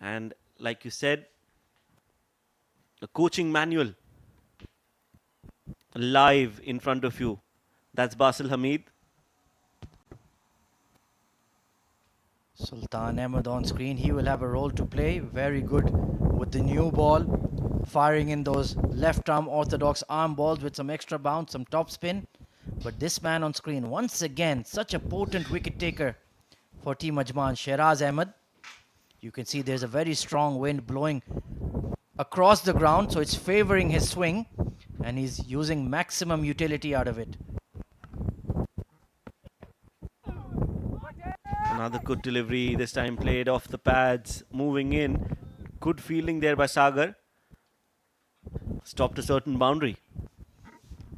And like you said, a coaching manual live in front of you. That's Basil Hamid. Sultan Ahmed on screen. He will have a role to play. Very good with the new ball. Firing in those left arm orthodox arm balls with some extra bounce, some top spin. But this man on screen, once again, such a potent wicket taker for Team Ajman, Sheraz Ahmed. You can see there's a very strong wind blowing across the ground, so it's favoring his swing, and he's using maximum utility out of it. Another good delivery, this time played off the pads, moving in. Good fielding there by Sagar. Stopped a certain boundary.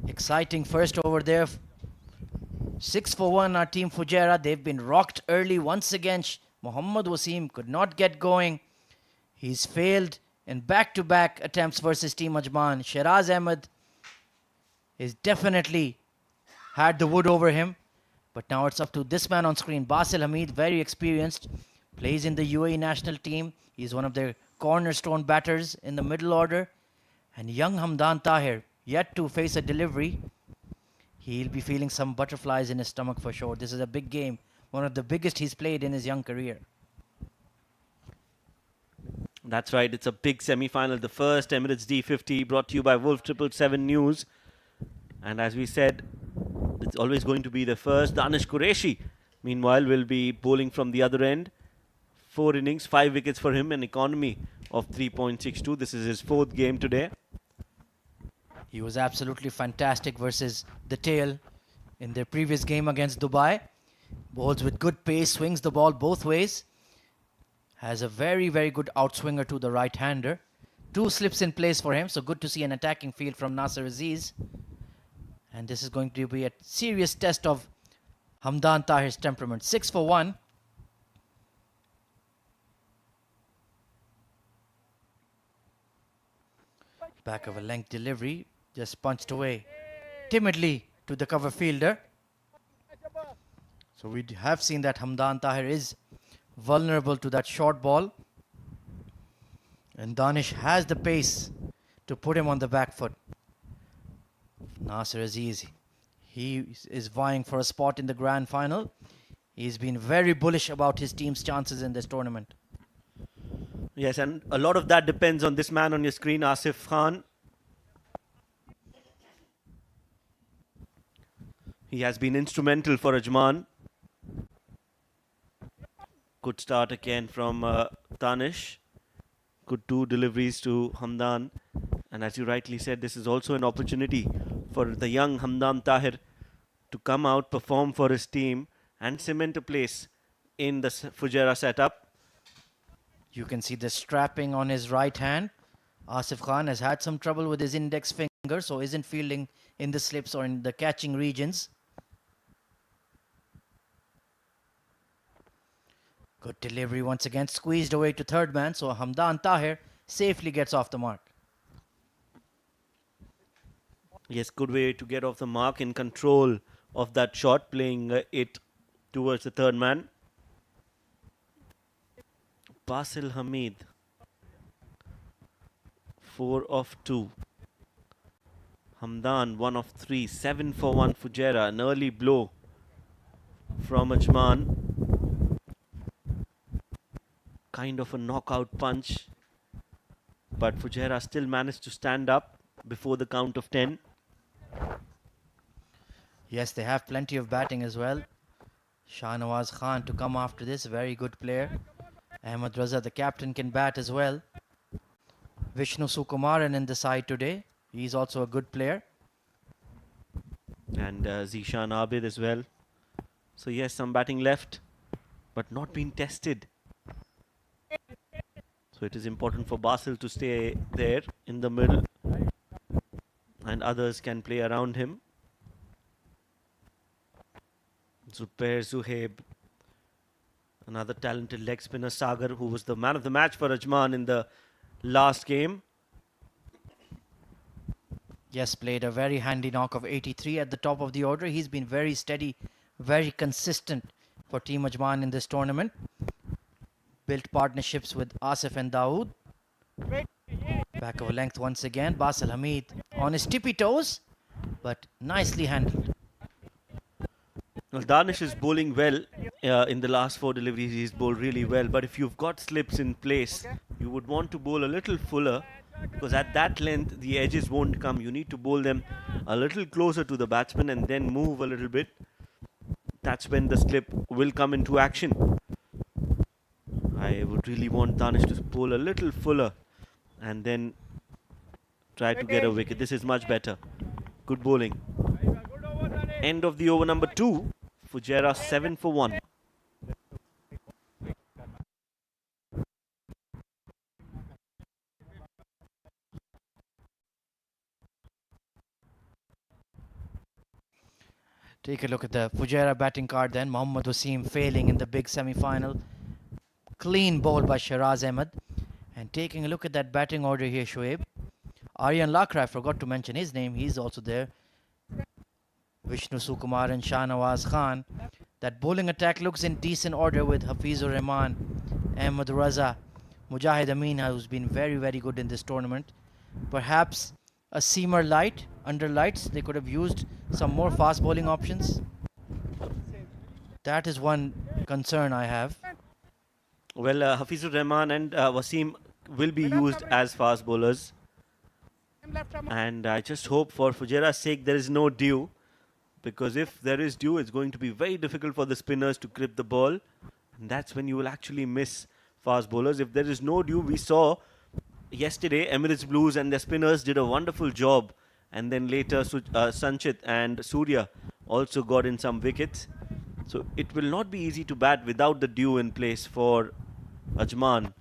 Exciting first over there. 6 for 1 our Team Fujairah. They've been rocked early once again. Mohammad Wasim could not get going. He's failed in back-to-back attempts versus Team Ajman. Sheraz Ahmed is definitely had the wood over him. But now it's up to this man on screen. Basil Hamid, very experienced. Plays in the UAE national team. He's one of their cornerstone batters in the middle order. And young Hamdan Tahir, yet to face a delivery. He'll be feeling some butterflies in his stomach for sure. This is a big game. One of the biggest he's played in his young career. That's right, it's a big semi-final. The first Emirates D50 brought to you by Wolf 777 News. And as we said, it's always going to be the first. Danish Qureshi, meanwhile, will be bowling from the other end. 4 innings, 5 wickets for him, an economy of 3.62. This is his 4th game today. He was absolutely fantastic versus the tail in their previous game against Dubai. Bowls with good pace, swings the ball both ways. Has a very, very good outswinger to the right-hander. 2 slips in place for him, so good to see an attacking field from Nasser Aziz. And this is going to be a serious test of Hamdan Tahir's temperament. 6 for 1. Back of a length delivery, just punched away timidly to the cover fielder. So we have seen that Hamdan Tahir is vulnerable to that short ball. And Danish has the pace to put him on the back foot. Nasser Aziz, he is vying for a spot in the grand final. He's been very bullish about his team's chances in this tournament. Yes, and a lot of that depends on this man on your screen, Asif Khan. He has been instrumental for Ajman. Good start again from Danish. Good 2 deliveries to Hamdan. And as you rightly said, this is also an opportunity for the young Hamdan Tahir to come out, perform for his team and cement a place in the Fujairah setup. You can see the strapping on his right hand. Asif Khan has had some trouble with his index finger, so isn't fielding in the slips or in the catching regions. Good delivery once again, squeezed away to third man, so Hamdan Tahir safely gets off the mark. Yes, good way to get off the mark, in control of that shot, playing it towards the third man. Basil Hamid, 4 of 2. Hamdan, 1 of 3. 7 for 1 Fujairah. An early blow from Ajman. Kind of a knockout punch. But Fujairah still managed to stand up before the count of 10. Yes, they have plenty of batting as well. Shahnawaz Khan to come after this, very good player. Ahmed Raza, the captain, can bat as well. Vishnu Sukumaran in the side today. He's also a good player. And Zishan Abid as well. So yes, some batting left, but not being tested. So it is important for Basil to stay there in the middle. And others can play around him. Zubair Zuhaib, another talented leg spinner. Sagar, who was the man of the match for Ajman in the last game. Yes, played a very handy knock of 83 at the top of the order. He's been very steady, very consistent for Team Ajman in this tournament. built partnerships with Asif and Dawood. Back of a length once again. Basil Hamid on his tippy toes, but nicely handled. Well, Danish is bowling well. In the last 4 deliveries, he's bowled really well. But if you've got slips in place, you would want to bowl a little fuller, because at that length, the edges won't come. You need to bowl them a little closer to the batsman and then move a little bit. That's when the slip will come into action. I would really want Danish to bowl a little fuller and then try to get a wicket. This is much better. Good bowling. End of the over number 2. Fujairah 7 for 1. Take a look at the Fujairah batting card then. Mohammad Wasim failing in the big semi-final. Clean bowl by Shiraz Ahmed. And taking a look at that batting order here, Shoaib. Aryan Lakra, I forgot to mention his name. He's also there. Vishnu Sukumar and Shahnawaz Khan. That bowling attack looks in decent order with Hafizur Rahman, Ahmed Raza, Mujahid Amin, who's been very, very good in this tournament. Perhaps a seamer light, under lights. They could have used some more fast bowling options. That is one concern I have. Well, Hafizur Rahman and Wasim will be used as fast bowlers. And I just hope for Fujairah's sake there is no dew. Because if there is dew, it's going to be very difficult for the spinners to grip the ball. And that's when you will actually miss fast bowlers. If there is no dew, we saw yesterday Emirates Blues and their spinners did a wonderful job. And then later Sanchit and Surya also got in some wickets. So it will not be easy to bat without the dew in place for Ajman.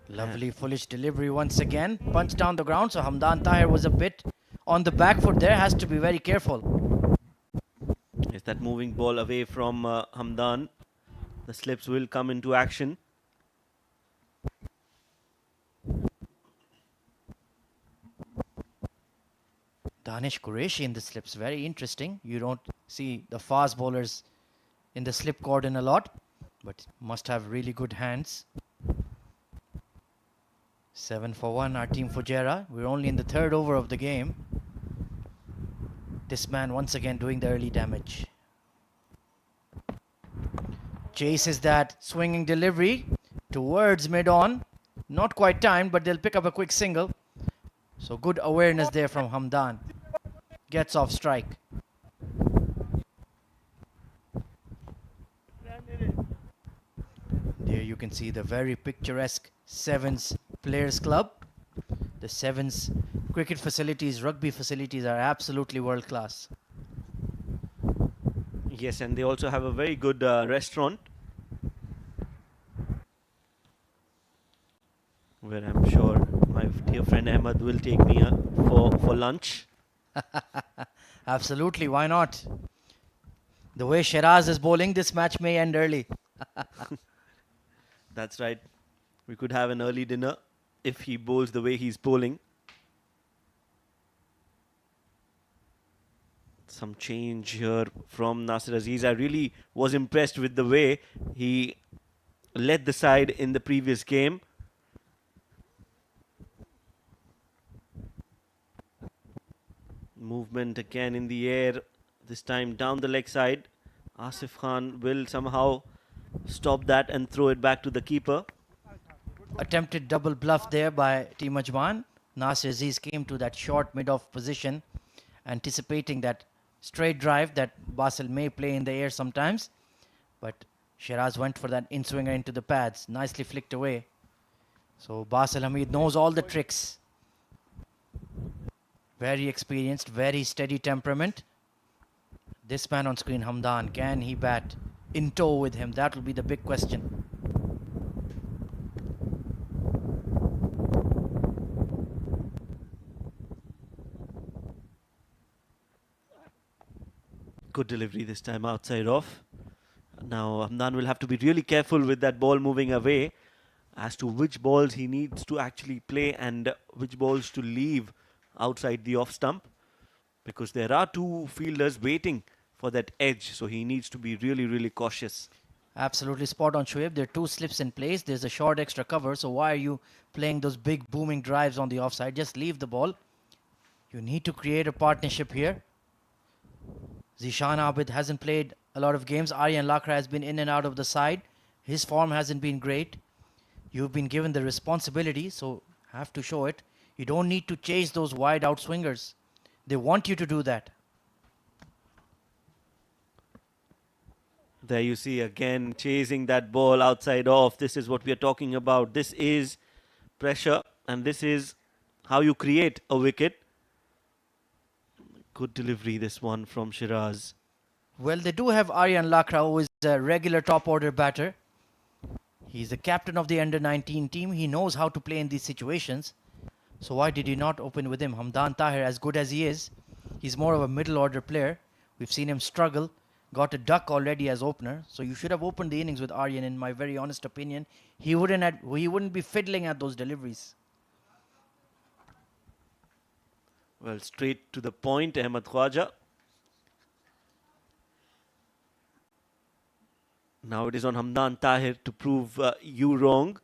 Lovely foolish delivery once again. Punch down the ground. So Hamdan Tahir was a bit on the back foot there. Has to be very careful. Yes, that moving ball away from Hamdan. The slips will come into action. Danish Qureshi in the slips. Very interesting. You don't see the fast bowlers in the slip cordon a lot. But must have really good hands. 7 for 1, our team Fujairah. We're only in the third over of the game. This man once again doing the early damage. Chases that swinging delivery towards mid-on. Not quite timed, but they'll pick up a quick single. So good awareness there from Hamdan. Gets off strike. There you can see the very picturesque Sevens Players Club. The Sevens cricket facilities, rugby facilities are absolutely world class. Yes, and they also have a very good restaurant where I'm sure my dear friend Ahmed will take me for lunch. Absolutely, why not? The way Shiraz is bowling, this match may end early. That's right. We could have an early dinner if he bowls the way he's bowling. Some change here from Nasir Aziz. I really was impressed with the way he led the side in the previous game. Movement again in the air, this time down the leg side. Asif Khan will somehow stop that and throw it back to the keeper. Attempted double bluff there by Team Ajman. Nasir Aziz came to that short mid-off position, anticipating that straight drive that Basil may play in the air sometimes. But Shiraz went for that in-swinger into the pads. Nicely flicked away. So Basil Hamid knows all the tricks. Very experienced, very steady temperament. This man on screen, Hamdan, can he bat in tow with him? That will be the big question. Good delivery this time outside off. Now Hamdan will have to be really careful with that ball moving away as to which balls he needs to actually play and which balls to leave outside the off stump, because there are two fielders waiting for that edge, so he needs to be really, really cautious. Absolutely spot on, Shoaib. There are two slips in place. There's a short extra cover. So why are you playing those big booming drives on the offside? Just leave the ball. You need to create a partnership here. Zishan Abid hasn't played a lot of games. Aryan Lakra has been in and out of the side. His form hasn't been great. You've been given the responsibility, so have to show it. You don't need to chase those wide out swingers. They want you to do that. There you see again chasing that ball outside off. This is what we are talking about. This is pressure, and this is how you create a wicket. Good delivery, this one from Shiraz. Well, they do have Aryan Lakra, who is a regular top order batter. He's the captain of the under 19 team. He knows how to play in these situations. So why did he not open with him? Hamdan Tahir, as good as he is, he's more of a middle order player. We've seen him struggle. Got a duck already as opener. So you should have opened the innings with Aryan, in my very honest opinion. He wouldn't be fiddling at those deliveries. Well, straight to the point, Ahmed Khwaja. Now it is on Hamdan Tahir to prove you wrong.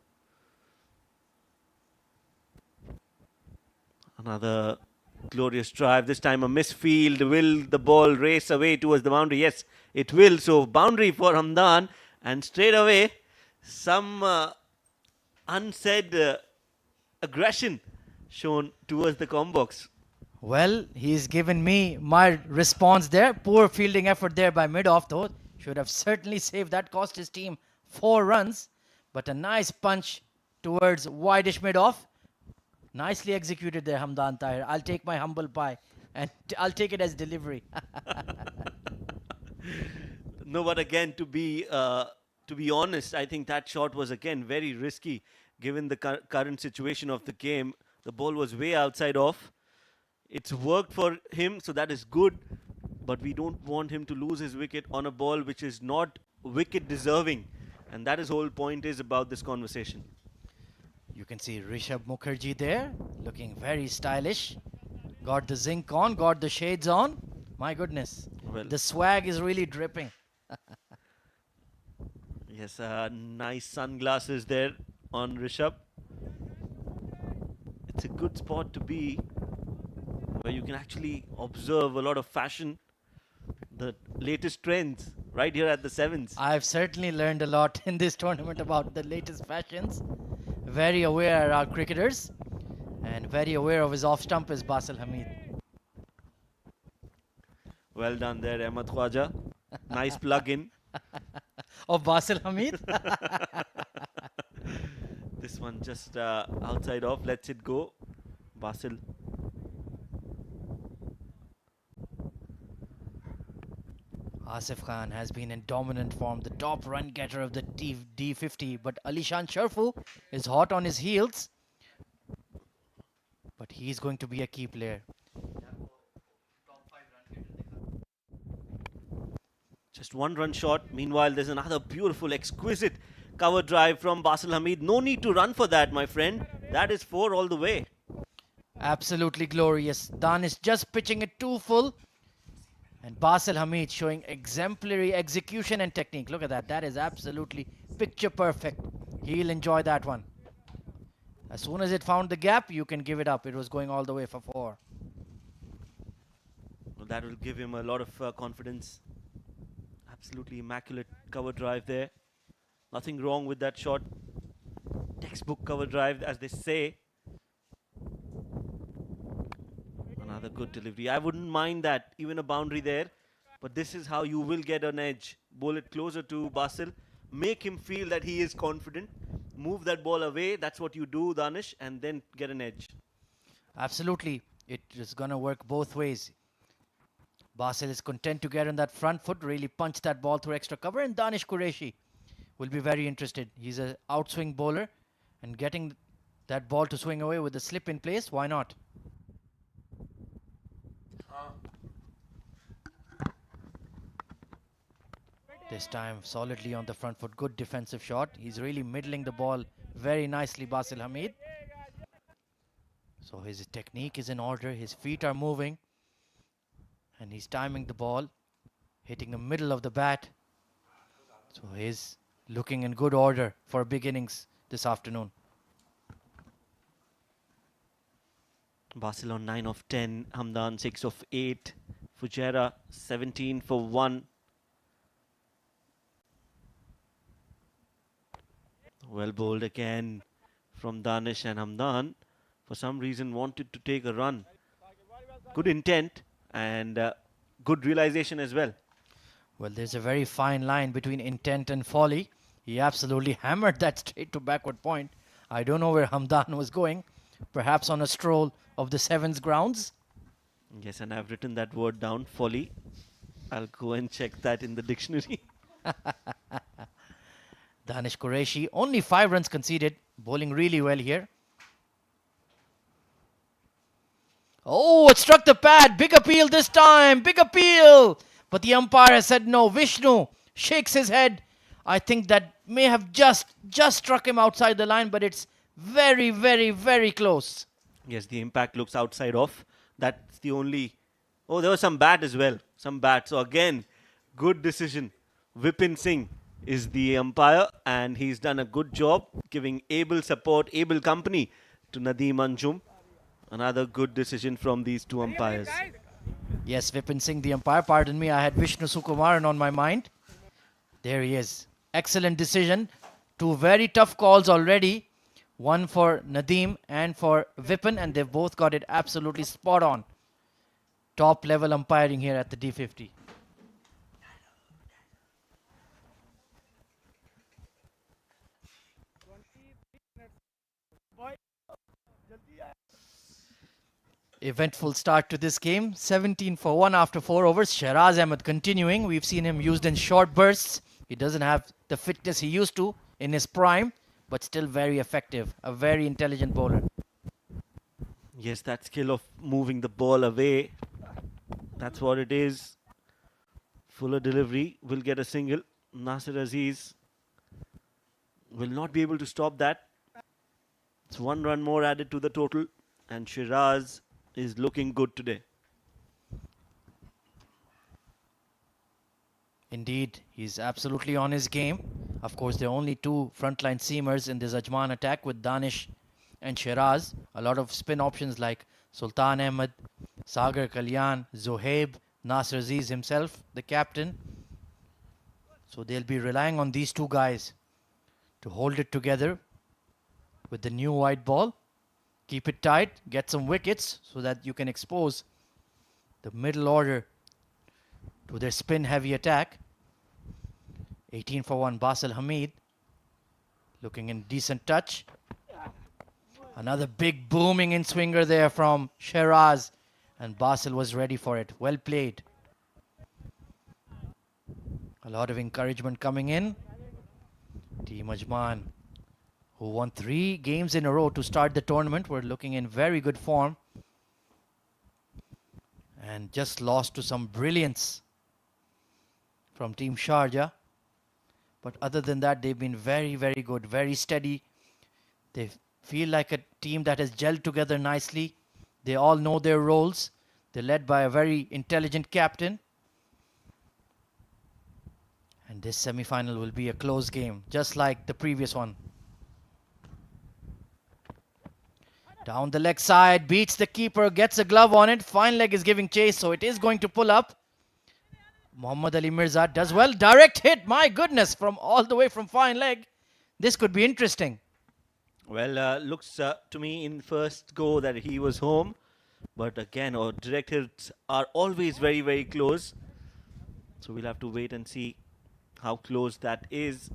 Another glorious drive. This time a misfield. Will the ball race away towards the boundary? Yes, it will. So boundary for Hamdan. And straight away, some unsaid aggression shown towards the combox. Well, he's given me my response there. Poor fielding effort there by mid-off though. Should have certainly saved that. Cost his team 4 runs. But a nice punch towards wideish mid-off. Nicely executed there, Hamdan Tahir. I'll take my humble pie and I'll take it as delivery. No, but again, to be honest, I think that shot was again very risky, given the current situation of the game. The ball was way outside off. It's worked for him, so that is good. But we don't want him to lose his wicket on a ball which is not wicket deserving, and that is whole point is about this conversation. You can see Rishabh Mukherjee there, looking very stylish. Got the zinc on, got the shades on. My goodness, Well, the swag is really dripping. yes, nice sunglasses there on Rishabh. It's a good spot to be, where you can actually observe a lot of fashion, the latest trends right here at the Sevens. I've certainly learned a lot in this tournament about the latest fashions. Very aware are our cricketers, and very aware of his off stump is Basil Hamid. Well done there, Ahmed Khwaja. Nice plug in. Of Basil Hamid. This one just outside off, lets it go. Basil. Asif Khan has been in dominant form, the top run getter of the D50, but Alishan Sharfu is hot on his heels. But he's going to be a key player. Just one run short. Meanwhile, there's another beautiful, exquisite cover drive from Basil Hamid. No need to run for that, my friend. That is 4 all the way. Absolutely glorious. Dan is just pitching it too full. And Basil Hamid showing exemplary execution and technique. Look at that. That is absolutely picture perfect. He'll enjoy that one. As soon as it found the gap, you can give it up. It was going all the way for 4. Well, that will give him a lot of confidence. Absolutely immaculate cover drive there. Nothing wrong with that shot. Textbook cover drive, as they say. Another good delivery. I wouldn't mind that, even a boundary there. But this is how you will get an edge. Bowl it closer to Basil. Make him feel that he is confident. Move that ball away. That's what you do, Danish. And then get an edge. Absolutely. It is going to work both ways. Basil is content to get on that front foot, really punch that ball through extra cover. And Danish Qureshi will be very interested. He's an outswing bowler. And getting that ball to swing away with the slip in place, why not? This time solidly on the front foot. Good defensive shot. He's really middling the ball very nicely, Basil Hamid. So his technique is in order. His feet are moving. And he's timing the ball. Hitting the middle of the bat. So he's looking in good order for big innings this afternoon. Barcelona 9 of 10, Hamdan 6 of 8, Fujairah 17 for 1. Well bowled again from Danish, and Hamdan for some reason wanted to take a run. Good intent and good realization as well. Well, there's a very fine line between intent and folly. He absolutely hammered that straight to backward point. I don't know where Hamdan was going. Perhaps on a stroll of the Sevens grounds. Yes, and I've written that word down, folly. I'll go and check that in the dictionary. Danish Qureshi, only 5 runs conceded, bowling really well here. Oh, it struck the pad. Big appeal this time. Big appeal. But the umpire has said no. Vishnu shakes his head. I think that may have just struck him outside the line, but it's very, very, very close. Yes, the impact looks outside off. That's the only... Oh, there was some bat as well. Some bat. So again, good decision. Vipin Singh is the umpire, and he's done a good job giving able support, able company to Nadeem Anjum. Another good decision from these two umpires. Yes, Vipin Singh, the umpire. Pardon me, I had Vishnu Sukumaran on my mind. There he is. Excellent decision. 2 very tough calls already. One for Nadeem and for Vipin, and they've both got it absolutely spot on. Top level umpiring here at the D50. Eventful start to this game. 17 for 1 after 4 overs. Shehraz Ahmed continuing. We've seen him used in short bursts. He doesn't have the fitness he used to in his prime, but still very effective. A very intelligent bowler. Yes, that skill of moving the ball away. That's what it is. Fuller delivery will get a single. Nasir Aziz will not be able to stop that. It's 1 run more added to the total, and Shiraz is looking good today. Indeed, he's absolutely on his game. Of course, there are only 2 frontline seamers in this Ajman attack with Danish and Shiraz. A lot of spin options like Sultan Ahmed, Sagar Kalyan, Zohaib, Nasir Aziz himself, the captain. So they'll be relying on these 2 guys to hold it together with the new white ball. Keep it tight, get some wickets so that you can expose the middle order to their spin-heavy attack. 18 for 1, Basil Hamid looking in decent touch. Another big booming in swinger there from Shiraz, and Basil was ready for it. Well played. A lot of encouragement coming in. Team Ajman, who won 3 games in a row to start the tournament, were looking in very good form and just lost to some brilliance from Team Sharjah. But other than that, they've been very, very good, very steady. They feel like a team that has gelled together nicely. They all know their roles. They're led by a very intelligent captain. And this semi-final will be a close game, just like the previous one. Down the leg side, beats the keeper, gets a glove on it. Fine leg is giving chase, so it is going to pull up. Muhammad Ali Mirza does well. Direct hit, my goodness, from all the way from fine leg. This could be interesting. Well, looks to me in first go that he was home. But again, our direct hits are always very, very close. So we'll have to wait and see how close that is.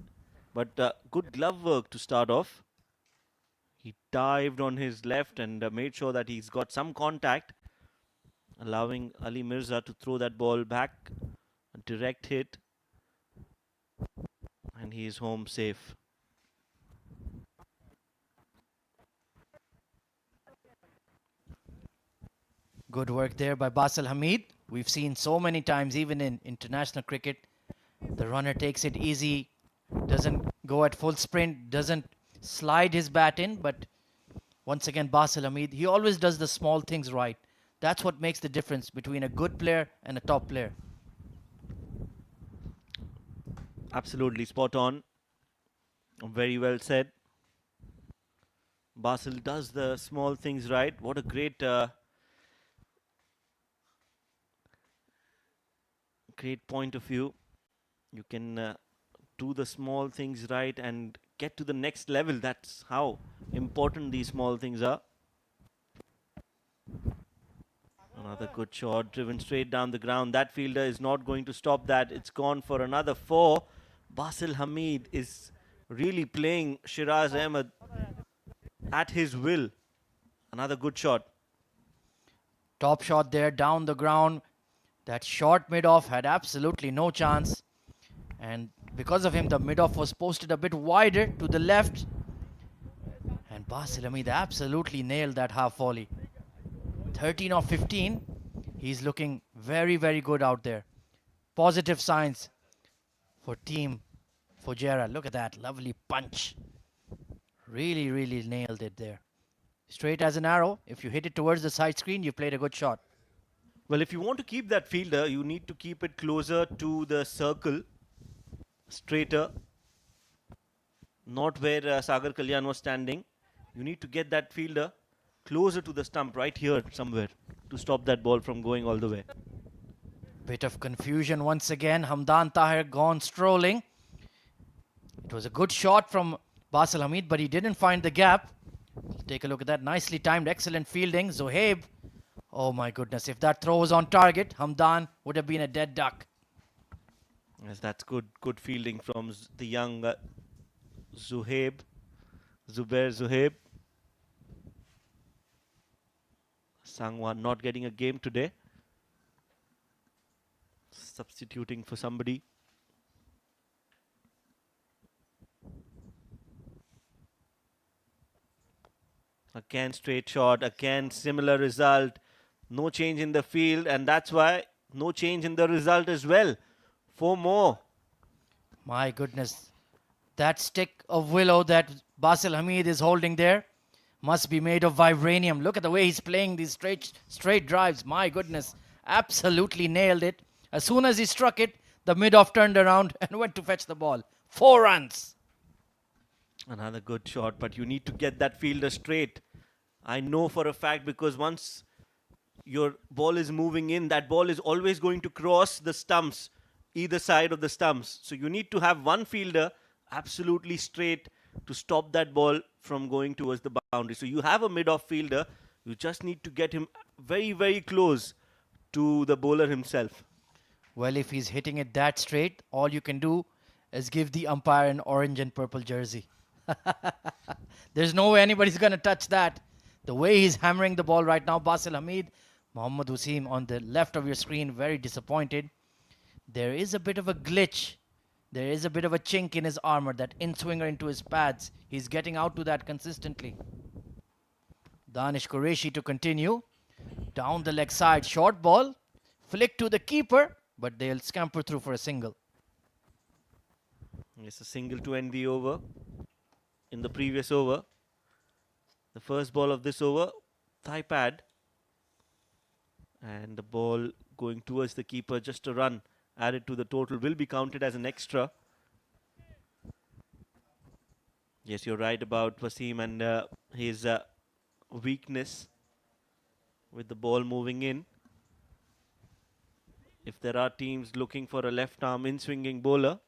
But good glove work to start off. He dived on his left and made sure that he's got some contact, allowing Ali Mirza to throw that ball back. A direct hit. And he is home safe. Good work there by Basil Hamid. We've seen so many times, even in international cricket, the runner takes it easy, doesn't go at full sprint, doesn't slide his bat in, but once again, Basil Hamid, he always does the small things right. That's what makes the difference between a good player and a top player. Absolutely spot on. Very well said. Basil does the small things right. What a great point of view. You can do the small things right and get to the next level. That's how important these small things are. Another good shot, driven straight down the ground. That fielder is not going to stop that. It's gone for another four. Basil Hamid is really playing Shiraz Ahmed at his will. Another good shot. Top shot there down the ground. That short mid-off had absolutely no chance. And because of him, the mid-off was posted a bit wider to the left. And Basil Hamid absolutely nailed that half volley. 13 of 15. He's looking very, very good out there. Positive signs for Team Fujairah. Look at that lovely punch. Really, really nailed it there. Straight as an arrow. If you hit it towards the side screen, you played a good shot. Well, if you want to keep that fielder, you need to keep it closer to the circle, straighter, not where Sagar Kalyan was standing. You need to get that fielder closer to the stump, right here somewhere, to stop that ball from going all the way. Bit of confusion once again. Hamdan Tahir gone strolling. It was a good shot from Basil Hamid, but he didn't find the gap. Take a look at that. Nicely timed, excellent fielding. Zohaib. Oh my goodness. If that throw was on target, Hamdan would have been a dead duck. Yes, that's good fielding from the young Zubair Zuhaib. Sangwan not getting a game today. Substituting for somebody. Again, straight shot. Again, similar result. No change in the field, and that's why no change in the result as well. 4 more. My goodness. That stick of willow that Basil Hamid is holding there must be made of vibranium. Look at the way he's playing these straight drives. My goodness. Absolutely nailed it. As soon as he struck it, the mid-off turned around and went to fetch the ball. 4 runs. Another good shot, but you need to get that fielder straight. I know for a fact, because once your ball is moving in, that ball is always going to cross the stumps, either side of the stumps. So you need to have one fielder absolutely straight to stop that ball from going towards the boundary. So you have a mid-off fielder. You just need to get him very, very close to the bowler himself. Well, if he's hitting it that straight, all you can do is give the umpire an orange and purple jersey. There's no way anybody's going to touch that. The way he's hammering the ball right now, Basil Hamid, Mohammad Wasim on the left of your screen, very disappointed. There is a bit of a glitch. There is a bit of a chink in his armor, that in-swinger into his pads. He's getting out to that consistently. Danish Qureshi to continue. Down the leg side, short ball. Flick to the keeper, but they'll scamper through for a single. It's a single to end the over. In the previous over, the first ball of this over, thigh pad. And the ball going towards the keeper, just a run added to the total, will be counted as an extra. Yes, you're right about Wasim and his weakness with the ball moving in. If there are teams looking for a left arm in-swinging bowler.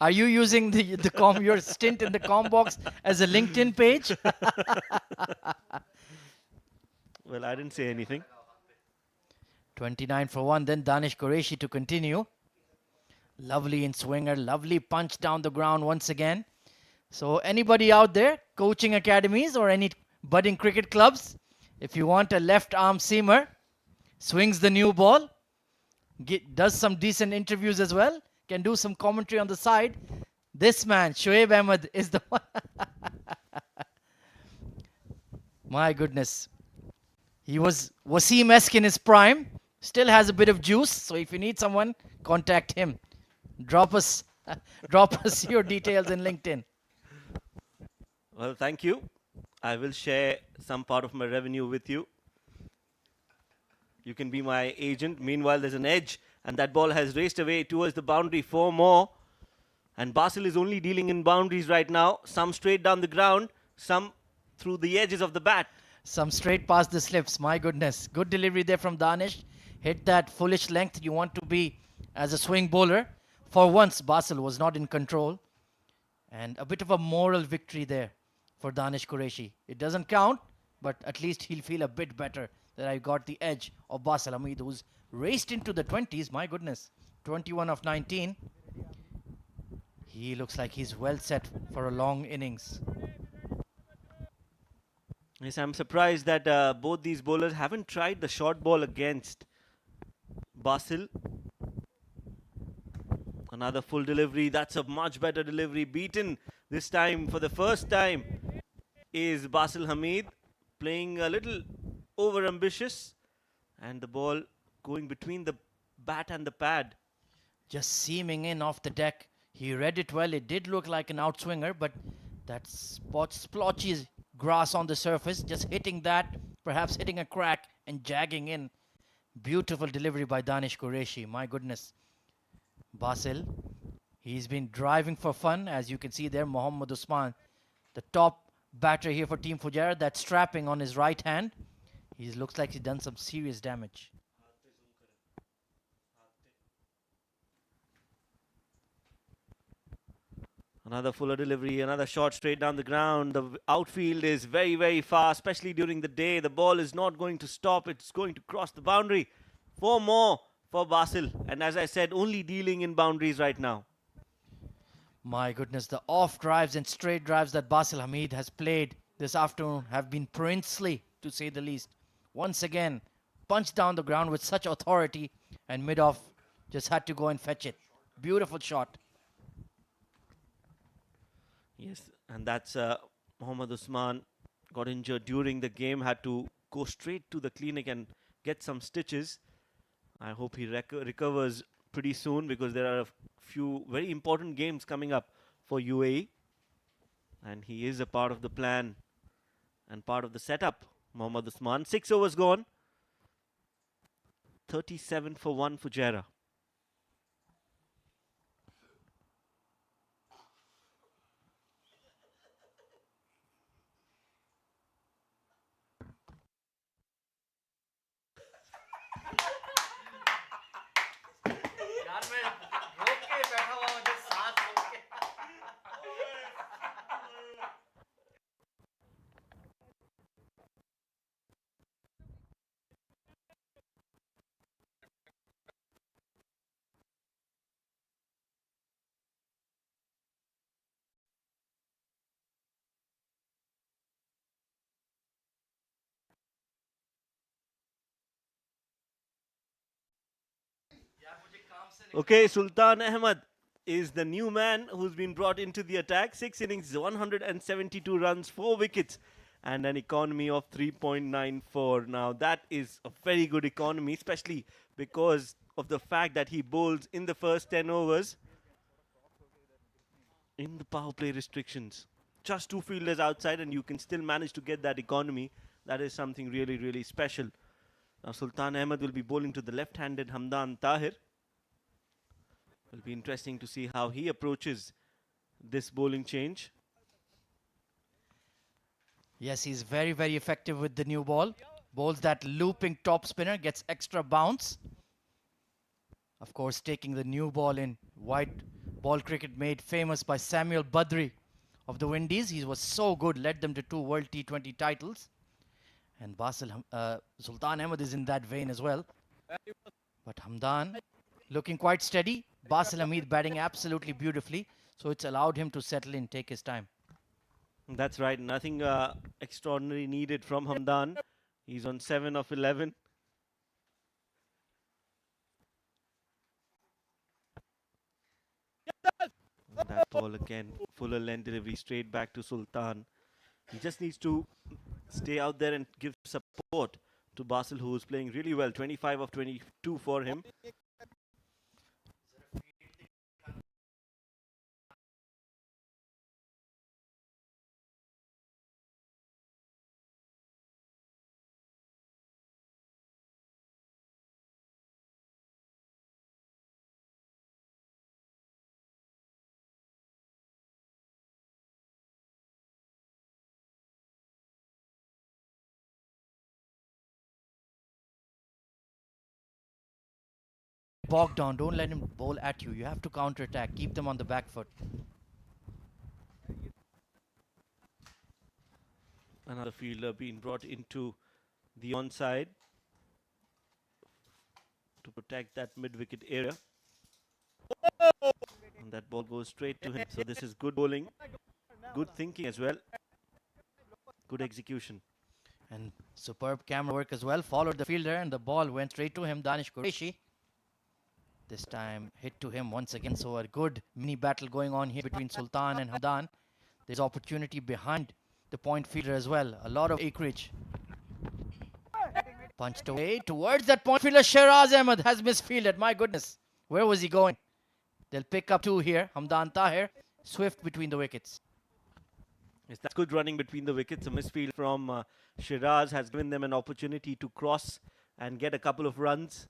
Are you using your stint in the com box as a LinkedIn page? Well, I didn't say anything. 29 for 1. Then Danish Qureshi to continue. Lovely in swinger. Lovely punch down the ground once again. So anybody out there, coaching academies or any budding cricket clubs, if you want a left arm seamer, swings the new ball, does some decent interviews as well, can do some commentary on the side. This man, Shoaib Ahmed, is the one. My goodness. He was Wasim-esque in his prime. Still has a bit of juice. So if you need someone, contact him. Drop us your details in LinkedIn. Well, thank you. I will share some part of my revenue with you. You can be my agent. Meanwhile, there's an edge And that ball has raced away towards the boundary. 4 more. And Basil is only dealing in boundaries right now. Some straight down the ground, some through the edges of the bat. Some straight past the slips. My goodness. Good delivery there from Danish. Hit that foolish length you want to be as a swing bowler. For once, Basil was not in control. And a bit of a moral victory there for Danish Qureshi. It doesn't count, but at least he'll feel a bit better that I got the edge of Basil Hamid, who's raced into the 20s. My goodness. 21 of 19. He looks like he's well set for a long innings. Yes, I'm surprised that both these bowlers haven't tried the short ball against Basil. Another full delivery. That's a much better delivery. Beaten this time for the first time is Basil Hamid, playing a little over ambitious, and the ball going between the bat and the pad. Just seaming in off the deck. He read it well. It did look like an outswinger, but that splotchy grass on the surface, just hitting that, perhaps hitting a crack and jagging in. Beautiful delivery by Danish Qureshi. My goodness. Basil, he's been driving for fun. As you can see there, Mohammad Usman, the top batter here for Team Fujairah, that strapping on his right hand. He looks like he's done some serious damage. Another fuller delivery, another shot straight down the ground. The outfield is very, very fast, especially during the day. The ball is not going to stop. It's going to cross the boundary. 4 more for Basil. And as I said, only dealing in boundaries right now. My goodness, the off drives and straight drives that Basil Hamid has played this afternoon have been princely, to say the least. Once again, punched down the ground with such authority, and mid-off just had to go and fetch it. Beautiful shot. Yes, and that's Mohammad Usman got injured during the game, had to go straight to the clinic and get some stitches. I hope he recovers pretty soon, because there are a few very important games coming up for UAE. And he is a part of the plan and part of the setup, Mohammad Usman. 6 overs gone. 37 for 1 Fujairah. Okay, Sultan Ahmed is the new man who's been brought into the attack. 6 innings, 172 runs, 4 wickets, and an economy of 3.94. Now, that is a very good economy, especially because of the fact that he bowls in the first 10 overs in the power play restrictions. Just 2 fielders outside, and you can still manage to get that economy. That is something really, really special. Now, Sultan Ahmed will be bowling to the left-handed Hamdan Tahir. It'll be interesting to see how he approaches this bowling change. Yes, he's very, very effective with the new ball. Bowls that looping top spinner, gets extra bounce. Of course, taking the new ball in white ball cricket made famous by Samuel Badri of the Windies. He was so good, led them to 2 World T20 titles. And Sultan Ahmed is in that vein as well. But Hamdan looking quite steady. Basil Hamid batting absolutely beautifully. So it's allowed him to settle in, take his time. That's right. Nothing extraordinary needed from Hamdan. He's on 7 of 11. And that ball again, fuller length delivery straight back to Sultan. He just needs to stay out there and give support to Basil, who is playing really well. 25 of 22 for him. bogged down. Don't let him bowl at you. You have to counter-attack. Keep them on the back foot. Another fielder being brought into the onside to protect that mid-wicket area. And that ball goes straight to him. So this is good bowling, good thinking as well, good execution. And superb camera work as well. Followed the fielder and the ball went straight to him. Danish Qureshi. This time hit to him once again. So a good mini battle going on here between Sultan and Hamdan. There's opportunity behind the point fielder as well. A lot of acreage. Punched away towards that point fielder. Shiraz Ahmed has misfielded. My goodness. Where was he going? They'll pick up two here. Hamdan Tahir. Swift between the wickets. Yes, that's good running between the wickets. A misfield from Shiraz has given them an opportunity to cross and get a couple of runs.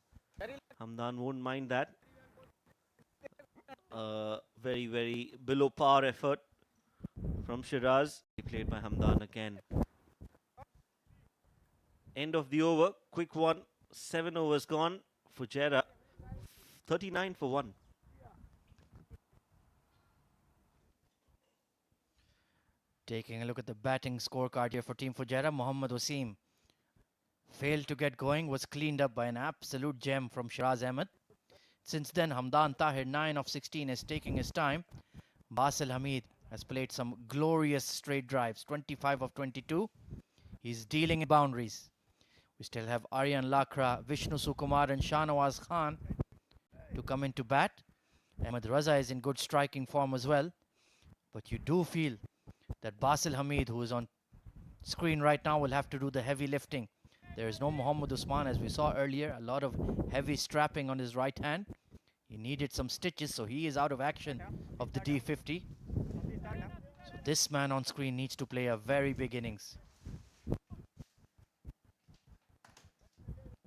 Hamdan won't mind that. Very, very below par effort from Shiraz. Played by Hamdan again. End of the over. Quick one. 7 overs gone. Fujairah 39 for 1. Taking a look at the batting scorecard here for Team Fujairah. Mohammad Wasim failed to get going, was cleaned up by an absolute gem from Shiraz Ahmed. Since then, Hamdan Tahir, 9 of 16, is taking his time. Basil Hamid has played some glorious straight drives, 25 of 22. He's dealing in boundaries. We still have Aryan Lakra, Vishnu Sukumar and Shahnawaz Khan to come into bat. Ahmed Raza is in good striking form as well. But you do feel that Basil Hamid, who is on screen right now, will have to do the heavy lifting. There is no Mohammad Usman, as we saw earlier. A lot of heavy strapping on his right hand. He needed some stitches, so he is out of action of the D50. So this man on screen needs to play a very big innings.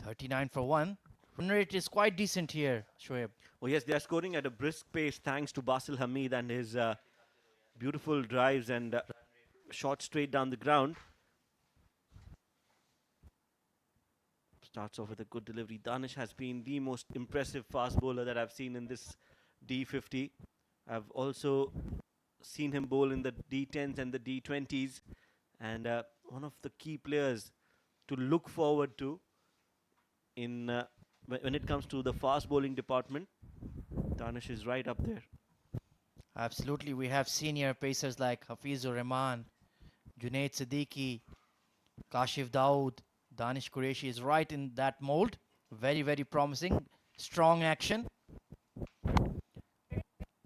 39 for 1. Run rate is quite decent here, Shoaib. Oh yes, they are scoring at a brisk pace thanks to Basil Hamid and his beautiful drives and shots straight down the ground. Starts off with a good delivery. Danish has been the most impressive fast bowler that I've seen in this D50. I've also seen him bowl in the D10s and the D20s. And one of the key players to look forward to in when it comes to the fast bowling department. Danish is right up there. Absolutely. We have senior pacers like Hafizur Rahman, Junaid Siddiqui, Kashif Dawood. Danish Qureshi is right in that mold. Very, very promising. Strong action.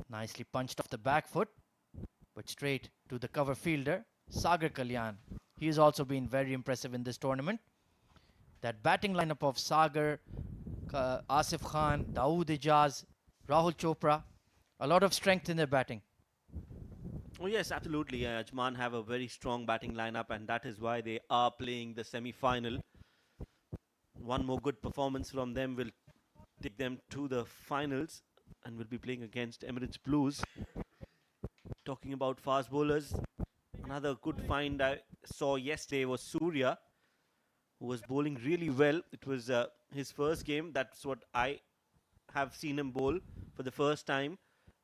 Nicely punched off the back foot, but straight to the cover fielder, Sagar Kalyan. He has also been very impressive in this tournament. That batting lineup of Sagar, Asif Khan, Dawood Ijaz, Rahul Chopra, a lot of strength in their batting. Oh yes, absolutely. Ajman have a very strong batting lineup, and that is why they are playing the semi-final. One more good performance from them will take them to the finals and will be playing against Emirates Blues. Talking about fast bowlers, another good find I saw yesterday was Surya, who was bowling really well. It was his first game. That's what I have seen him bowl for the first time.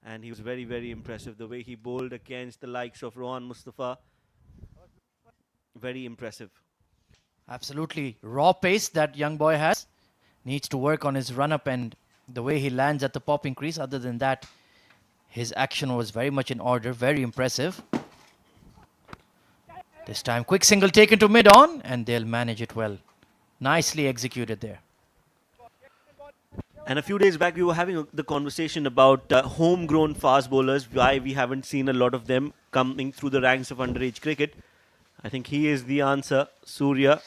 And he was very, very impressive. The way he bowled against the likes of Rohan Mustafa. Very impressive. Absolutely. Raw pace that young boy has. Needs to work on his run-up and the way he lands at the popping crease. Other than that, his action was very much in order. Very impressive. This time, quick single taken to mid-on and they'll manage it well. Nicely executed there. And a few days back, we were having the conversation about homegrown fast bowlers, why we haven't seen a lot of them coming through the ranks of underage cricket. I think he is the answer. Surya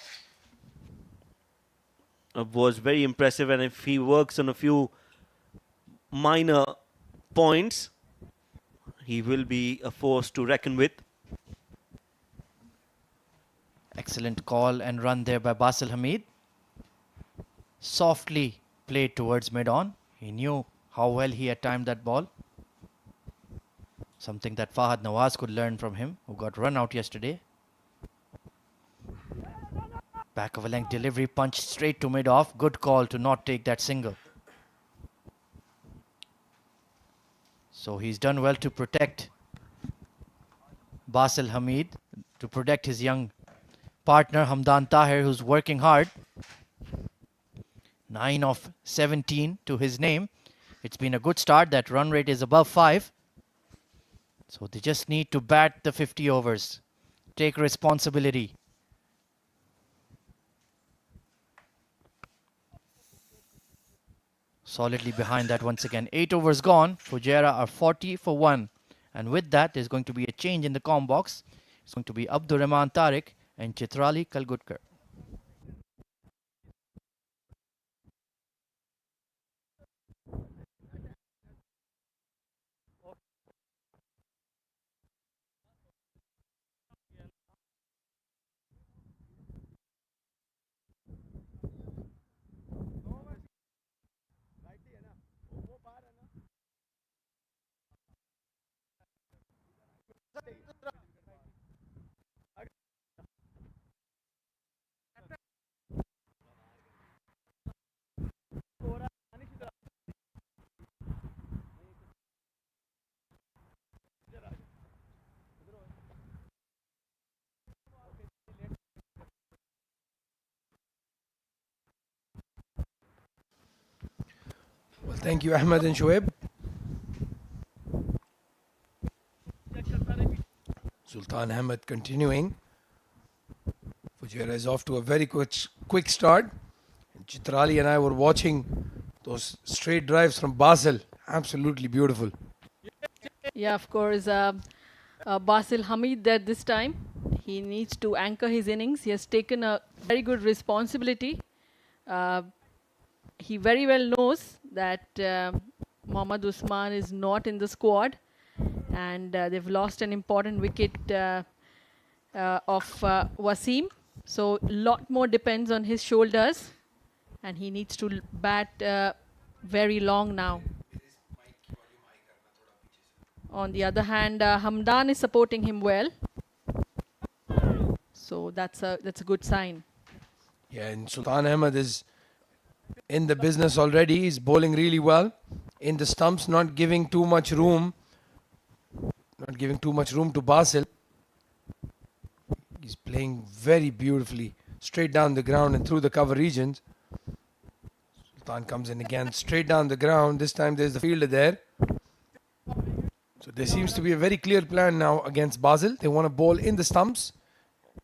was very impressive, and if he works on a few minor points, he will be a force to reckon with. Excellent call and run there by Basil Hamid. Softly played towards mid-on. He knew how well he had timed that ball. Something that Fahad Nawaz could learn from him, who got run out yesterday. Back of a length delivery, punched straight to mid-off. Good call to not take that single. So he's done well to protect Basil Hamid, to protect his young partner Hamdan Tahir, who's working hard. 9 of 17 to his name. It's been a good start. That run rate is above 5. So they just need to bat the 50 overs. Take responsibility. Solidly behind that once again. 8 overs gone. Fujairah are 40 for 1. And with that, there's going to be a change in the comm box. It's going to be Abdurrahman Tariq and Chitrali Kalgutkar. Well, thank you, Ahmed and Shoaib. Sultan Ahmed continuing. Fujairah is off to a very quick start. And Chitrali and I were watching those straight drives from Basel. Absolutely beautiful. Yeah, of course. Basil Hamid there this time. He needs to anchor his innings. He has taken a very good responsibility. He very well knows that Mohammad Usman is not in the squad, and they've lost an important wicket of Wasim. So a lot more depends on his shoulders, and he needs to bat very long now. On the other hand, Hamdan is supporting him well. So that's a good sign. Yeah, and Sultan Ahmed is in the business already. He's bowling really well. In the stumps, not giving too much room. Not giving too much room to Basil. He's playing very beautifully. Straight down the ground and through the cover regions. Sultan comes in again, straight down the ground. This time there's the fielder there. So there seems to be a very clear plan now against Basel. They want to bowl in the stumps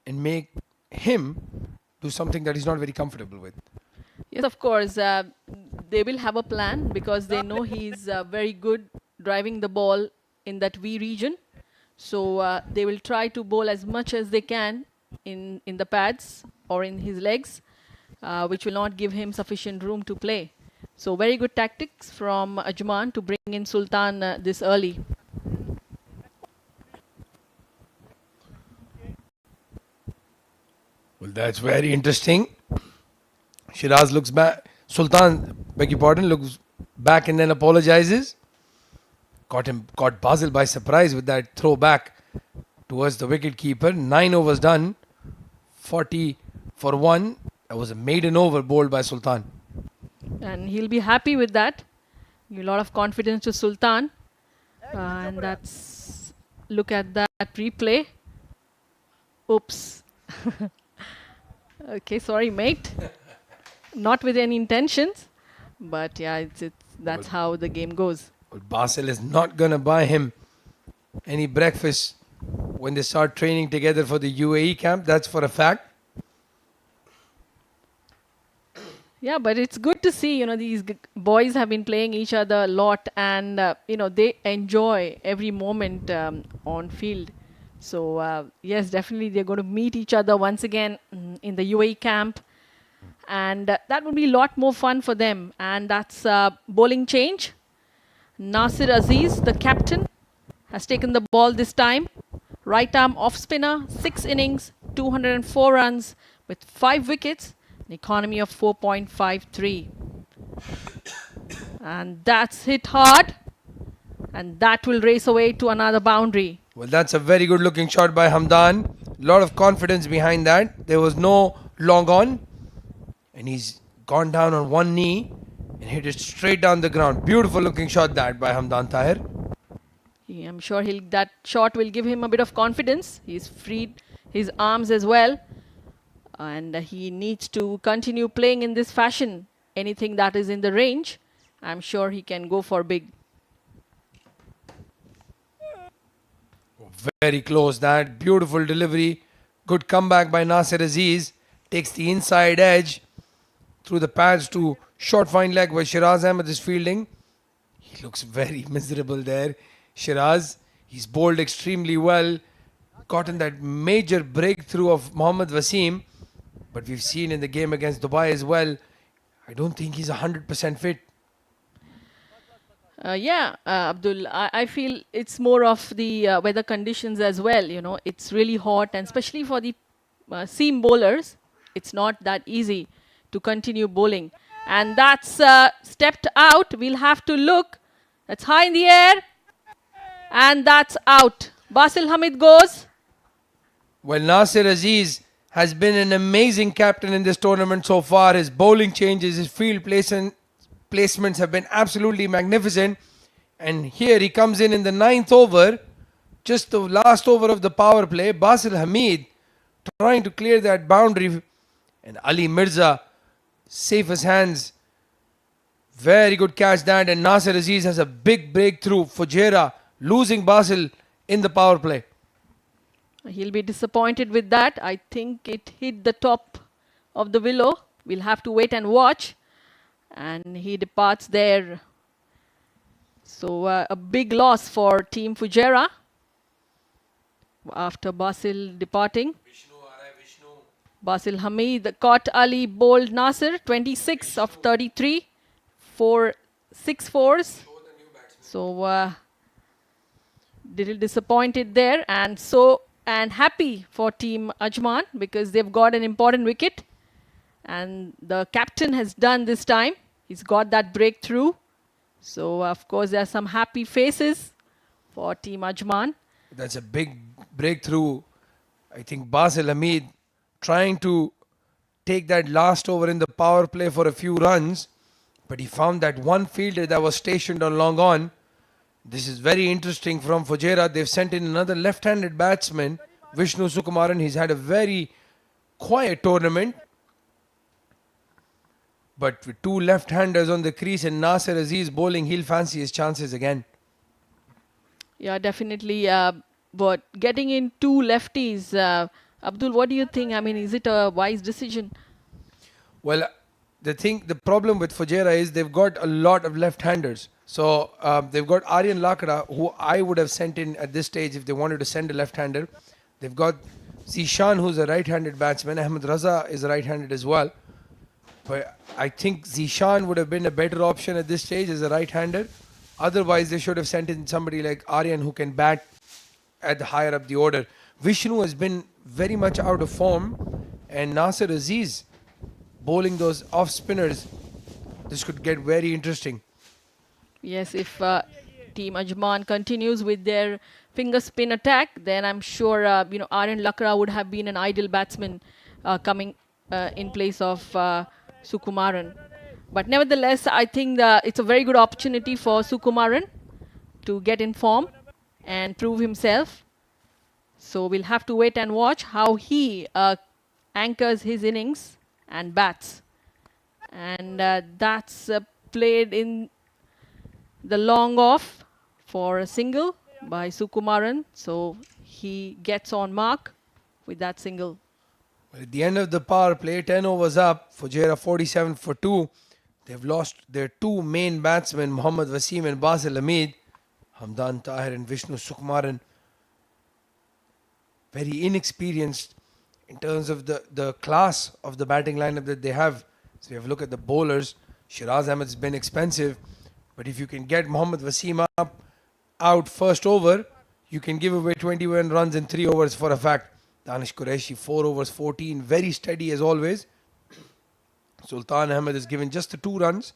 and make him do something that he's not very comfortable with. Yes, of course. They will have a plan because they know he's very good driving the ball in that V region. So they will try to bowl as much as they can in the pads or in his legs, which will not give him sufficient room to play. So very good tactics from Ajman to bring in Sultan this early. Well, that's very interesting. Shiraz looks back. Sultan, beg your pardon, looks back and then apologizes. Caught Basel by surprise with that throw back towards the wicket keeper. 9 overs done. 40 for 1. That was a maiden over bowled by Sultan. And he'll be happy with that. Give a lot of confidence to Sultan. And that's, look at that replay. Oops. Okay, sorry, mate. Not with any intentions. But yeah, that's how the game goes. Well, Basel is not going to buy him any breakfast when they start training together for the UAE camp. That's for a fact. Yeah, but it's good to see, these boys have been playing each other a lot and, they enjoy every moment on field. So, yes, definitely they're going to meet each other once again in the UAE camp. And that would be a lot more fun for them. And that's bowling change. Nasir Aziz, the captain, has taken the ball this time. Right arm off spinner, 6 innings, 204 runs with 5 wickets. An economy of 4.53. And that's hit hard. And that will race away to another boundary. Well, that's a very good looking shot by Hamdan. A lot of confidence behind that. There was no long on. And he's gone down on one knee and hit it straight down the ground. Beautiful looking shot that by Hamdan Tahir. I'm sure that shot will give him a bit of confidence. He's freed his arms as well. And he needs to continue playing in this fashion. Anything that is in the range, I'm sure he can go for big. Very close. That beautiful delivery. Good comeback by Nasser Aziz. Takes the inside edge through the pads to short fine leg where Shiraz Ahmed is fielding. He looks very miserable there. Shiraz, he's bowled extremely well. Gotten that major breakthrough of Mohammad Wasim. But we've seen in the game against Dubai as well, I don't think he's 100% fit. Abdul, I feel it's more of the weather conditions as well. You know, it's really hot, and especially for the seam bowlers, it's not that easy to continue bowling. And that's stepped out. We'll have to look. That's high in the air, and that's out. Basil Hamid goes. Well, Nasser Aziz has been an amazing captain in this tournament so far. His bowling changes, his field placements have been absolutely magnificent. And here he comes in the 9th over, just the last over of the power play. Basil Hamid trying to clear that boundary. And Ali Mirza, safe as hands. Very good catch that. And Nasser Aziz has a big breakthrough. Fujairah losing Basil in the power play. He'll be disappointed with that. I think it hit the top of the willow. We'll have to wait and watch. And he departs there. So a big loss for Team Fujairah after Basil departing. Basil Hamid caught Ali, bowled Nasser, 26 of 33, 6 fours. So little disappointed there, and happy for Team Ajman because they've got an important wicket. And the captain has done this time. He's got that breakthrough. So, of course, there are some happy faces for Team Ajman. That's a big breakthrough. I think Basil Hamid trying to take that last over in the power play for a few runs. But he found that one fielder that was stationed on long on. This is very interesting from Fujairah. They've sent in another left-handed batsman, Vishnu Sukumaran. He's had a very quiet tournament. But with two left-handers on the crease and Nasser Aziz bowling, he'll fancy his chances again. Yeah, definitely. But getting in two lefties, Abdul, what do you think? I mean, is it a wise decision? Well, the problem with Fujairah is they've got a lot of left-handers. So they've got Aryan Lakra, who I would have sent in at this stage if they wanted to send a left-hander. They've got Zishan, who's a right-handed batsman. Ahmed Raza is a right-handed as well. But I think Zishan would have been a better option at this stage as a right-hander. Otherwise, they should have sent in somebody like Aryan who can bat at the higher up the order. Vishnu has been very much out of form. And Nasser Aziz bowling those off-spinners. This could get very interesting. Yes, if Team Ajman continues with their finger spin attack, then I'm sure Aryan Lakra would have been an ideal batsman coming in place of Sukumaran. But nevertheless, I think it's a very good opportunity for Sukumaran to get in form and prove himself. So we'll have to wait and watch how he anchors his innings and bats. And that's played in the long off for a single by Sukumaran. So he gets on mark with that single. Well, at the end of the power play, 10 overs up, Fujairah 47 for 2. They've lost their two main batsmen, Mohammad Wasim and Basil Hamid. Hamdan Tahir and Vishnu Sukumaran. Very inexperienced in terms of the class of the batting lineup that they have. So we have a look at the bowlers. Shiraz Ahmed's been expensive. But if you can get Mohammad Wasim out first over, you can give away 21 runs in 3 overs for a fact. Danish Qureshi, 4 overs, 14. Very steady as always. Sultan Ahmed is given just the 2 runs.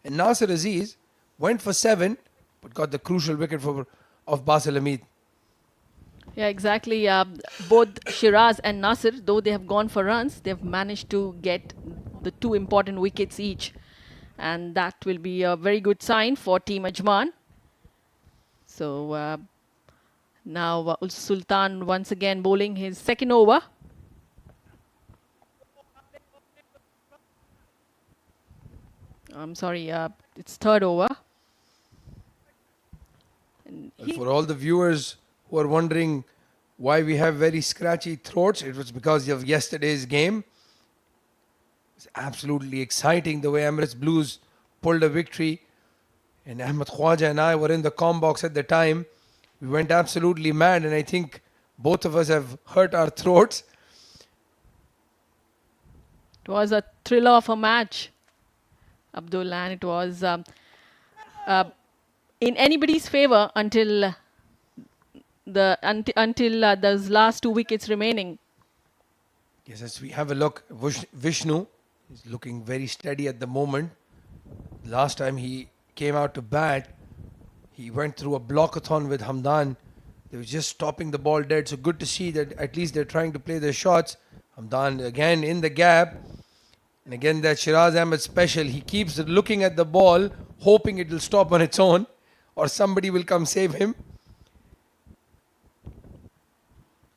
And Nasser Aziz went for 7, but got the crucial wicket of Basil Hamid. Yeah, exactly. Both Shiraz and Nasser, though they have gone for runs, they've managed to get the 2 important wickets each. And that will be a very good sign for Team Ajman. So Now Sultan once again bowling his second over. I'm sorry, it's third over. And Well, for all the viewers who are wondering why we have very scratchy throats, it was because of yesterday's game. It's absolutely exciting the way Emirates Blues pulled a victory. And Ahmed Khwaja and I were in the comm box at the time. We went absolutely mad, and I think both of us have hurt our throats. it was a thriller of a match, Abdul, and it was in anybody's favor until those last 2 wickets remaining. Yes, as we have a look, Vishnu is looking very steady at the moment. Last time he came out to bat, he went through a blockathon with Hamdan. They were just stopping the ball dead. So good to see that at least they're trying to play their shots. Hamdan again in the gap. And again that Shiraz Ahmed special. He keeps looking at the ball, hoping it will stop on its own or somebody will come save him.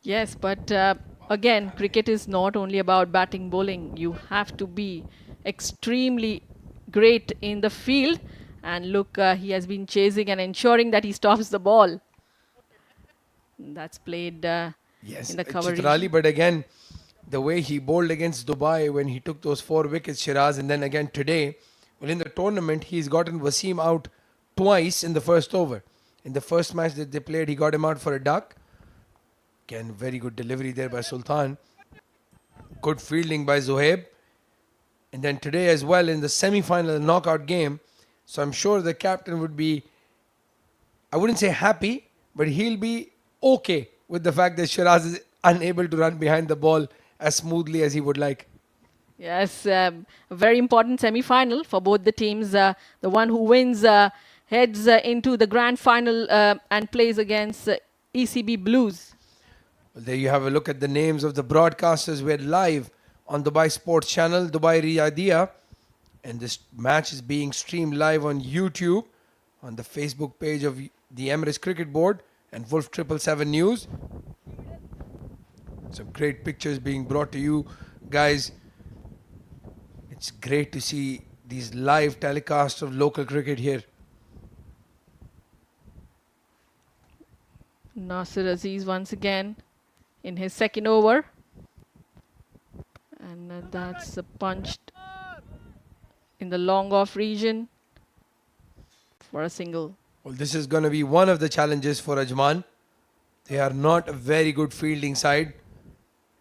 Yes, but again, cricket is not only about batting, bowling. You have to be extremely great in the field. And look, he has been chasing and ensuring that he stops the ball. That's played Yes, in the cover Chitrali, region. but again, the way he bowled against Dubai when he took those 4 wickets, Shiraz, and then again today, well, in the tournament, he's gotten Wasim out twice in the first over. In the first match that they played, he got him out for a duck. Again, very good delivery there by Sultan. Good fielding by Zohaib. And then today as well in the semi-final knockout game. So I'm sure the captain would be, I wouldn't say happy, but he'll be okay with the fact that Shiraz is unable to run behind the ball as smoothly as he would like. Yes, a very important semi-final for both the teams. The one who wins heads into the grand final and plays against ECB Blues. Well, there you have a look at the names of the broadcasters. We're live on Dubai Sports Channel, Dubai Riyadiyah. And this match is being streamed live on YouTube, on the Facebook page of the Emirates Cricket Board and Wolf 777 News. Some great pictures being brought to you guys. It's great to see these live telecasts of local cricket here. Nasir Aziz once again in his second over. And that's punched in the long off region for a single. Well, this is going to be one of the challenges for Ajman. They are not a very good fielding side.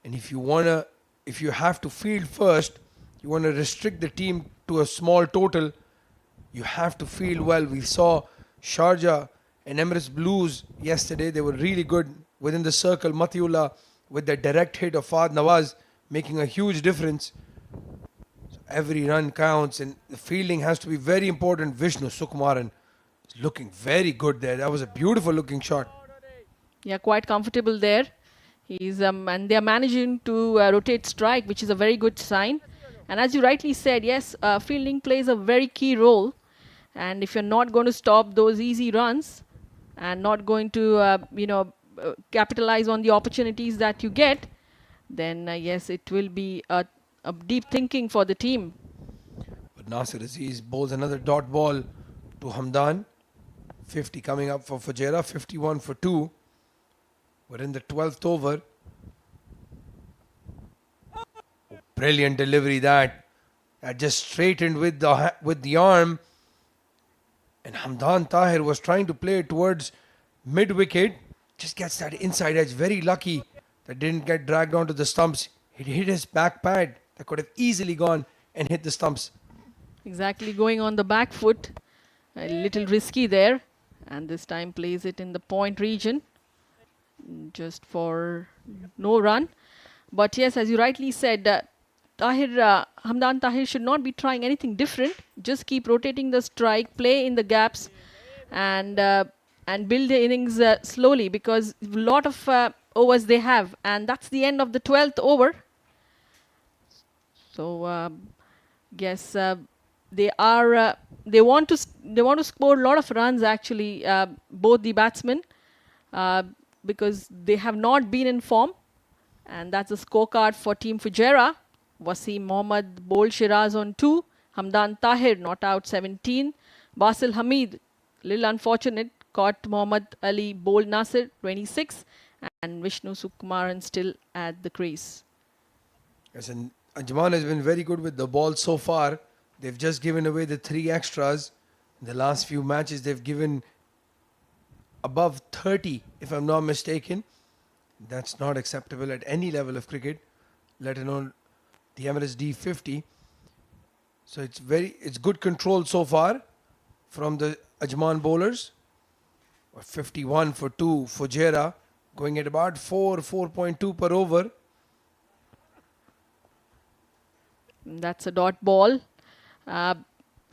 And if you have to field first, you want to restrict the team to a small total, you have to field well. We saw Sharjah and Emirates Blues yesterday. They were really good within the circle. Matiullah with the direct hit of Fahd Nawaz making a huge difference. So every run counts and the fielding has to be very important. Vishnu Sukumaran is looking very good there. That was a beautiful looking shot. Yeah, quite comfortable there. He's and they are managing to rotate strike, which is a very good sign. And as you rightly said, yes, fielding plays a very key role. And if you're not going to stop those easy runs and not going to, capitalize on the opportunities that you get, then yes, it will be a deep thinking for the team. But Nasir Aziz bowls another dot ball to Hamdan. 50 coming up for Fujairah, 51 for 2. We're in the 12th over. Brilliant delivery that just straightened with the arm. And Hamdan Tahir was trying to play it towards mid wicket. Just gets that inside edge. Very lucky that didn't get dragged onto the stumps. It hit his back pad. That could have easily gone and hit the stumps. Exactly, going on the back foot. A little risky there. And this time plays it in the point region. Just for no run. But yes, as you rightly said, Hamdan Tahir should not be trying anything different. Just keep rotating the strike, play in the gaps, and build the innings slowly, because a lot of overs they have, and that's the end of the 12th over. So yes, they want to score a lot of runs actually. Both the batsmen. because they have not been in form. And that's a scorecard for Team Fujairah. Wasim Mohammad bowled Shiraz on 2. Hamdan Tahir not out 17. Basil Hamid, little unfortunate, caught Mohammad Ali bowled Nasir 26. And Vishnu Sukumaran still at the crease. Yes, and Ajman has been very good with the ball so far. They've just given away the 3 extras. In the last few matches, they've given above 30, if I'm not mistaken. That's not acceptable at any level of cricket, let alone the Emirates D50. So it's good control so far from the Ajman bowlers. 51 for 2, Fujairah going at about 4.2 per over. That's a dot ball.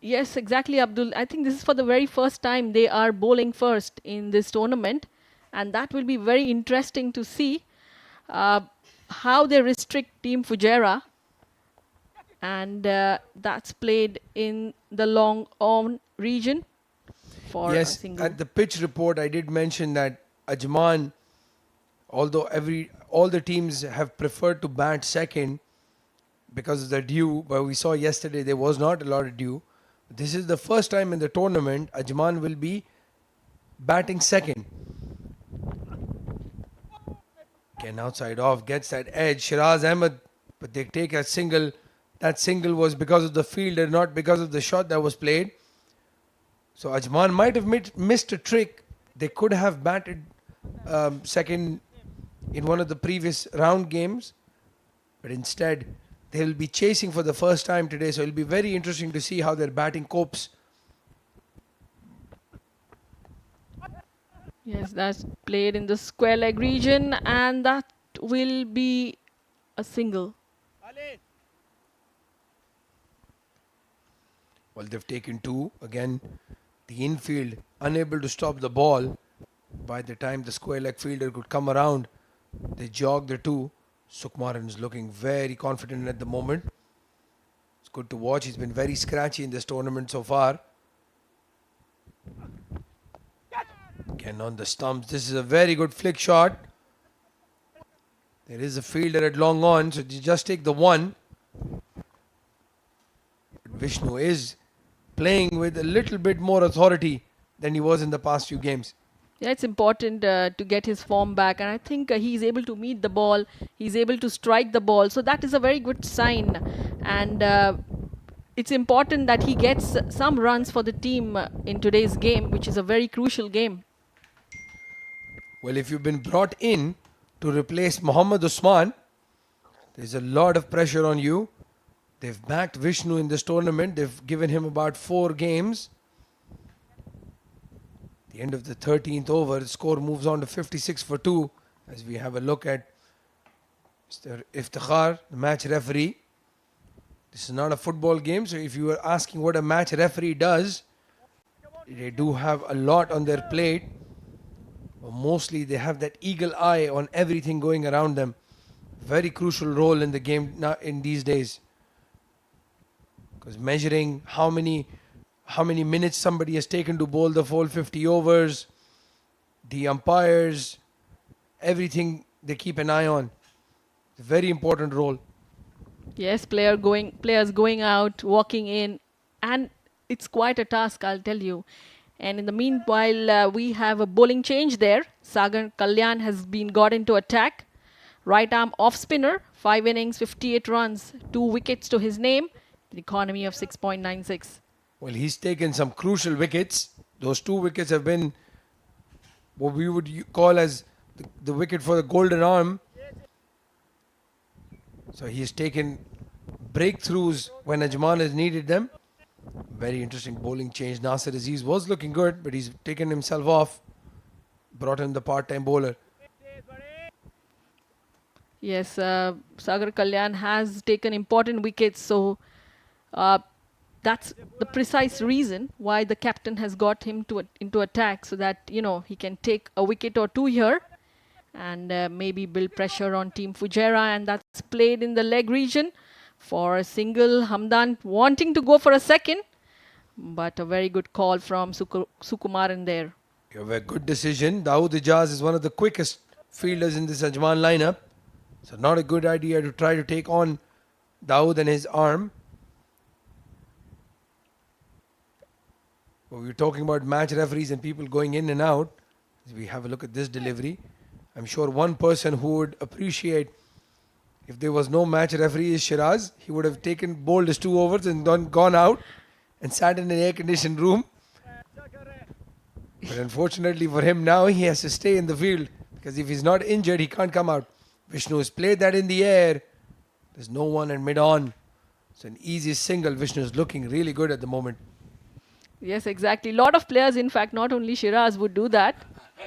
Yes, exactly, Abdul. I think this is for the very first time they are bowling first in this tournament. And that will be very interesting to see how they restrict Team Fujairah. And that's played in the long on region for a Yes, single. at the pitch report, I did mention that Ajman, although all the teams have preferred to bat second because of the dew, but we saw yesterday there was not a lot of dew. This is the first time in the tournament Ajman will be batting second. Again, outside off, gets that edge. Shiraz Ahmed, but they take a single. That single was because of the fielder, not because of the shot that was played. So Ajman might have missed a trick. They could have batted second in one of the previous round games, but instead they will be chasing for the first time today. So it'll be very interesting to see how their batting copes. Yes, that's played in the square leg region, and that will be a single. Well, they've taken 2. Again, the infield unable to stop the ball. By the time the square leg fielder could come around, they jogged the 2. Sukumaran is looking very confident at the moment. It's good to watch. He's been very scratchy in this tournament so far. Again on the stumps. This is a very good flick shot. There is a fielder at long on, so you just take the 1. But Vishnu is playing with a little bit more authority than he was in the past few games. Yeah, it's important to get his form back, and I think he's able to meet the ball. He's able to strike the ball, so that is a very good sign. And it's important that he gets some runs for the team in today's game, which is a very crucial game. Well, if you've been brought in to replace Mohammad Usman, there's a lot of pressure on you. They've backed Vishnu in this tournament. They've given him about 4 games. The end of the 13th over, the score moves on to 56 for 2 as we have a look at Mr. Iftikhar, the match referee. This is not a football game, so if you were asking what a match referee does, they do have a lot on their plate. But mostly they have that eagle eye on everything going around them. Very crucial role in the game now in these days. Because measuring how many minutes somebody has taken to bowl the full 50 overs, the umpires, everything they keep an eye on. It's a very important role. Yes, players going out, walking in, and it's quite a task, I'll tell you. And in the meanwhile, we have a bowling change there. Sagar Kalyan has been got into attack. Right arm off spinner, 5 innings, 58 runs, 2 wickets to his name, an economy of 6.96. Well, he's taken some crucial wickets. Those 2 wickets have been what we would call as the wicket for the golden arm. So he's taken breakthroughs when Ajman has needed them. Very interesting bowling change. Nasir Aziz was looking good, but he's taken himself off. Brought in the part-time bowler. Yes, Sagar Kalyan has taken important wickets, so that's the precise reason why the captain has got him into attack, so that he can take a wicket or 2 here and maybe build pressure on Team Fujairah, and that's played in the leg region for a single. Hamdan wanting to go for a second, but a very good call from Sukumaran there. You have a good decision. Dawood Ijaz is one of the quickest fielders in this Ajman lineup. So not a good idea to try to take on Dawood and his arm. But we were talking about match referees and people going in and out. As we have a look at this delivery, I'm sure one person who would appreciate if there was no match referee is Shiraz. He would have taken bowled his 2 overs and gone out and sat in an air-conditioned room. But unfortunately for him now, he has to stay in the field because if he's not injured, he can't come out. Vishnu has played that in the air. There's no one at mid-on. It's an easy single. Vishnu is looking really good at the moment. Yes, exactly. A lot of players, in fact, not only Shiraz would do that,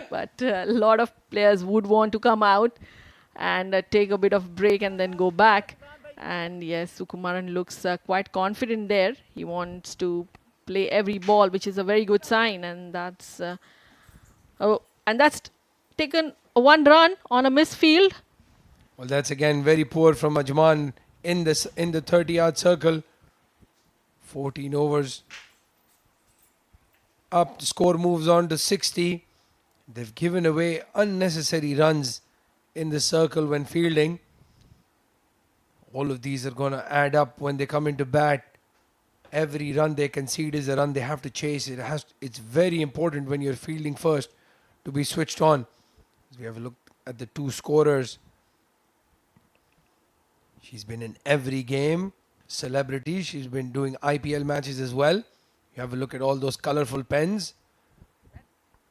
but a lot of players would want to come out and take a bit of break and then go back. And yes, Sukumaran looks quite confident there. He wants to play every ball, which is a very good sign. And that's taken one run on a misfield. Well, that's again very poor from Ajman in the 30-yard circle. 14 overs. Up, the score moves on to 60. They've given away unnecessary runs in the circle when fielding. All of these are going to add up when they come into bat. Every run they concede is a run they have to chase. It's very important when you're fielding first to be switched on. As we have a look at the two scorers. She's been in every game. Celebrity. She's been doing IPL matches as well. You have a look at all those colorful pens.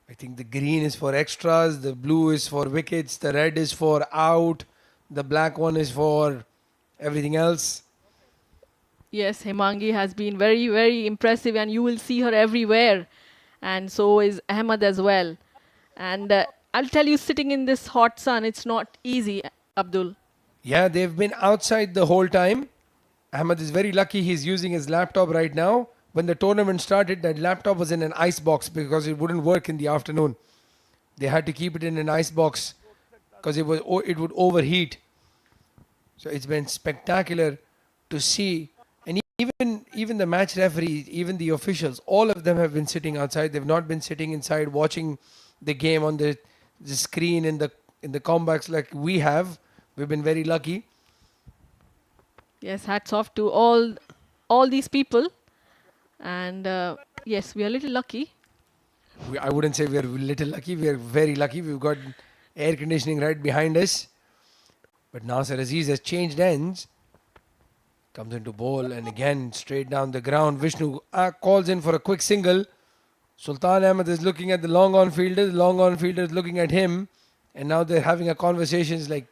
I think the green is for extras, the blue is for wickets, the red is for out, the black one is for everything else. Yes, Hemangi has been very, very impressive, and you will see her everywhere. And so is Ahmed as well. And I'll tell you, sitting in this hot sun, it's not easy, Abdul. Yeah, they've been outside the whole time. Ahmed is very lucky he's using his laptop right now. When the tournament started, that laptop was in an ice box because it wouldn't work in the afternoon. They had to keep it in an ice box because it would overheat. So it's been spectacular to see. And even the match referees, even the officials, all of them have been sitting outside. They've not been sitting inside watching the game on the screen in the comebacks like we have. We've been very lucky. Yes, hats off to all these people. And yes, we are a little lucky. I wouldn't say we're a little lucky. We're very lucky. We've got air conditioning right behind us. But Nasser Aziz has changed ends. Comes into bowl and again straight down the ground. Vishnu calls in for a quick single. Sultan Ahmed is looking at the long on fielder. The long on fielder is looking at him. And now they're having a conversation. It's like,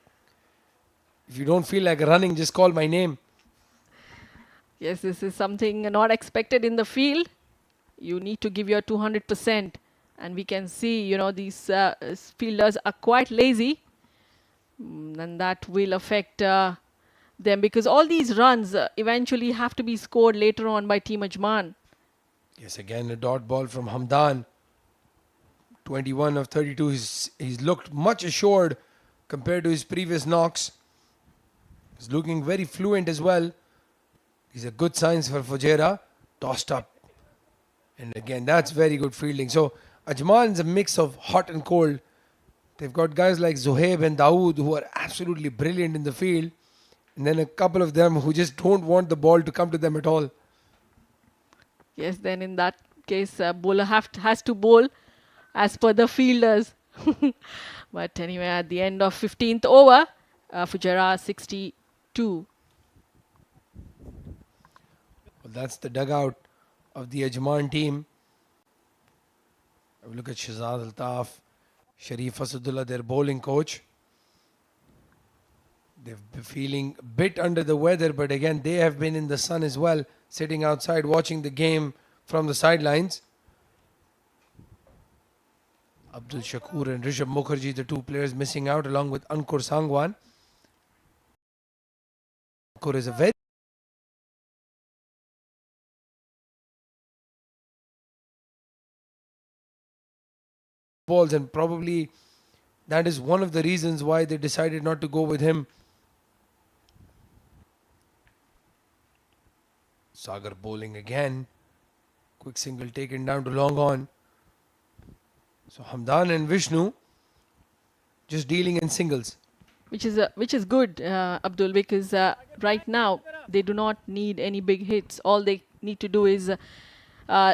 if you don't feel like running, just call my name. Yes, this is something not expected in the field. You need to give your 200%. And we can see, these fielders are quite lazy. And that will affect them because all these runs eventually have to be scored later on by Team Ajman. Yes, again a dot ball from Hamdan. 21 of 32. He's looked much assured compared to his previous knocks. He's looking very fluent as well. These are good signs for Fujairah. Tossed up. And again, that's very good fielding. So Ajman is a mix of hot and cold. They've got guys like Zohaib and Dawood who are absolutely brilliant in the field. And then a couple of them who just don't want the ball to come to them at all. Yes, then in that case, bowler has to bowl as per the fielders. But anyway, at the end of 15th over, Fujairah 62. Well, that's the dugout of the Ajman team. Have a look at Shahzad Altaf, Sharif Asadullah, their bowling coach. They've been feeling a bit under the weather, but again, they have been in the sun as well, sitting outside watching the game from the sidelines. Abdul Shakur and Rishabh Mukherjee, the two players missing out, along with Ankur Sangwan. Ankur is a very balls, and probably that is one of the reasons why they decided not to go with him. Sagar bowling again. Quick single taken down to long on. So Hamdan and Vishnu just dealing in singles. Which is good, Abdul, because right now they do not need any big hits. All they need to do is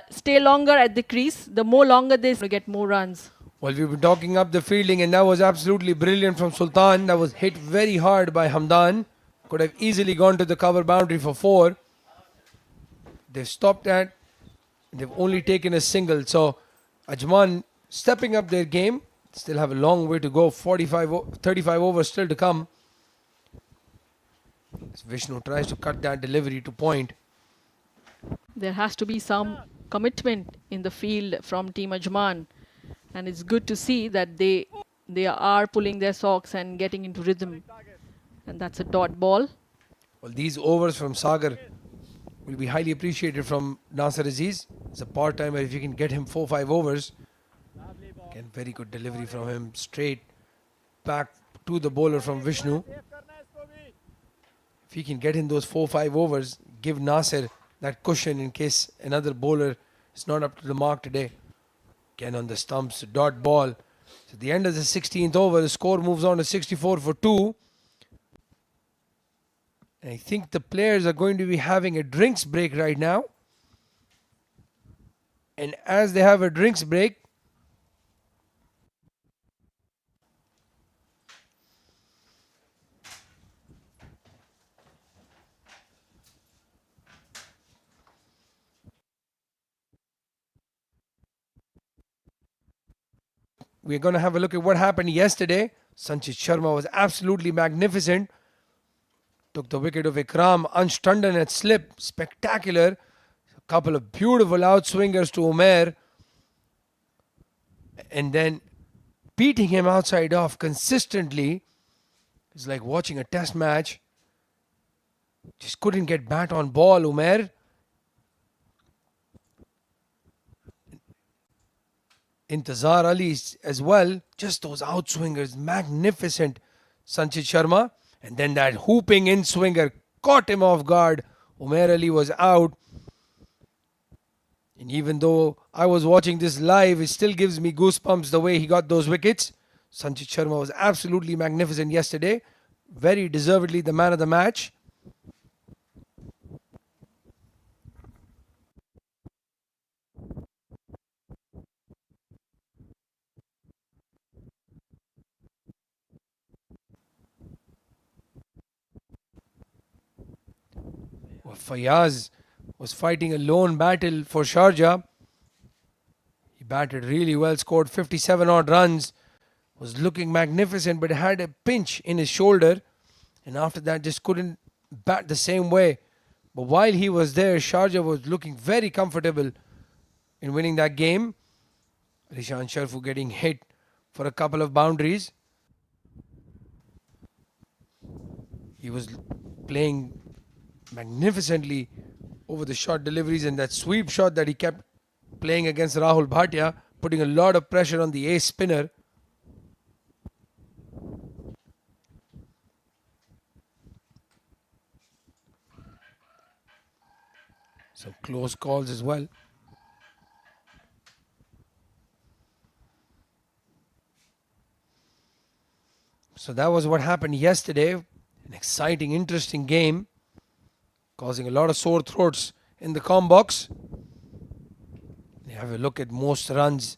stay longer at the crease. The more longer they get more runs. Well, we've been talking up the fielding, and that was absolutely brilliant from Sultan. That was hit very hard by Hamdan. Could have easily gone to the cover boundary for 4. They've stopped at, they've only taken a single. So Ajman stepping up their game. Still have a long way to go. 35 overs still to come. As Vishnu tries to cut that delivery to point. There has to be some commitment in the field from Team Ajman, and it's good to see that they are pulling their socks and getting into rhythm. And that's a dot ball. Well, these overs from Sagar will be highly appreciated from Nasser Aziz. It's a part-timer. If you can get him 4-5 overs. Again, very good delivery from him. Straight back to the bowler from Vishnu. If he can get in those 4-5 overs, give Nasser that cushion in case another bowler is not up to the mark today. Again on the stumps, dot ball. So at the end of the 16th over, the score moves on to 64 for 2. And I think the players are going to be having a drinks break right now. And as they have a drinks break, we're going to have a look at what happened yesterday. Sanchit Sharma was absolutely magnificent. Took the wicket of Ikram. Ansh Tandon at slip. Spectacular. A couple of beautiful outswingers to Umair. And then beating him outside off consistently. It's like watching a test match. Just couldn't get bat on ball, Umair. Intazar Ali as well. Just those outswingers. Magnificent. Sanchit Sharma. And then that hooping in swinger caught him off guard. Umair Ali was out. And even though I was watching this live, it still gives me goosebumps the way he got those wickets. Sanchit Sharma was absolutely magnificent yesterday. Very deservedly the man of the match. Well, Fayaz was fighting a lone battle for Sharjah. He batted really well, scored 57 odd runs, was looking magnificent, but had a pinch in his shoulder, and after that just couldn't bat the same way. But while he was there, Sharjah was looking very comfortable in winning that game. Rishan Sharfu getting hit for a couple of boundaries. He was playing magnificently over the short deliveries, and that sweep shot that he kept playing against Rahul Bhatia, putting a lot of pressure on the ace spinner. Some close calls as well. So that was what happened yesterday. An exciting, interesting game, causing a lot of sore throats in the com box. You have a look at most runs.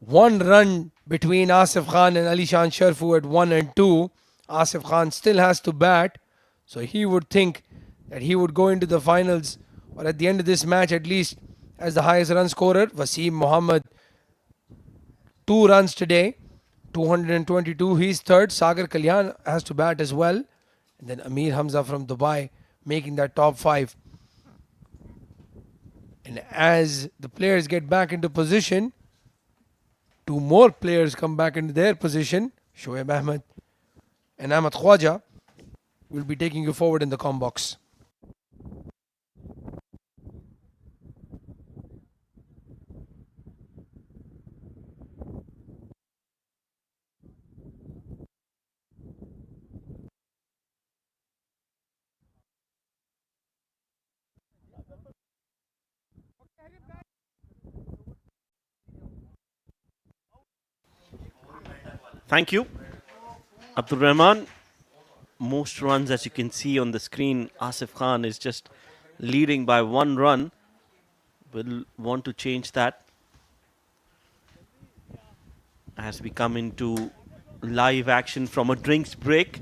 1 run between Asif Khan and Alishan Sharfu at 1 and 2. Asif Khan still has to bat, so he would think that he would go into the finals, or at the end of this match at least, as the highest run scorer. Wasim Mohammed, 2 runs today, 222. He's third. Sagar Kalyan has to bat as well. And then Amir Hamza from Dubai making that top 5. And as the players get back into position, 2 more players come back into their position. Shoaib Ahmed and Ahmad Khwaja will be taking you forward in the com box. Thank you, Abdul Rahman. Most runs, as you can see on the screen, Asif Khan is just leading by 1 run. Will want to change that as we come into live action from a drinks break.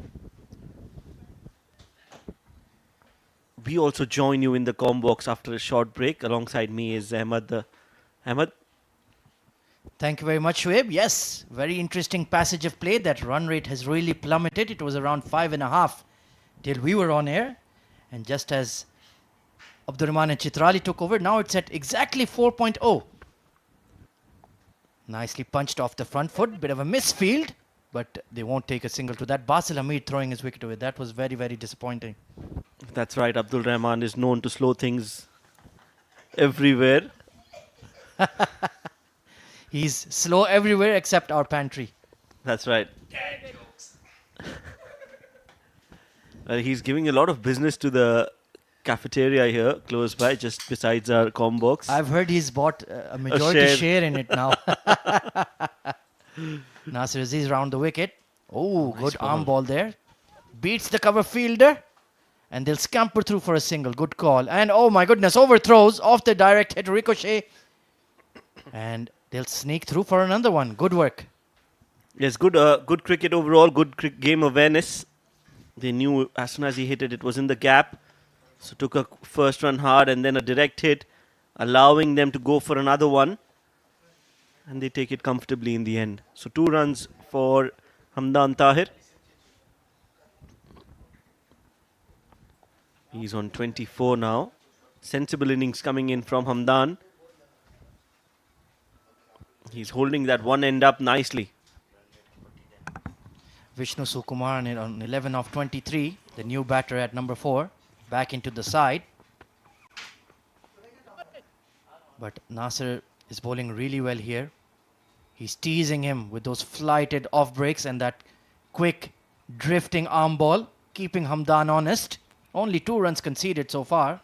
We also join you in the com box after a short break. Alongside me is Ahmed. Ahmed, Thank you very much, Shoaib. Yes, very interesting passage of play. That run rate has really plummeted. It was around 5.5 till we were on air. And just as Abdurrahman and Chitrali took over, now it's at exactly 4.0. Nicely punched off the front foot. Bit of a misfield, but they won't take a single to that. Basil Hamid throwing his wicket away. That was very, very disappointing. that's right. Abdul Rahman is known to slow things everywhere. He's slow everywhere except our pantry. That's right. He's giving a lot of business to the cafeteria here, close by, just besides our com box. I've heard he's bought a majority share in it now. Nasir Aziz round the wicket. Oh, Nice good ball. arm ball there. Beats the cover fielder. And they'll scamper through for a single. Good call. And oh my goodness, overthrows off the direct hit ricochet. And they'll sneak through for another one. Good work. Yes, good cricket overall, good game awareness. They knew as soon as he hit it, it was in the gap. So took a first run hard and then a direct hit, allowing them to go for another one. And they take it comfortably in the end. So 2 runs for Hamdan Tahir. He's on 24 now. Sensible innings coming in from Hamdan. He's holding that one end up nicely. Vishnu Sukumar on 11 of 23. The new batter at number 4. Back into the side. But Nasir is bowling really well here. He's teasing him with those flighted off breaks and that quick drifting arm ball, keeping Hamdan honest. Only 2 runs conceded so far.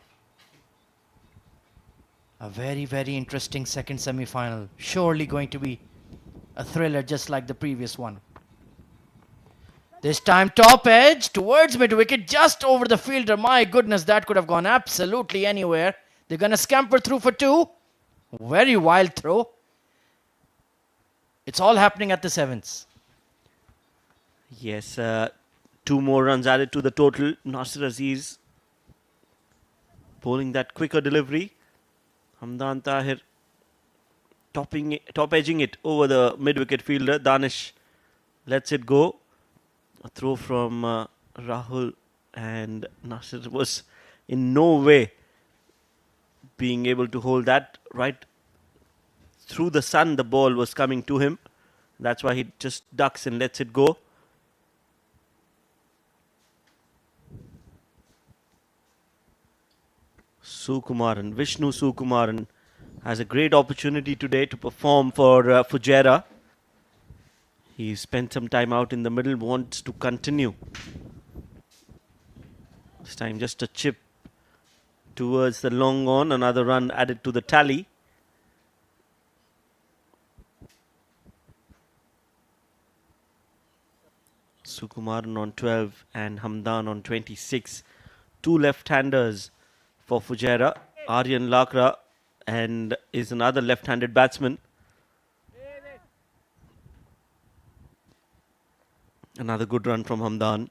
A very, very interesting second semi-final. Surely going to be a thriller just like the previous one. This time top edge towards mid-wicket, just over the fielder. My goodness, that could have gone absolutely anywhere. They're going to scamper through for 2. Very wild throw. It's all happening at the 7th. Yes, 2 more runs added to the total. Nasir Aziz bowling that quicker delivery. Hamdan Tahir top edging it over the mid-wicket fielder. Danish lets it go. A throw from Rahul, and Nasir was in no way being able to hold that. Right through the sun, the ball was coming to him. That's why he just ducks and lets it go. Sukumaran, Vishnu Sukumaran has a great opportunity today to perform for Fujairah. He spent some time out in the middle, wants to continue. This time just a chip towards the long on, another run added to the tally. Sukumaran on 12 and Hamdan on 26. 2 left-handers for Fujairah. Aryan Lakra and is another left-handed batsman. Another good run from Hamdan.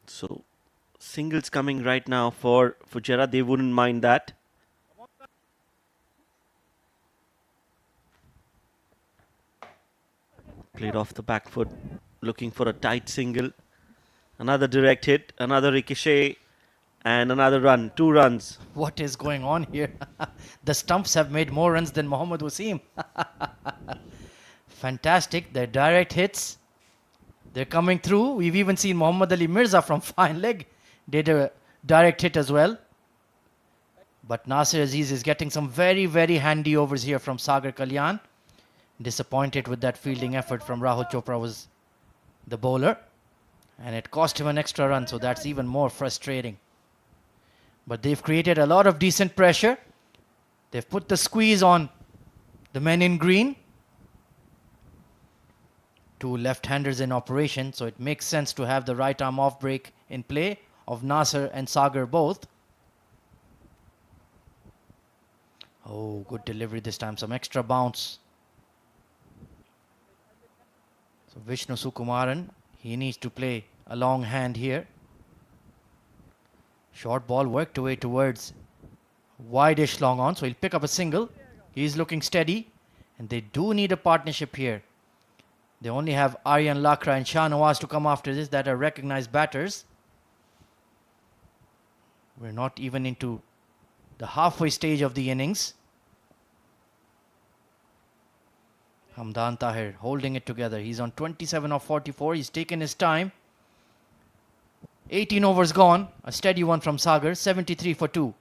So singles coming right now for Fujairah. They wouldn't mind that. Played off the back foot, looking for a tight single. Another direct hit, another ricochet, and another run. 2 runs. What is going on here? The stumps have made more runs than Mohammad Wasim. Fantastic. They're direct hits. They're coming through. We've even seen Muhammad Ali Mirza from fine leg did a direct hit as well. But Nasir Aziz is getting some very, very handy overs here from Sagar Kalyan. Disappointed with that fielding effort from Rahul Chopra was the bowler. And it cost him an extra run, so that's even more frustrating. But they've created a lot of decent pressure. They've put the squeeze on the men in green. Two left-handers in operation, so it makes sense to have the right arm off break in play of Nasser and Sagar both. Oh, good delivery this time, some extra bounce. So Vishnu Sukumaran, he needs to play a long hand here. Short ball worked away towards wide-ish long on, so he'll pick up a single. He's looking steady, and they do need a partnership here. They only have Aryan Lakra and Shah Nawaz to come after this that are recognized batters. We're not even into the halfway stage of the innings. Hamdan Tahir holding it together. He's on 27 of 44. He's taken his time. 18 overs gone. A steady one from Sagar. 73 for 2.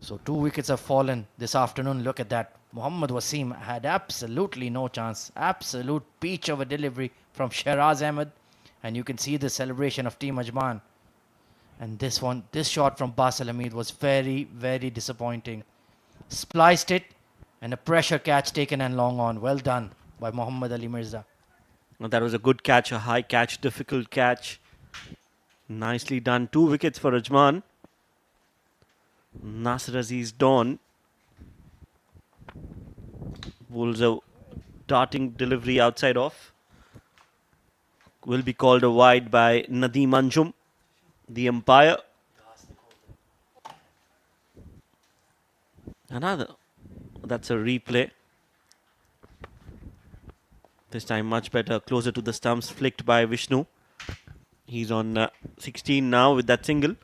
So 2 wickets have fallen this afternoon. Look at that. Mohammad Wasim had absolutely no chance. Absolute peach of a delivery from Shehraz Ahmed. And you can see the celebration of Team Ajman. And this shot from Basil Hamid was very, very disappointing. Spliced it, and a pressure catch taken and long on. Well done by Muhammad Ali Mirza. Now that was a good catch, a high catch, difficult catch. Nicely done. 2 wickets for Ajman. Nasir Aziz Dawn bowls a darting delivery outside off. Will be called a wide by Nadeem Anjum, the umpire. Another. That's a replay. This time much better, closer to the stumps, flicked by Vishnu. He's on 16 now with that single.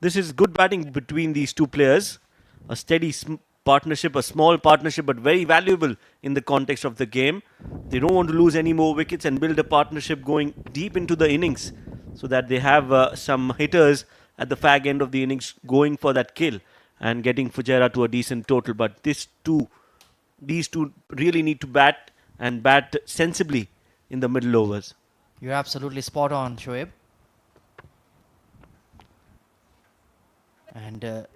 This is good batting between these two players. A steady partnership, a small partnership, but very valuable in the context of the game. They don't want to lose any more wickets and build a partnership going deep into the innings so that they have some hitters at the fag end of the innings going for that kill and getting Fujairah to a decent total. But these two really need to bat and bat sensibly in the middle overs. You're absolutely spot on, Shoaib. And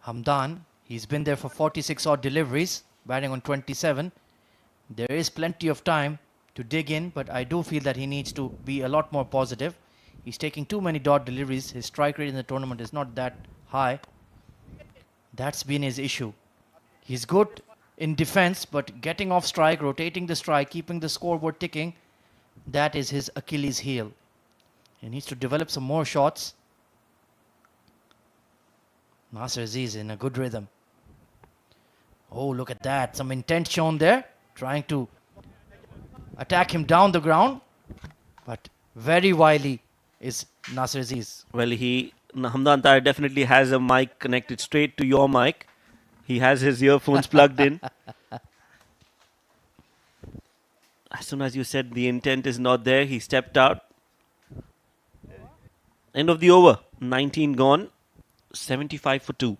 Hamdan, he's been there for 46 odd deliveries, batting on 27. There is plenty of time to dig in, but I do feel that he needs to be a lot more positive. He's taking too many dot deliveries. His strike rate in the tournament is not that high. That's been his issue. He's good in defense, but getting off strike, rotating the strike, keeping the scoreboard ticking, that is his Achilles heel. He needs to develop some more shots. Nasser Aziz in a good rhythm. Oh, look at that. Some intent shown there. Trying to attack him down the ground. But very wily is Nasser Aziz. Well, Hamdan Tahir definitely has a mic connected straight to your mic. He has his earphones plugged in. As soon as you said the intent is not there, he stepped out. End of the over. 19 gone. 75 for 2.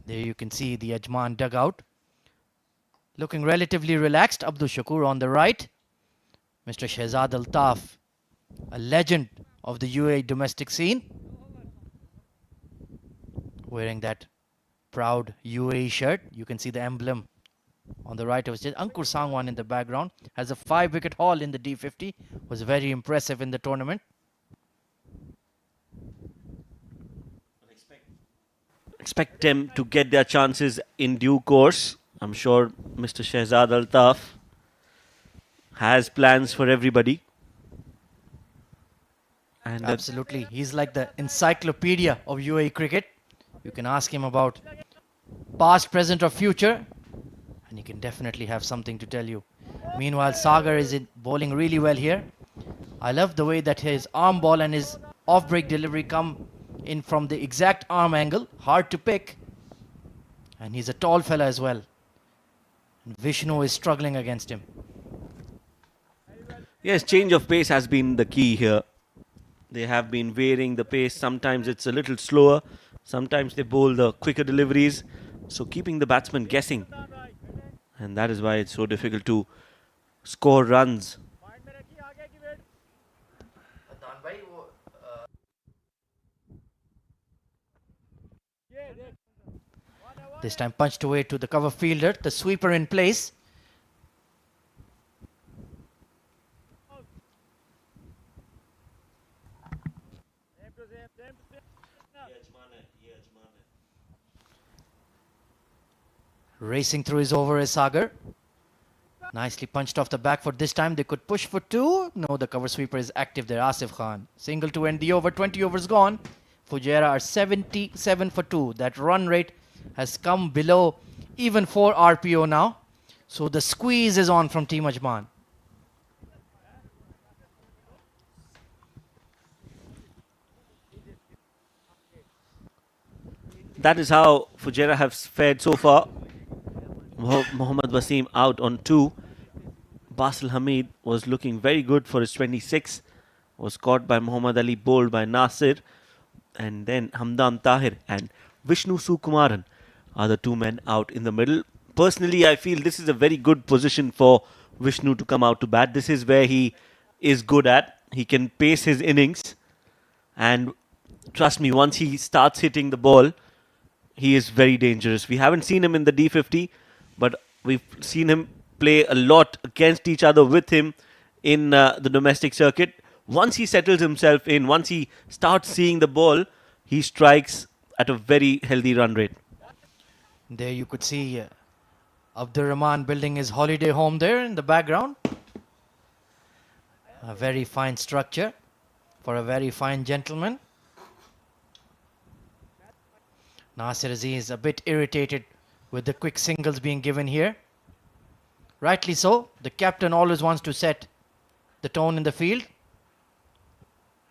There you can see the Ajman dugout. Looking relatively relaxed. Abdul Shakur on the right. Mr. Shehzad Altaf, a legend of the UAE domestic scene. Wearing that proud UAE shirt. You can see the emblem on the right of his chest. Ankur Sangwan in the background. Has a 5-wicket haul in the D50. Was very impressive in the tournament. Expect them to get their chances in due course. I'm sure Mr. Shehzad Altaf has plans for everybody. And Absolutely. He's like the encyclopedia of UAE cricket. You can ask him about past, present or future, and he can definitely have something to tell you. Meanwhile, Sagar is bowling really well here. I love the way that his arm ball and his off-break delivery come in from the exact arm angle. Hard to pick. And he's a tall fella as well. And Vishnu is struggling against him. yes, change of pace has been the key here. They have been varying the pace. Sometimes it's a little slower. Sometimes they bowl the quicker deliveries, so keeping the batsman guessing. And that is why it's so difficult to score runs. This time punched away to the cover fielder, the sweeper in place. Racing through his over is Sagar. Nicely punched off the back foot. This time they could push for two. No, the cover sweeper is active there. Asif Khan. Single to end the over. 20 overs gone. Fujairah are 77 for 2. That run rate has come below even 4 RPO now. So the squeeze is on from Team Ajman. That is how Fujairah have fared so far. Mohammad Wasim out on 2. Basil Hamid was looking very good for his 26. Was caught by Muhammad Ali, bowled by Nasir. And then Hamdan Tahir and Vishnu Sukumaran are the 2 men out in the middle. Personally, I feel this is a very good position for Vishnu to come out to bat. This is where he is good at. He can pace his innings. And trust me, once he starts hitting the ball, he is very dangerous. We haven't seen him in the D50, but we've seen him play a lot against each other with him in the domestic circuit. Once he settles himself in, once he starts seeing the ball, he strikes at a very healthy run rate. There you could see Abdur Rahman building his holiday home there in the background. A very fine structure for a very fine gentleman. Nasir Aziz a bit irritated with the quick singles being given here. Rightly so. The captain always wants to set the tone in the field.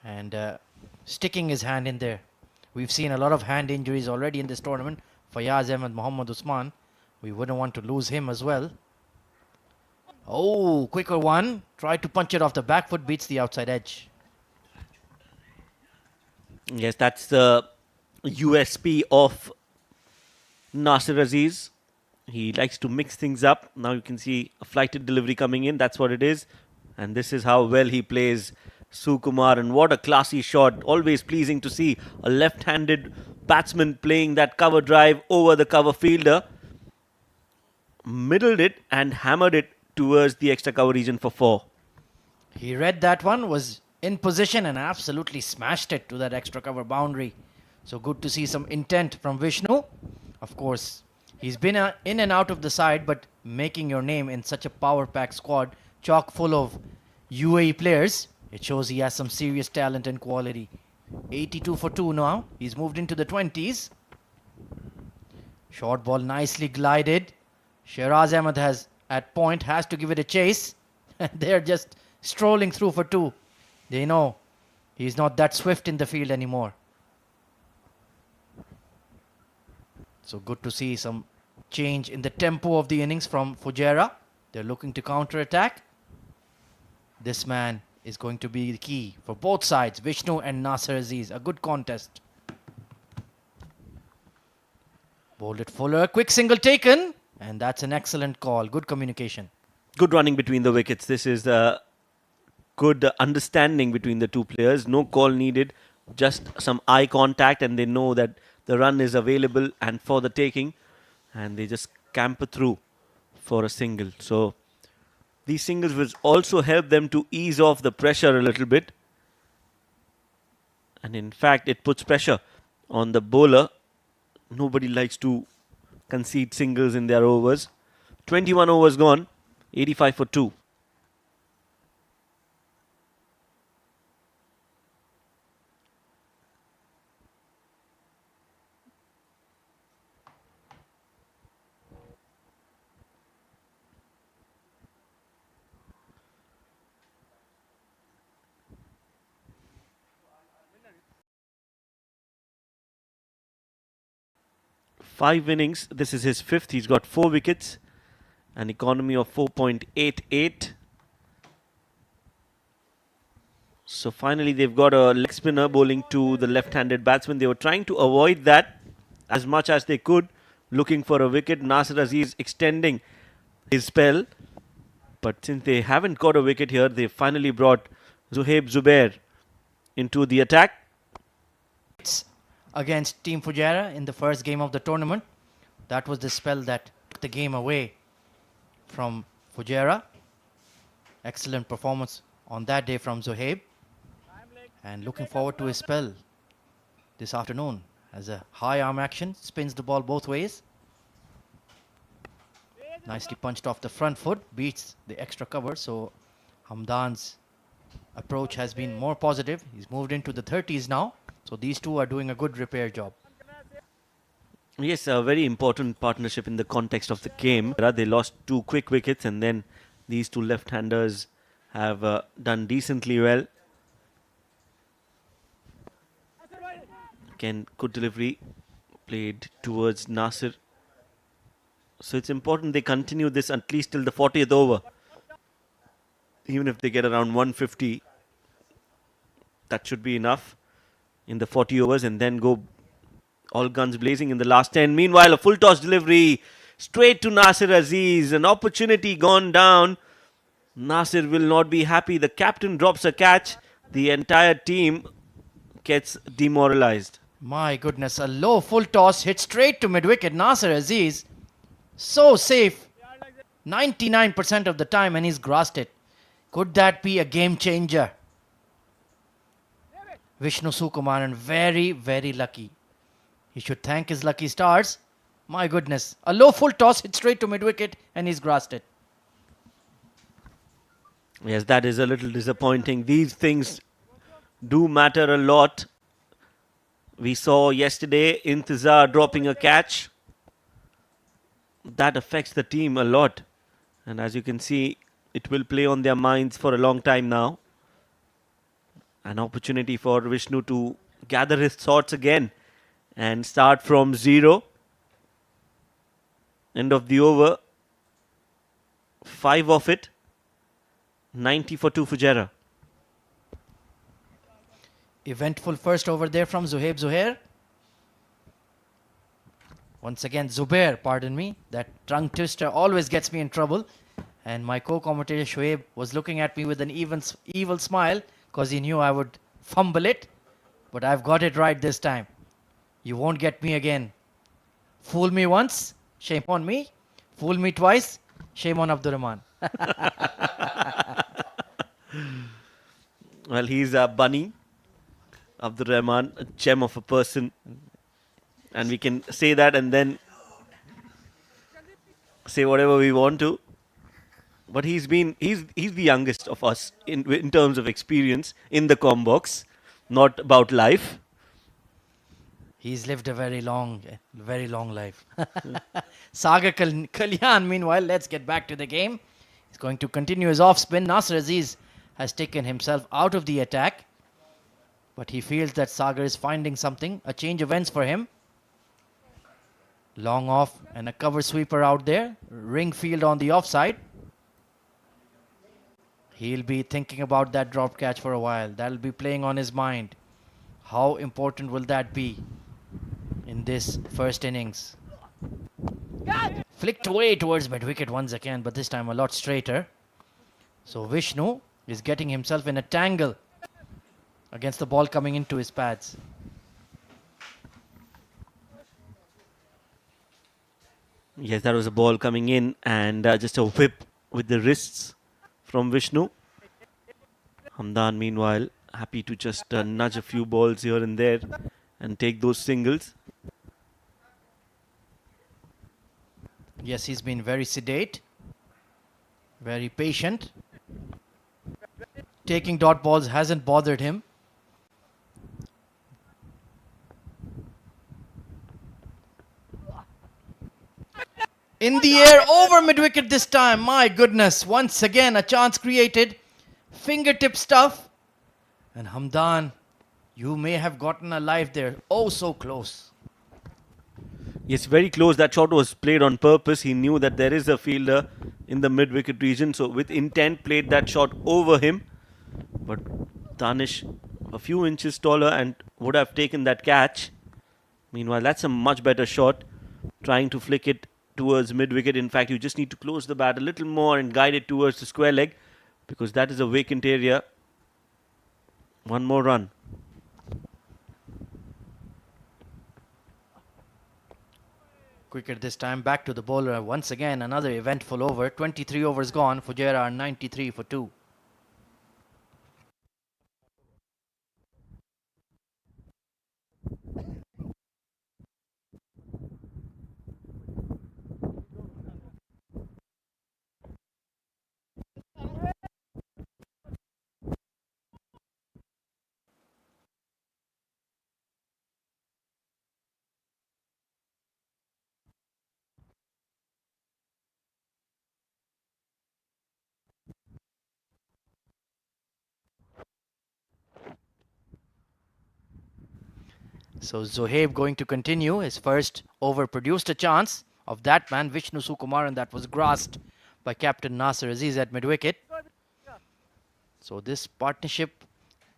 And sticking his hand in there. We've seen a lot of hand injuries already in this tournament. Fayaz Ahmed, Mohammad Usman. We wouldn't want to lose him as well. Oh, quicker one. Tried to punch it off the back foot, beats the outside edge. Yes, that's the USP of Nasir Aziz. He likes to mix things up. Now you can see a flighted delivery coming in. That's what it is. And this is how well he plays Sukumar. And what a classy shot. Always pleasing to see a left-handed batsman playing that cover drive over the cover fielder. Middled it and hammered it towards the extra cover region for 4. He read that one, was in position and absolutely smashed it to that extra cover boundary. So good to see some intent from Vishnu. Of course, he's been in and out of the side, but making your name in such a power-packed squad, chock full of UAE players, it shows he has some serious talent and quality. 82 for 2 now. He's moved into the 20s. Short ball nicely glided. Shiraz Ahmed has to give it a chase. They're just strolling through for 2. They know he's not that swift in the field anymore. So good to see some change in the tempo of the innings from Fujairah. They're looking to counter-attack. This man is going to be the key for both sides, Vishnu and Nasir Aziz. A good contest. Bowled it fuller. Quick single taken. And that's an excellent call. Good communication. Good running between the wickets. This is a good understanding between the 2 players. No call needed. Just some eye contact and they know that the run is available and for the taking. And they just camper through for a single. So these singles will also help them to ease off the pressure a little bit. And in fact, it puts pressure on the bowler. Nobody likes to concede singles in their overs. 21 overs gone, 85 for 2. Five innings. This is his 5th. He's got 4 wickets. An economy of 4.88. So finally they've got a leg spinner bowling to the left-handed batsman. They were trying to avoid that as much as they could, looking for a wicket. Nasir Aziz extending his spell. But since they haven't got a wicket here, they finally brought Zuhaib Zubair into the attack. Against Team Fujairah in the first game of the tournament. That was the spell that took the game away from Fujairah. Excellent performance on that day from Zuhaib. And looking forward to his spell this afternoon as a high arm action, spins the ball both ways. Nicely punched off the front foot, beats the extra cover. So Hamdan's approach has been more positive. He's moved into the 30s now. So these two are doing a good repair job. Yes, a very important partnership in the context of the game. They lost 2 quick wickets, and then these two left-handers have done decently well. Again, good delivery played towards Nasir. So it's important they continue this at least till the 40th over. Even if they get around 150, that should be enough in the 40 overs, and then go all guns blazing in the last 10. Meanwhile, a full toss delivery straight to Nasir Aziz. An opportunity gone down. Nasir will not be happy. The captain drops a catch. The entire team gets demoralized. My goodness, a low full toss hit straight to mid-wicket. Nasir Aziz, so safe 99% of the time, and he's grasped it. Could that be a game changer? Vishnu Sukumaran, very, very lucky. He should thank his lucky stars. My goodness, a low full toss hit straight to mid-wicket, and he's grasped it. Yes, that is a little disappointing. These things do matter a lot. We saw yesterday Intizar dropping a catch. That affects the team a lot. And as you can see, it will play on their minds for a long time now. An opportunity for Vishnu to gather his thoughts again and start from 0. End of the over. 5 of it. 90 for 2 Fujairah. Eventful first over there from Zuhaib Zuhair. Once again, Zubair, pardon me. That tongue twister always gets me in trouble. And my co-commentator Shoaib was looking at me with an evil smile because he knew I would fumble it. But I've got it right this time. You won't get me again. Fool me once, shame on me. Fool me twice, shame on Abdur Rahman. Well, he's a bunny. Abdur Rahman, a gem of a person. And we can say that and then say whatever we want to. But he's the youngest of us in terms of experience in the combox, not about life. He's lived a very long life. Sagar Kalyan, meanwhile, let's get back to the game. He's going to continue his off spin. Nasir Aziz has taken himself out of the attack. But he feels that Sagar is finding something, a change of ends for him. Long off and a cover sweeper out there. Ring field on the offside. He'll be thinking about that drop catch for a while. That'll be playing on his mind. How important will that be in this first innings? Flicked away towards mid-wicket once again, but this time a lot straighter. So Vishnu is getting himself in a tangle against the ball coming into his pads. Yes, that was a ball coming in and just a whip with the wrists from Vishnu. Hamdan, meanwhile, happy to just nudge a few balls here and there and take those singles. Yes, he's been very sedate, very patient. Taking dot balls hasn't bothered him. In the air, over mid-wicket this time. My goodness, once again a chance created. Fingertip stuff. And Hamdan, you may have gotten a life there. Oh, so close. Yes, very close. That shot was played on purpose. He knew that there is a fielder in the mid-wicket region. So with intent played that shot over him. But Danish a few inches taller and would have taken that catch. Meanwhile, that's a much better shot, trying to flick it towards mid-wicket. In fact, you just need to close the bat a little more and guide it towards the square leg, because that is a vacant area. One more run. Cricket this time back to the bowler. Once again, another eventful over. 23 overs gone. Fujairah are 93 for 2. So Zohaib going to continue. His first over produced a chance of that man, Vishnu Sukumaran, that was grasped by Captain Nasser Aziz at mid-wicket. So this partnership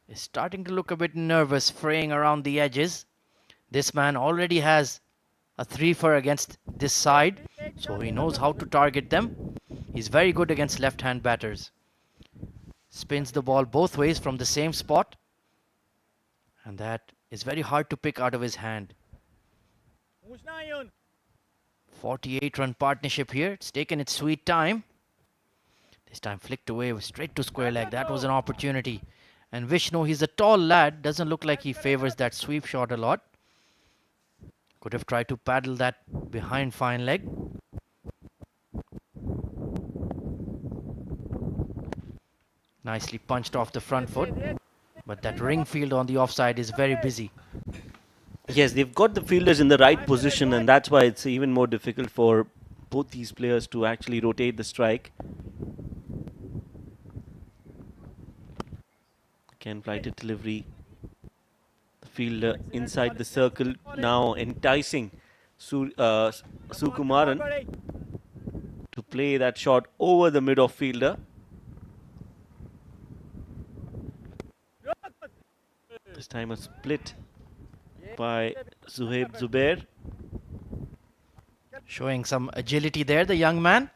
is starting to look a bit nervous, fraying around the edges. This man already has a 3-for against this side, so he knows how to target them. He's very good against left-hand batters. Spins the ball both ways from the same spot, and that is very hard to pick out of his hand. 48-run partnership here. It's taken its sweet time. This time flicked away straight to square leg. That was an opportunity. And Vishnu, he's a tall lad. Doesn't look like he favors that sweep shot a lot. Could have tried to paddle that behind fine leg. Nicely punched off the front foot. But that ring field on the offside is very busy. Yes, they've got the fielders in the right position, and that's why it's even more difficult for both these players to actually rotate the strike. Again, flighted delivery. The fielder inside the circle now enticing Sukumaran to play that shot over the mid-off fielder. This time a split by Zohaib Zubair. Showing some agility there, the young man.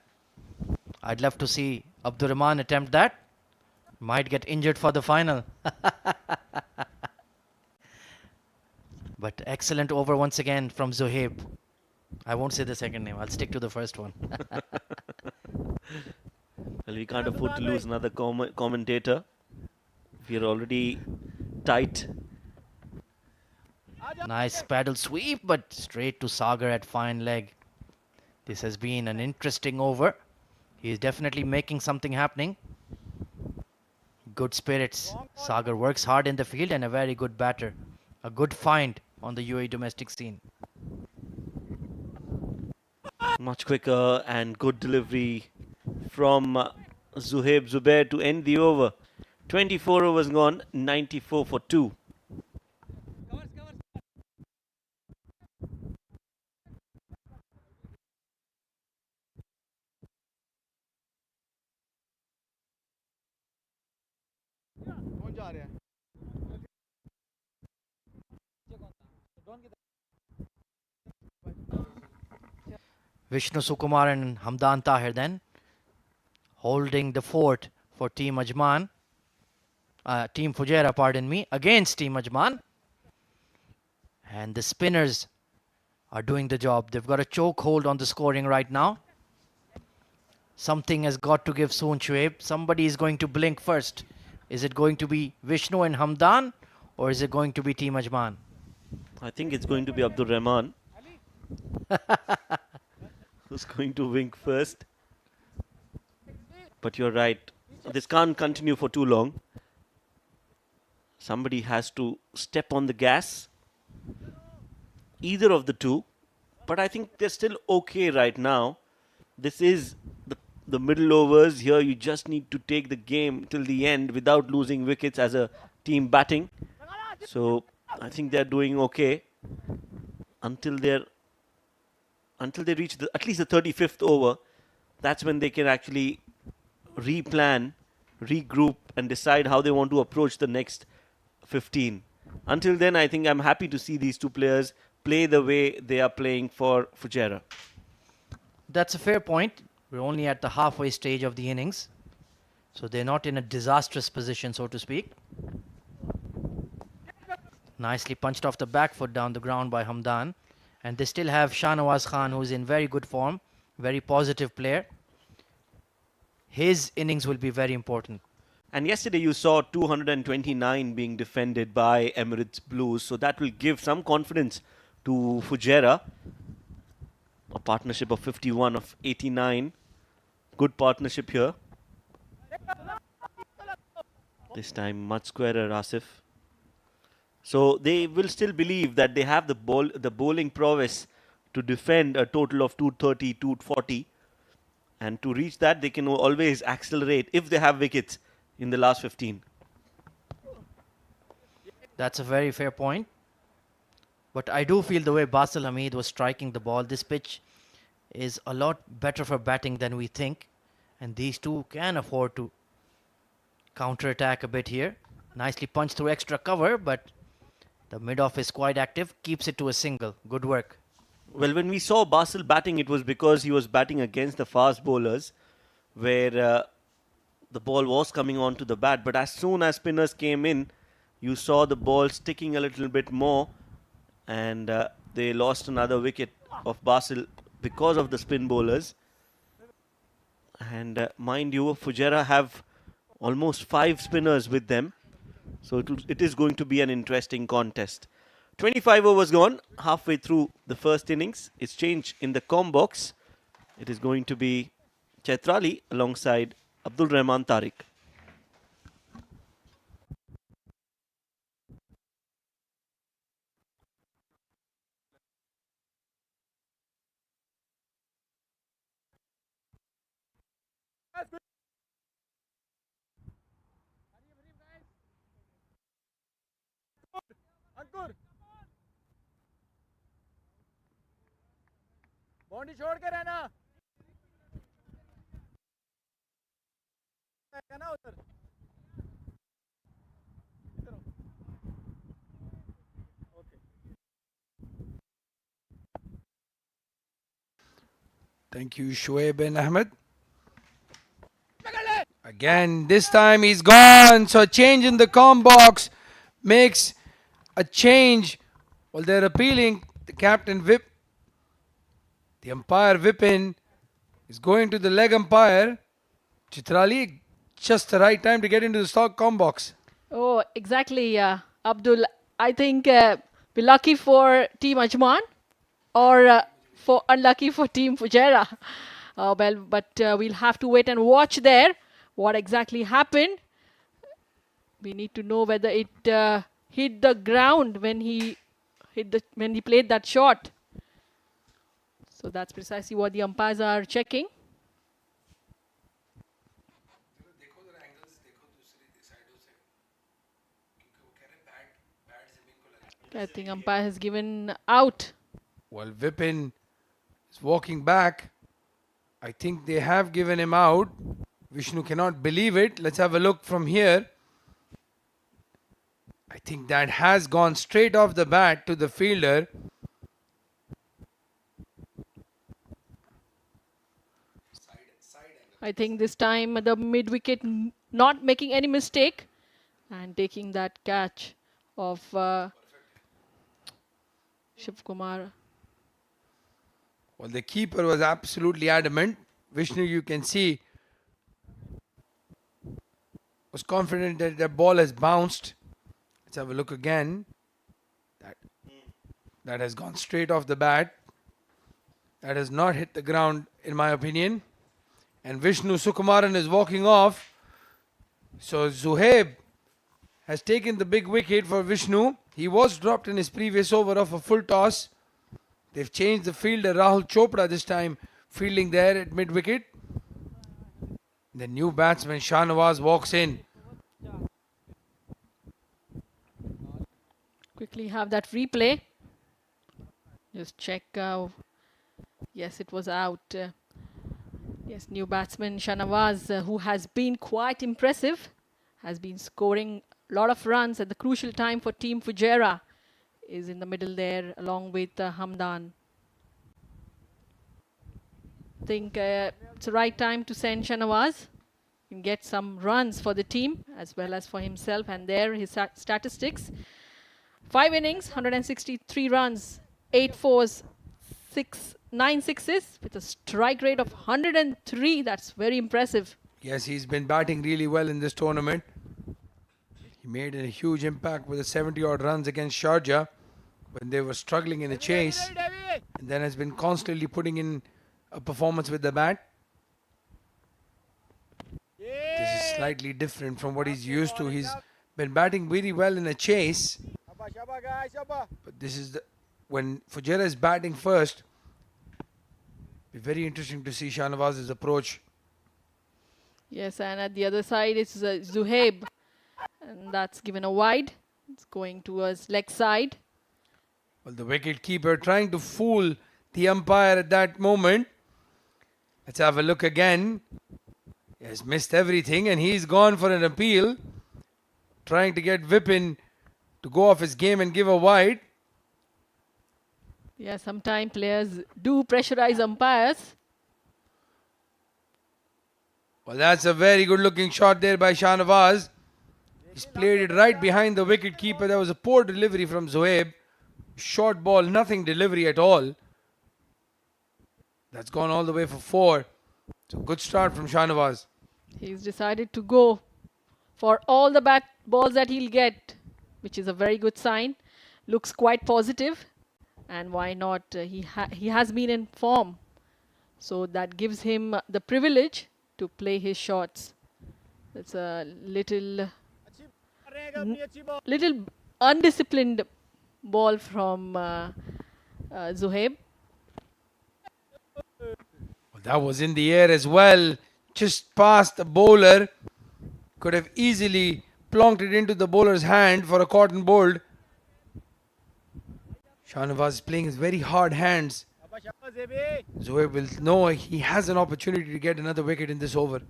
I'd love to see Abdur Rahman attempt that. Might get injured for the final. But excellent over once again from Zohaib. I won't say the second name. I'll stick to the first one. Well, we can't afford to lose another commentator. We're already tight. Nice paddle sweep, but straight to Sagar at fine leg. This has been an interesting over. He is definitely making something happening. Good spirits. Sagar works hard in the field and a very good batter. A good find on the UAE domestic scene. Much quicker and good delivery from Zohaib Zubair to end the over. 24 overs gone, 94 for 2. Vishnu Sukumar and Hamdan Tahir then holding the fort for Team Ajman. Team Fujairah, pardon me, against Team Ajman. And the spinners are doing the job. They've got a choke hold on the scoring right now. Something has got to give soon, Shoaib. Somebody is going to blink first. Is it going to be Vishnu and Hamdan, or is it going to be Team Ajman? I think it's going to be Abdur Rahman who's going to wink first. But you're right. This can't continue for too long. Somebody has to step on the gas. Either of the two. But I think they're still okay right now. This is the middle overs. Here you just need to take the game till the end without losing wickets as a team batting. So I think they're doing okay until they reach at least the 35th over. That's when they can actually replan, regroup and decide how they want to approach the next 15. Until then, I think I'm happy to see these two players play the way they are playing for Fujairah. That's a fair point. We're only at the halfway stage of the innings. So they're not in a disastrous position, so to speak. Nicely punched off the back foot down the ground by Hamdan. And they still have Shahnawaz Khan, who's in very good form, very positive player. His innings will be very important. And yesterday you saw 229 being defended by Emirates Blues, so that will give some confidence to Fujairah. A partnership of 51 of 89. Good partnership here. This time much squarer, Asif. So they will still believe that they have the bowling prowess to defend a total of 230, 240. And to reach that, they can always accelerate if they have wickets in the last 15. That's a very fair point. But I do feel the way Basil Hamid was striking the ball, this pitch is a lot better for batting than we think. And these two can afford to counter-attack a bit here. Nicely punched through extra cover, but the mid-off is quite active. Keeps it to a single. Good work. Well, when we saw Basil batting, it was because he was batting against the fast bowlers, where the ball was coming onto the bat. But as soon as spinners came in, you saw the ball sticking a little bit more, and they lost another wicket of Basil because of the spin bowlers. And mind you, Fujairah have almost 5 spinners with them, so it is going to be an interesting contest. 25 overs gone, halfway through the first innings. It's changed in the com box. It is going to be Chaitrali alongside Abdul Rahman Tariq. Thank you, Shoaib and Ahmed. Again, this time he's gone. So a change in the com box makes a change. Well, they're appealing. The captain whip. The umpire whipping is going to the leg umpire. Chitrali, just the right time to get into the stock com box. Oh, exactly, Abdul. I think we're lucky for Team Ajman or for unlucky for Team Fujairah. Well, but we'll have to wait and watch there what exactly happened. We need to know whether it hit the ground when he played that shot. So that's precisely what the umpires are checking. I think umpire has given out. Well, Vipin is walking back. I think they have given him out. Vishnu cannot believe it. Let's have a look from here. I think that has gone straight off the bat to the fielder. I think this time the mid-wicket not making any mistake and taking that catch of Shiv Kumar. Well, the keeper was absolutely adamant. Vishnu, you can see, was confident that the ball has bounced. Let's have a look again. That has gone straight off the bat. That has not hit the ground, in my opinion. And Vishnu Sukumaran is walking off. So Zuhaib has taken the big wicket for Vishnu. He was dropped in his previous over of a full toss. They've changed the fielder, Rahul Chopra this time, fielding there at mid-wicket. The new batsman, Shahnawaz, walks in. Quickly have that replay. Just check. Yes, it was out. Yeah, Yes, new batsman Shanawaz, who has been quite impressive, has been scoring a lot of runs at the crucial time for Team Fujairah, is in the middle there along with Hamdan. I think it's the right time to send Shanawaz and get some runs for the team as well as for himself. And there his statistics: 5 innings, 163 runs, 8 fours, 9 sixes with a strike rate of 103. That's very impressive. Yes, he's been batting really well in this tournament. He made a huge impact with the 70-odd runs against Sharjah when they were struggling in the chase, and then has been constantly putting in a performance with the bat. This is slightly different from what he's used to. He's been batting very well in a chase, but this is when Fujairah is batting first. Be very interesting to see Shanawaz's approach. Yes, and at the other side it's Zuhaib, and that's given a wide. It's going towards leg side. Well, the wicket keeper trying to fool the umpire at that moment. Let's have a look again. He has missed everything and he's gone for an appeal, trying to get Vipin to go off his game and give a wide. Yeah, sometimes players do pressurize umpires. Well, that's a very good looking shot there by Shanawaz. He's played it right behind the wicket keeper. There was a poor delivery from Zohaib. Short ball, nothing delivery at all. That's gone all the way for 4. It's a good start from Shanawaz. He's decided to go for all the bat balls that he'll get, which is a very good sign. Looks quite positive, and why not? He has been in form, so that gives him the privilege to play his shots. It's a little undisciplined ball from Zuhaib. Well, that was in the air as well, just past the bowler. Could have easily plonked it into the bowler's hand for a cotton bowled. Shanawaz is playing his very hard hands. Zohaib will know he has an opportunity to get another wicket in this over.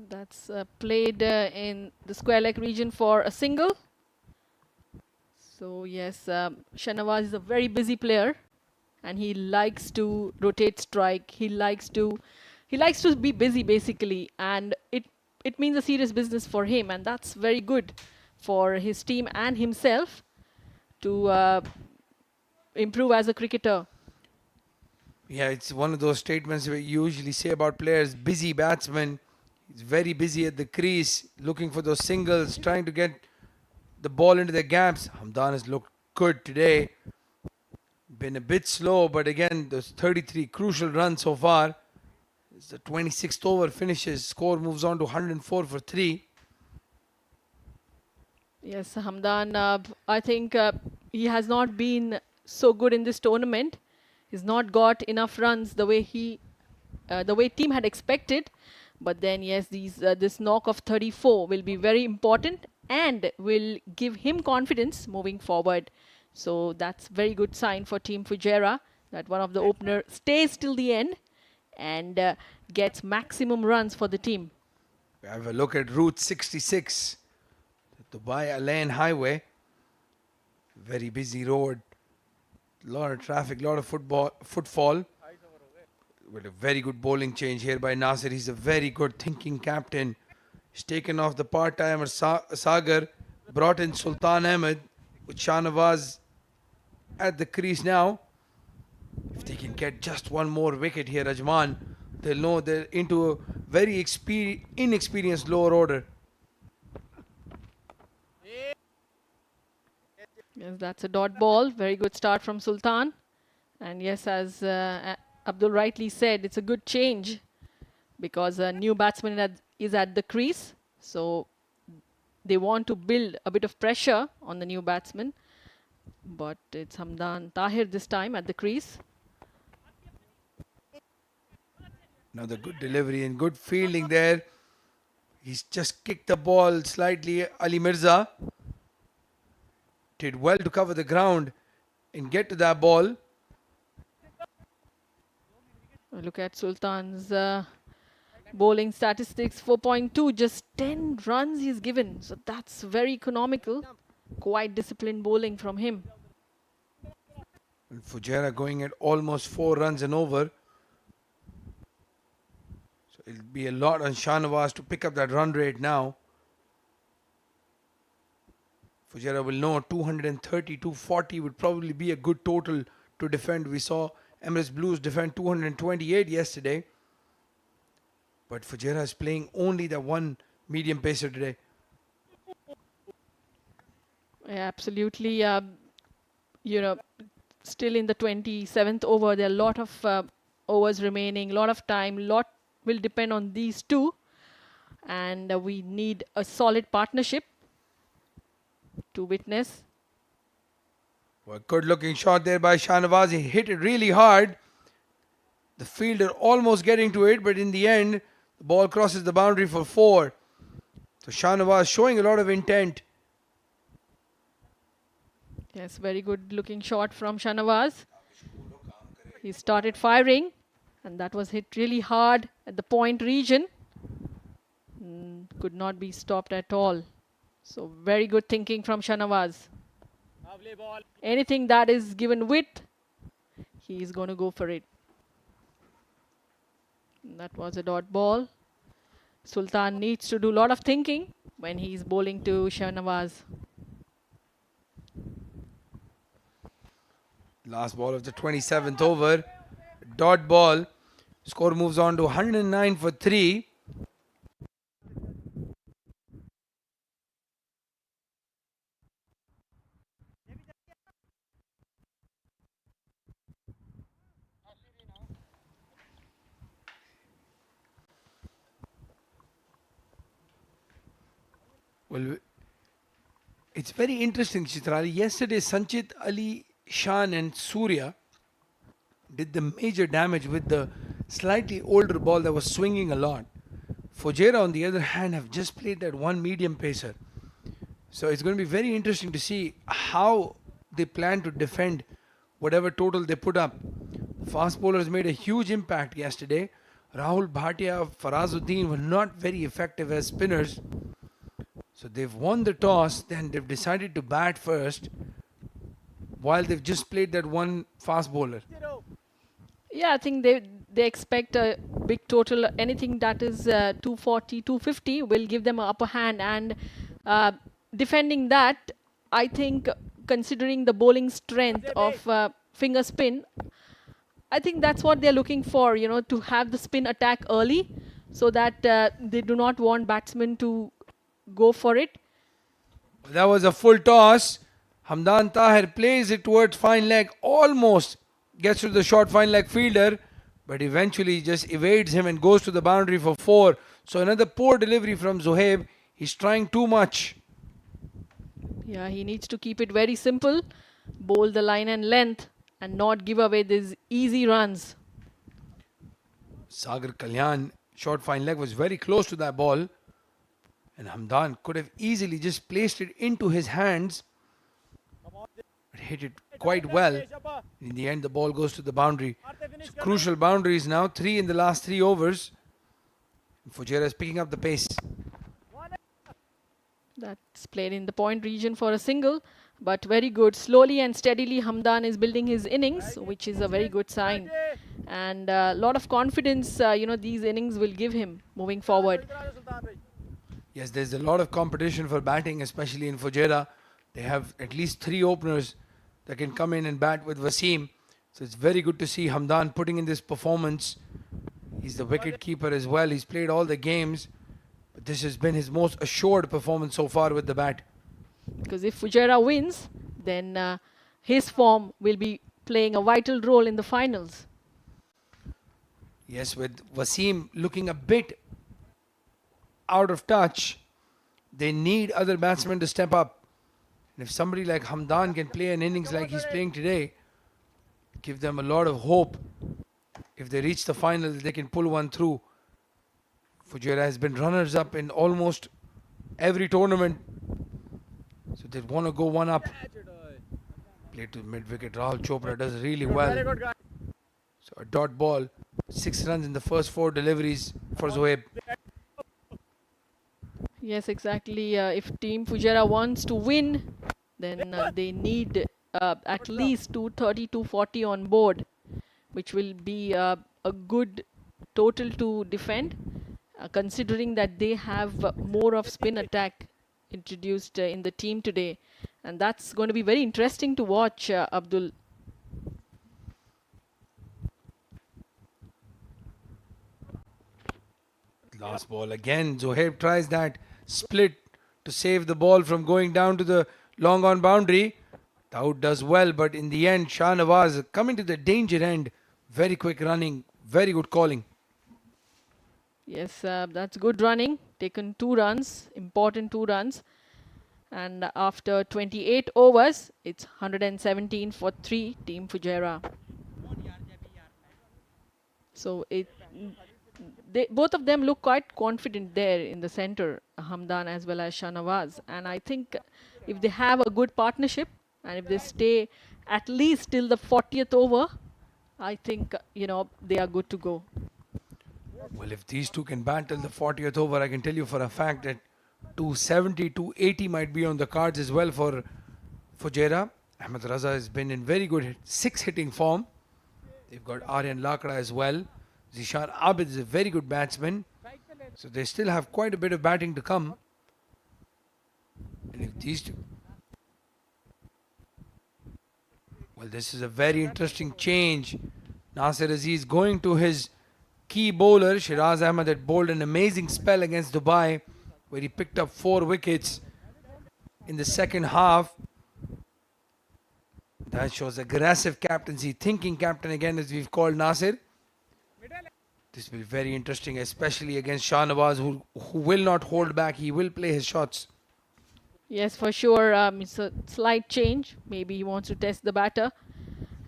That's played in the square leg region for a single. So yes, Shanawaz is a very busy player, and he likes to rotate strike. He likes to be busy basically, and it means a serious business for him, and that's very good for his team and himself to improve as a cricketer. Yeah, it's one of those statements we usually say about players. Busy batsman. He's very busy at the crease, looking for those singles, trying to get the ball into the gaps. Hamdan has looked good today. Been a bit slow, but again, those 33 crucial runs so far. It's the 26th over finishes. Score moves on to 104 for 3. Yes, Hamdan, I think he has not been so good in this tournament. He's not got enough runs the way team had expected. But then, yes, this knock of 34 will be very important and will give him confidence moving forward. So that's very good sign for Team Fujairah that one of the opener stays till the end and gets maximum runs for the team. We have a look at Route 66, the Dubai Al-Ain Highway. Very busy road. A lot of traffic, a lot of footfall. With a very good bowling change here by Nasir. He's a very good thinking captain. He's taken off the part-timer Sagar, brought in Sultan Ahmed with Shanawaz at the crease now. If they can get just one more wicket here, Ajman, they'll know they're into a very inexperienced lower order. Yes, that's a dot ball. Very good start from Sultan. And yes, as Abdul rightly said, it's a good change because a new batsman is at the crease. So they want to build a bit of pressure on the new batsman. But it's Hamdan Tahir this time at the crease. Another good delivery and good fielding there. He's just kicked the ball slightly. Ali Mirza did well to cover the ground and get to that ball. Look at Sultan's bowling statistics, 4.2, just 10 runs he's given. So that's very economical. Quite disciplined bowling from him. And Fujairah going at almost 4 runs and over. So it'll be a lot on Shahnawaz to pick up that run rate now. Fujairah will know 230, 240 would probably be a good total to defend. We saw Emirates Blues defend 228 yesterday. But Fujairah is playing only the one medium pacer today. Yeah, absolutely. Still in the 27th over. There are a lot of overs remaining, a lot of time. Lot will depend on these two. And we need a solid partnership to witness. Well, good looking shot there by Shahnawaz. He hit it really hard. The fielder almost getting to it, but in the end, the ball crosses the boundary for 4. So Shahnawaz showing a lot of intent. Yes, very good looking shot from Shahnawaz. He started firing and that was hit really hard at the point region. Could not be stopped at all. So very good thinking from Shahnawaz. Anything that is given width, he is going to go for it. That was a dot ball. Sultan needs to do a lot of thinking when he is bowling to Shahnawaz. Last ball of the 27th over. Dot ball. Score moves on to 109 for 3. Well, it's very interesting, Chitrali. Yesterday, Sanchit, Ali, Shan and Surya did the major damage with the slightly older ball that was swinging a lot. Fujairah, on the other hand, have just played that one medium pacer. So it's going to be very interesting to see how they plan to defend whatever total they put up. Fast bowlers made a huge impact yesterday. Rahul Bhatia, Farazuddin were not very effective as spinners. So they've won the toss, then they've decided to bat first while they've just played that one fast bowler. Yeah, I think they expect a big total. Anything that is 240, 250 will give them an upper hand. And defending that, I think considering the bowling strength of finger spin, I think that's what they're looking for, to have the spin attack early so that they do not want batsmen to go for it. That was a full toss. Hamdan Tahir plays it towards fine leg, almost gets to the short fine leg fielder, but eventually just evades him and goes to the boundary for 4. So another poor delivery from Zohaib. He's trying too much. Yeah, he needs to keep it very simple, bowl the line and length and not give away these easy runs. Sagar Kalyan, short fine leg, was very close to that ball. And Hamdan could have easily just placed it into his hands. But hit it quite well. In the end, the ball goes to the boundary. So crucial boundaries now, 3 in the last 3 overs. Fujairah is picking up the pace. That's played in the point region for a single, but very good. Slowly and steadily, Hamdan is building his innings, which is a very good sign. And a lot of confidence, these innings will give him moving forward. Yes, there's a lot of competition for batting, especially in Fujairah. They have at least 3 openers that can come in and bat with Wasim. So it's very good to see Hamdan putting in this performance. He's the wicket keeper as well. He's played all the games. But this has been his most assured performance so far with the bat. Because if Fujairah wins, then his form will be playing a vital role in the finals. Yes, with Wasim looking a bit out of touch, they need other batsmen to step up. And if somebody like Hamdan can play an innings like he's playing today, give them a lot of hope. If they reach the final, they can pull one through. Fujairah has been runners-up in almost every tournament. So they want to go one up. Play to mid-wicket. Rahul Chopra does really well. So a dot ball. 6 runs in the first 4 deliveries for Zohaib. Yes, exactly. If Team Fujairah wants to win, then they need at least 230, 240 on board, which will be a good total to defend, considering that they have more of spin attack introduced in the team today. And that's going to be very interesting to watch, Abdul. Last ball again. Zohaib tries that split to save the ball from going down to the long on boundary. Dawood does well, but in the end, Shah Nawaz coming to the danger end. Very quick running, very good calling. Yes, that's good running. Taken 2 runs, important 2 runs. And after 28 overs, it's 117 for 3, Team Fujairah. So both of them look quite confident there in the center, Hamdan as well as Shahnawaz. And I think if they have a good partnership and if they stay at least till the 40th over, I think, they are good to go. Well, if these two can bat till the 40th over, I can tell you for a fact that 270, 280 might be on the cards as well for Fujairah. Ahmed Raza has been in very good 6 hitting form. They've got Aryan Lakra as well. Zishan Abid is a very good batsman. So they still have quite a bit of batting to come. And if these two... Well, this is a very interesting change. Nasir Aziz going to his key bowler. Shiraz Ahmed had bowled an amazing spell against Dubai, where he picked up 4 wickets in the second half. That shows aggressive captaincy, thinking captain again, as we've called Nasir. This will be very interesting, especially against Shah Nawaz, who will not hold back. He will play his shots. Yes, for sure. It's a slight change. Maybe he wants to test the batter.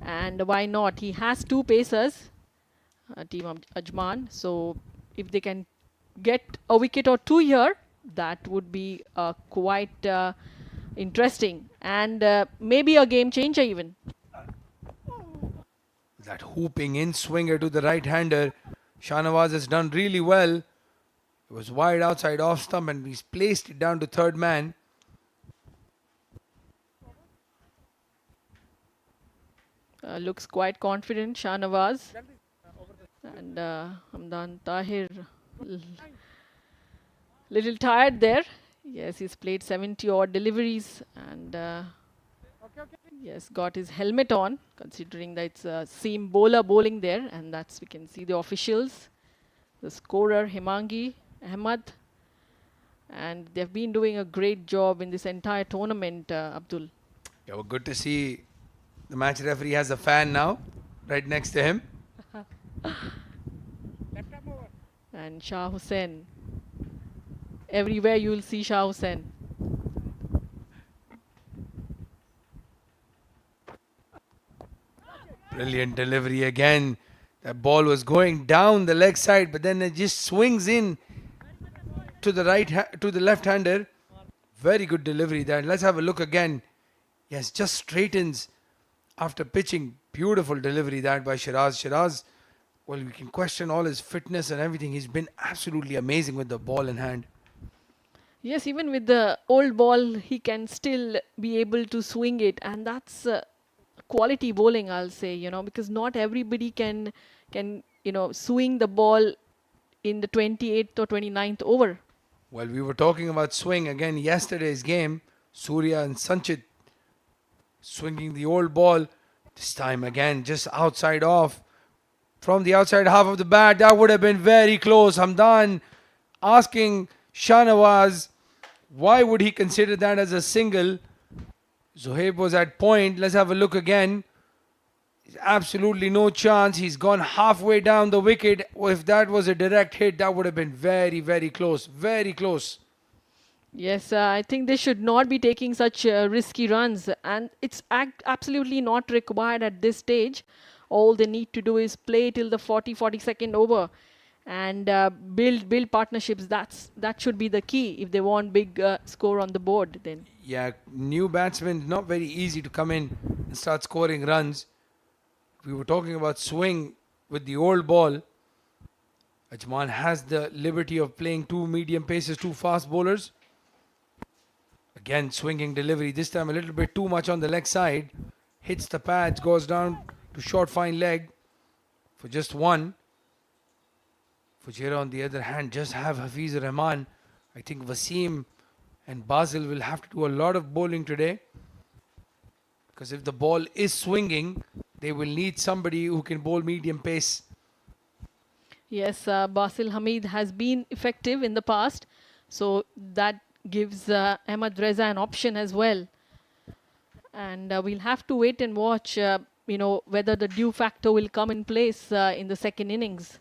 And why not? He has 2 pacers, Team Ajman. So if they can get a wicket or 2 here, that would be quite interesting. And maybe a game changer even. That hooping in swinger to the right-hander. Shahnawaz has done really well. It was wide outside off stump and he's placed it down to third man. Looks quite confident, Shahnawaz. And Hamdan Tahir, little tired there. Yes, he's played 70 odd deliveries and yes, got his helmet on, considering that it's a seam bowler bowling there. And that's, we can see the officials, the scorer Himangi Ahmad. And they've been doing a great job in this entire tournament, Abdul. Yeah, well, good to see the match referee has a fan now, right next to him. And Shah Hussain. Everywhere you will see Shah Hussain. Brilliant delivery again. That ball was going down the leg side, but then it just swings in to the to the left-hander. Very good delivery there. Let's have a look again. Yes, just straightens after pitching. Beautiful delivery that by Shiraz. Shiraz, well, we can question all his fitness and everything. He's been absolutely amazing with the ball in hand. Yes, even with the old ball, he can still be able to swing it. And that's quality bowling, I'll say, because not everybody can swing the ball in the 28th or 29th over. Well, we were talking about swing again yesterday's game. Surya and Sanchit swinging the old ball. This time again, just outside off. From the outside half of the bat, that would have been very close. Hamdan asking Shahnawaz, why would he consider that as a single? Zohaib was at point. Let's have a look again. Absolutely no chance. He's gone halfway down the wicket. If that was a direct hit, that would have been very, very close. Very close. Yes, I think they should not be taking such risky runs. And it's absolutely not required at this stage. All they need to do is play till the 42nd over and build partnerships. That should be the key if they want big score on the board then. Yeah, new batsmen, not very easy to come in and start scoring runs. We were talking about swing with the old ball. Ajman has the liberty of playing two medium paces, two fast bowlers. Again, swinging delivery. This time a little bit too much on the leg side. Hits the pads, goes down to short fine leg for just one. Fujairah on the other hand just have Hafiz Rahman. I think Wasim and Basil will have to do a lot of bowling today. Because if the ball is swinging, they will need somebody who can bowl medium pace. Yes, Basil Hamid has been effective in the past, so that gives Ahmad Reza an option as well. And we'll have to wait and watch, whether the due factor will come in place in the second innings.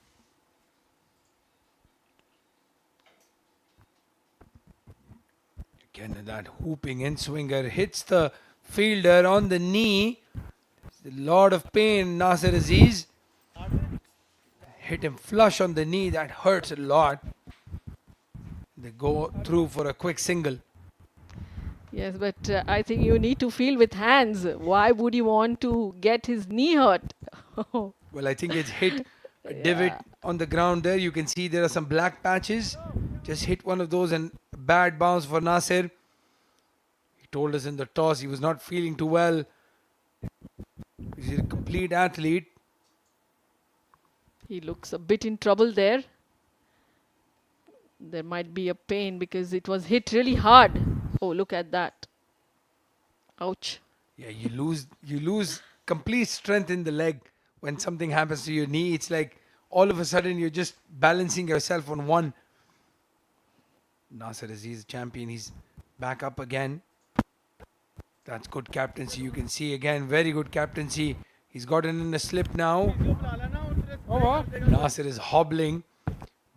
Again, that hooping in swinger hits the fielder on the knee. There's a lot of pain, Nasir Aziz. Hit him flush on the knee, that hurts a lot. They go through for a quick single. Yes, but I think you need to feel with hands. Why would you want to get his knee hurt? Well, I think it's hit a divot on the ground there. You can see there are some black patches. Just hit one of those and bad bounce for Nasir. He told us in the toss he was not feeling too well. He's a complete athlete. He looks a bit in trouble there. There might be a pain because it was hit really hard. Oh, look at that. Ouch. Yeah, you lose complete strength in the leg when something happens to your knee. It's like all of a sudden you're just balancing yourself on one. Nasir Aziz, champion, he's back up again. That's good captaincy. You can see again, very good captaincy. He's gotten in a slip now. Nasir is hobbling.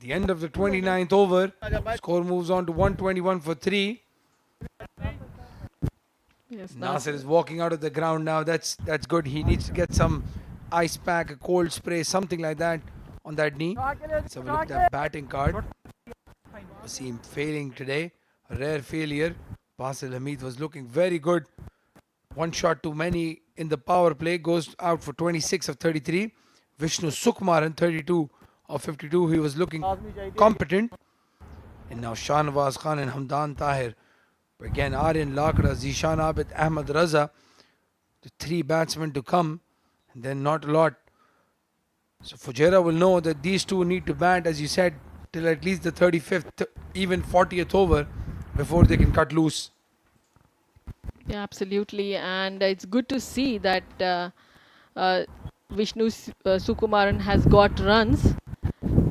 The end of the 29th over. Score moves on to 121 for 3. Yes, Nasir is walking out of the ground now. That's good. He needs to get some ice pack, a cold spray, something like that on that knee. Let's have a look at that batting card. Wasim failing today. A rare failure. Basil Hamid was looking very good. One shot too many in the power play. Goes out for 26 of 33. Vishnu Sukumaran 32 of 52. He was looking competent. And now Shahnawaz Khan and Hamdan Tahir. But again, Aryan Lakra, Zishan Abid, Ahmad Raza. The three batsmen to come. And then not a lot. So Fujairah will know that these two need to bat, as you said, till at least the 35th, even 40th over before they can cut loose. Yeah, absolutely. And it's good to see that Vishnu Sukumaran has got runs.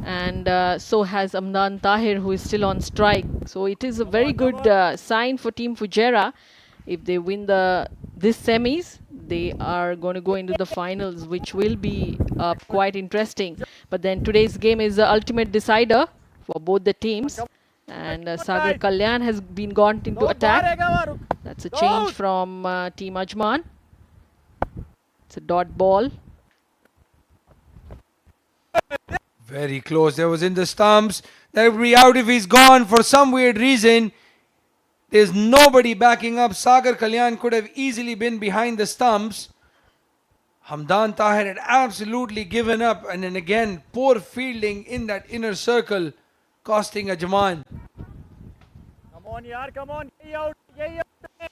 And so has Amdan Tahir, who is still on strike. So it is a very good sign for Team Fujairah. If they win this semis, they are going to go into the finals, which will be quite interesting. But then today's game is the ultimate decider for both the teams. And Sagar Kalyan has been gone into attack. That's a change from Team Ajman. It's a dot ball. Very close. There was in the stumps. That would be out if he's gone for some weird reason. There's nobody backing up. Sagar Kalyan could have easily been behind the stumps. Hamdan Tahir had absolutely given up. And then again, poor fielding in that inner circle, costing Ajman. Come on, yaar, come on. Yay out, yay out.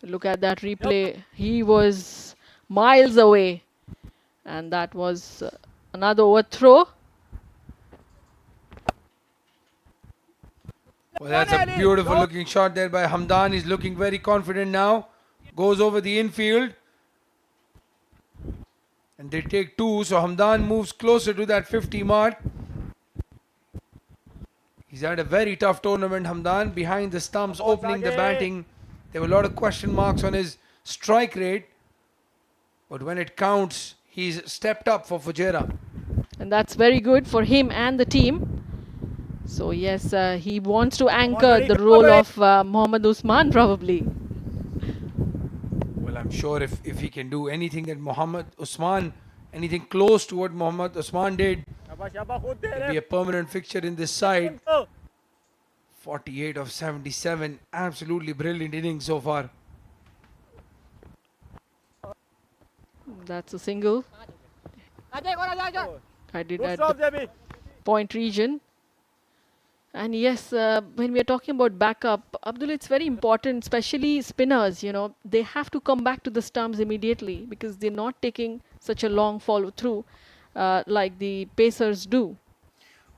Look at that replay. He was miles away. And that was another overthrow. Well, that's a beautiful looking shot there by Hamdan. He's looking very confident now. Goes over the infield. And they take two. So Hamdan moves closer to that 50 mark. He's had a very tough tournament, Hamdan. Behind the stumps, opening the batting. There were a lot of question marks on his strike rate. But when it counts, he's stepped up for Fujairah. And that's very good for him and the team. So yes, he wants to anchor the role of Mohammad Usman probably. Well, I'm sure if he can do anything that Mohammad Usman, anything close to what Mohammad Usman did, it'll be a permanent fixture in this side. 48 of 77. Absolutely brilliant innings so far. That's a single. I did Good at stop, the Debbie. point region. And yes, when we are talking about backup, Abdul, it's very important, especially spinners. They have to come back to the stumps immediately because they're not taking such a long follow through like the pacers do.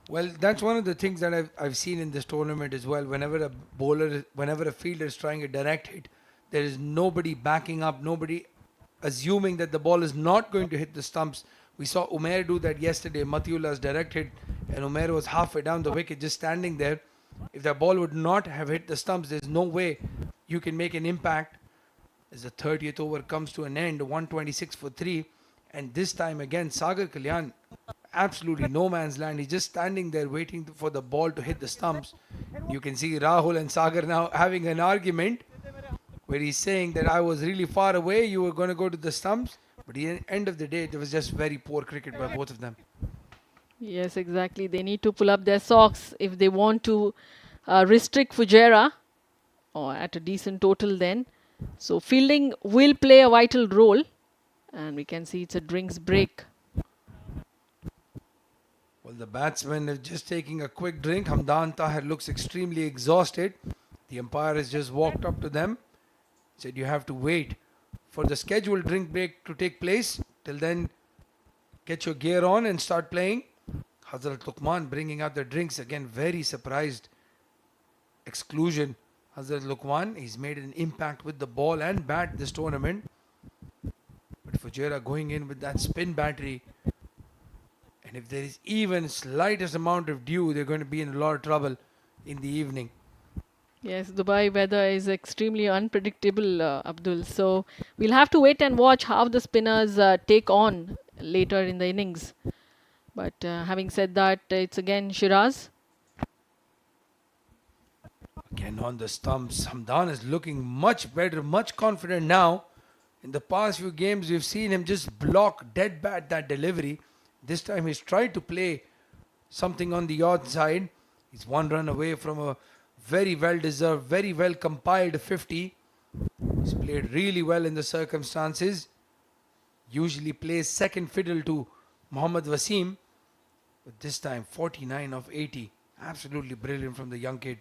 Well, that's one of the things that I've seen in this tournament as well. Whenever a fielder is trying a direct hit, there is nobody backing up, nobody assuming that the ball is not going to hit the stumps. We saw Umair do that yesterday, Matiullah's direct hit, and Umair was halfway down the wicket just standing there. If that ball would not have hit the stumps, there's no way you can make an impact. As the 30th over comes to an end, 126 for 3. And this time again, Sagar Kalyan, absolutely no man's land. He's just standing there waiting for the ball to hit the stumps. You can see Rahul and Sagar now having an argument where he's saying that I was really far away, you were going to go to the stumps. But at the end of the day, it was just very poor cricket by both of them. Yes, exactly. They need to pull up their socks if they want to restrict Fujairah or at a decent total then. So fielding will play a vital role. And we can see it's a drinks break. Well, the batsmen are just taking a quick drink. Hamdan Tahir looks extremely exhausted. The umpire has just walked up to them, said you have to wait for the scheduled drink break to take place. Till then, get your gear on and start playing. Hazrat Luqman bringing out the drinks again, very surprised. Exclusion. Hazrat Luqman, he's made an impact with the ball and bat this tournament. But Fujairah going in with that spin battery. And if there is even slightest amount of dew, they're going to be in a lot of trouble in the evening. Yes, Dubai weather is extremely unpredictable, Abdul. So we'll have to wait and watch how the spinners take on later in the innings. But having said that, it's again Shiraz. Again on the stumps, Hamdan is looking much better, much confident now. In the past few games, we've seen him just block dead bat that delivery. This time he's tried to play something on the odd side. He's one run away from a very well deserved, very well compiled 50. He's played really well in the circumstances. Usually plays second fiddle to Mohammad Wasim. But this time 49 of 80. Absolutely brilliant from the young kid.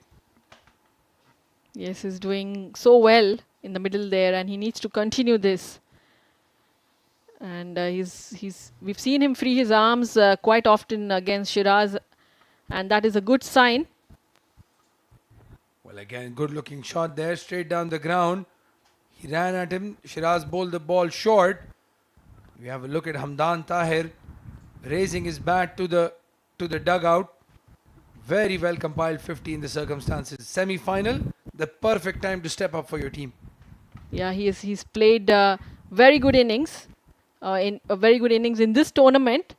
Yes, he's doing so well in the middle there, and he needs to continue this. And we've seen him free his arms quite often against Shiraz, and that is a good sign. Well, again, good looking shot there, straight down the ground. He ran at him. Shiraz bowled the ball short. We have a look at Hamdan Tahir raising his bat to the dugout. Very well compiled 50 in the circumstances. Semi-final, the perfect time to step up for your team. Yeah, he's played very good innings, in a very good innings in this tournament,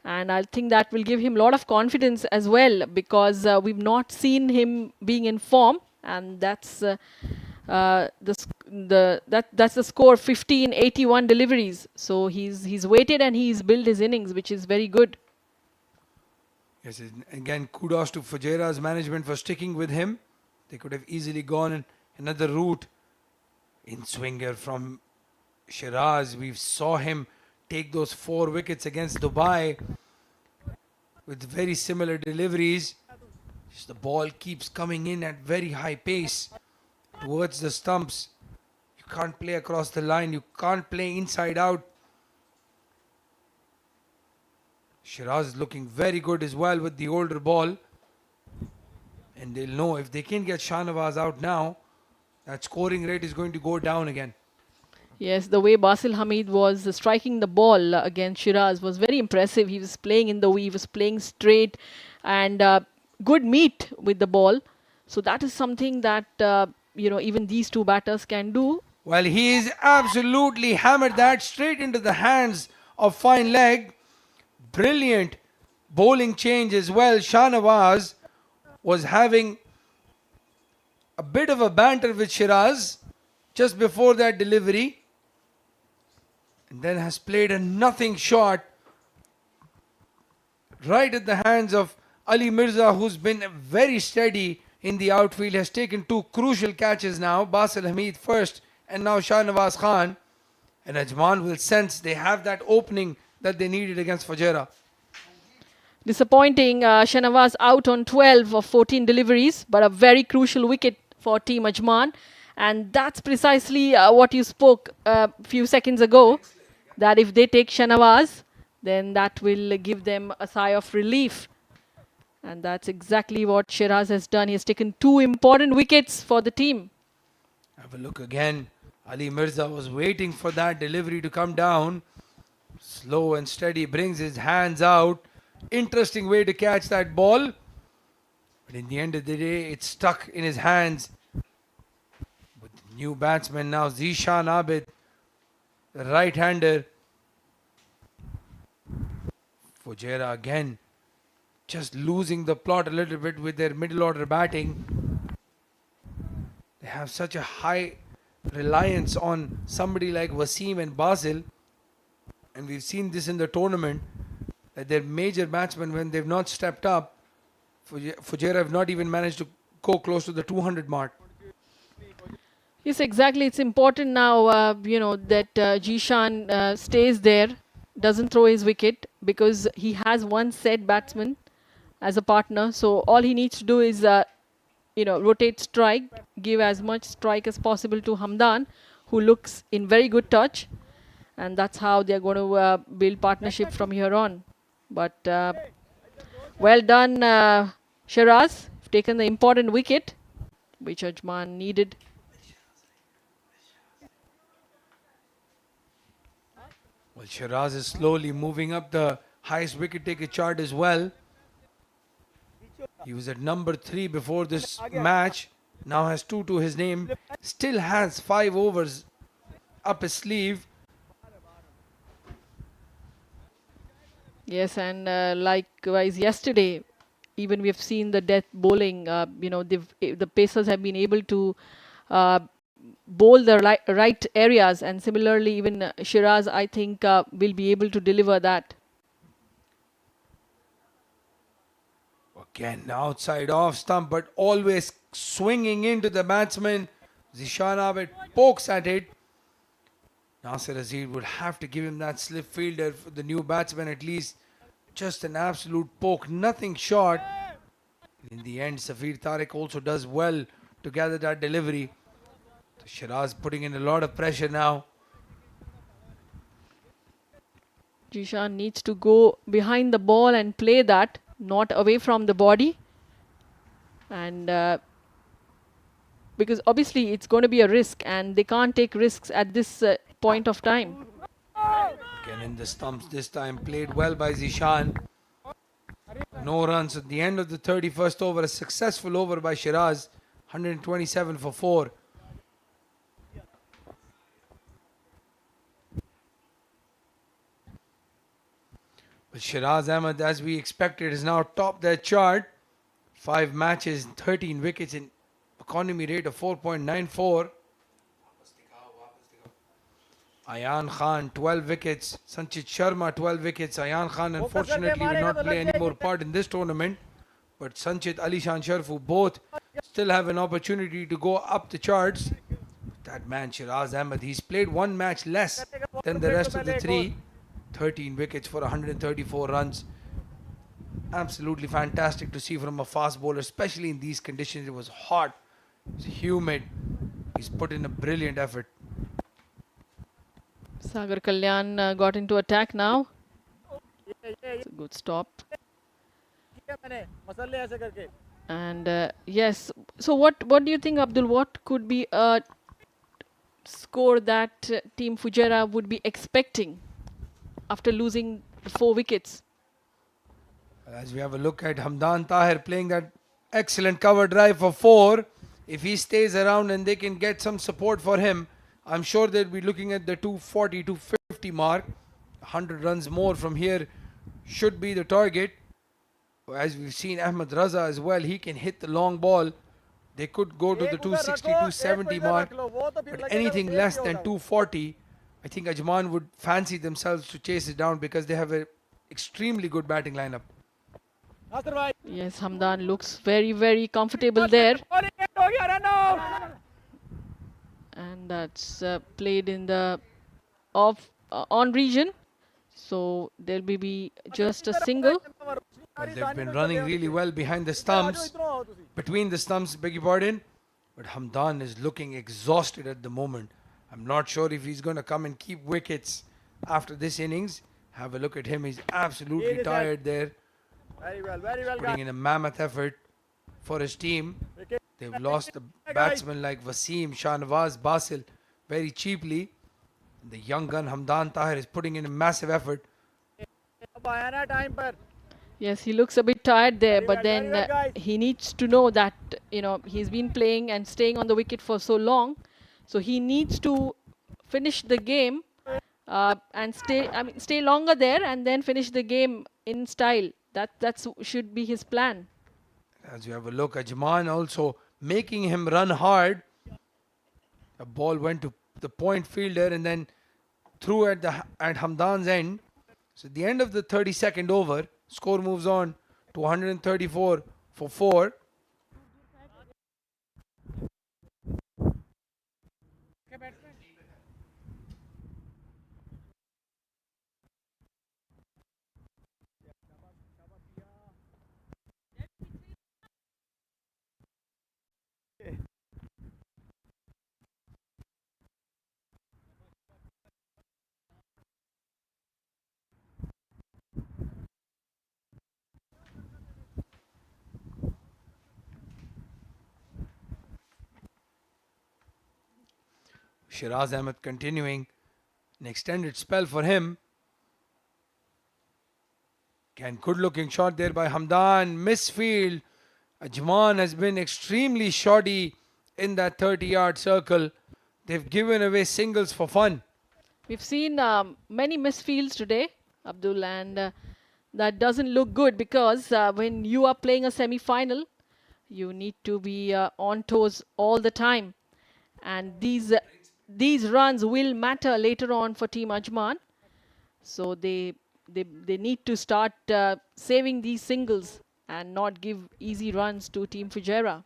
and I think that will give him a lot of confidence as well because we've not seen him being in form, and that's that's the score 1581 deliveries. So he's waited and he's built his innings, which is very good. Yes, again, kudos to Fujairah's management for sticking with him. They could have easily gone in another route. In swinger from Shiraz, we saw him take those 4 wickets against Dubai with very similar deliveries. Just the ball keeps coming in at very high pace towards the stumps. You can't play across the line. You can't play inside out. Shiraz is looking very good as well with the older ball. And they'll know if they can get Shahnawaz out now, that scoring rate is going to go down again. Yes, the way Basil Hamid was striking the ball against Shiraz was very impressive. He was playing in the way, he was playing straight and good meat with the ball. So that is something that, even these two batters can do. Well, he's absolutely hammered that straight into the hands of fine leg. Brilliant bowling change as well. Shahnawaz was having a bit of a banter with Shiraz just before that delivery, and then has played a nothing shot right at the hands of Ali Mirza, who's been very steady in the outfield, has taken 2 crucial catches now. Basil Hamid first and now Shahnawaz Khan. And Ajman will sense they have that opening that they needed against Fujairah. Disappointing. Shanawaz out on 12 of 14 deliveries, but a very crucial wicket for Team Ajman. And that's precisely what you spoke a few seconds ago, that if they take Shanawaz, then that will give them a sigh of relief. And that's exactly what Shiraz has done. He has taken 2 important wickets for the team. Have a look again. Ali Mirza was waiting for that delivery to come down. Slow and steady, brings his hands out. Interesting way to catch that ball. But in the end of the day, it's stuck in his hands. With the new batsman now, Zishan Abid, the right-hander. Fujairah again, just losing the plot a little bit with their middle order batting. They have such a high reliance on somebody like Wasim and Basil. And we've seen this in the tournament, that their major batsmen, when they've not stepped up, Fujairah have not even managed to go close to the 200 mark. Yes, exactly. It's important now, that Jishan stays there, doesn't throw his wicket, because he has one set batsman as a partner. So all he needs to do is, rotate strike, give as much strike as possible to Hamdan, who looks in very good touch. And that's how they're going to build partnership from here on. But well done, Shiraz. Taken the important wicket, which Ajman needed. Well, Shiraz is slowly moving up the highest wicket taker chart as well. He was at number 3 before this match. Now has 2 to his name. Still has 5 overs up his sleeve. Yes, and likewise yesterday, even we have seen the death bowling. The Pacers have been able to bowl the right areas, and similarly, even Shiraz, I think, will be able to deliver that. Again, outside off stump, but always swinging into the batsman. Zishan Abid pokes at it. Nasir Azir would have to give him that slip fielder for the new batsman at least. Just an absolute poke, nothing short. In the end, Safir Tariq also does well to gather that delivery. So Shiraz putting in a lot of pressure now. Jishan needs to go behind the ball and play that, not away from the body. And because obviously it's going to be a risk, and they can't take risks at this point of time. Again in the stumps this time, played well by Zishan. No runs at the end of the 31st over. A successful over by Shiraz. 127 for 4. But Shiraz Ahmed, as we expected, is now topped their chart. 5 matches, 13 wickets in economy rate of 4.94. Ayan Khan 12 wickets, Sanchit Sharma 12 wickets. Ayan Khan unfortunately will not play any more part in this tournament, but Sanchit, Alishan Sharfu both still have an opportunity to go up the charts. That man Shiraz Ahmed, he's played 1 match less than the rest of the 3. 13 wickets for 134 runs. Absolutely fantastic to see from a fast bowler, especially in these conditions. It was hot, it was humid. He's put in a brilliant effort. Sagar Kalyan got into attack now. It's a good stop. And yes, so what do you think, Abdul? What could be a score that Team Fujairah would be expecting after losing 4 wickets? As we have a look at Hamdan Tahir playing that excellent cover drive for 4. If he stays around and they can get some support for him, I'm sure they'll be looking at the 240, 250 mark. 100 runs more from here should be the target. As we've seen Ahmed Raza as well, he can hit the long ball. They could go to the 260, 270 mark. But anything less than 240, I think Ajman would fancy themselves to chase it down because they have an extremely good batting lineup. Yes, Hamdan looks very, very comfortable there. And that's played in the on region. So there'll be just a single. Well, they've been running really well behind the stumps, between the stumps, beg your pardon. But Hamdan is looking exhausted at the moment. I'm not sure if he's going to come and keep wickets after this innings. Have a look at him. He's absolutely tired there. Very well, Putting in a mammoth effort for his team. Wicket. They've lost a batsman like Wasim, Shahnawaz, Basil very cheaply. The young gun Hamdan Tahir is putting in a massive effort. अब आया ना time पर. Yes, he looks a bit tired there, Very but well, then very well, guys. he needs to know that he's been playing and staying on the wicket for so long, so he needs to finish the game and stay longer there and then finish the game in style. That should be his plan. As you have a look, Ajman also making him run hard. A ball went to the point fielder and then threw at Hamdan's end. So at the end of the 32nd over, score moves on to 134 for 4. Shiraz Ahmed continuing an extended spell for him. Again, good looking shot there by Hamdan. Misfield. Ajman has been extremely shoddy in that 30-yard circle. They've given away singles for fun. We've seen many misfields today, Abdul, and that doesn't look good because when you are playing a semi-final, you need to be on toes all the time, and these runs will matter later on for Team Ajman. So they need to start saving these singles and not give easy runs to Team Fujairah.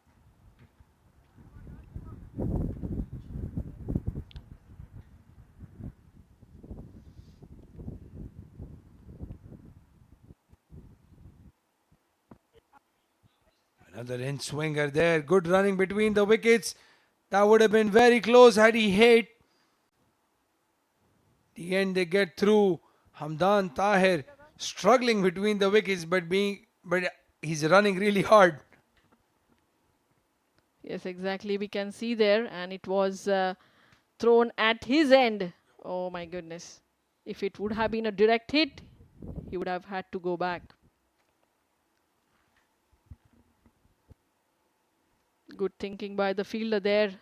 Another in swinger there. Good running between the wickets. That would have been very close had he hit. The end they get through. Hamdan Tahir struggling between the wickets, but he's running really hard. Yes, exactly. We can see there, and it was thrown at his end. Oh my goodness! If it would have been a direct hit, he would have had to go back. Good thinking by the fielder there,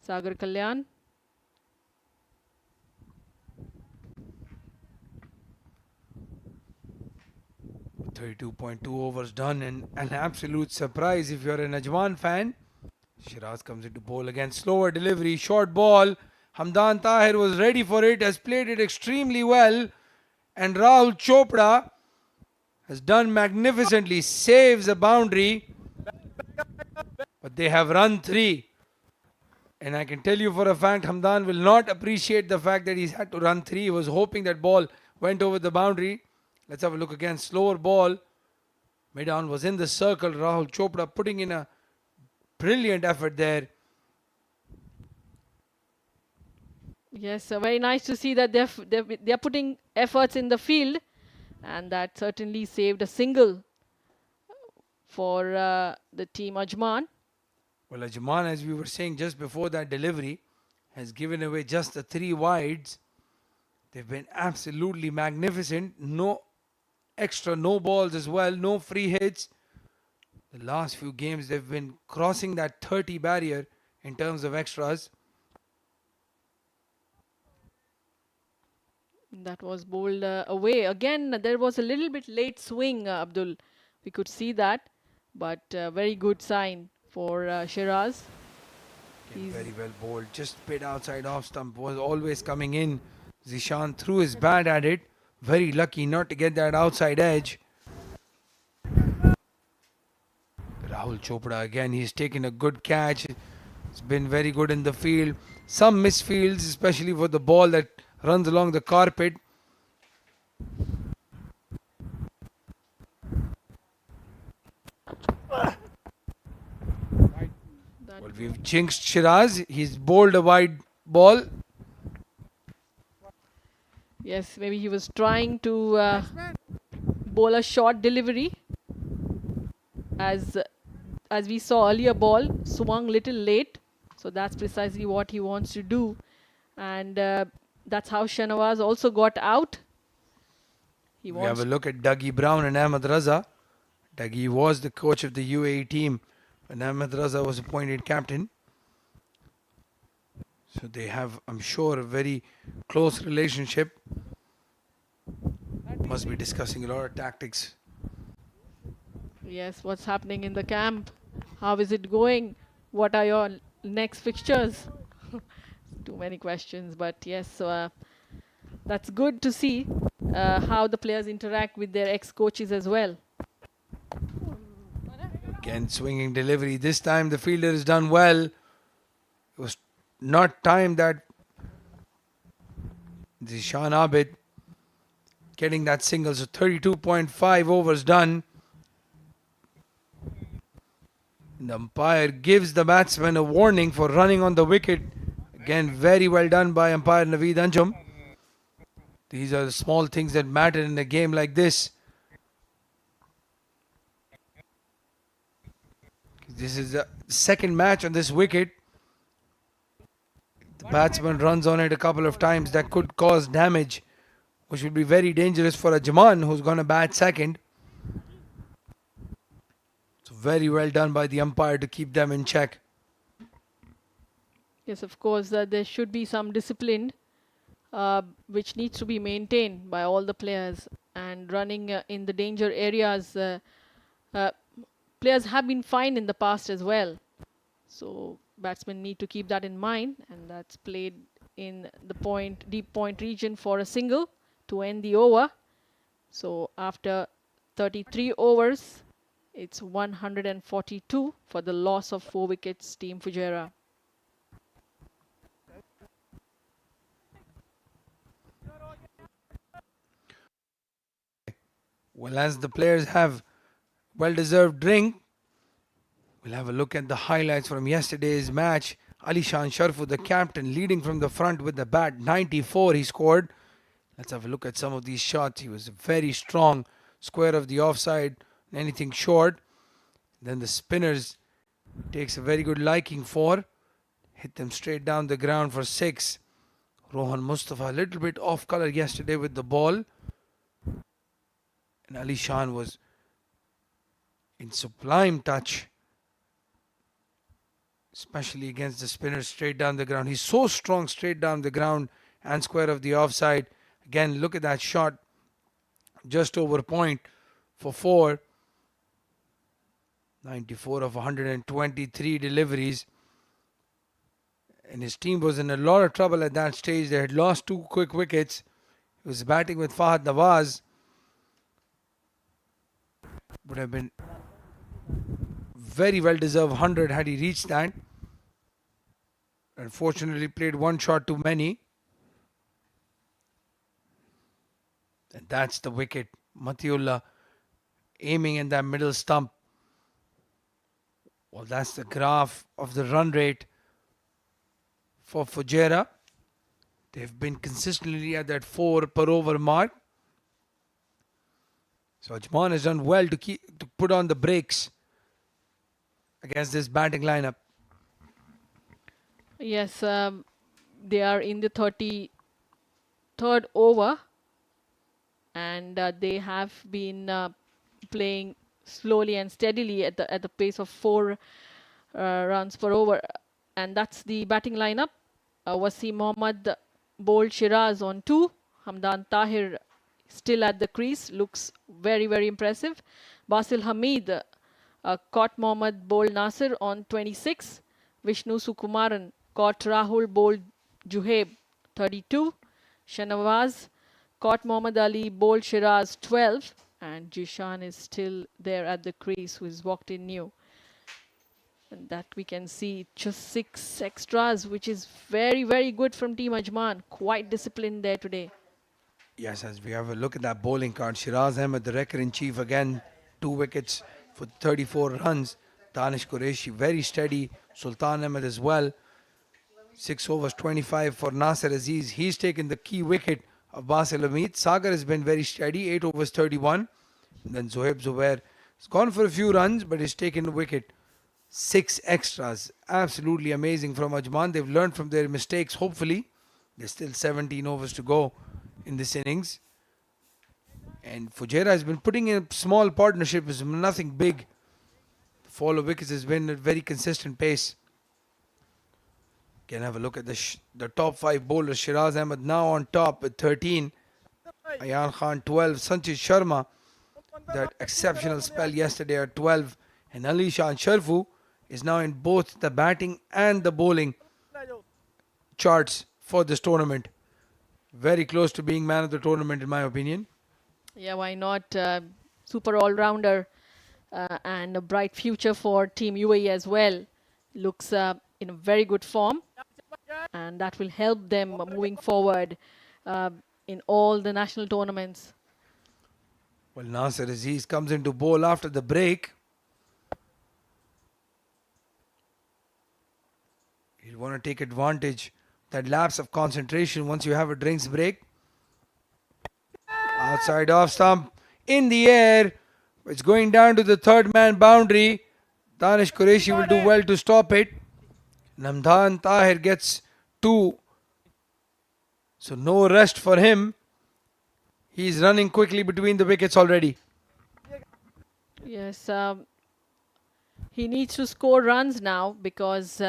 Sagar Kalyan. .2 overs done, and an absolute surprise if you're an Ajman fan. Shiraz comes into bowl again. Slower delivery, short ball. Hamdan Tahir was ready for it, has played it extremely well. And Rahul Chopra has done magnificently, saves a boundary. But they have run 3. And I can tell you for a fact, Hamdan will not appreciate the fact that he's had to run 3. He was hoping that ball went over the boundary. Let's have a look again. Slower ball. Mid-on was in the circle. Rahul Chopra putting in a brilliant effort there. Yes, very nice to see that they're putting efforts in the field, and that certainly saved a single for the Team Ajman. Well, Ajman, as we were saying just before that delivery, has given away just the 3 wides. They've been absolutely magnificent. No extra, no balls as well, no free hits. The last few games, they've been crossing that 30 barrier in terms of extras. That was bowled away. Again, there was a little bit late swing, Abdul. We could see that, but very good sign for Shiraz. Very well bowled. Just bit outside off stump. Was always coming in. Zishan threw his bat at it. Very lucky not to get that outside edge. Rahul Chopra again. He's taken a good catch. It's been very good in the field. Some misfields, especially for the ball that runs along the carpet. Well, we've jinxed Shiraz. He's bowled a wide ball. Yes, maybe he was trying to bowl a short delivery. As we saw earlier, ball swung little late, so that's precisely what he wants to do, and that's how Shanawaz also got out. He We have wants a look at Dougie Brown and Ahmed Raza. Dougie was the coach of the UAE team when Ahmed Raza was appointed captain. So they have, I'm sure, a very close relationship. Must be discussing a lot of tactics. Yes, what's happening in the camp? How is it going? What are your next fixtures? Too many questions, but yes, so that's good to see how the players interact with their ex-coaches as well. Again, swinging delivery. This time the fielder has done well. It was not timed that Zishan Abid getting that single. So 32.5 overs done. And the umpire gives the batsman a warning for running on the wicket. Again, very well done by umpire Naveed Anjum. These are the small things that matter in a game like this. This is the second match on this wicket. The batsman runs on it a couple of times. That could cause damage, which would be very dangerous for Ajman, who's going to bat second. So very well done by the umpire to keep them in check. Yes, of course, there should be some discipline which needs to be maintained by all the players, and running in the danger areas. Players have been fined in the past as well, so batsmen need to keep that in mind, and that's played in the deep point region for a single to end the over. So after 33 overs, it's 142 for the loss of 4 wickets, Team Fujairah. Well, as the players have well-deserved drink, we'll have a look at the highlights from yesterday's match. Alishan Sharfu, the captain, leading from the front with the bat. 94 he scored. Let's have a look at some of these shots. He was very strong, square of the offside, anything short. Then the spinners takes a very good liking for. Hit them straight down the ground for 6. Rohan Mustafa a little bit off color yesterday with the ball. And Ali Shan was in sublime touch, especially against the spinners straight down the ground. He's so strong straight down the ground and square of the offside. Again, look at that shot, just over point for 4. 94 of 123 deliveries. And his team was in a lot of trouble at that stage. They had lost 2 quick wickets. He was batting with Fahad Nawaz. Would have been very well deserved 100 had he reached that. Unfortunately, played 1 shot too many. And that's the wicket. Matiullah aiming in that middle stump. Well, that's the graph of the run rate for Fujairah. They've been consistently at that 4 per over mark. So Ajman has done well to put on the brakes against this batting lineup. Yes, they are in the 33rd over, and they have been playing slowly and steadily at the pace of 4 runs per over, and that's the batting lineup. Wasim Mohammad bowled Shiraz on 2. Hamdan Tahir still at the crease, looks very, very impressive. Basil Hamid caught Mohammad bowled Nasir on 26. Vishnu Sukumaran caught Rahul bowled Juhaib 32. Shanawaz caught Mohammad Ali bowled Shiraz 12. And Jishan is still there at the crease, who is walked in new. And that we can see just 6 extras, which is very, very good from Team Ajman. Quite disciplined there today. Yes, as we have a look at that bowling card, Shiraz Ahmed, the record in chief again, 2 wickets for 34 runs. Danish Qureshi very steady. Sultan Ahmed as well. 6 overs 25 for Nasser Aziz. He's taken the key wicket of Basil Hamid. Sagar has been very steady. 8 overs 31. Then Zohaib Zubair has gone for a few runs, but he's taken the wicket. 6 extras. Absolutely amazing from Ajman. They've learned from their mistakes, hopefully. There's still 17 overs to go in this innings. And Fujairah has been putting in a small partnership. It's nothing big. The fall of wickets has been at very consistent pace. Can have a look at the top 5 bowlers. Shiraz Ahmed now on top with 13. Ayan Khan 12. Sanchit Sharma, that exceptional spell yesterday at 12. And Ali Shan Sharfu is now in both the batting and the bowling charts for this tournament. Very close to being man of the tournament in my opinion. Yeah, why not? Super all-rounder and a bright future for Team UAE as well. Looks in a very good form, and that will help them moving forward in all the national tournaments. Well, Nasser Aziz comes into bowl after the break. He'll want to take advantage that lapse of concentration once you have a drinks break. Outside off stump, in the air. It's going down to the third man boundary. Danish Qureshi will do well to stop it. Namdhan Tahir gets 2. So no rest for him. He's running quickly between the wickets already. Yes, he needs to score runs now because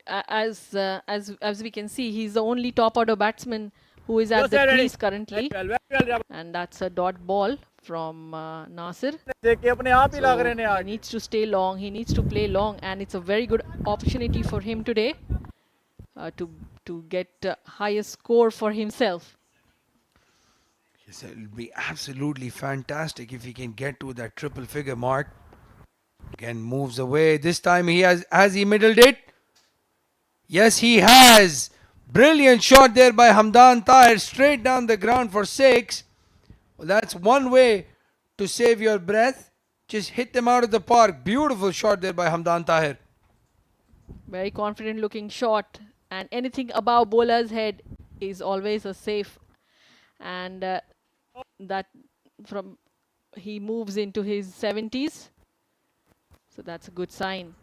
as we can see, he's the only top order batsman who is at the crease currently, and that's a dot ball from Nasir. So he needs to stay long, he needs to play long, and it's a very good opportunity for him today to get highest score for himself. Yes, it will be absolutely fantastic if he can get to that triple figure mark. Again, moves away. This time he has he middled it? Yes, he has. Brilliant shot there by Hamdan Tahir, straight down the ground for 6. Well, that's one way to save your breath. Just hit them out of the park. Beautiful shot there by Hamdan Tahir. Very confident looking shot, and anything above bowler's head is always a safe, and that from he moves into his 70s, so that's a good sign.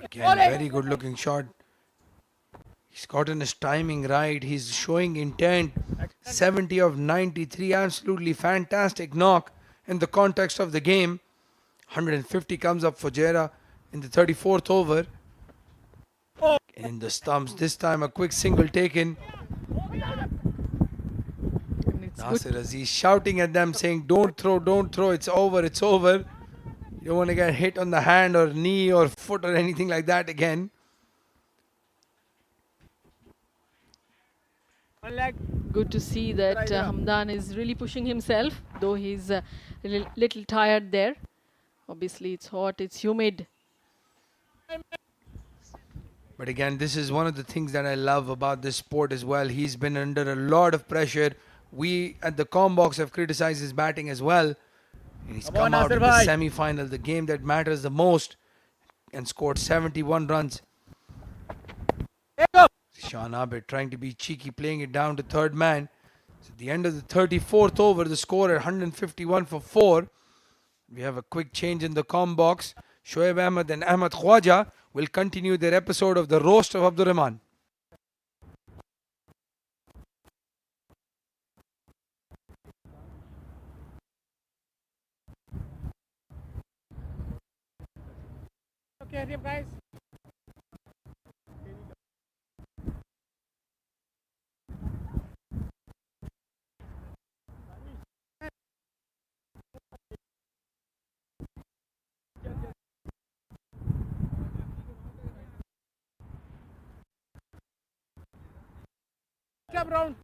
Again, very good looking shot. He's gotten his timing right. He's showing intent. 70 of 93. Absolutely fantastic knock in the context of the game. 150 comes up for Fujairah in the 34th over. In the stumps. This time a quick single taken. Nasir Aziz shouting at them saying, don't throw, don't throw. It's over, it's over. You don't want to get hit on the hand or knee or foot or anything like that again. Good to see that Hamdan is really pushing himself, though he's a little tired there. Obviously, it's hot, it's humid. But again, this is one of the things that I love about this sport as well. He's been under a lot of pressure. We at the Combox have criticized his batting as well. And he's come out in the semi-final, the game that matters the most, and scored 71 runs. Shan Abid trying to be cheeky, playing it down to third man. So at the end of the 34th over, the score at 151 for 4. We have a quick change in the Combox. Shoaib Ahmed and Ahmed Khwaja will continue their episode of the Roast of Abdur Rahman. Okay, guys. Round.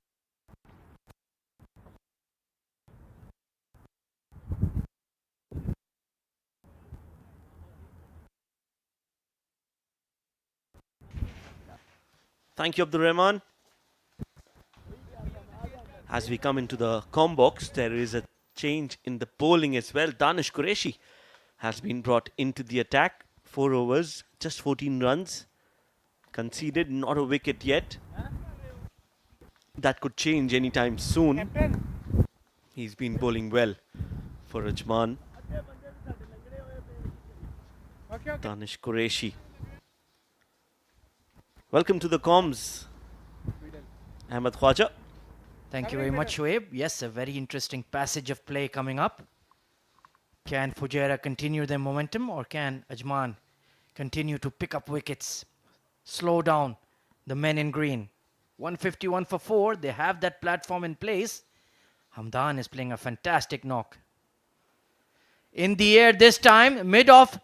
Thank you, Abdur Rahman. As we come into the Combox, there is a change in the bowling as well. Danish Qureshi has been brought into the attack. 4 overs, just 14 runs. Conceded, not a wicket yet. That could change anytime soon. He's been bowling well for Ajman. Danish Qureshi. Welcome to the comms, Ahmed Khwaja. Thank you very much, Shoaib. Yes, a very interesting passage of play coming up. Can Fujairah continue their momentum, or can Ajman continue to pick up wickets, slow down the men in green? 151 for 4. They have that platform in place. Hamdan is playing a fantastic knock. In the air this time, mid-off,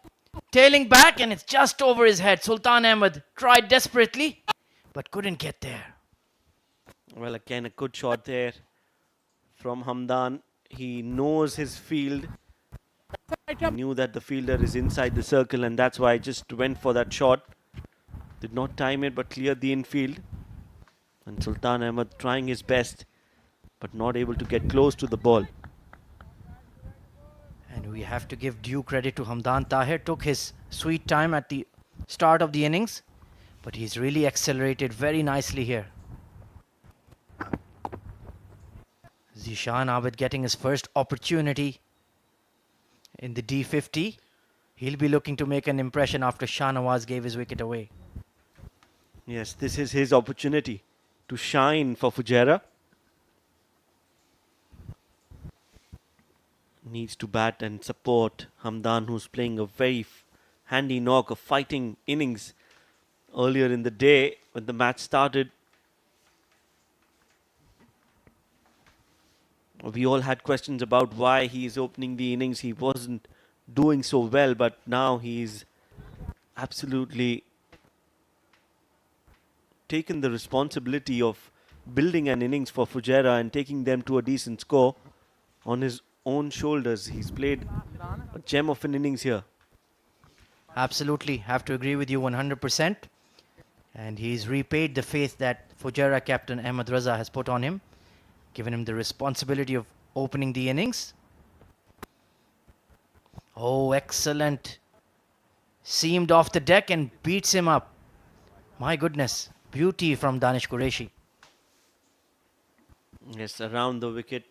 tailing back, and it's just over his head. Sultan Ahmed tried desperately, but couldn't get there. Well, again, a good shot there from Hamdan. He knows his field. He knew that the fielder is inside the circle, and that's why I just went for that shot. Did not time it, but cleared the infield. And Sultan Ahmed trying his best, but not able to get close to the ball. And we have to give due credit to Hamdan Tahir. Took his sweet time at the start of the innings, but he's really accelerated very nicely here. Zishan Abid getting his first opportunity in the D50. He'll be looking to make an impression after Shahnawaz gave his wicket away. Yes, this is his opportunity to shine for Fujairah. Needs to bat and support Hamdan, who's playing a very handy knock, a fighting innings earlier in the day when the match started. We all had questions about why he is opening the innings. He wasn't doing so well, but now he's absolutely taken the responsibility of building an innings for Fujairah and taking them to a decent score on his own shoulders. He's played a gem of an innings here. Absolutely, have to agree with you 100%. And he's repaid the faith that Fujairah captain Ahmed Raza has put on him, given him the responsibility of opening the innings. Oh, excellent. Seamed off the deck and beats him up. My goodness, beauty from Danish Qureshi. Yes, around the wicket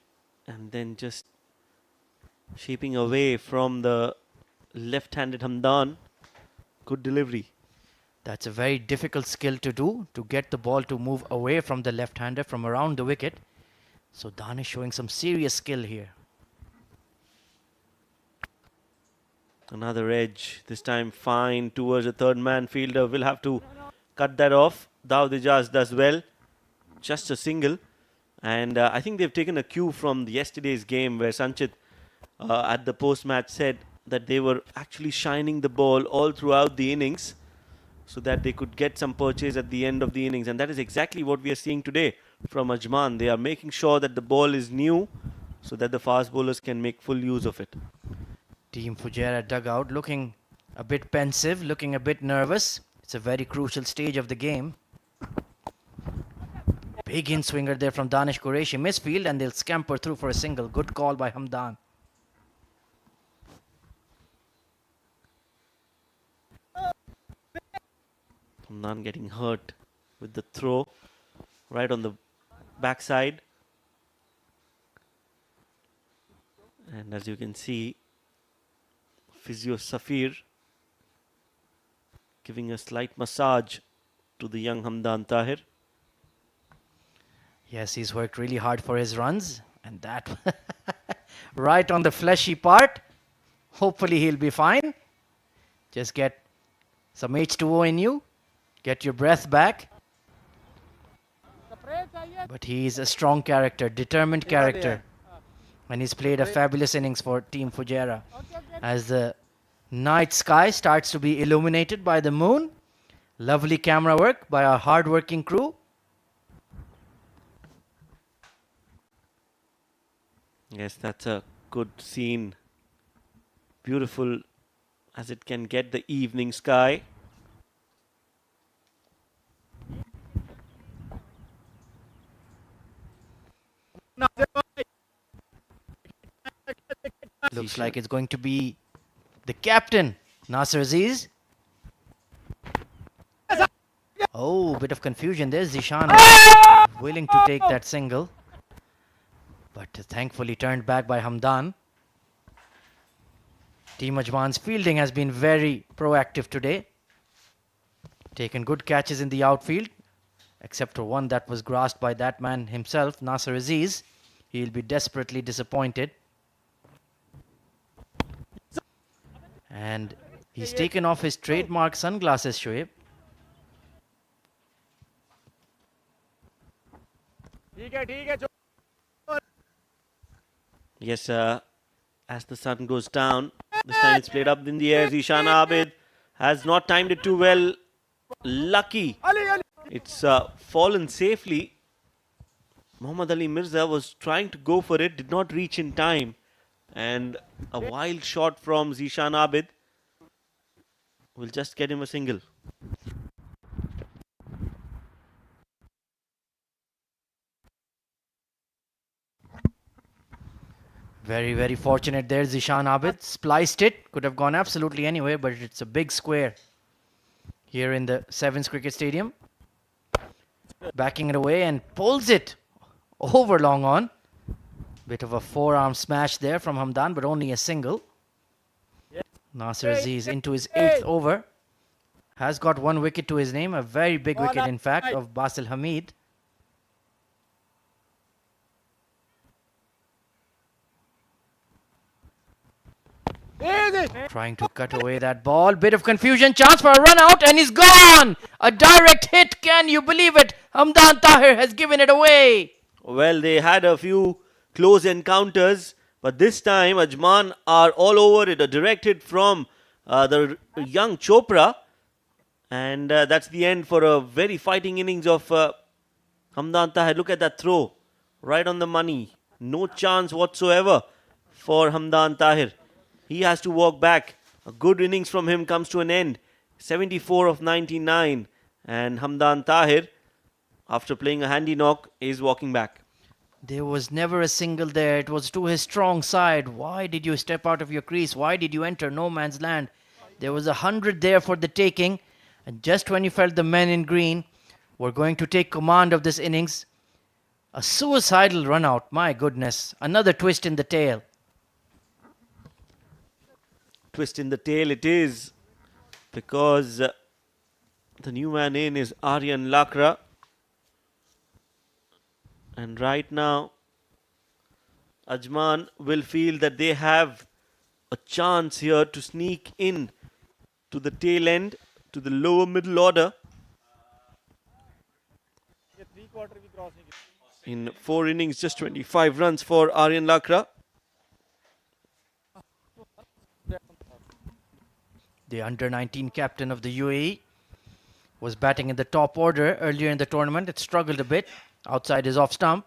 and then just shaping away from the left-handed Hamdan. Good delivery. That's a very difficult skill to do, to get the ball to move away from the left-hander from around the wicket. So Dan is showing some serious skill here. Another edge, this time fine towards the third man. Fielder will have to cut that off. Daud Ijaz does well. Just a single. And I think they've taken a cue from yesterday's game where Sanchit at the post-match said that they were actually shining the ball all throughout the innings so that they could get some purchase at the end of the innings. And that is exactly what we are seeing today from Ajman. They are making sure that the ball is new so that the fast bowlers can make full use of it. Team Fujairah dugout looking a bit pensive, looking a bit nervous. It's a very crucial stage of the game. Big in swinger there from Danish Qureshi. Misfield, and they'll scamper through for a single. Good call by Hamdan. Hamdan getting hurt with the throw right on the backside. And as you can see, Physio Safir giving a slight massage to the young Hamdan Tahir. Yes, he's worked really hard for his runs. And that right on the fleshy part. Hopefully he'll be fine. Just get some H2O in you. Get your breath back. But he's a strong character, determined character. And he's played a fabulous innings for Team Fujairah. As the night sky starts to be illuminated by the moon. Lovely camera work by our hard-working crew. Yes, that's a good scene. Beautiful as it can get, the evening sky. Looks Zishan. like it's going to be the captain, Nasser Aziz. Oh, bit of confusion there. Zishan willing to take that single, but thankfully turned back by Hamdan. Team Ajman's fielding has been very proactive today. Taken good catches in the outfield, except for one that was grasped by that man himself, Nasser Aziz. He'll be desperately disappointed. And he's taken off his trademark sunglasses, Shoaib. ठीक है Yes, as the sun goes down, this time it's played up in the air. Zishan Abid has not timed it too well. Lucky. It's fallen safely. Muhammad Ali Mirza was trying to go for it, did not reach in time. And a wild shot from Zishan Abid will just get him a single. Very, very fortunate there. Zishan Abid spliced it. Could have gone absolutely anywhere, but it's a big square here in the Sevens Cricket Stadium. Backing it away and pulls it over long on. Bit of a forearm smash there from Hamdan, but only a single. Nasser Aziz into his 8th over. Has got 1 wicket to his name. A very big wicket, in fact, of Basil Hamid. Trying to cut away that ball. Bit of confusion. Chance for a run out, and he's gone. A direct hit. Can you believe it? Hamdan Tahir has given it away. Well, they had a few close encounters, but this time Ajman are all over it. A direct hit from the young Chopra, and that's the end for a very fighting innings of Hamdan Tahir. Look at that throw, right on the money. No chance whatsoever for Hamdan Tahir. He has to walk back. A good innings from him comes to an end. 74 of 99, and Hamdan Tahir, after playing a handy knock, is walking back. There was never a single there. It was to his strong side. Why did you step out of your crease? Why did you enter no man's land? There was 100 there for the taking. And just when you felt the men in green were going to take command of this innings, a suicidal run out. My goodness. Another twist in the tail. Twist in the tail it is, because the new man in is Aryan Lakra. And right now, Ajman will feel that they have a chance here to sneak in to the tail end, to the lower middle order. ये 3/4 की cross नहीं की In 4 innings, just 25 runs for Aryan Lakra. The under-19 captain of the UAE was batting in the top order earlier in the tournament. It struggled a bit outside his off stump.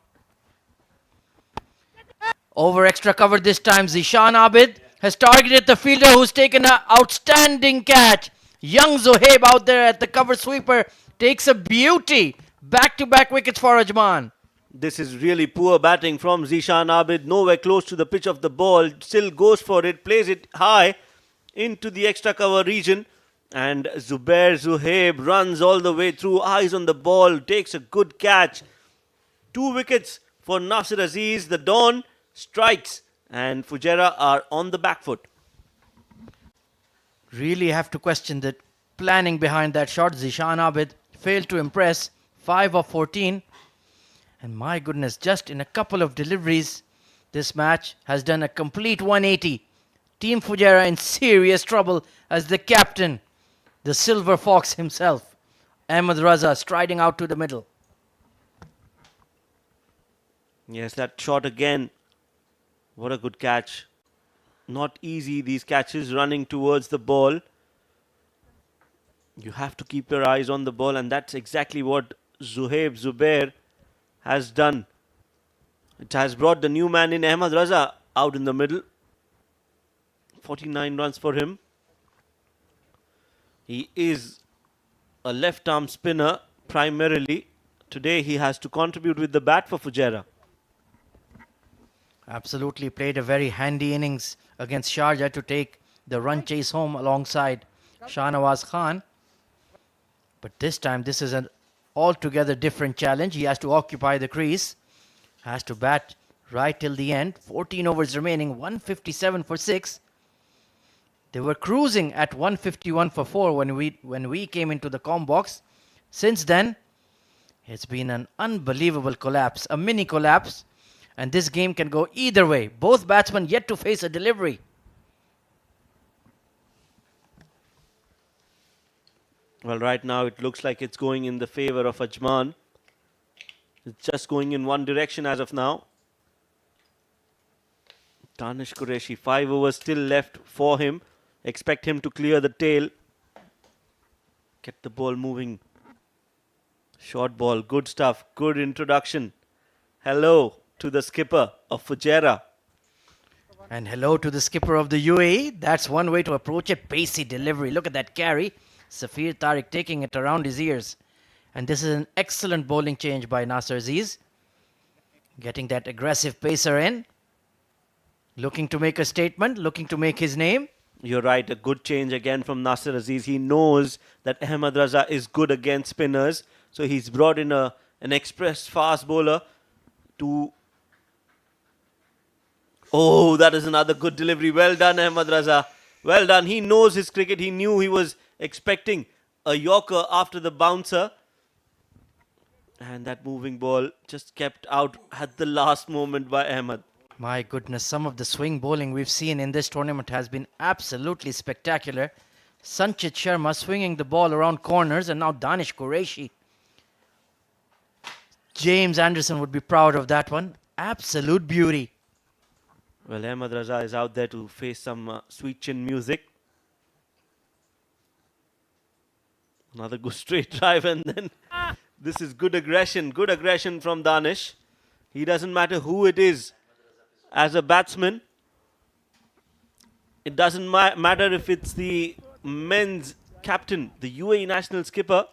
Over extra cover this time. Zishan Abid has targeted the fielder who's taken an outstanding catch. Young Zohaib out there at the cover sweeper takes a beauty. Back-to-back wickets for Ajman. This is really poor batting from Zishan Abid. Nowhere close to the pitch of the ball. Still goes for it. Plays it high into the extra cover region. And Zubair Zuhaib runs all the way through. Eyes on the ball. Takes a good catch. 2 wickets for Nasser Aziz. The Dawn strikes. And Fujairah are on the back foot. Really have to question the planning behind that shot. Zishan Abid failed to impress. 5 of 14. And my goodness, just in a couple of deliveries, this match has done a complete 180. Team Fujairah in serious trouble as the captain, the Silver Fox himself, Ahmed Raza, striding out to the middle. Yes, that shot again. What a good catch. Not easy, these catches running towards the ball. You have to keep your eyes on the ball, and that's exactly what Zubair has done. It has brought the new man in, Ahmed Raza, out in the middle. 49 runs for him. He is a left-arm spinner primarily. Today he has to contribute with the bat for Fujairah. Absolutely played a very handy innings against Sharjah to take the run chase home alongside Shahnawaz Khan. But this time, this is an altogether different challenge. He has to occupy the crease, has to bat right till the end. 14 overs remaining, 157 for 6. They were cruising at 151 for 4 when we came into the com box. Since then, it's been an unbelievable collapse, a mini collapse, and this game can go either way. Both batsmen yet to face a delivery. Well, right now it looks like it's going in the favor of Ajman. It's just going in one direction as of now. Danish Qureshi, 5 overs still left for him. Expect him to clear the tail. Get the ball moving. Short ball, good stuff, good introduction. Hello to the skipper of Fujairah. And hello to the skipper of the UAE. That's one way to approach it. Pacey delivery. Look at that carry. Safir Tariq taking it around his ears. And this is an excellent bowling change by Nasser Aziz. Getting that aggressive pacer in. Looking to make a statement. Looking to make his name. You're right, a good change again from Nasser Aziz. He knows that Ahmed Raza is good against spinners. So he's brought in an express fast bowler to... Oh, that is another good delivery. Well done, Ahmed Raza. Well done. He knows his cricket. He knew he was expecting a Yorker after the bouncer. And that moving ball just kept out at the last moment by Ahmed. My goodness, some of the swing bowling we've seen in this tournament has been absolutely spectacular. Sanchit Sharma swinging the ball around corners, and now Danish Qureshi. James Anderson would be proud of that one. Absolute beauty. Well, Ahmed Raza is out there to face some sweet chin music. Another good straight drive, and then this is good aggression from Danish. He doesn't matter who it is. As a batsman, it doesn't matter if it's the men's captain, the UAE national skipper.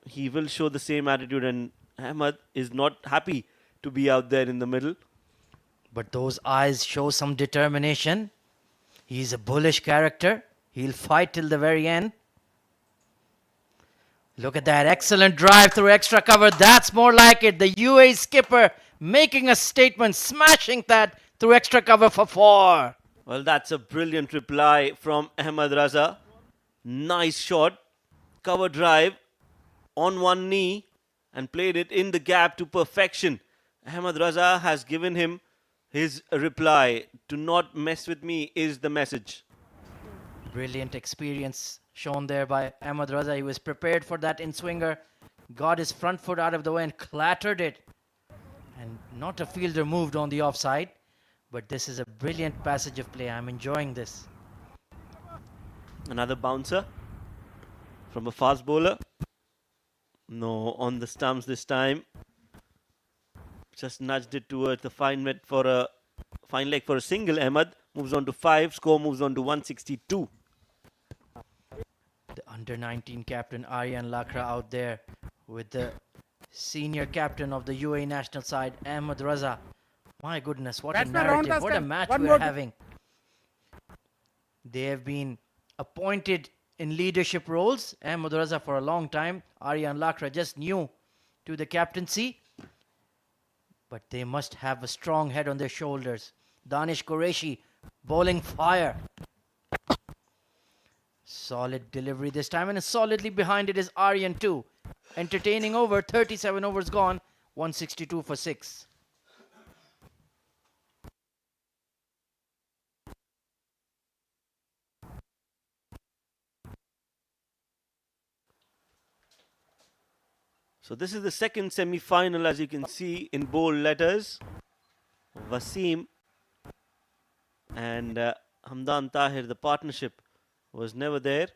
He will show the same attitude, and Ahmed is not happy to be out there in the middle. But those eyes show some determination. He's a bullish character. He'll fight till the very end. Look at that excellent drive through extra cover. That's more like it. The UAE skipper making a statement, smashing that through extra cover for 4. Well, that's a brilliant reply from Ahmed Raza. Nice shot. Cover drive on one knee and played it in the gap to perfection. Ahmed Raza has given him his reply. Do not mess with me is the message. Brilliant experience shown there by Ahmed Raza. He was prepared for that in-swinger. Got his front foot out of the way and clattered it. And not a fielder moved on the offside. But this is a brilliant passage of play. I'm enjoying this. Another bouncer from a fast bowler. No, on the stumps this time. Just nudged it towards the fine leg for a single. Ahmed moves on to 5. Score moves on to 162. The under-19 captain Aryan Lakra out there with the senior captain of the UAE national side, Ahmed Raza. My goodness, what a narrative, what a match we're having. They have been appointed in leadership roles. Ahmed Raza for a long time. Aryan Lakra just new to the captaincy. But they must have a strong head on their shoulders. Danish Qureshi bowling fire. Solid delivery this time, and solidly behind it is Aryan too. Entertaining over, 37 overs gone, 162 for 6. So this is the second semi-final, as you can see in bold letters. Wasim and Hamdan Tahir, the partnership was never there.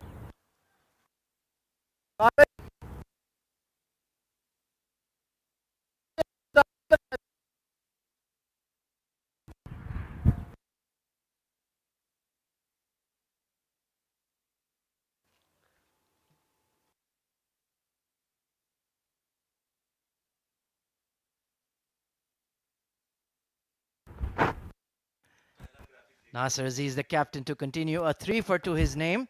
Nasser Aziz, the captain, to continue. A 3 for to his name.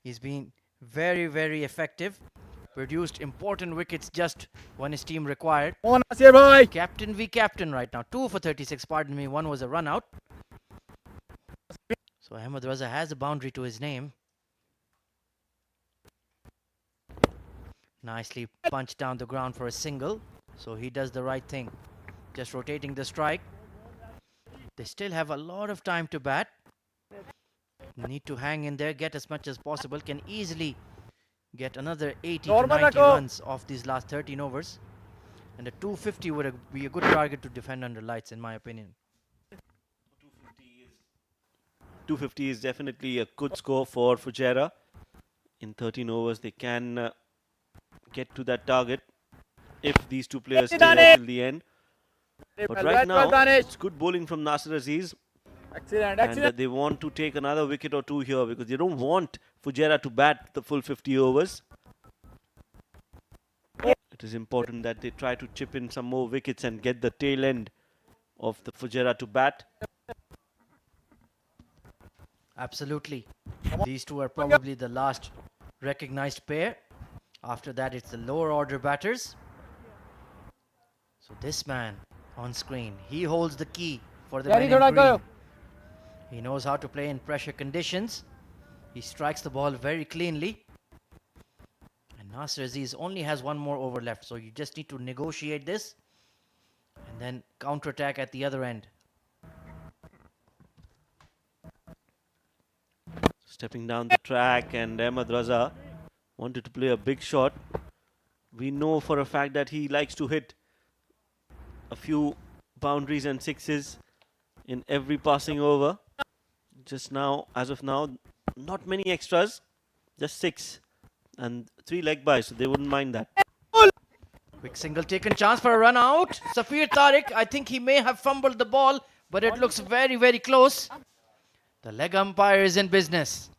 He's been very, very effective. Produced important wickets just when his team required. Come on, Nasir bhai. Captain v captain right now. 2 for 36, pardon me. One was a run out. So Ahmed Raza has a boundary to his name. Nicely punched down the ground for a single. So he does the right thing. Just rotating the strike. They still have a lot of time to bat. Need to hang in there, get as much as possible. Can easily get another 80 to Normal 90 rako. runs off these last 13 overs. And a 250 would be a good target to defend under lights, in my opinion. 250 is definitely a good score for Fujairah. In 13 overs, they can get to that target if these two players stay there till the end. But right now, it's good bowling from Nasir Aziz. Excellent, And excellent. they want to take another wicket or two here because they don't want Fujairah to bat the full 50 overs. It is important that they try to chip in some more wickets and get the tail end of the Fujairah to bat. Absolutely. These two are probably the last recognized pair. After that, it's the lower order batters. So this man on screen, he holds the key for the men in green. He knows how to play in pressure conditions. He strikes the ball very cleanly. And Nasir Aziz only has one more over left. So you just need to negotiate this and then counter-attack at the other end. Stepping down the track, and Ahmed Raza wanted to play a big shot. We know for a fact that he likes to hit a few boundaries and sixes in every passing over. Just now, as of now, not many extras, just 6 and 3 leg byes, so they wouldn't mind that. Quick single taken, chance for a run out. Safir Tariq, I think he may have fumbled the ball, but it looks very, very close. The leg umpire is in business.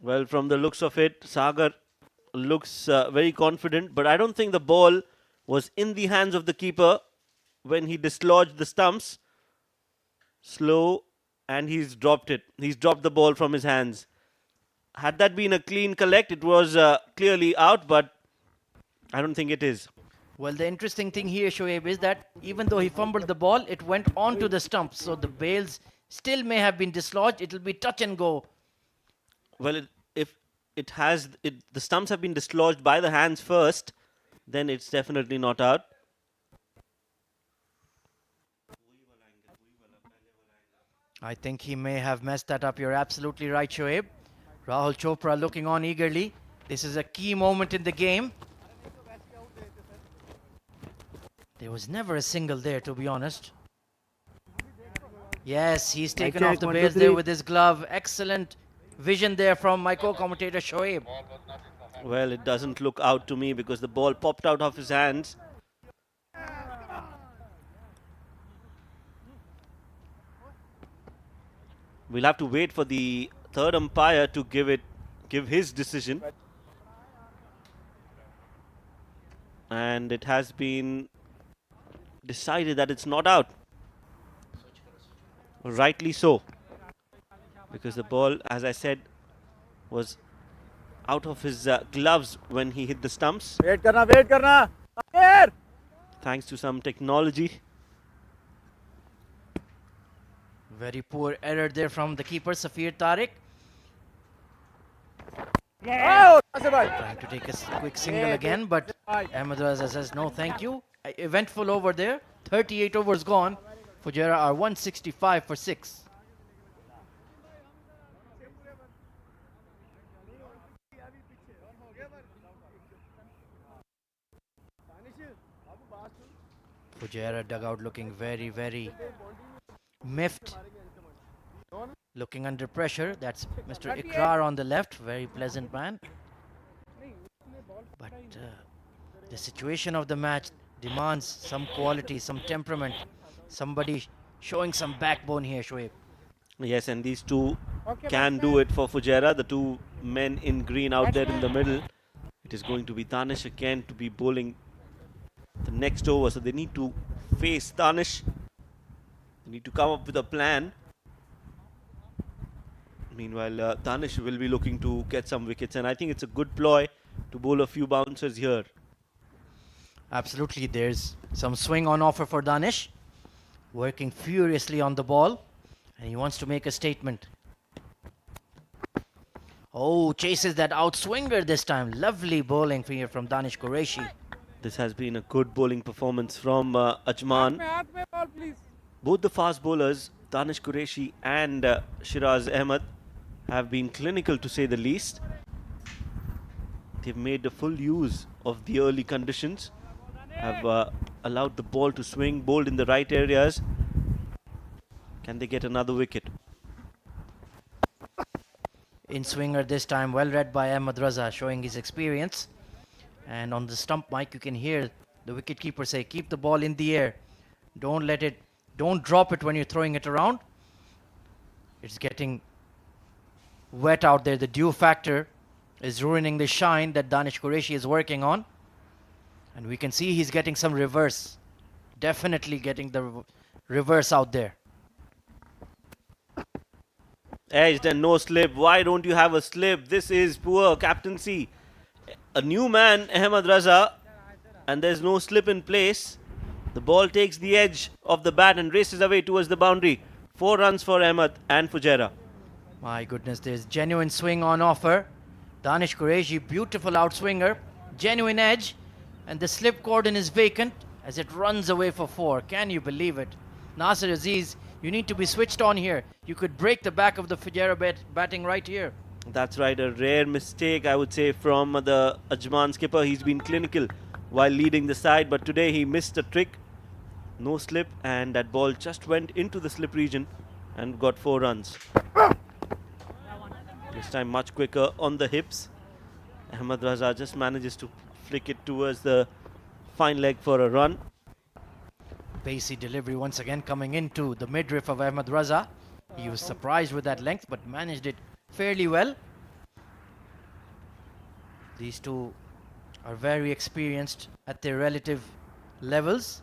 Well, from the looks of it, Sagar looks very confident, but I don't think the ball was in the hands of the keeper when he dislodged the stumps. Slow, and he's dropped it. He's dropped the ball from his hands. Had that been a clean collect, it was clearly out, but I don't think it is. Well, the interesting thing here, Shoaib, is that even though he fumbled the ball, it went onto the stumps. So the bails still may have been dislodged. It will be touch and go. Well, if the stumps have been dislodged by the hands first, then it's definitely not out. I think he may have messed that up. You're absolutely right, Shoaib. Rahul Chopra looking on eagerly. This is a key moment in the game. There was never a single there, to be honest. Yes, he's taken off the bails there with his glove. Excellent vision there from my co-commentator Shoaib. Well, it doesn't look out to me because the ball popped out of his hands. We'll have to wait for the third umpire to give his decision. And it has been decided that it's not out. Rightly so. Because the ball, as I said, was out of his gloves when he hit the stumps. Wait karna, wait karna. Here. Thanks to some technology. Very poor error there from the keeper, Safir Tariq. Oh, Nasir bhai. Trying to take a quick single again, but Ahmed Raza says no thank you. Eventful over there. 38 overs gone. Fujairah are 165 for 6. Fujairah dugout looking very, very miffed. Looking under pressure. That's Mr. Ikrar on the left. Very pleasant man. But the situation of the match demands some quality, some temperament. Somebody showing some backbone here, Shoaib. Yes, and these two can do it for Fujairah. The two men in green out there in the middle. It is going to be Danish again to be bowling the next over. So they need to face Danish. They need to come up with a plan. Meanwhile, Danish will be looking to get some wickets, and I think it's a good ploy to bowl a few bouncers here. Absolutely, there's some swing on offer for Danish. Working furiously on the ball, and he wants to make a statement. Oh, chases that outswinger this time. Lovely bowling here from Danish Qureshi. This has been a good bowling performance from Ajman. हाथ में ball please. Both the fast bowlers, Danish Qureshi and Shiraz Ahmed, have been clinical to say the least. They've made the full use of the early conditions, have allowed the ball to swing, bowled in the right areas. Can they get another wicket? In swinger this time, well read by Ahmed Raza, showing his experience. And on the stump mic, you can hear the wicketkeeper say, keep the ball in the air. Don't drop it when you're throwing it around. It's getting wet out there. The dew factor is ruining the shine that Danish Qureshi is working on. And we can see he's getting some reverse. Definitely getting the reverse out there. Edged and no slip. Why don't you have a slip? This is poor captaincy. A new man, Ahmed Raza, and there's no slip in place. The ball takes the edge of the bat and races away towards the boundary. 4 runs for Ahmed and Fujairah. My goodness, there's genuine swing on offer. Danish Qureshi, beautiful outswinger, genuine edge, and the slip cordon is vacant as it runs away for 4. Can you believe it? Nasir Aziz, you need to be switched on here. You could break the back of the Fujairah batting right here. That's right, a rare mistake, I would say, from the Ajman skipper. He's been clinical while leading the side, but today he missed a trick. No slip, and that ball just went into the slip region and got 4 runs. This time much quicker on the hips. Ahmed Raza just manages to flick it towards the fine leg for a run. Pacey delivery once again coming into the midriff of Ahmed Raza. He was surprised with that length, but managed it fairly well. These two are very experienced at their relative levels.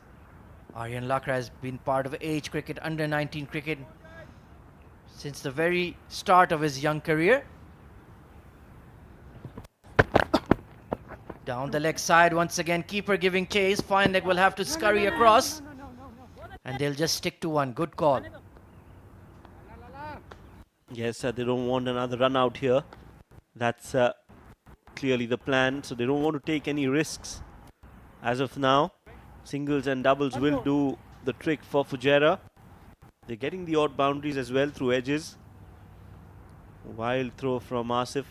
Aryan Lakra has been part of age cricket, under 19 cricket, since the very start of his young career. Down the leg side once again, keeper giving chase. Fine leg will have to scurry across, and they'll just stick to one. Good call. Yes, they don't want another run out here. That's clearly the plan. So they don't want to take any risks as of now. Singles and doubles will do the trick for Fujairah. They're getting the odd boundaries as well through edges. Wild throw from Asif.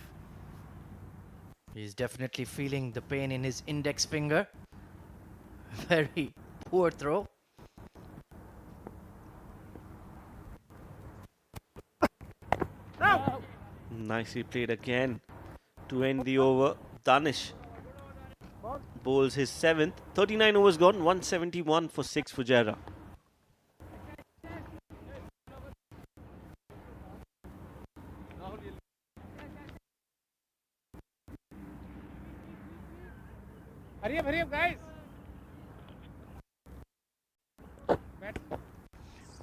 He's definitely feeling the pain in his index finger. Very poor throw. Nicely played again to end the over. Danish bowls his 7th. 39 overs gone, 171 for 6 Fujairah. Hurry up, guys.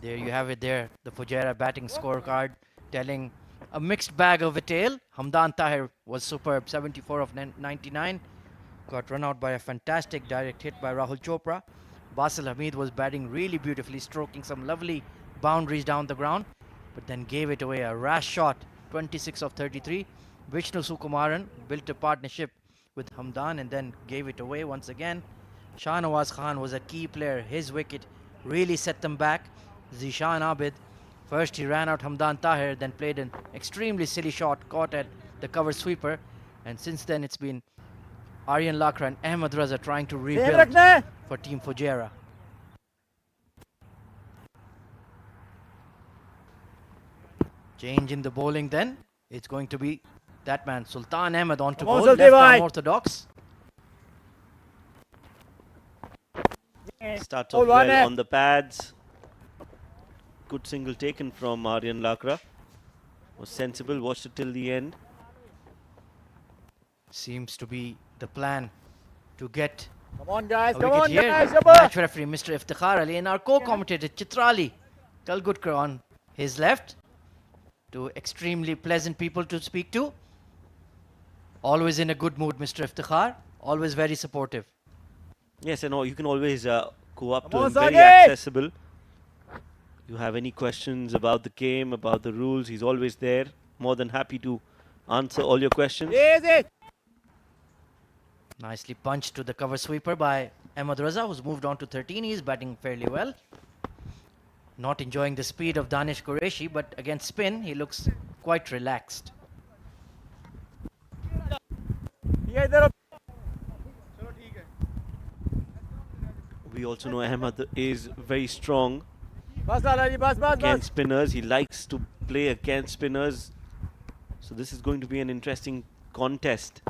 There you have it there. The Fujairah batting scorecard telling a mixed bag of a tale. Hamdan Tahir was superb, 74 of 99. Got run out by a fantastic direct hit by Rahul Chopra. Basil Hamid was batting really beautifully, stroking some lovely boundaries down the ground, but then gave it away. A rash shot, 26 of 33. Vishnu Sukumaran built a partnership with Hamdan and then gave it away once again. Shah Nawaz Khan was a key player. His wicket really set them back. Zishan Abid, first he ran out Hamdan Tahir, then played an extremely silly shot, caught at the cover sweeper, and since then it's been Aryan Lakra and Ahmed Raza trying to rebuild for Team Fujairah. Change in the bowling then. It's going to be that man, Sultan Ahmed, on to bowl, left arm orthodox. Starts off well on the pads. Good single taken from Aryan Lakra. Was sensible, watched it till the end. Seems to be the plan to get Come on, guys. a Come wicket on, here. guys. Match referee Mr. Iftikhar Ali and our co-commentator Chitrali Kalgutkar on his left. Two extremely pleasant people to speak to. Always in a good mood, Mr. Iftikhar. Always very supportive. Yes, and you can always go up to Come on, him, very Sage! accessible. You have any questions about the game, about the rules, he's always there. More than happy to answer all your questions. Easy. Nicely punched to the cover sweeper by Ahmed Raza, who's moved on to 13. He's batting fairly well. Not enjoying the speed of Danish Qureshi, but against spin, he looks quite relaxed. ये इधर We also know Ahmed is very strong बस लाला जी बस बस against बस spinners. He likes to play against spinners. So this is going to be an interesting contest.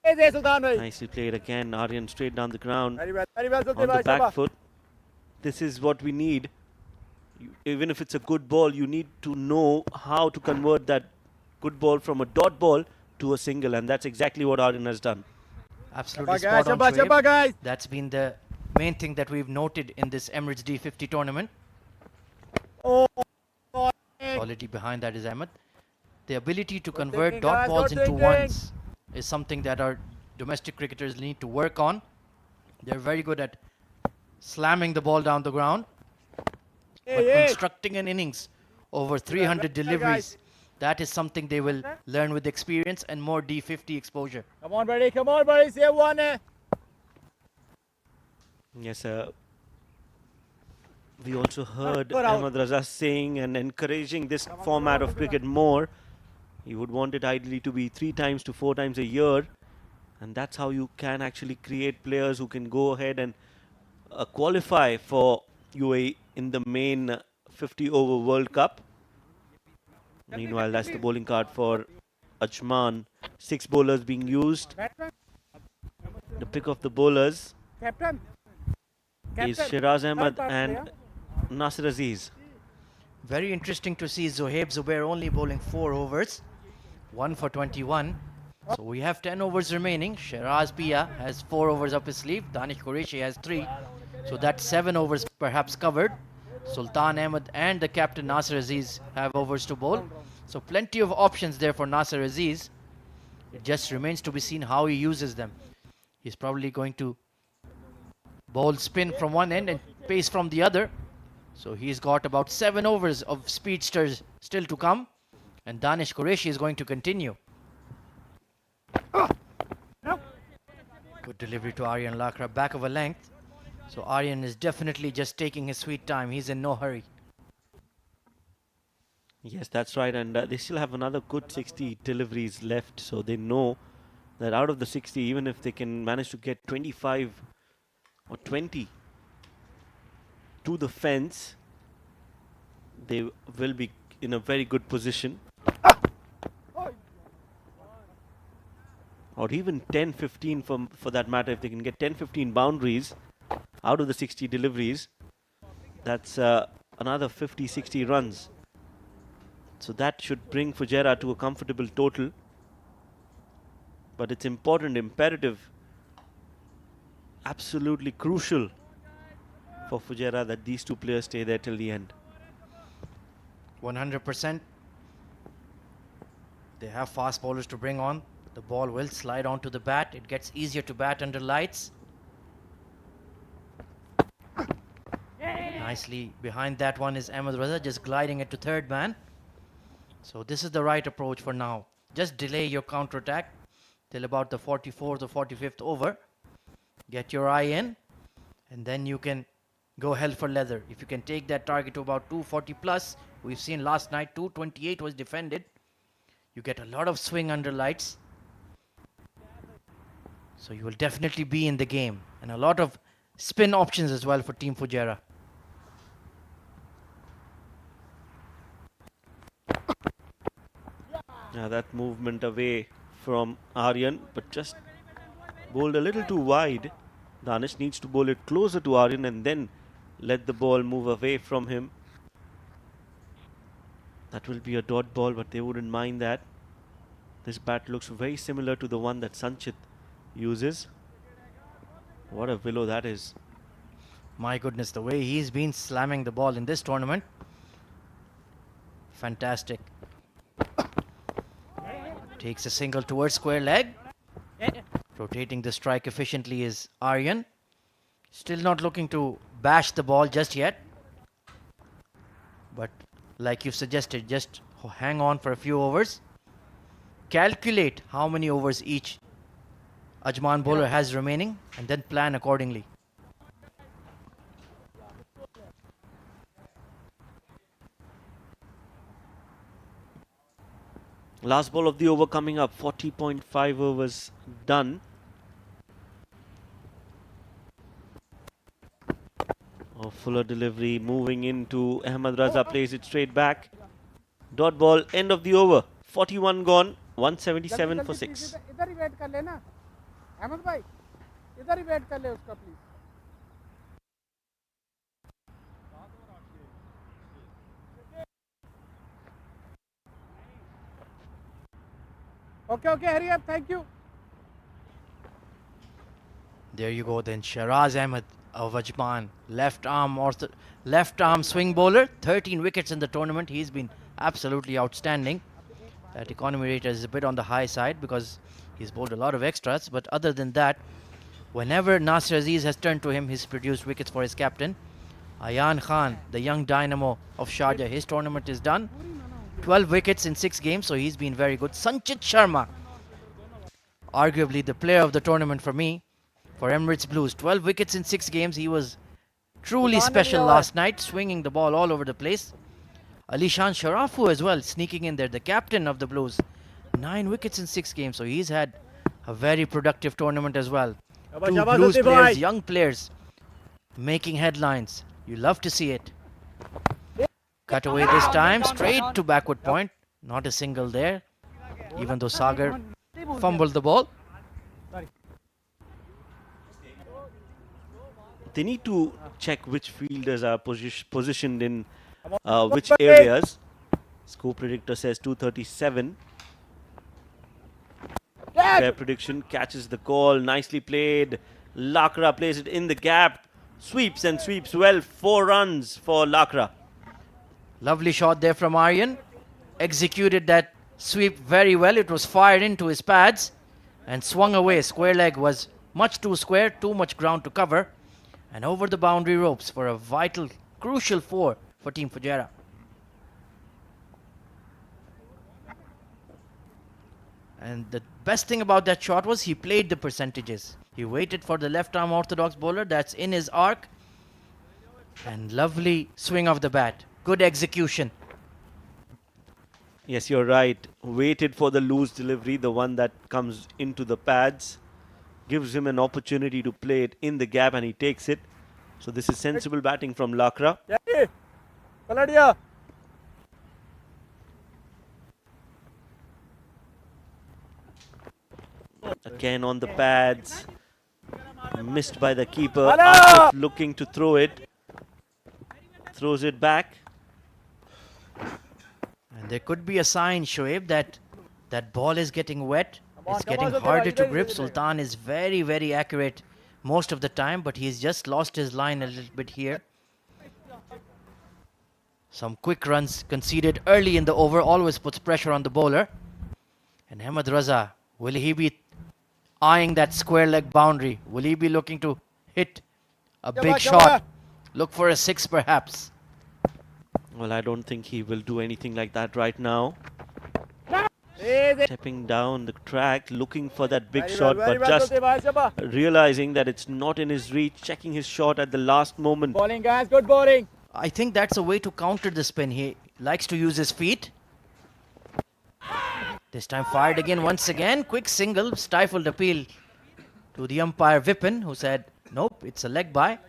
easy सुल्तान भाई Nicely played again. Aryan straight down the ground very well Sultan on the भाई back शाबाश foot. This is what we need. Even if it's a good ball, you need to know how to convert that good ball from a dot ball to a single, and that's exactly what Aryan has done. Absolutely शाबाश guys spot on, शाबाश Shoaib. शाबाश guys That's been the main thing that we've noted in this Emirates D50 tournament. oh Quality behind that is Ahmed. The ability to convert thinking, dot guys, balls good into thinking. ones is something that our domestic cricketers need to work on. They're very good at slamming the ball down the ground, but hey constructing an innings over 300 deliveries, that is something they will learn with experience and more D50 exposure. come on buddy save one है Yes, we also heard Good out. Ahmed Raza saying and encouraging this format of cricket more. He would want it ideally to be 3 times to 4 times a year, and that's how you can actually create players who can go ahead and qualify for UAE in the main 50 over World Cup. Meanwhile, that's the bowling card for Ajman. 6 bowlers being used. The pick of the bowlers captain is Shiraz Ahmed and Nasir Aziz. Very interesting to see Zohaib Zubair only bowling 4 overs, 1 for 21. So we have 10 overs remaining. Shiraz Pia has 4 overs up his sleeve. Danish Qureshi has 3. So that's 7 overs perhaps covered. Sultan Ahmed and the captain Nasir Aziz have overs to bowl. So plenty of options there for Nasir Aziz. It just remains to be seen how he uses them. He's probably going to bowl spin from one end and pace from the other. So he's got about 7 overs of speedsters still to come. And Danish Qureshi is going to continue. Good delivery to Aryan Lakra, back of a length. So Aryan is definitely just taking his sweet time. He's in no hurry. Yes, that's right, and they still have another good 60 deliveries left, so they know that out of the 60, even if they can manage to get 25 or 20 to the fence, they will be in a very good position. Or even 10, 15 for that matter. If they can get 10, 15 boundaries out of the 60 deliveries, that's another 50, 60 runs. So that should bring Fujairah to a comfortable total. But it's important, imperative, absolutely crucial for Fujairah that these two players stay there till the end. 100%. They have fast bowlers to bring on. The ball will slide onto the bat. It gets easier to bat under lights. Nicely behind that one is Ahmed Raza, just gliding it to third man. So this is the right approach for now. Just delay your counter-attack till about the 44th or 45th over. Get your eye in, and then you can go hell for leather. If you can take that target to about 240 plus, we've seen last night 228 was defended. You get a lot of swing under lights. So you will definitely be in the game. And a lot of spin options as well for Team Fujairah. Now that movement away from Aryan, but just bowled a little too wide. Danish needs to bowl it closer to Aryan and then let the ball move away from him. That will be a dot ball, but they wouldn't mind that. This bat looks very similar to the one that Sanchit uses. What a willow that is. My goodness, the way he's been slamming the ball in this tournament. Fantastic. Takes a single towards square leg. Rotating the strike efficiently is Aryan. Still not looking to bash the ball just yet. But like you suggested, just hang on for a few overs. Calculate how many overs each Ajman bowler has remaining and then plan accordingly. Last ball of the over coming up. 40.5 overs done. Oh, fuller delivery moving into Ahmed Raza, plays it straight back. Dot ball, end of the over. 41 gone, 177 for 6. इधर ही wait कर लेना अहमद भाई इधर ही wait कर ले उसका please okay hurry up thank you There you go then. Shiraz Ahmed of Ajman, left arm swing bowler. 13 wickets in the tournament. He's been absolutely outstanding. That economy rate is a bit on the high side because he's bowled a lot of extras. But other than that, whenever Nasir Aziz has turned to him, he's produced wickets for his captain. Ayan Khan, the young dynamo of Sharjah, his tournament is done. 12 wickets in 6 games, so he's been very good. Sanchit Sharma, arguably the player of the tournament for me, for Emirates Blues. 12 wickets in 6 games. He was truly special last night, swinging the ball all over the place. Alishan Sharafu as well, sneaking in there, the captain of the Blues. 9 wickets in 6 games, so he's had a very productive tournament as well. 2 Blues players, young players, making headlines. You love to see it. Cut away this time, straight to backward point. Not a single there, even though Sagar fumbled the ball. They need to check which fielders are positioned in which areas. Score predictor says 237. Fair prediction, catches the call, nicely played. Lakra plays it in the gap, sweeps and sweeps well. 4 runs for Lakra. Lovely shot there from Aryan. Executed that sweep very well. It was fired into his pads and swung away. Square leg was much too square, too much ground to cover. And over the boundary ropes for a vital, crucial 4 for Team Fujairah. And the best thing about that shot was he played the percentages. He waited for the left arm orthodox bowler that's in his arc. And lovely swing of the bat. Good execution. Yes, you're right. Waited for the loose delivery, the one that comes into the pads. Gives him an opportunity to play it in the gap and he takes it. So this is sensible batting from Lakra. Paladia. Again on the pads. Missed by the keeper. Asif looking to throw it. Throws it back. And there could be a sign, Shoaib, that that ball is getting wet. It's getting harder to grip. Sultan is very, very accurate most of the time, but he's just lost his line a little bit here. Some quick runs conceded early in the over always puts pressure on the bowler. And Ahmed Raza, will he be eyeing that square leg boundary? Will he be looking to hit a big shot? Look for a 6 perhaps. Well, I don't think he will do anything like that right now. Stepping down the track, looking for that big shot, but just realizing that it's not in his reach, checking his shot at the last moment. Bowling guys, good bowling. I think that's a way to counter the spin. He likes to use his feet. This time fired again once again. Quick single, stifled appeal to the umpire Vipin, who said, nope, it's a leg by.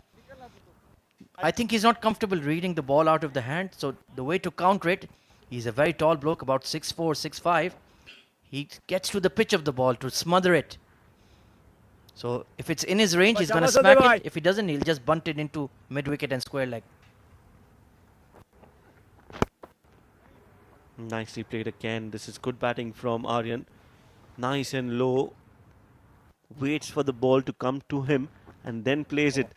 I think he's not comfortable reading the ball out of the hand, so the way to counter it, he's a very tall bloke, about 6'4", 6'5". He gets to the pitch of the ball to smother it. So if it's in his range, he's going to smack it. If he doesn't, he'll just bunt it into mid-wicket and square leg. Nicely played again. This is good batting from Aryan. Nice and low. Waits for the ball to come to him and then plays it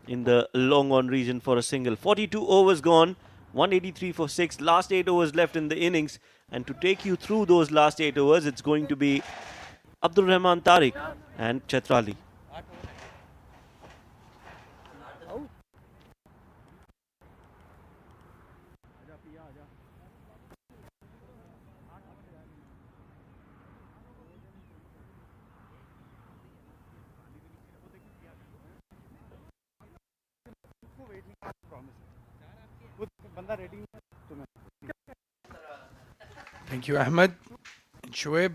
in the long on region for a single. 42 overs gone, 183 for 6. Last 8 overs left in the innings. And to take you through those last 8 overs, it's going to be Abdul Rahman Tariq and Chetrali. Thank you, Ahmed and Shoaib.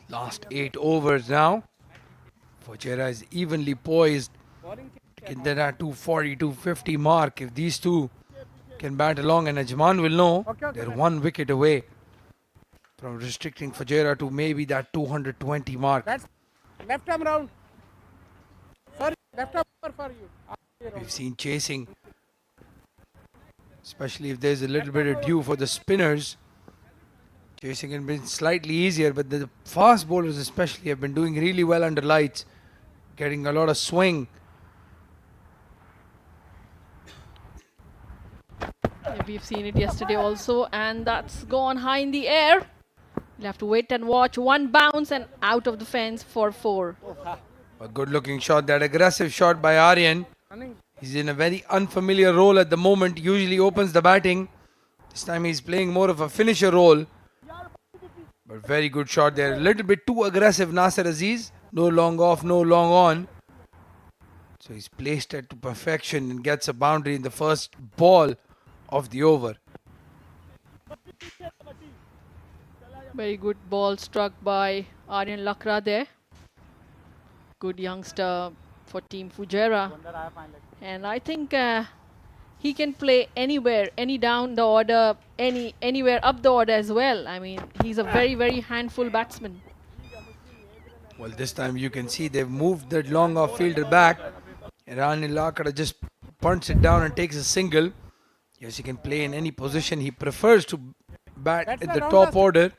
Last 8 overs now. Fujairah is evenly poised to get that 240, 250 mark. If these two can bat along, and Ajman will know, they're 1 wicket away from restricting Fujairah to maybe that 220 mark. That's left arm round. Sorry, left arm for you. We've seen chasing, especially if there's a little bit of dew for the spinners. Chasing has been slightly easier, but the fast bowlers especially have been doing really well under lights, getting a lot of swing. Yeah, we've seen it yesterday also, and that's gone high in the air. We'll have to wait and watch. One bounce and out of the fence for 4. A good looking shot, that aggressive shot by Aryan. He's in a very unfamiliar role at the moment, usually opens the batting. This time he's playing more of a finisher role. But very good shot there. A little bit too aggressive, Nasser Aziz. No long off, no long on. So he's placed it to perfection and gets a boundary in the first ball of the over. Very good ball struck by Aryan Lakra there. Good youngster for Team Fujairah. And I think he can play anywhere, any down the order, anywhere up the order as well. I mean, he's a very, very handful batsman. Well, this time you can see they've moved that long off fielder back. And Aryan Lakra just punts it down and takes a single. Yes, he can play in any position. He prefers to bat at the top order.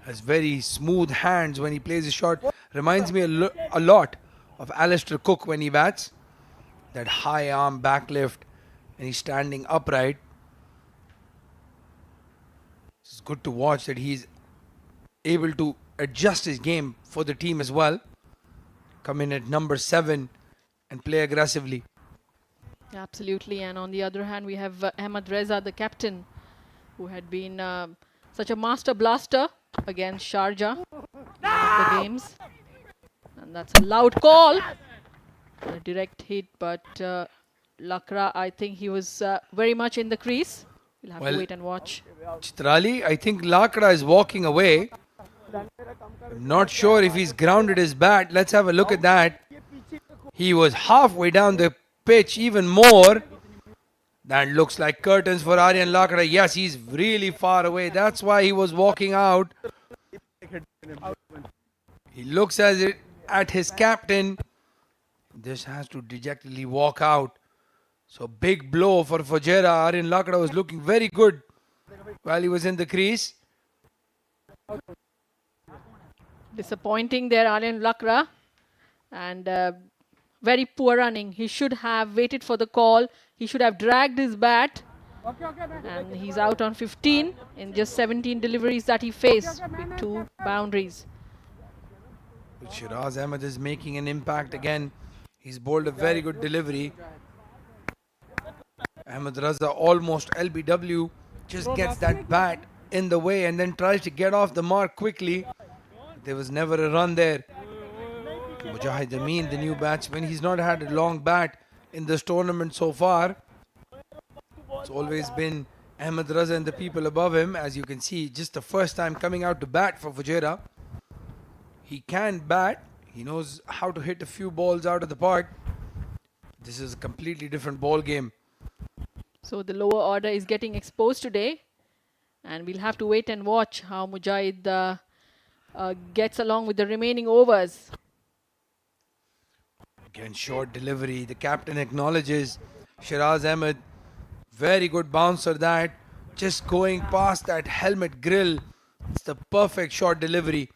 Has very smooth hands when he plays a shot. Reminds me a lot of Alistair Cook when he bats. That high arm back lift, and he's standing upright. It's good to watch that he's able to adjust his game for the team as well. Come in at number 7 and play aggressively. Absolutely. And on the other hand, we have Ahmed Reza, the captain, who had been such a master blaster against Sharjah in one of the games. And that's a loud call. A direct hit, but Lakra, I think he was very much in the crease. We'll have to wait and watch. Chetrali, I think Lakra is walking away. I'm not sure if he's grounded his bat. Let's have a look at that. He was halfway down the pitch, even more. That looks like curtains for Aryan Lakra. Yes, he's really far away. That's why he was walking out. He looks at his captain. This has to dejectedly walk out. So big blow for Fujairah. Aryan Lakra was looking very good while he was in the crease. Disappointing there, Aryan Lakra. And very poor running. He should have waited for the call. He should have dragged his bat. And he's out on 15 in just 17 deliveries that he faced with 2 boundaries. Shiraz Ahmed is making an impact again. He's bowled a very good delivery. Ahmed Raza almost LBW. Just gets that bat in the way and then tries to get off the mark quickly. There was never a run there. Mujahid Amin, the new batsman, he's not had a long bat in this tournament so far. It's always been Ahmed Raza and the people above him. As you can see, just the first time coming out to bat for Fujairah. He can bat. He knows how to hit a few balls out of the park. This is a completely different ball game. So the lower order is getting exposed today. And we'll have to wait and watch how Mujahid gets along with the remaining overs. Again, short delivery. The captain acknowledges Shiraz Ahmed. Very good bouncer that. Just going past that helmet grill. It's the perfect short delivery.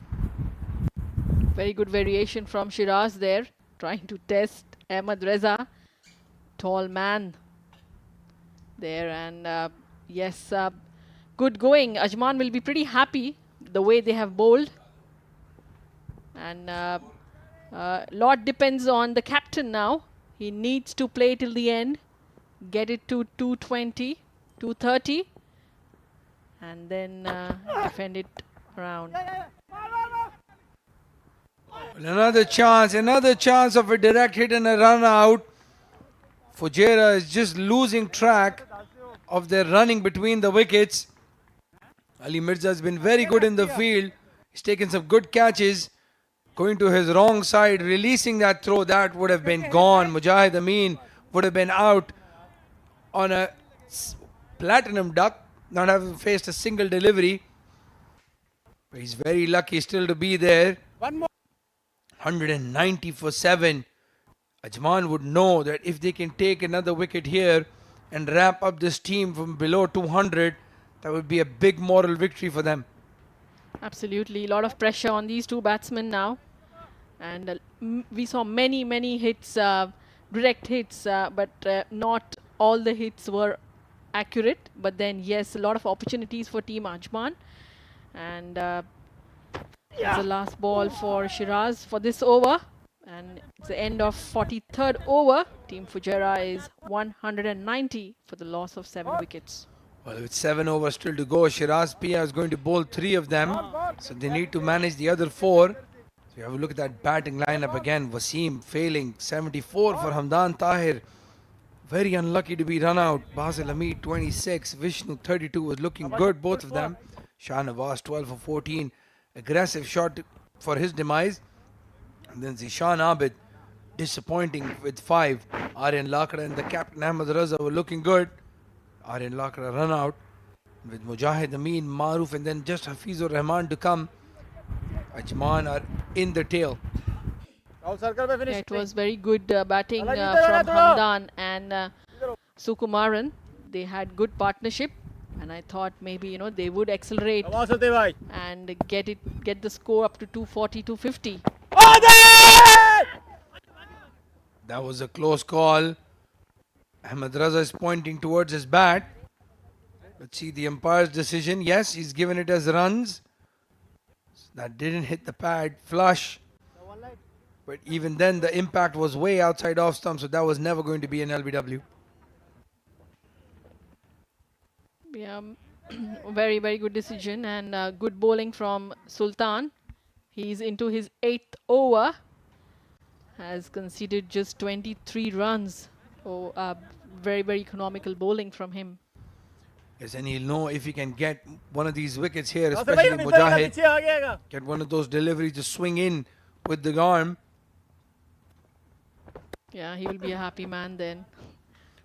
Very good variation from Shiraz there. Trying to test Ahmed Reza, tall man there, and yes, good going. Ajman will be pretty happy the way they have bowled, and lot depends on the captain now. He needs to play till the end, get it to 220, 230, and then defend it around. Another chance of a direct hit and a run out. Fujairah is just losing track of their running between the wickets. Ali Mirza has been very good in the field. He's taken some good catches. Going to his wrong side, releasing that throw, that would have been gone. Mujahid Amin would have been out on a platinum duck, not having faced a single delivery. But he's very lucky still to be there. One more. 190 for 7. Ajman would know that if they can take another wicket here and wrap up this team from below 200, that would be a big moral victory for them. Absolutely, a lot of pressure on these two batsmen now, and we saw many hits, direct hits, but not all the hits were accurate. But then yes, a lot of opportunities for Team Ajman, and it's the last ball for Shiraz for this over, and it's the end of 43rd over. Team Fujairah is 190 for the loss of 7 wickets. Well, with 7 overs still to go, Shiraz Pia is going to bowl 3 of them, so they need to manage the other 4. So you have a look at that batting lineup again. Wasim failing, 74 for Hamdan Tahir. Very unlucky to be run out. Basil Hamid 26, Vishnu 32 was looking good, both of them. Shah Nawaz 12 for 14, aggressive shot for his demise. And then Zishan Abid disappointing with 5. Aryan Lakra and the captain Ahmed Raza were looking good. Aryan Lakra run out with Mujahid Amin, Maruf, and then just Hafizur Rahman to come. Ajman are in the tail. Yeah, it was very good batting from Hamdan and Sukumaran. They had good partnership, and I thought maybe they would accelerate and get the score up to 240, 250. That was a close call. Ahmed Raza is pointing towards his bat. Let's see the umpire's decision. Yes, he's given it as runs. That didn't hit the pad flush. But even then, the impact was way outside off stump, so that was never going to be an LBW. Yeah, very good decision, and good bowling from Sultan. He's into his 8th over. Has conceded just 23 runs. Oh, very economical bowling from him. Yes, and he'll know if he can get one of these wickets here, especially Mujahid. Get one of those deliveries to swing in with the arm. Yeah, he will be a happy man then.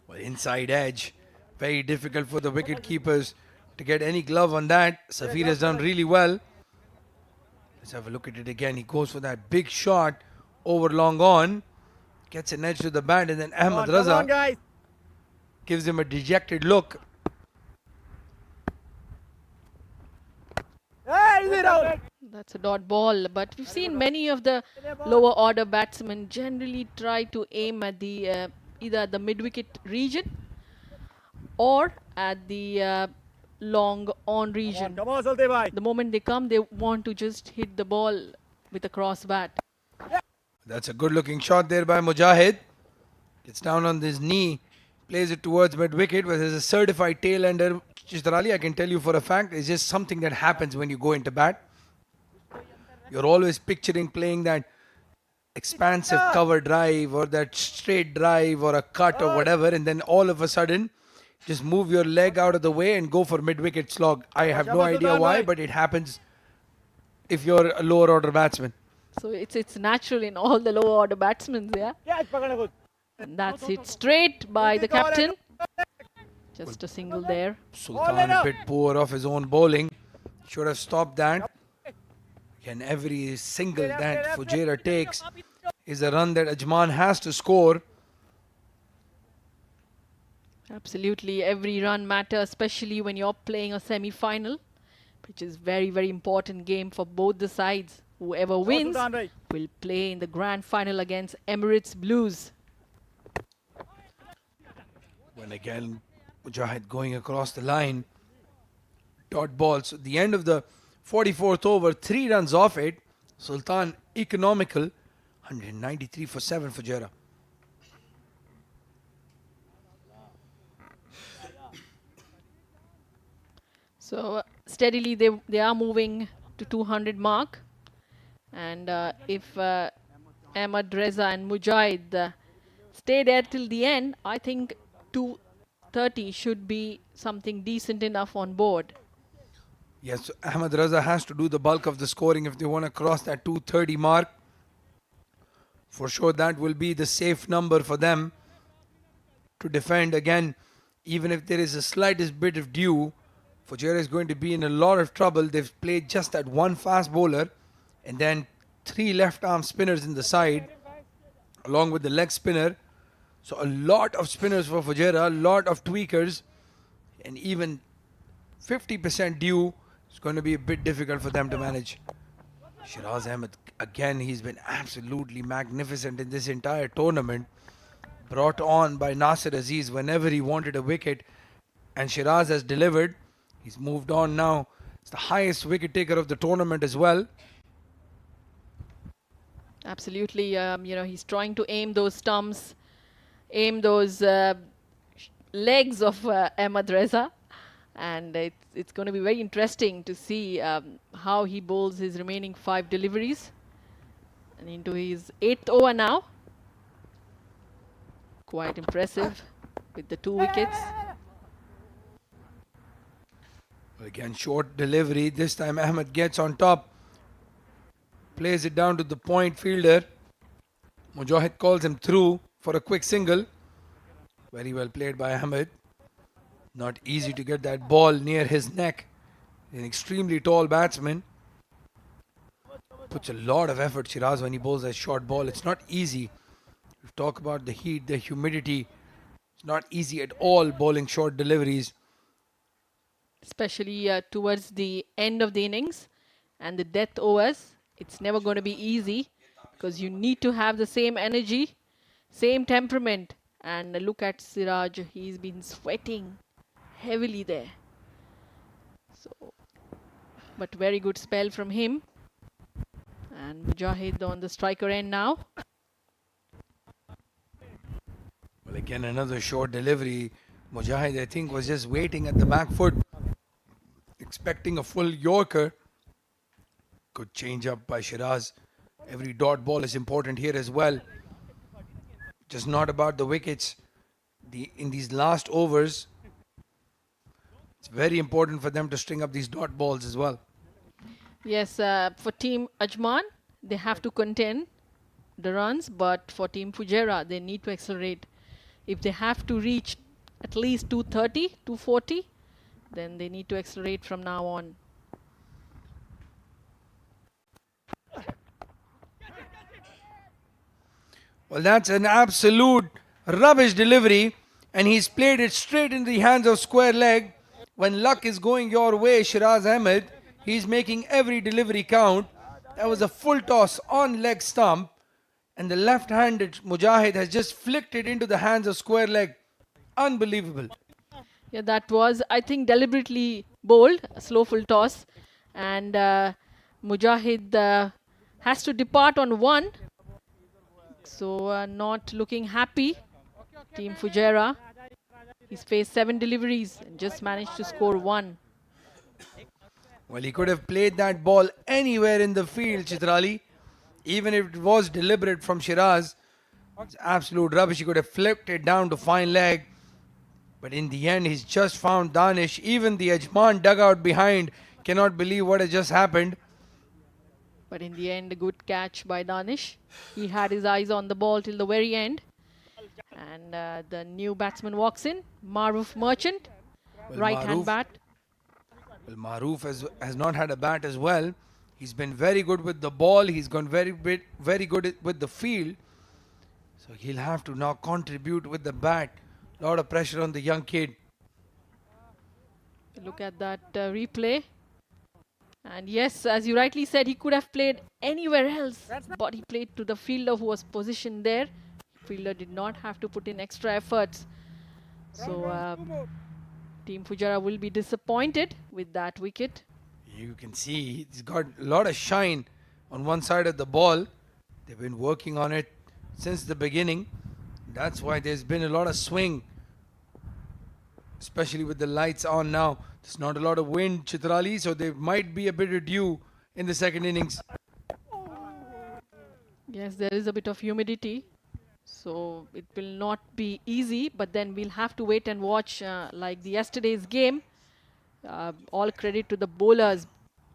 Well, inside edge. Very difficult for the wicket keepers to get any glove on that. Safir has done really well. Let's have a look at it again. He goes for that big shot over long on. Gets an edge to the bat, and then Ahmed Raza gives him a dejected look. That's a dot ball, but we've seen many of the lower order batsmen generally try to aim at the either the mid-wicket region or at the long on region. The moment they come, they want to just hit the ball with a cross bat. That's a good looking shot there by Mujahid. Gets down on his knee, plays it towards mid wicket, but there's a certified tail ender. Chistar Ali, I can tell you for a fact, it's just something that happens when you go into bat. You're always picturing playing that expansive cover drive or that straight drive or a cut or whatever, and then all of a sudden just move your leg out of the way and go for mid wicket slog. I have no idea why, but it happens if you're a lower order batsman. So it's natural in all the lower order batsmen, yeah. And that's it straight by the captain. Just a single there. Sultan a bit poor off his own bowling. Should have stopped that. And every single that Fujairah takes is a run that Ajman has to score. Absolutely, every run matters, especially when you're playing a semi-final, which is very important game for both the sides. Whoever wins will play in the grand final against Emirates Blues. When again, Mujahid going across the line. Dot ball. So the end of the 44th over, 3 runs off it. Sultan economical, 193 for 7 for Fujairah. So steadily they are moving to 200 mark, and if Ahmad Reza and Mujahid stay there till the end, I think 230 should be something decent enough on board. Yes, Ahmad Raza has to do the bulk of the scoring if they want to cross that 230 mark. For sure, that will be the safe number for them to defend. Again, even if there is a slightest bit of dew, Fujairah is going to be in a lot of trouble. They've played just that one fast bowler and then 3 left arm spinners in the side along with the leg spinner. So a lot of spinners for Fujairah, a lot of tweakers, and even 50% dew is going to be a bit difficult for them to manage. Shiraz Ahmed, again, he's been absolutely magnificent in this entire tournament. Brought on by Nasir Aziz whenever he wanted a wicket, and Shiraz has delivered. He's moved on now. It's the highest wicket taker of the tournament as well. Absolutely, he's trying to aim those stumps, aim those legs of Ahmad Reza, and it's going to be very interesting to see how he bowls his remaining 5 deliveries. And into his 8th over now. Quite impressive with the 2 wickets. Again, short delivery. This time Ahmed gets on top. Plays it down to the point fielder. Mujahid calls him through for a quick single. Very well played by Ahmed. Not easy to get that ball near his neck. An extremely tall batsman. Puts a lot of effort, Shiraz, when he bowls that short ball. It's not easy. We talk about the heat, the humidity. It's not easy at all bowling short deliveries. Especially towards the end of the innings and the death overs. It's never going to be easy because you need to have the same energy, same temperament. And look at Siraj, he's been sweating heavily there. So, but very good spell from him. And Mujahid on the striker end now. Well, again, another short delivery. Mujahid, I think, was just waiting at the back foot, expecting a full Yorker. Good change up by Shiraz. Every dot ball is important here as well. Just not about the wickets. In these last overs, it's very important for them to string up these dot balls as well. Yes, for Team Ajman, they have to contain the runs, but for Team Fujairah, they need to accelerate. If they have to reach at least 230, 240, then they need to accelerate from now on. Well, that's an absolute rubbish delivery, and he's played it straight in the hands of square leg. When luck is going your way, Shiraz Ahmed, he's making every delivery count. That was a full toss on leg stump, and the left-handed Mujahid has just flicked it into the hands of square leg. Unbelievable. Yeah, that was, I think, deliberately bowled, a slow full toss. And Mujahid has to depart on 1. So not looking happy. Team Fujairah. He's faced 7 deliveries and just managed to score 1. Well, he could have played that ball anywhere in the field, Chitrali. Even if it was deliberate from Shiraz. It's absolute rubbish. He could have flipped it down to fine leg. But in the end, he's just found Danish. Even the Ajman dugout behind cannot believe what has just happened. But in the end, a good catch by Danish. He had his eyes on the ball till the very end. And the new batsman walks in, Maruf Merchant, Well, right-hand Maruf- bat. Well, Maruf has not had a bat as well. He's been very good with the ball. He's gone very good with the field. So he'll have to now contribute with the bat. A lot of pressure on the young kid. Look at that replay. And yes, as you rightly said, he could have played anywhere else, but he played to the fielder who was positioned there. Fielder did not have to put in extra efforts. So Team Fujairah will be disappointed with that wicket. You can see he's got a lot of shine on one side of the ball. They've been working on it since the beginning. That's why there's been a lot of swing, especially with the lights on now. There's not a lot of wind, Chitrali, so there might be a bit of dew in the second innings. Yes, there is a bit of humidity, so it will not be easy, but then we'll have to wait and watch like the yesterday's game. All credit to the bowlers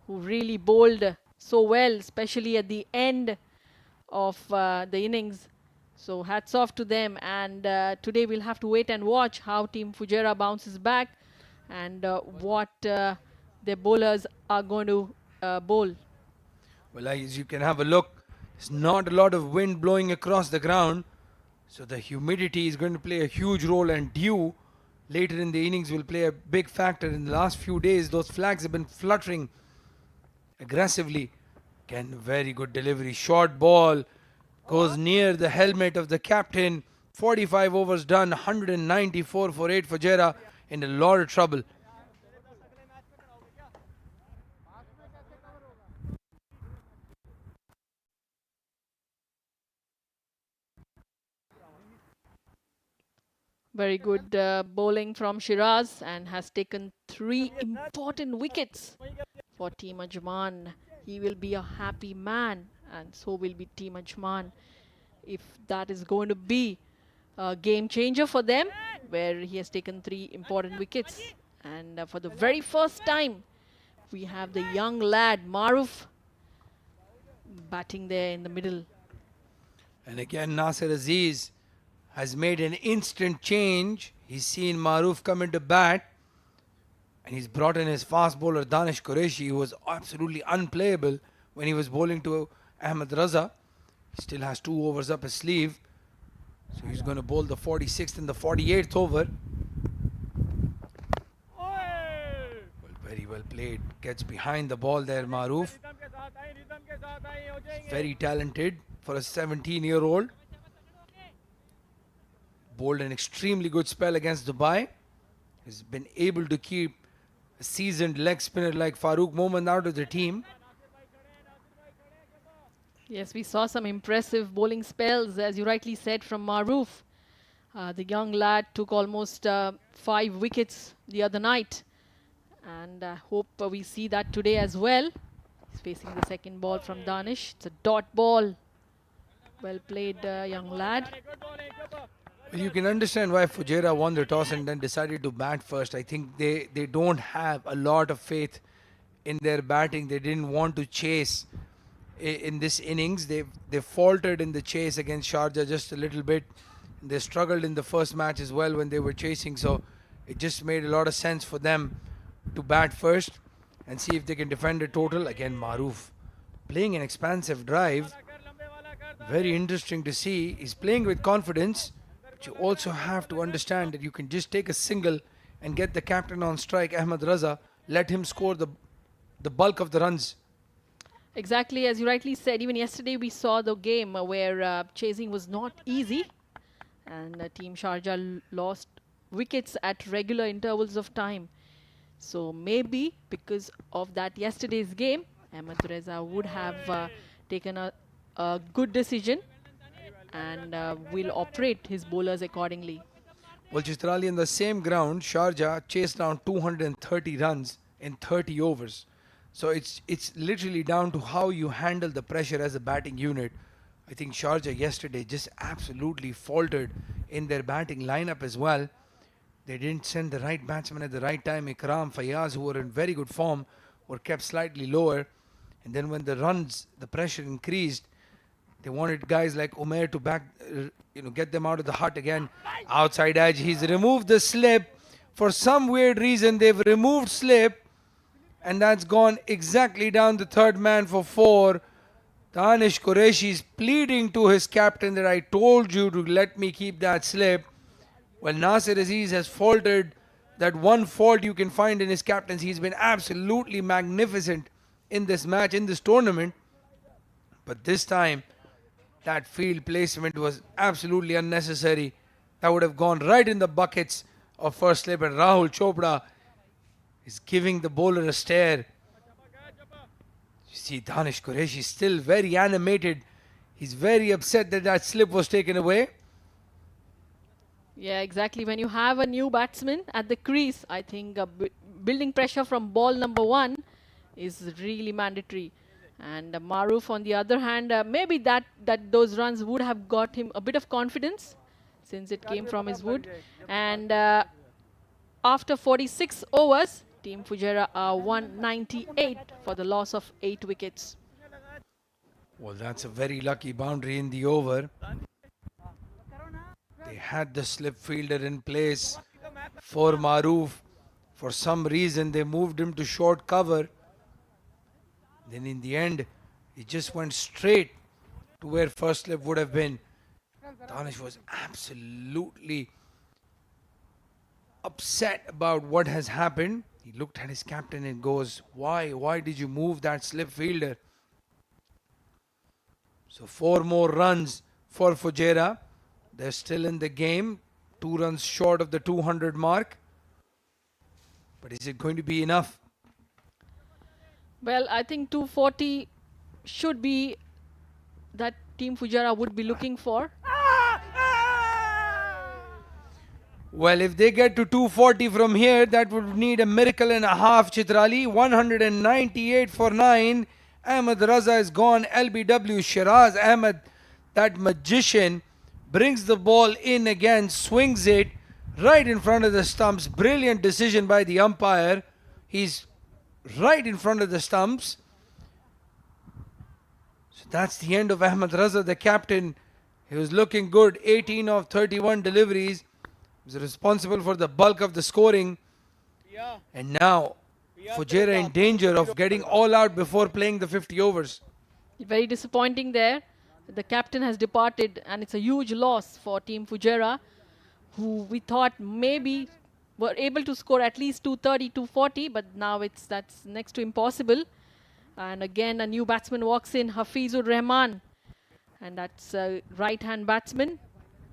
who really bowled so well, especially at the end of the innings. So hats off to them, and today we'll have to wait and watch how Team Fujairah bounces back and what their bowlers are going to bowl. Well, as you can have a look, there's not a lot of wind blowing across the ground, so the humidity is going to play a huge role, and dew later in the innings will play a big factor. In the last few days, those flags have been fluttering aggressively. Again, very good delivery. Short ball goes near the helmet of the captain. 45 overs done, 194 for 8 for Fujairah, in a lot of trouble. Very good bowling from Shiraz, and has taken 3 important wickets for Team Ajman. He will be a happy man, and so will be Team Ajman if that is going to be a game changer for them, where he has taken 3 important wickets. And for the very first time, we have the young lad Maruf batting there in the middle. And again, Nasir Aziz has made an instant change. He's seen Maruf come into bat, and he's brought in his fast bowler Danish Qureshi, who was absolutely unplayable when he was bowling to Ahmed Raza. He still has 2 overs up his sleeve, so he's going to bowl the 46th and the 48th over. Well, very well played. Gets behind the ball there, Maruf. Very talented for a 17-year-old. Bowled an extremely good spell against Dubai. Has been able to keep a seasoned leg spinner like Farooq Mohammad out of the team. Yes, we saw some impressive bowling spells, as you rightly said, from Maruf. The young lad took almost 5 wickets the other night, and I hope we see that today as well. He's facing the second ball from Danish. It's a dot ball. Well played, young lad. Well, you can understand why Fujairah won the toss and then decided to bat first. I think they don't have a lot of faith in their batting. They didn't want to chase in this innings. They faltered in the chase against Sharjah just a little bit. They struggled in the first match as well when they were chasing, so it just made a lot of sense for them to bat first and see if they can defend a total. Again, Maruf playing an expansive drive. Very interesting to see. He's playing with confidence, but you also have to understand that you can just take a single and get the captain on strike, Ahmed Raza, let him score the bulk of the runs. Exactly, as you rightly said, even yesterday we saw the game where chasing was not easy, and Team Sharjah lost wickets at regular intervals of time. So maybe because of that yesterday's game, Ahmed Reza would have taken a good decision and will operate his bowlers accordingly. Well, Chitrali, in the same ground, Sharjah chased down 230 runs in 30 overs. So it's literally down to how you handle the pressure as a batting unit. I think Sharjah yesterday just absolutely faltered in their batting lineup as well. They didn't send the right batsman at the right time. Ikram, Fayaz, who were in very good form, were kept slightly lower. And then when the pressure increased, they wanted guys like Umair to get them out of the hut again. Outside edge, he's removed the slip. For some weird reason, they've removed slip, and that's gone exactly down the third man for 4. Danish Qureshi is pleading to his captain that I told you to let me keep that slip. Well, Nasir Aziz has faltered that one fault you can find in his captaincy. He's been absolutely magnificent in this match, in this tournament. But this time, that field placement was absolutely unnecessary. That would have gone right in the buckets of first slip, and Rahul Chopra is giving the bowler a stare. You see Danish Qureshi still very animated. He's very upset that that slip was taken away. Yeah, exactly. When you have a new batsman at the crease, I think building pressure from ball number 1 is really mandatory. And Maruf, on the other hand, maybe that those runs would have got him a bit of confidence since it came from his wood. And after 46 overs, Team Fujairah are 198 for the loss of 8 wickets. Well, that's a very lucky boundary in the over. They had the slip fielder in place for Maruf. For some reason, they moved him to short cover. Then in the end, he just went straight to where first slip would have been. Danish was absolutely upset about what has happened. He looked at his captain and goes, why did you move that slip fielder? So 4 more runs for Fujairah. They're still in the game, 2 runs short of the 200 mark. But is it going to be enough? Well, I think 240 should be that Team Fujairah would be looking for. Well, if they get to 240 from here, that would need a miracle and a half, Chitrali. 198 for 9. Ahmed Raza is gone. LBW Shiraz Ahmed, that magician, brings the ball in again, swings it right in front of the stumps. Brilliant decision by the umpire. He's right in front of the stumps. So that's the end of Ahmed Raza, the captain. He was looking good. 18 of 31 deliveries. He was responsible for the bulk of the scoring. And now Fujairah in danger of getting all out before playing the 50 overs. Very disappointing there. The captain has departed and it's a huge loss for Team Fujairah, who we thought maybe were able to score at least 230, 240, but now that's next to impossible. And again, a new batsman walks in, Hafizur Rahman, and that's a right-hand batsman.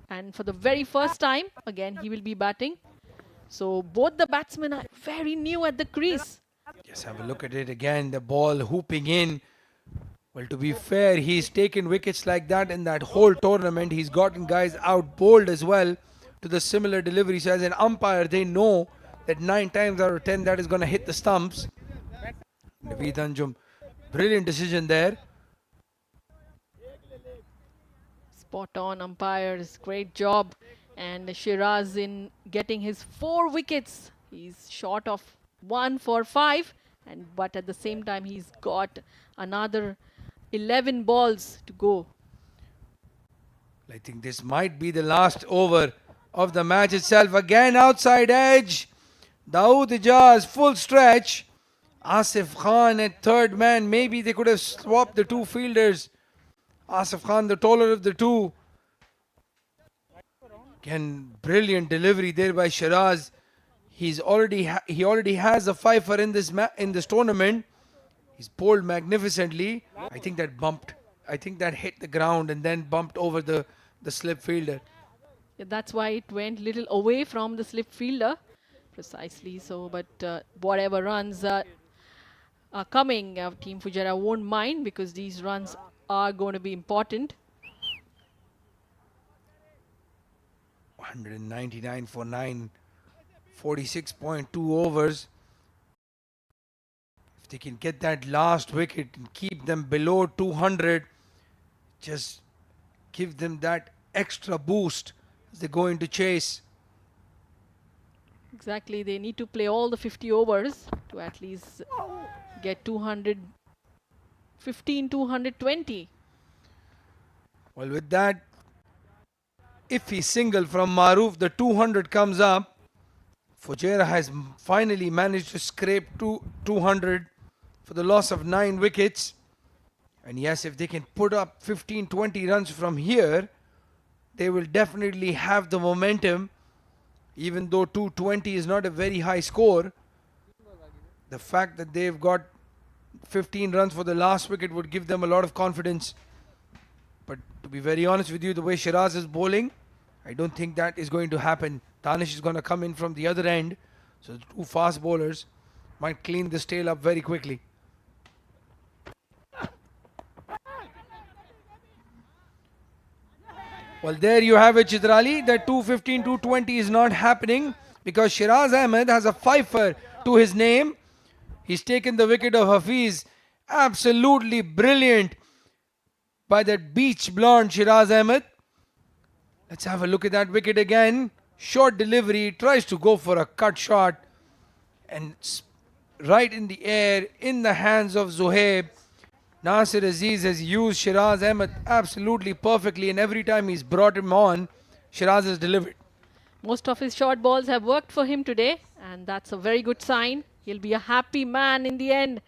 And for the very first time, again, he will be batting. So both the batsmen are very new at the crease. Just have a look at it again. The ball hooping in. Well, to be fair, he's taken wickets like that in that whole tournament. He's gotten guys out bowled as well to the similar delivery. So as an umpire, they know that 9 times out of 10 that is going to hit the stumps. Naveed Anjum, brilliant decision there. Spot on umpires, great job. And Shiraz in getting his 4 wickets. He's short of 1 for 5, but at the same time he's got another 11 balls to go. I think this might be the last over of the match itself. Again, outside edge. Dawood Ijaz, full stretch. Asif Khan at third man. Maybe they could have swapped the 2 fielders. Asif Khan, the taller of the 2. Again, brilliant delivery there by Shiraz. He already has a fifer in this tournament. He's bowled magnificently. I think that hit the ground and then bumped over the slip fielder. Yeah, that's why it went little away from the slip fielder. Precisely so, but whatever runs are coming, Team Fujairah won't mind because these runs are going to be important. 199 for 9. 46.2 overs. If they can get that last wicket and keep them below 200, just give them that extra boost as they go into chase. Exactly, they need to play all the 50 overs to at least get 215, 220. Well, with that, if he single from Maruf, the 200 comes up. Fujairah has finally managed to scrape 200 for the loss of 9 wickets. And yes, if they can put up 15-20 runs from here, they will definitely have the momentum. Even though 220 is not a very high score, the fact that they've got 15 runs for the last wicket would give them a lot of confidence. But to be very honest with you, the way Shiraz is bowling, I don't think that is going to happen. Danish is going to come in from the other end. So the two fast bowlers might clean this tail up very quickly. Well, there you have it, Chitrali. That 215, 220 is not happening because Shiraz Ahmed has a fifer to his name. He's taken the wicket of Hafiz. Absolutely brilliant by that beach blonde Shiraz Ahmed. Let's have a look at that wicket again. Short delivery, tries to go for a cut shot, and right in the air, in the hands of Zohaib. Nasir Aziz has used Shiraz Ahmed absolutely perfectly, and every time he's brought him on, Shiraz has delivered. Most of his short balls have worked for him today, and that's a very good sign. He'll be a happy man in the end.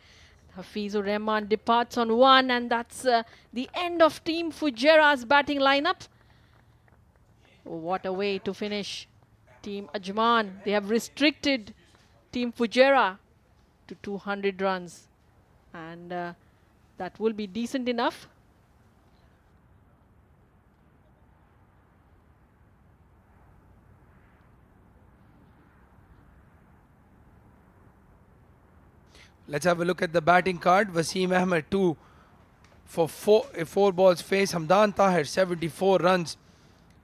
Hafizur Rahman departs on one, and that's the end of Team Fujairah's batting lineup. What a way to finish. Team Ajman, they have restricted Team Fujairah to 200 runs, and that will be decent enough. Let's have a look at the batting card. Wasim Ahmed 2 for 4 balls face. Hamdan Tahir 74 runs.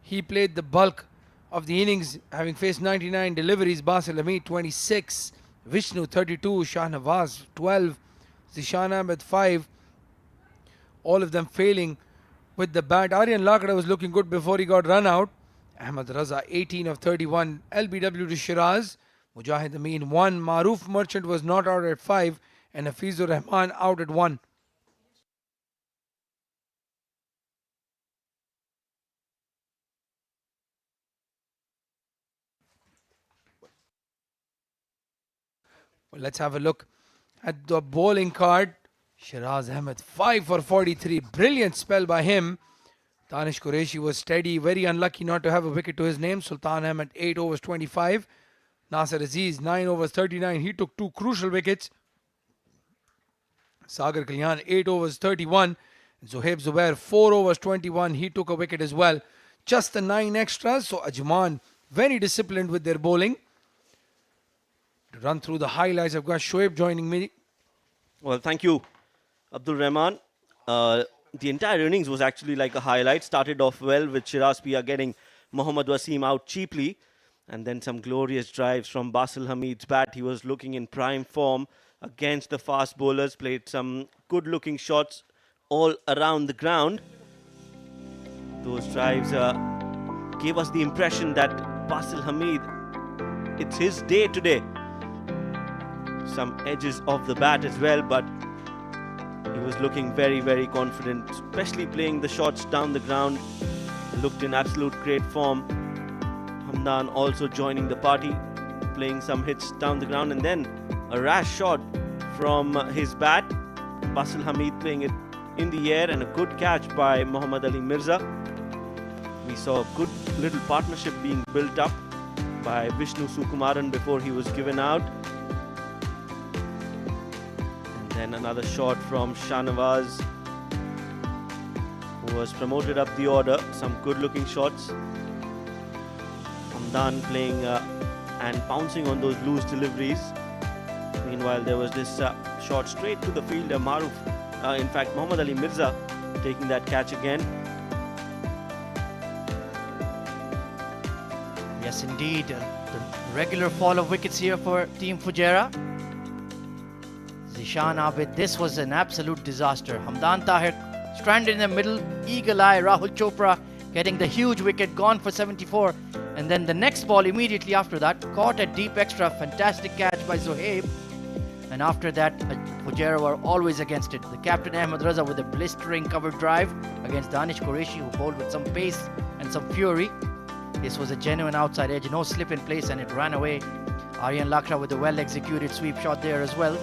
He played the bulk of the innings, having faced 99 deliveries. Basil Hamid 26, Vishnu 32, Shahnawaz 12, Zishan Ahmed 5. All of them failing with the bat. Aryan Lakda was looking good before he got run out. Ahmed Raza 18 of 31. LBW to Shiraz. Mujahid Amin 1. Maroof Merchant was not out at 5. And Hafizur Rahman out at 1. Well, let's have a look at the bowling card. Shiraz Ahmed 5 for 43. Brilliant spell by him. Danish Qureshi was steady. Very unlucky not to have a wicket to his name. Sultan Ahmed 8 overs 25. Nasir Aziz 9 overs 39. He took 2 crucial wickets. Sagar Kalyan 8 overs 31. Zohaib Zubair 4 overs 21. He took a wicket as well. Just the 9 extras. So Ajman very disciplined with their bowling. To run through the highlights, I've got Shoaib joining me. Well, thank you, Abdul Rahman. The entire innings was actually like a highlight. Started off well with Shiraz Pia getting Mohammad Wasim out cheaply. And then some glorious drives from Basil Hamid's bat. He was looking in prime form against the fast bowlers. Played some good-looking shots all around the ground. Those drives gave us the impression that Basil Hamid, it's his day today. Some edges of the bat as well, but he was looking very, very confident, especially playing the shots down the ground. Looked in absolute great form. Hamdan also joining the party, playing some hits down the ground, and then a rash shot from his bat. Basil Hamid playing it in the air, and a good catch by Muhammad Ali Mirza. We saw a good little partnership being built up by Vishnu Sukumaran before he was given out. Then another shot from Shahnawaz, who was promoted up the order. Some good looking shots. Hamdan playing and pouncing on those loose deliveries. Meanwhile, there was this shot straight to the fielder, Maroof. In fact, Muhammad Ali Mirza taking that catch again. Yes, indeed. The regular fall of wickets here for Team Fujairah. Zishan Abid, this was an absolute disaster. Hamdan Tahir stranded in the middle, eagle eye. Rahul Chopra getting the huge wicket, gone for 74. And then the next ball immediately after that, caught at deep extra, fantastic catch by Zohaib. And after that, Fujairah were always against it. The captain Ahmed Raza with a blistering cover drive against Danish Qureshi, who bowled with some pace and some fury. This was a genuine outside edge, no slip in place, and it ran away. Aryan Lakra with a well-executed sweep shot there as well.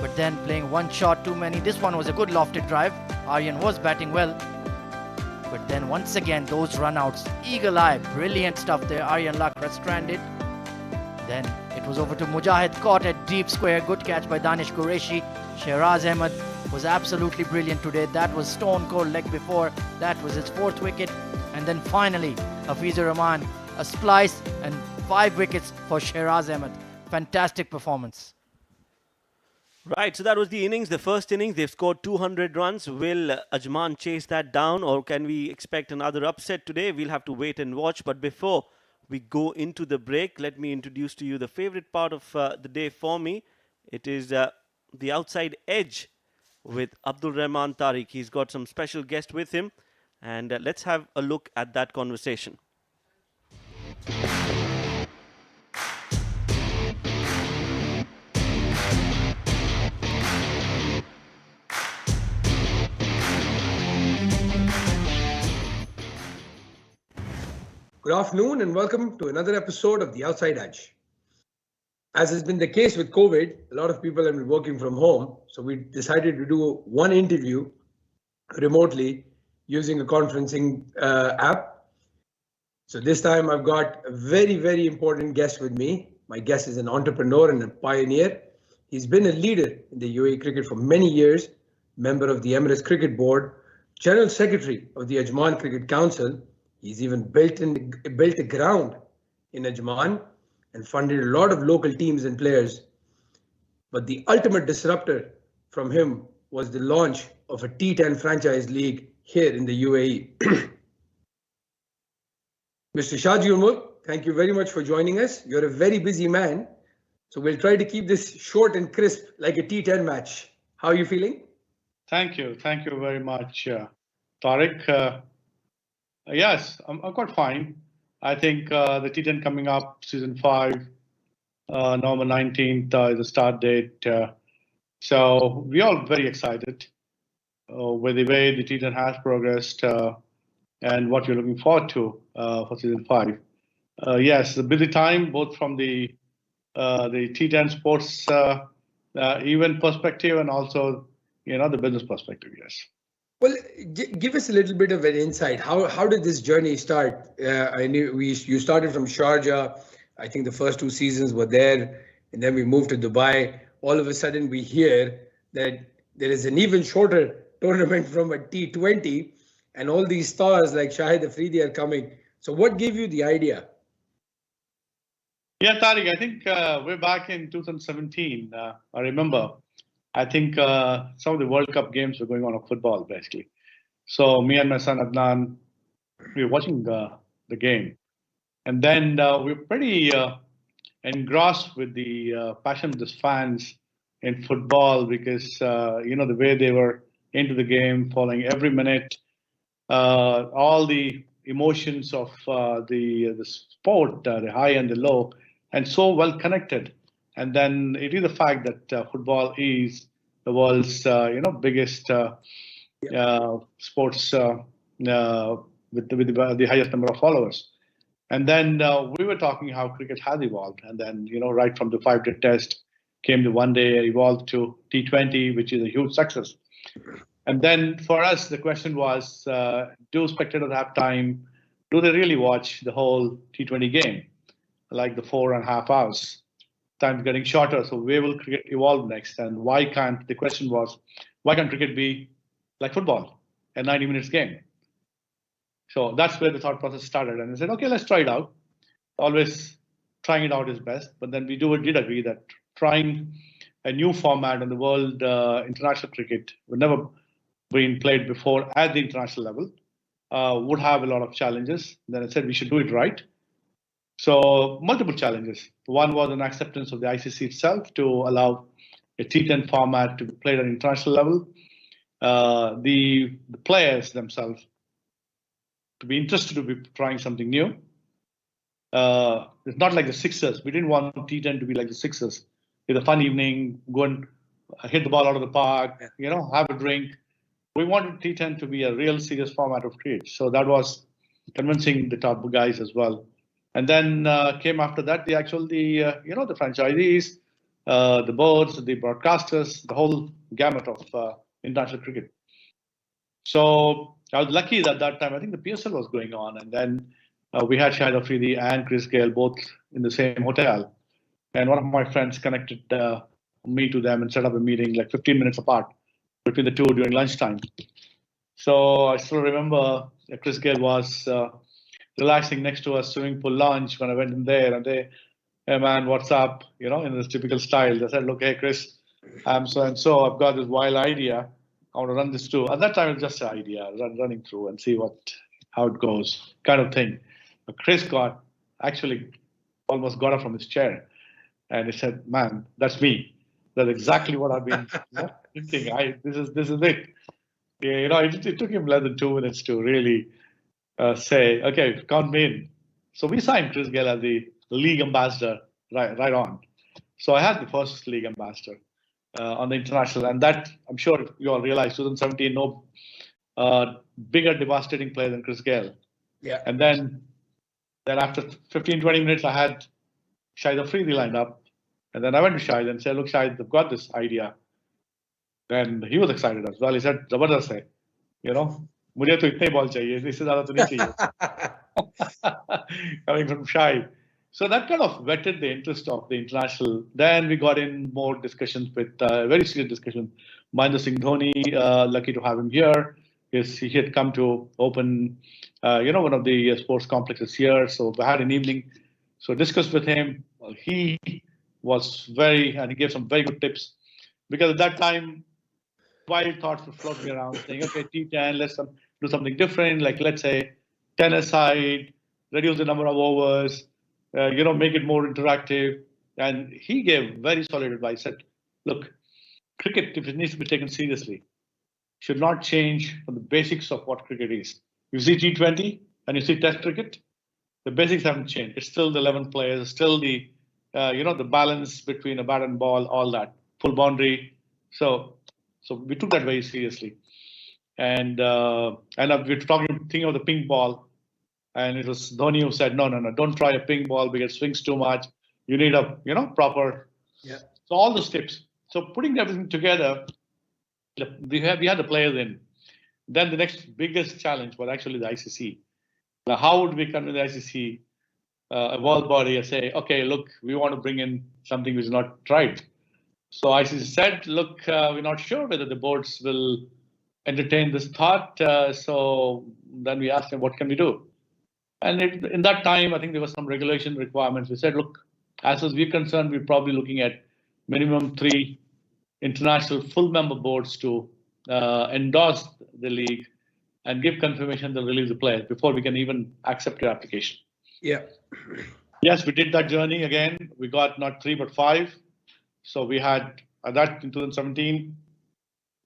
But then playing one shot too many. This one was a good lofted drive. Aryan was batting well. But then once again, those runouts. Eagle eye, brilliant stuff there. Aryan Lakra stranded. Then it was over to Mujahid, caught at deep square. Good catch by Danish Qureshi. Shiraz Ahmed was absolutely brilliant today. That was stone cold leg before. That was his 4th wicket. And then finally, Hafizur Rahman, a splice, and 5 wickets for Shehraz Ahmed. Fantastic performance. Right, so that was the innings, the first innings. They've scored 200 runs. Will Ajman chase that down, or can we expect another upset today? We'll have to wait and watch. But before we go into the break, let me introduce to you the favorite part of the day for me. It is the outside edge with Abdul Rahman Tariq. He's got some special guest with him, and let's have a look at that conversation. Good afternoon and welcome to another episode of The Outside Edge. As has been the case with COVID, a lot of people have been working from home, so we decided to do one interview remotely using a conferencing app. So this time I've got a very, very important guest with me. My guest is an entrepreneur and a pioneer. He's been a leader in the UAE cricket for many years, member of the Emirates Cricket Board, General Secretary of the Ajman Cricket Council. He's even built a ground in Ajman and funded a lot of local teams and players. But the ultimate disruptor from him was the launch of a T10 franchise league here in the UAE. Mr. Shaji Mulk, thank you very much for joining us. You're a very busy man, so we'll try to keep this short and crisp like a T10 match. How are you feeling? Thank you very much, Tariq. Yes, I'm quite fine. I think the T10 coming up, season 5, November 19th is the start date. So we're all very excited with the way the T10 has progressed and what we're looking forward to for season 5. Yes, a busy time, both from the T10 sports event perspective and also, the business perspective, yes. Well, give us a little bit of an insight. How did this journey start? I knew you started from Sharjah. I think the first 2 seasons were there, and then we moved to Dubai. All of a sudden, we hear that there is an even shorter tournament from a T20, and all these stars like Shahid Afridi are coming. So, what gave you the idea? Yeah, Tariq, I think way back in 2017, I remember. I think some of the World Cup games were going on of football, basically. So me and my son Adnan, we were watching the game. And then we were pretty engrossed with the passion of the fans in football because, the way they were into the game, following every minute, all the emotions of the sport, the high and the low, and so well connected. And then it is the fact that football is the world's biggest sports with the highest number of followers. And then we were talking how cricket has evolved. And then, right from the 5-day test came the 1-day, evolved to T20, which is a huge success. And then for us, the question was, do spectators have time? Do they really watch the whole T20 game, like the 4.5 hours? Time's getting shorter, so where will cricket evolve next? And the question was, why can't cricket be like football, a 90 minutes game? So that's where the thought process started. And I said, okay, let's try it out. Always trying it out is best. But then we did agree that trying a new format in the world international cricket would never been played before at the international level, would have a lot of challenges. Then I said we should do it right. So multiple challenges. One was an acceptance of the ICC itself to allow a T10 format to be played at an international level. The players themselves to be interested to be trying something new. It's not like the Sixers. We didn't want T10 to be like the Sixers. It's a fun evening, go and hit the ball out of the park, have a drink. We wanted T10 to be a real serious format of cricket. So that was convincing the top guys as well. And then came after that the franchisees, the boards, the broadcasters, the whole gamut of international cricket. So I was lucky that time, I think the PSL was going on. And then we had Shahid Afridi and Chris Gale both in the same hotel. And one of my friends connected me to them and set up a meeting like 15 minutes apart between the two during lunchtime. So I still remember Chris Gale was relaxing next to a swimming pool lounge when I went in there, and they, hey man, what's up? You know, in this typical style. They said, look, hey Chris, I'm so and so. I've got this wild idea. I want to run this through. At that time, it was just an idea, running through and see how it goes, kind of thing. But Chris actually almost got up from his chair, and he said, "Man, that's me. That's exactly what I've been thinking. This is it." Yeah, you know, it took him less than 2 minutes to really say, "Okay, count me in." So we signed Chris Gayle as the league ambassador right on. So I had the first league ambassador on the international, and that I'm sure you all realize 2017, no bigger devastating player than Chris Gayle. Yeah. And then after 15, 20 minutes, I had Shahid Afridi lined up. And then I went to Shahid and said, look, Shahid, I've got this idea. And he was excited as well. He said, Zabardast hai. You know, mujhe to itne ball chahiye. Isse zyada to nahi chahiye. Coming from Shahid. So that kind of whetted the interest of the international. Then we got in more discussions with very serious discussions. Mahendra Singh Dhoni, lucky to have him here. He had come to open, one of the sports complexes here. So we had an evening. So discussed with him. He was and he gave some very good tips. Because at that time, wild thoughts were floating around saying, okay, T10, let's do something different. Like, let's say, 10-a-side, reduce the number of overs, make it more interactive. And he gave very solid advice. Said, look, cricket, if it needs to be taken seriously, should not change from the basics of what cricket is. You see T20 and you see Test cricket, the basics haven't changed. It's still the 11 players, still the the balance between a bat and ball, all that, full boundary. So we took that very seriously. And we're thinking of the ping ball, and it was Dhoni who said, no, don't try a ping ball because it swings too much. You need a proper. Yeah. So all those tips. So putting everything together, we had the players in. Then the next biggest challenge was actually the ICC. Now, how would we come to the ICC, a world body, and say, okay, look, we want to bring in something which is not tried. So ICC said, look, we're not sure whether the boards will entertain this thought. So then we asked them, what can we do? And in that time, I think there was some regulation requirements. We said, look, as far as we're concerned, we're probably looking at minimum 3 international full member boards to endorse the league and give confirmation they'll release the players before we can even accept your application. Yeah. Yes, we did that journey again. We got not 3 but 5. So we had that in 2017,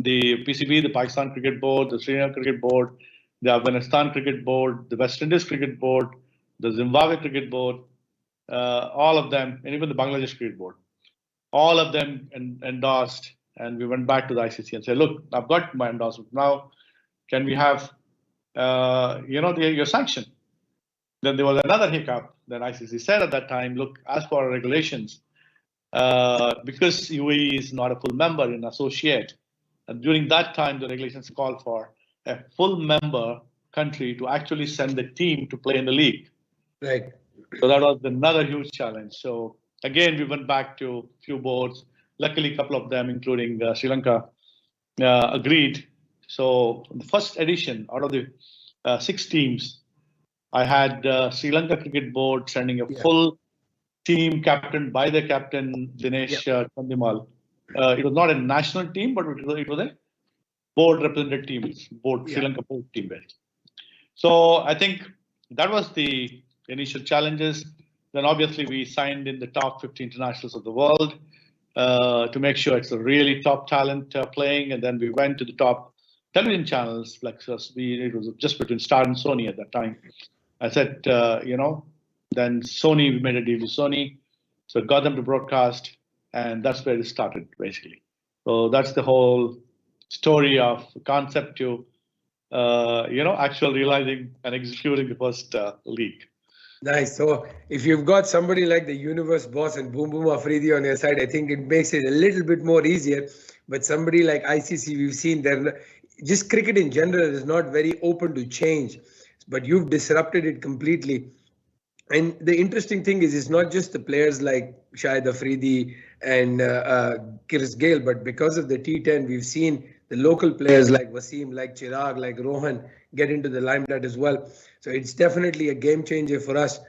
the PCB, the Pakistan Cricket Board, the Sri Lanka Cricket Board, the Afghanistan Cricket Board, the West Indies Cricket Board, the Zimbabwe Cricket Board, all of them, and even the Bangladesh Cricket Board, all of them endorsed. And we went back to the ICC and said, look, I've got my endorsement. Now, can we have, your sanction? Then there was another hiccup that ICC said at that time, look, as for our regulations, because UAE is not a full member and associate, and during that time, the regulations called for a full member country to actually send the team to play in the league. Right. So that was another huge challenge. So again, we went back to a few boards. Luckily, a couple of them, including Sri Lanka, agreed. So the first edition, out of the 6 teams, I had Sri Lanka Cricket Board sending a full team captained by the captain, Dinesh Chandimal. It was not a national team, but it was a board represented team, Sri Lanka board team. So I think that was the initial challenges. Then obviously we signed in the top 50 internationals of the world to make sure it's a really top talent playing. And then we went to the top television channels, like it was just between Star and Sony at that time. I said, then Sony, we made a deal with Sony. So got them to broadcast, and that's where it started, basically. So that's the whole story of concept to, actual realizing and executing the first league. Nice. So if you've got somebody like the universe boss and Boom Boom Afridi on your side, I think it makes it a little bit more easier. But somebody like ICC, we've seen just cricket in general is not very open to change, but you've disrupted it completely. And the interesting thing is, it's not just the players like Shahid Afridi and Chris Gayle, but because of the T10, we've seen the local players like Wasim, like Chirag, like Rohan get into the limelight as well. So it's definitely a game changer for us.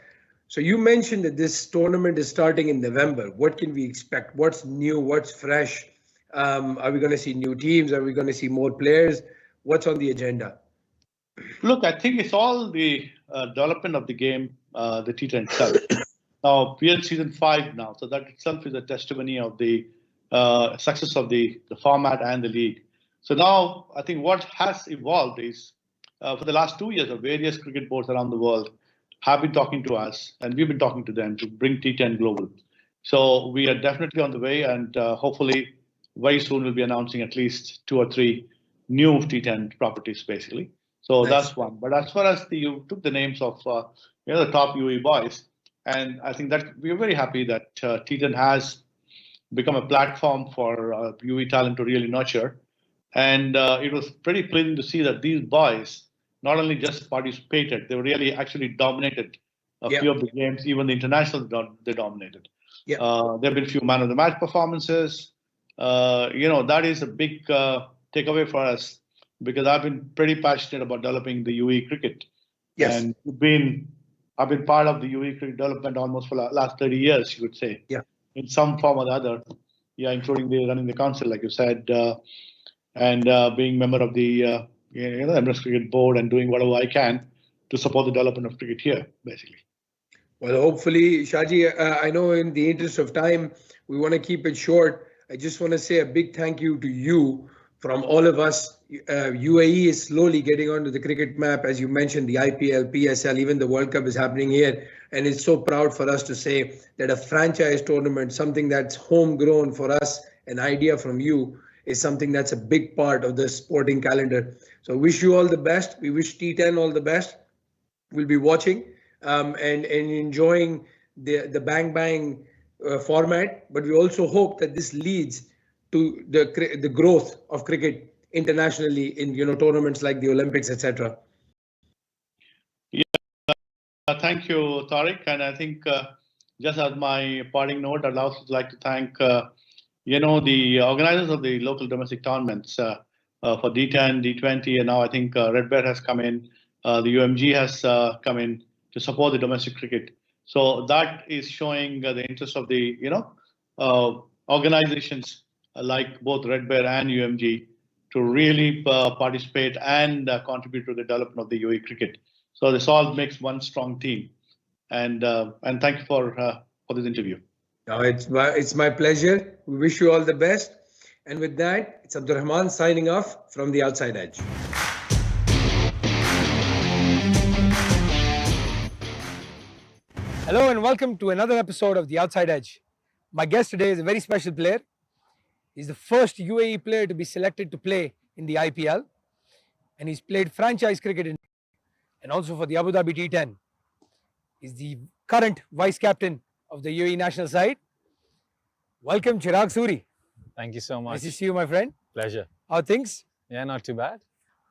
So you mentioned that this tournament is starting in November. What can we expect? What's new? What's fresh? Are we going to see new teams? Are we going to see more players? What's on the agenda? Look, I think it's all the development of the game, the T10 itself. Now, we are in season 5 now, so that itself is a testimony of the success of the format and the league. So now, I think what has evolved is for the last 2 years, various cricket boards around the world have been talking to us, and we've been talking to them to bring T10 global. So we are definitely on the way, and hopefully, very soon we'll be announcing at least 2 or 3 new T10 properties, basically. So Nice. that's one. But as far as you took the names of the top UAE boys, and I think that we are very happy that T10 has become a platform for UAE talent to really nurture. And it was pretty pleasing to see that these boys not only just participated, they really actually dominated a few of the games, even the international they dominated. Yeah. There have been a few man of the match performances. That is a big takeaway for us because I've been pretty passionate about developing the UAE cricket. Yes. And I've been part of the UAE cricket development almost for the last 30 years, you could say. Yeah. In some form or the other. Yeah, including running the council, like you said, and being member of the Emirates Cricket Board and doing whatever I can to support the development of cricket here, basically. Well, hopefully, Shaji, I know in the interest of time, we want to keep it short. I just want to say a big thank you to you from all of us. UAE is slowly getting onto the cricket map. As you mentioned, the IPL, PSL, even the World Cup is happening here. And it's so proud for us to say that a franchise tournament, something that's homegrown for us, an idea from you, is something that's a big part of the sporting calendar. So wish you all the best. We wish T10 all the best. We'll be watching and enjoying the bang bang format. But we also hope that this leads to the growth of cricket internationally in tournaments like the Olympics, etc. Thank you, Tariq. And I think just as my parting note, I'd also like to thank the organizers of the local domestic tournaments for D10, D20, and now I think Red Bear has come in. The UMG has come in to support the domestic cricket. So that is showing the interest of the organizations like both Red Bear and UMG to really participate and contribute to the development of the UAE cricket. So this all makes one strong team. And thank you for this interview. No, it's my pleasure. We wish you all the best. And with that, it's Abdurrahman signing off from The Outside Edge. Hello and welcome to another episode of The Outside Edge. My guest today is a very special player. He's the first UAE player to be selected to play in the IPL. And he's played franchise cricket and also for the Abu Dhabi T10. He's the current vice captain of the UAE national side. Welcome, Chirag Suri. Thank you so much. Nice to see you, my friend. Pleasure. How are things? Yeah, not too bad.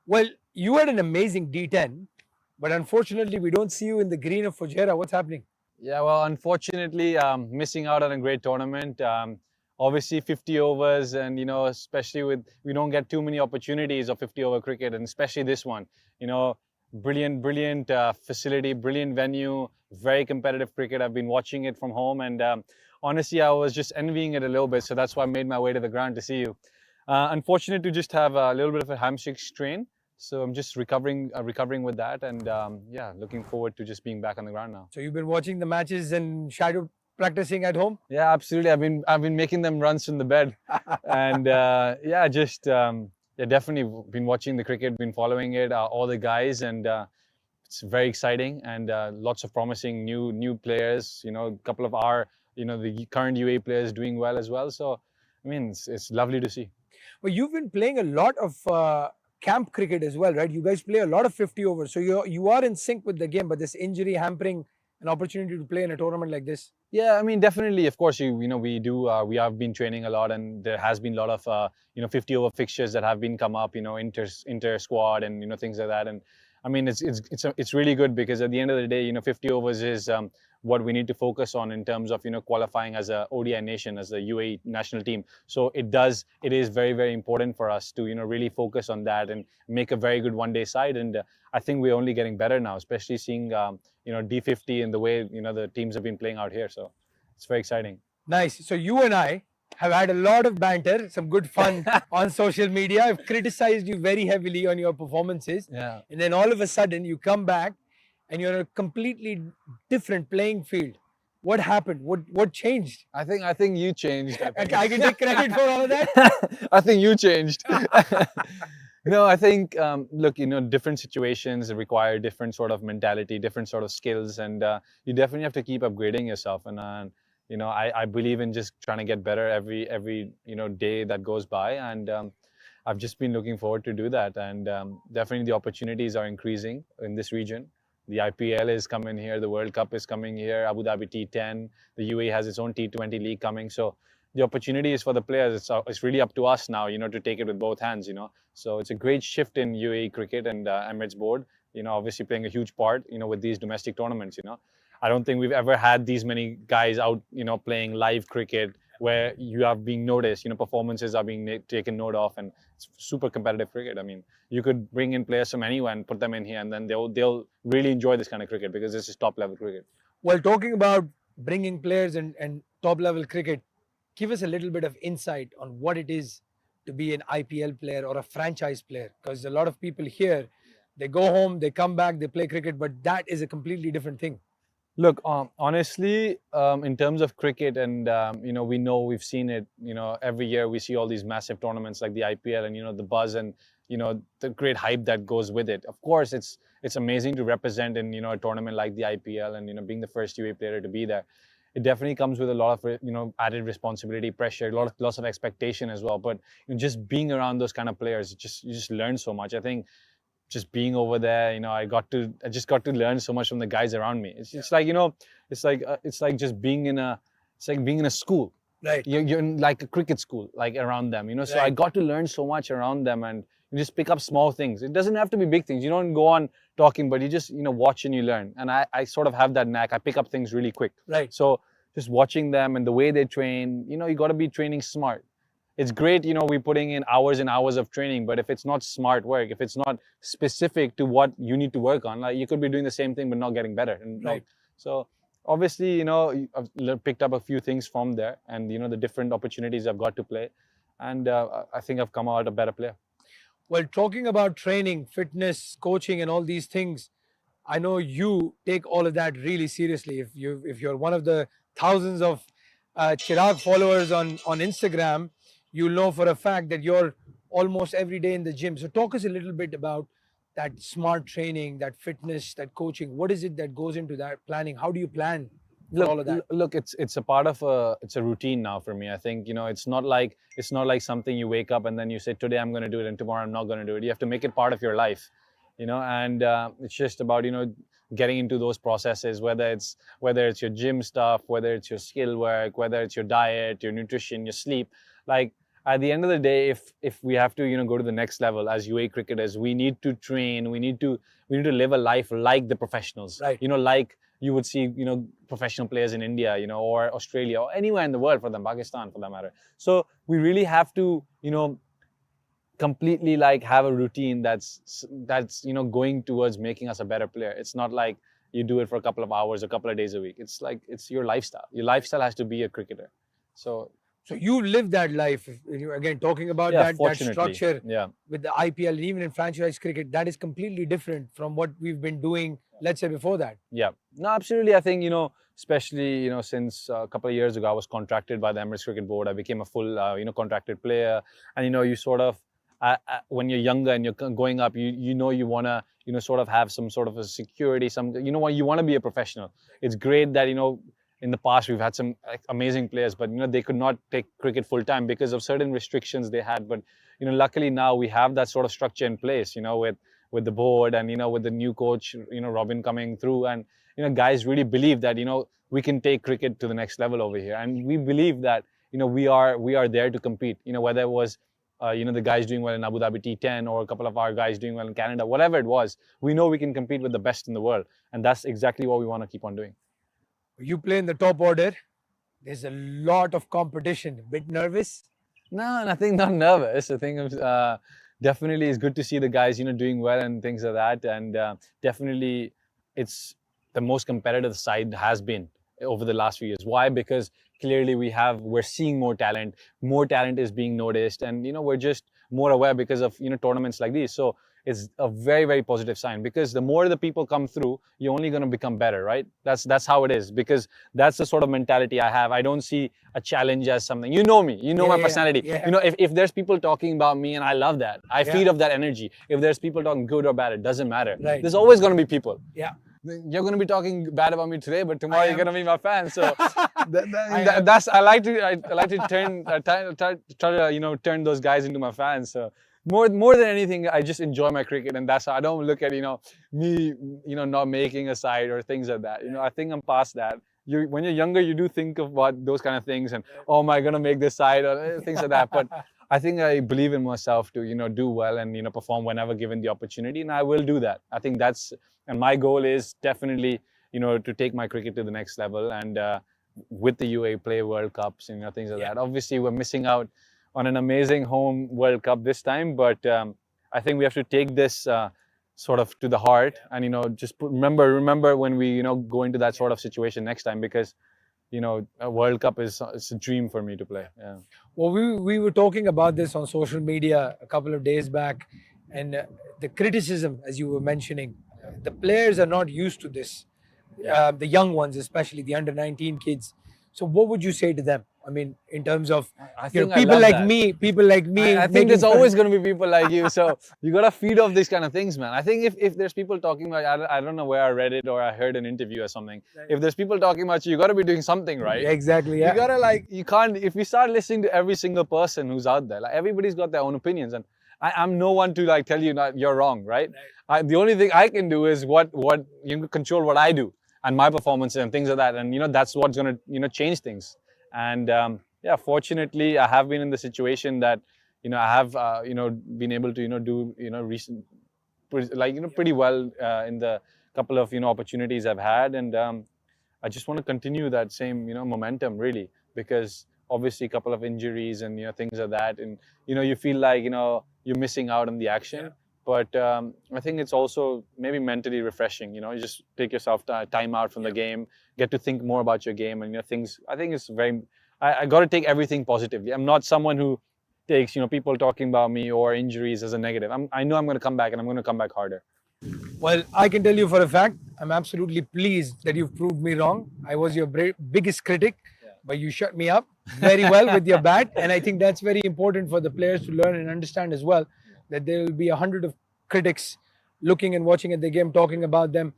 Well, you had an amazing D10, but unfortunately, we don't see you in the green of Fujairah. What's happening? Yeah, well, unfortunately, missing out on a great tournament. Obviously, 50 overs, and especially we don't get too many opportunities of 50-over cricket, and especially this one. Brilliant facility, brilliant venue, very competitive cricket. I've been watching it from home, and honestly, I was just envying it a little bit. So that's why I made my way to the ground to see you. Unfortunate to just have a little bit of a hamstring strain. So I'm just recovering with that, and looking forward to just being back on the ground now. So you've been watching the matches and shadow practicing at home? Yeah, absolutely. I've been making them runs from the bed, and definitely been watching the cricket, been following it, all the guys, and it's very exciting and lots of promising new players. A couple of our the current UAE players doing well as well. So I mean, it's lovely to see. Well, you've been playing a lot of camp cricket as well, right? You guys play a lot of 50 overs, so you are in sync with the game. But this injury hampering an opportunity to play in a tournament like this? Yeah, I mean, definitely. Of course, we have been training a lot, and there has been a lot of 50 over fixtures that have been come up, inter squad and things like that. And I mean, it's really good because at the end of the day, 50 overs is what we need to focus on in terms of qualifying as a ODI nation, as a UAE national team. So it is very, very important for us to really focus on that and make a very good one-day side. And I think we're only getting better now, especially seeing D50 and the way the teams have been playing out here. So it's very exciting. Nice. So you and I have had a lot of banter, some good fun on social media. I've criticized you very heavily on your performances. Yeah. And then all of a sudden you come back and you're on a completely different playing field. What happened? What changed? I think you changed. I can take credit for all of that. I think you changed. No, I think, look, different situations require different sort of mentality, different sort of skills, and you definitely have to keep upgrading yourself. And I believe in just trying to get better every day that goes by, and I've just been looking forward to do that. And definitely the opportunities are increasing in this region. The IPL is coming here, the World Cup is coming here, Abu Dhabi T10, the UAE has its own T20 league coming. So the opportunity is for the players. It's really up to us now, to take it with both hands, So it's a great shift in UAE cricket, and Emirates board, obviously playing a huge part, with these domestic tournaments, I don't think we've ever had these many guys out, playing live cricket where you are being noticed, performances are being taken note of, and it's super competitive cricket. I mean, you could bring in players from anywhere and put them in here, and then they'll really enjoy this kind of cricket because this is top level cricket. Well, talking about bringing players and top level cricket, give us a little bit of insight on what it is to be an IPL player or a franchise player, because a lot of people here, they go home, they come back, they play cricket, but that is a completely different thing. Look, honestly, in terms of cricket, and we've seen it. Every year we see all these massive tournaments like the IPL, and the buzz and the great hype that goes with it. Of course, it's amazing to represent in a tournament like the IPL, and being the first UAE player to be there. It definitely comes with a lot of added responsibility, pressure, lots of expectation as well. But just being around those kind of players, you just learn so much. I think just being over there, I just got to learn so much from the guys around me. It's like it's like just being in a school. Right. You're in like a cricket school, like around them. So Right. I got to learn so much around them, and you just pick up small things. It doesn't have to be big things. You don't go on talking, but you just watch and you learn. And I sort of have that knack. I pick up things really quick. Right. So just watching them and the way they train, you got to be training smart. It's great, we're putting in hours and hours of training, but if it's not smart work, if it's not specific to what you need to work on, like you could be doing the same thing but not getting better. And Right. So obviously, I've picked up a few things from there, and the different opportunities I've got to play, and I think I've come out a better player. Well, talking about training, fitness, coaching, and all these things, I know you take all of that really seriously. If you're one of the thousands of Chirag followers on Instagram, you'll know for a fact that you're almost every day in the gym. So talk us a little bit about that smart training, that fitness, that coaching. What is it that goes into that planning? How do you plan for all of that? Look, it's a part of it's a routine now for me. I think it's not like something you wake up and then you say today I'm going to do it and tomorrow I'm not going to do it. You have to make it part of your life, and it's just about getting into those processes, whether it's your gym stuff, whether it's your skill work, whether it's your diet, your nutrition, your sleep. Like at the end of the day, if we have to go to the next level as UAE cricketers, we need to train. We need to live a life like the professionals. Right. Like you would see professional players in India, or Australia, or anywhere in the world, for them, Pakistan for that matter. So we really have to completely like have a routine that's going towards making us a better player. It's not like you do it for a couple of hours, a couple of days a week. It's like it's your lifestyle. Your lifestyle has to be a cricketer. So you live that life. Again, talking about that structure with the IPL and even in franchise cricket, that is completely different from what we've been doing, let's say, before that. Yeah, no, absolutely. I think, especially, since a couple of years ago, I was contracted by the Emirates Cricket Board. I became a full, contracted player. And, you sort of, when you're younger and you're going up, you want to, sort of have some sort of a security, you want to be a professional. It's great that, in the past, we've had some amazing players, but they could not take cricket full time because of certain restrictions they had. But luckily now we have that sort of structure in place. With the board and with the new coach, Robin coming through, and guys really believe that we can take cricket to the next level over here, and we believe that we are there to compete. Whether it was the guys doing well in Abu Dhabi T10 or a couple of our guys doing well in Canada, whatever it was, we know we can compete with the best in the world, and that's exactly what we want to keep on doing. You play in the top order. There's a lot of competition. A bit nervous? No, nothing, not nervous. I think definitely it's good to see the guys, doing well and things like that. And definitely it's the most competitive side has been over the last few years. Why? Because clearly we're seeing more talent. More talent is being noticed, and we're just more aware because of tournaments like these. So it's a very, very positive sign, because the more the people come through, you're only going to become better, right? That's how it is, because that's the sort of mentality I have. I don't see a challenge as something. You know me, my personality. Yeah. If there's people talking about me, and I love that, I feed off that energy. If there's people talking good or bad, it doesn't matter. Right. There's always going to be people. Yeah. You're going to be talking bad about me today, but tomorrow you're going to be my fan. So I like to turn those guys into my fans. So more than anything, I just enjoy my cricket, and that's how I don't look at me not making a side or things like that. I think I'm past that. When you're younger, you do think about those kind of things, and am I going to make this side or things like that. But I think I believe in myself to do well and perform whenever given the opportunity, and I will do that. I think and my goal is definitely to take my cricket to the next level, and with the UAE play World Cups and things like that. Obviously, we're missing out on an amazing home World Cup this time, but I think we have to take this sort of to the heart, and just remember when we go into that sort of situation next time, because a World Cup it's a dream for me to play. Yeah. Well, we were talking about this on social media a couple of days back, and the criticism, as you were mentioning, the players are not used to this. The young ones, especially the under-19 kids. So what would you say to them? I mean, in terms of people like me, I think there's always going to be people like you. So you got to feed off these kind of things, man. I think if there's people talking about, I don't know where I read it or I heard an interview or something. If there's people talking about you got to be doing something, right? Exactly. Yeah. You got to you can't, if we start listening to every single person who's out there, everybody's got their own opinions, and I'm no one to tell you you're wrong, right? The only thing I can do is what control what I do and my performances and things like that, and that's what's going to change things. And fortunately, I have been in the situation that I have been able to do recent pretty well in the couple of opportunities I've had, and I just want to continue that same momentum, really, because obviously a couple of injuries and things like that, and you feel like you're missing out on the action. But I think it's also maybe mentally refreshing. You just take yourself time out from the game, get to think more about your game, and things. I think it's very. I got to take everything positively. I'm not someone who takes people talking about me or injuries as a negative. I know I'm going to come back, and I'm going to come back harder. Well, I can tell you for a fact, I'm absolutely pleased that you've proved me wrong. I was your biggest critic, but you shut me up very well with your bat, and I think that's very important for the players to learn and understand as well. That there will be 100 of critics looking and watching at the game, talking about them.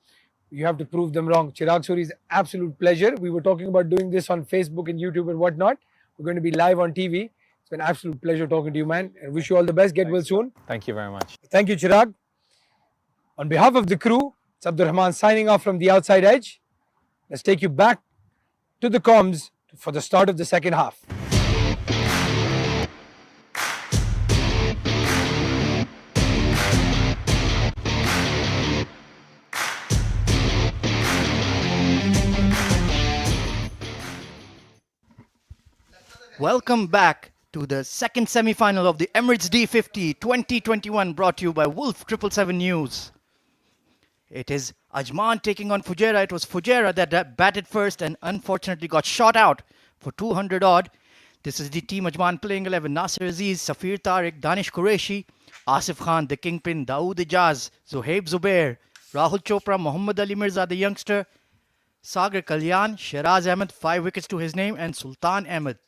You have to prove them wrong. Chirag Suri's absolute pleasure. We were talking about doing this on Facebook and YouTube and whatnot. We're going to be live on TV. It's been an absolute pleasure talking to you, man. And wish you all the best. Get well soon. Thank you very much. Thank you, Chirag. On behalf of the crew, it's Abdul Rahman signing off from the outside edge. Let's take you back to the comms for the start of the second half. Welcome back to the second semi-final of the Emirates D50 2021, brought to you by Wolf 777 News. It is Ajman taking on Fujairah. It was Fujairah that batted first and unfortunately got shot out for 200 odd. This is the team Ajman playing 11. Nasir Aziz, Safir Tariq, Danish Qureshi, Asif Khan, the Kingpin, Dawood Ijaz, Zohaib Zubair, Rahul Chopra, Muhammad Ali Mirza, the youngster, Sagar Kalyan, Shiraz Ahmed, 5 wickets to his name, and Sultan Ahmed.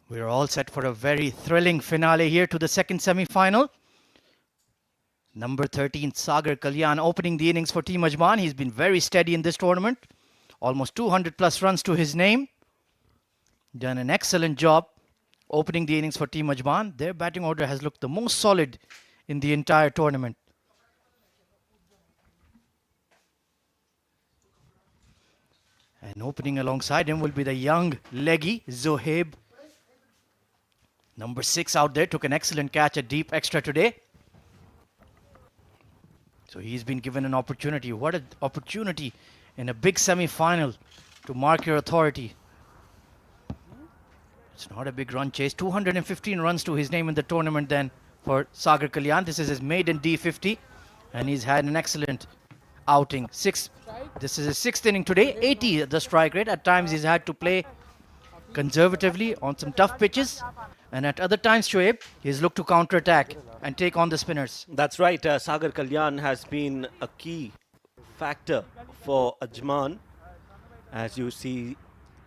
We're all set for a very thrilling finale here to the second semi-final. Number 13, Sagar Kalyan, opening the innings for Team Ajman. He's been very steady in this tournament. Almost 200 plus runs to his name. Done an excellent job opening the innings for Team Ajman. Their batting order has looked the most solid in the entire tournament. And opening alongside him will be the young leggy Zohaib. Number 6 out there, took an excellent catch at deep extra today. So he's been given an opportunity. What an opportunity in a big semi-final to mark your authority. It's not a big run chase. 215 runs to his name in the tournament then for Sagar Kalyan. This is his maiden D50 and he's had an excellent outing. This is his 6th inning today. 80 the strike rate. At times he's had to play conservatively on some tough pitches, and at other times, Shoaib, he's looked to counter-attack and take on the spinners. That's right. Sagar Kalyan has been a key factor for Ajman. As you see,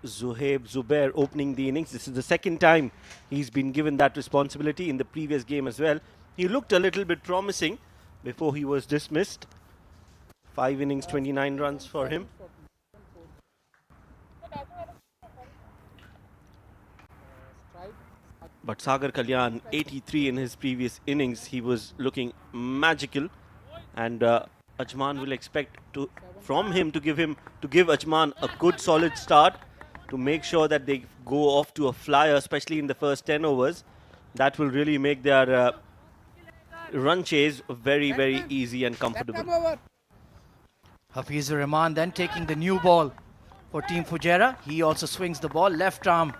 Zubair opening the innings. This is the second time he's been given that responsibility. In the previous game as well, he looked a little bit promising before he was dismissed. 5 innings, 29 runs for him. But Sagar Kalyan, 83 in his previous innings, he was looking magical, and Ajman will expect from him to give Ajman a good solid start to make sure that they go off to a flyer, especially in the first 10 overs. That will really make their run chase very, very easy and comfortable. Hafizur Rahman then taking the new ball for Team Fujairah. He also swings the ball, left arm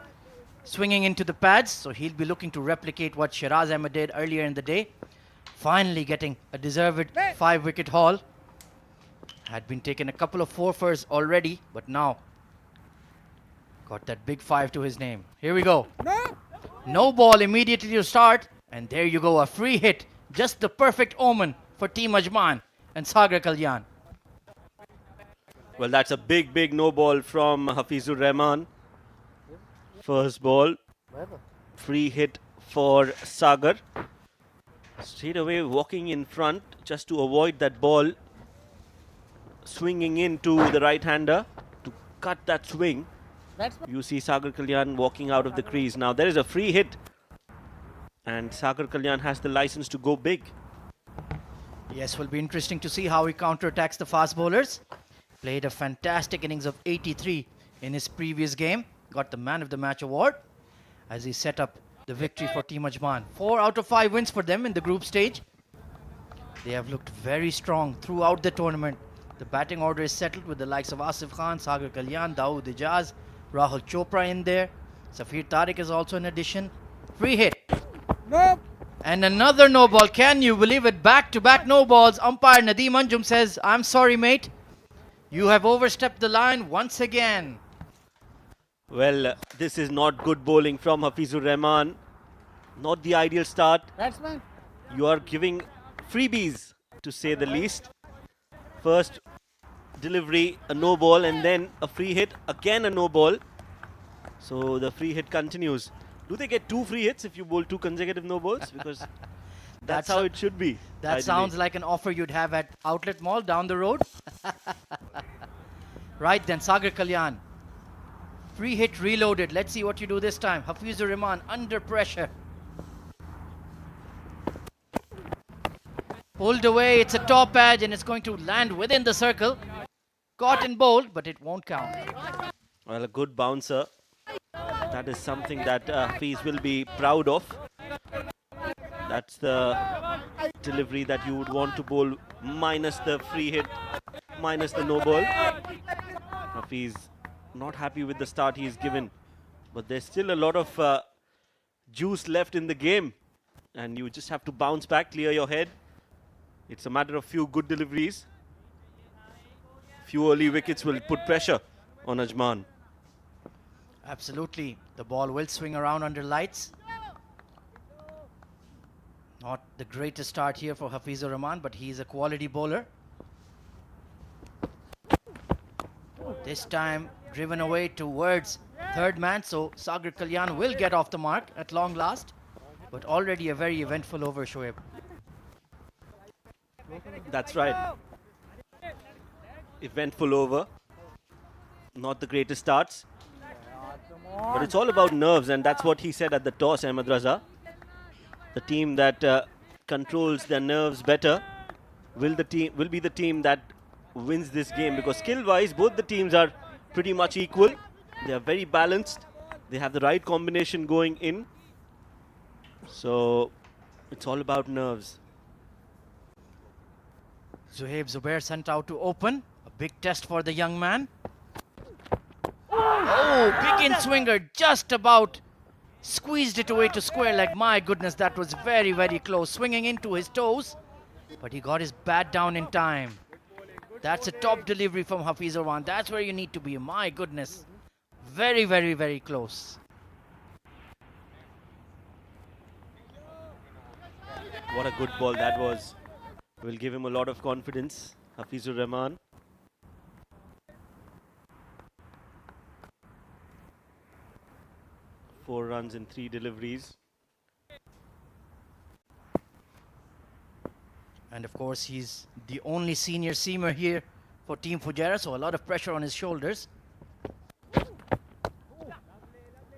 swinging into the pads, so he'll be looking to replicate what Shiraz Ahmed did earlier in the day. Finally getting a deserved 5-wicket haul. Had been taken a couple of forfers already, but now got that big 5 to his name. Here we go. No ball immediately to start, and there you go, a free hit. Just the perfect omen for Team Ajman and Sagar Kalyan. Well, that's a big, big no ball from Hafizur Rahman. First ball, free hit for Sagar. Straight away walking in front just to avoid that ball swinging into the right-hander to cut that swing. You see Sagar Kalyan walking out of the crease. Now there is a free hit and Sagar Kalyan has the license to go big. Yes, will be interesting to see how he counterattacks the fast bowlers. Played a fantastic innings of 83 in his previous game. Got the Man of the Match award as he set up the victory for Team Ajman. 4 out of 5 wins for them in the group stage. They have looked very strong throughout the tournament. The batting order is settled with the likes of Asif Khan, Sagar Kalyan, Dawood Ijaz, Rahul Chopra in there. Safir Tariq is also an addition. Free hit. No. And another no ball. Can you believe it? Back-to-back no balls. Umpire Nadeem Anjum says, "I'm sorry, mate. You have overstepped the line once again." Well, this is not good bowling from Hafizur Rahman. Not the ideal start. Batsman. You are giving freebies, to say the least. First delivery, a no ball, and then a free hit, again a no ball. So the free hit continues. Do they get 2 free hits if you bowl 2 consecutive no balls? Because that's how it should be. That ideally. sounds like an offer you'd have at Outlet Mall down the road. Right then, Sagar Kalyan. Free hit reloaded. Let's see what you do this time. Hafizur Rahman under pressure. Pulled away. It's a top edge and it's going to land within the circle. Caught in bold, but it won't count. Well, a good bouncer. That is something that Hafiz will be proud of. That's the delivery that you would want to bowl, minus the free hit, minus the no ball. Hafiz not happy with the start he's given, but there's still a lot of juice left in the game, and you just have to bounce back, clear your head. It's a matter of few good deliveries. Few early wickets will put pressure on Ajman. Absolutely. The ball will swing around under lights. Not the greatest start here for Hafizur Rahman, but he's a quality bowler. This time driven away towards third man, so Sagar Kalyan will get off the mark at long last, but already a very eventful over, Shoaib. That's right. Eventful over. Not the greatest starts. But it's all about nerves, and that's what he said at the toss, Ahmed Raza. The team that controls their nerves better will be the team that wins this game, because skill-wise, both the teams are pretty much equal. They are very balanced. They have the right combination going in. So it's all about nerves. Zuhaib Zubair sent out to open. A big test for the young man. Oh, big in swinger, just about squeezed it away to square leg. My goodness, that was very, very close. Swinging into his toes, but he got his bat down in time. That's a top delivery from Hafiz Urwan. That's where you need to be. My goodness. Very, very, very close. What a good ball that was. Will give him a lot of confidence. Hafizur Rahman. Four runs in 3 deliveries. And of course, he's the only senior seamer here for Team Fujairah, so a lot of pressure on his shoulders.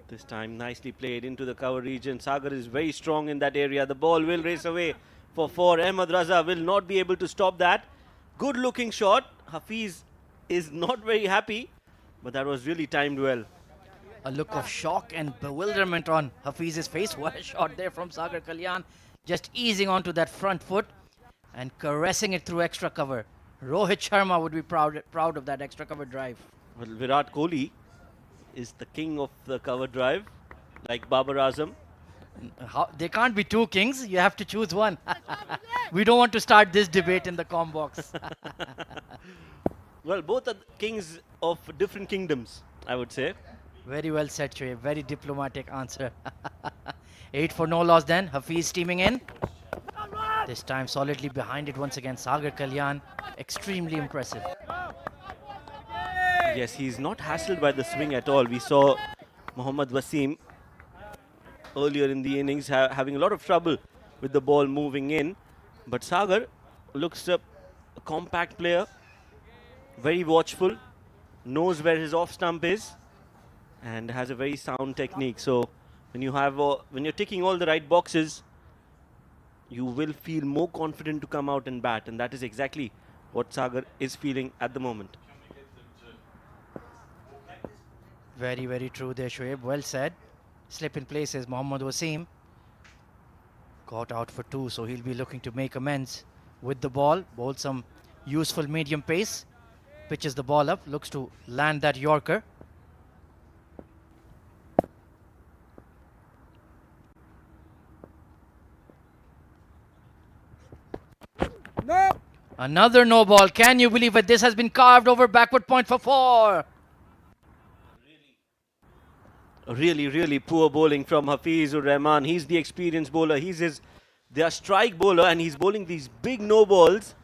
This time nicely played into the cover region. Sagar is very strong in that area. The ball will race away for 4. Ahmed Raza will not be able to stop that. Good looking shot. Hafiz is not very happy, but that was really timed well. A look of shock and bewilderment on Hafiz's face. What a shot there from Sagar Kalyan. Just easing onto that front foot and caressing it through extra cover. Rohit Sharma would be proud of that extra cover drive. Well, Virat Kohli is the king of the cover drive, like Babar Azam. There can't be 2 kings. You have to choose one. We don't want to start this debate in the com box. Well, both are kings of different kingdoms, I would say. Very well said, Shoaib. Very diplomatic answer. 8 for no loss then. Hafiz steaming in. This time solidly behind it once again. Sagar Kalyan. Extremely impressive. Yes, he's not hassled by the swing at all. We saw Mohammad Wasim earlier in the innings having a lot of trouble with the ball moving in. But Sagar looks a compact player, very watchful, knows where his off stump is, and has a very sound technique. So when you're ticking all the right boxes, you will feel more confident to come out and bat, and that is exactly what Sagar is feeling at the moment. Very, very true there, Shoaib. Well said. Slip in places, Mohammad Wasim. Got out for 2, so he'll be looking to make amends with the ball. Bowled some useful medium pace. Pitches the ball up, looks to land that Yorker. No. Another no ball. Can you believe it? This has been carved over backward point for 4. Really, really poor bowling from Hafizur Rahman. He's the experienced bowler. He's their strike bowler, and he's bowling these big no balls.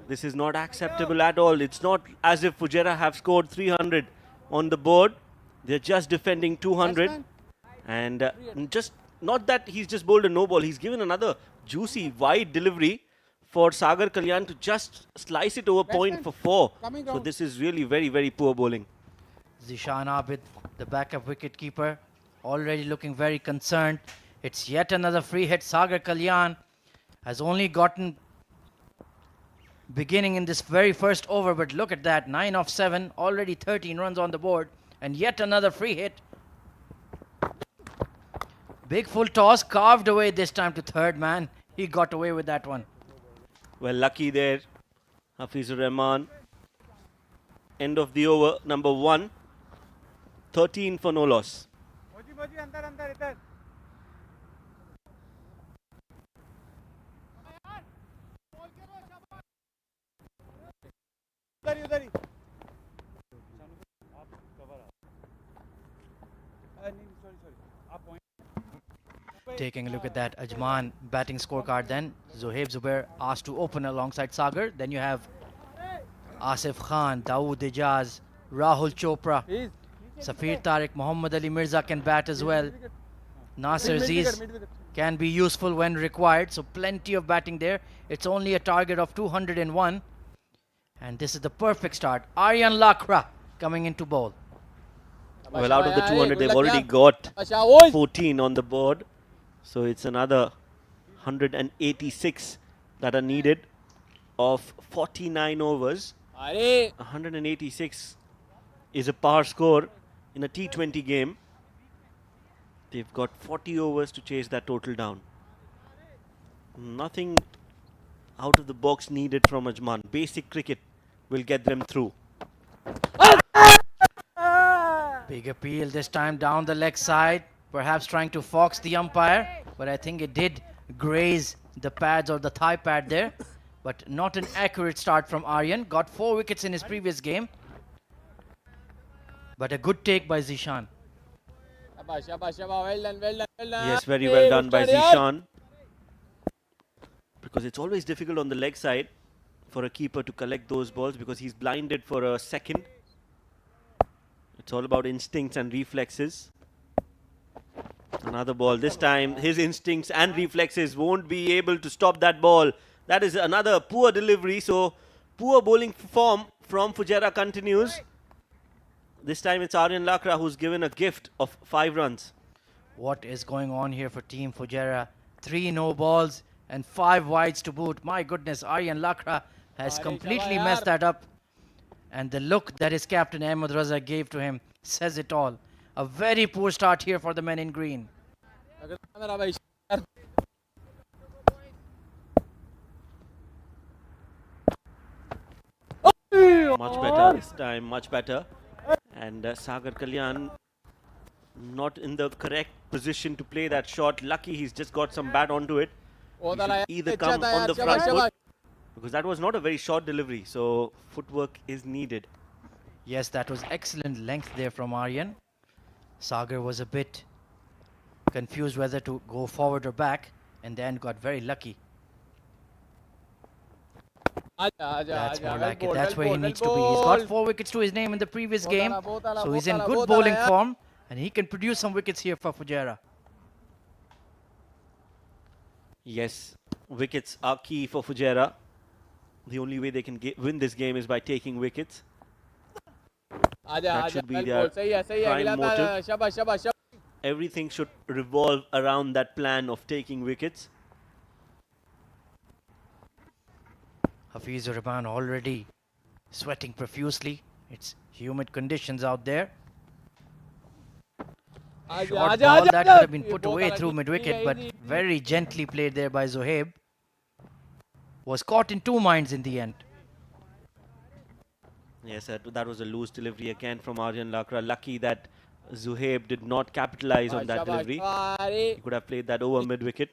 This is not acceptable at all. It's not as if Fujairah have scored 300 on the board. They're just defending 200. And just not that he's just bowled a no ball. He's given another juicy wide delivery for Sagar Kalyan to just slice it over point for 4. So this is really very, very poor bowling. Zishan Abid, the backup wicket keeper, already looking very concerned. It's yet another free hit. Sagar Kalyan has only gotten beginning in this very first over, but look at that, 9 of 7, already 13 runs on the board, and yet another free hit. Big full toss, carved away this time to third man. He got away with that one. Well, lucky there, Hafizur Rahman. End of the over, number 1. 13 for no loss. Moji, andar, idhar. उधर ही Taking a look at that Ajman batting scorecard then. Zuhaib Zubair asked to open alongside Sagar. Then you have Asif Khan, Dawood Ijaz, Rahul Chopra, Safir Tariq, Muhammad Ali Mirza can bat as well. Nasir Aziz can be useful when required. So plenty of batting there. It's only a target of 201. And this is the perfect start. Aryan Lakra coming into bowl. Well, out of the 200, they've already got 14 on the board. So it's another 186 that are needed of 49 overs. 186 is a par score in a T20 game. They've got 40 overs to chase that total down. Nothing out of the box needed from Ajman. Basic cricket will get them through. Big appeal this time down the leg side. Perhaps trying to fox the umpire. But I think it did graze the pads or the thigh pad there. But not an accurate start from Aryan. Got 4 wickets in his previous game. But a good take by Zishan. Shabash, shabash, shabash. Well done, well done, well done. Yes, very well done by Zishan. Because it's always difficult on the leg side for a keeper to collect those balls because he's blinded for a second. It's all about instincts and reflexes. Another ball. This time his instincts and reflexes won't be able to stop that ball. That is another poor delivery. So poor bowling form from Fujairah continues. This time it's Aryan Lakra who's given a gift of 5 runs. What is going on here for Team Fujairah? 3 no balls and 5 wides to boot. My goodness, Aryan Lakra has completely messed that up. And the look that his captain Ahmed Raza gave to him says it all. A very poor start here for the men in green. Much better this time, much better. And Sagar Kalyan not in the correct position to play that shot. Lucky he's just got some bat onto it. He should either come on the front foot because that was not a very short delivery. So footwork is needed. Yes, that was excellent length there from Aryan. Sagar was a bit confused whether to go forward or back and then got very lucky. That's more like it. That's where he needs to be. He's got 4 wickets to his name in the previous game. So he's in good bowling form and he can produce some wickets here for Fujairah. Yes, wickets are key for Fujairah. The only way they can win this game is by taking wickets. That should be their prime motive. Everything should revolve around that plan of taking wickets. Hafizur Rahman already sweating profusely. It's humid conditions out there. Short ball that could have been put away through mid-wicket, but very gently played there by Zohaib. Was caught in 2 minds in the end. Yes, that was a loose delivery again from Aryan Lakra. Lucky that Zohaib did not capitalize on that delivery. He could have played that over mid-wicket.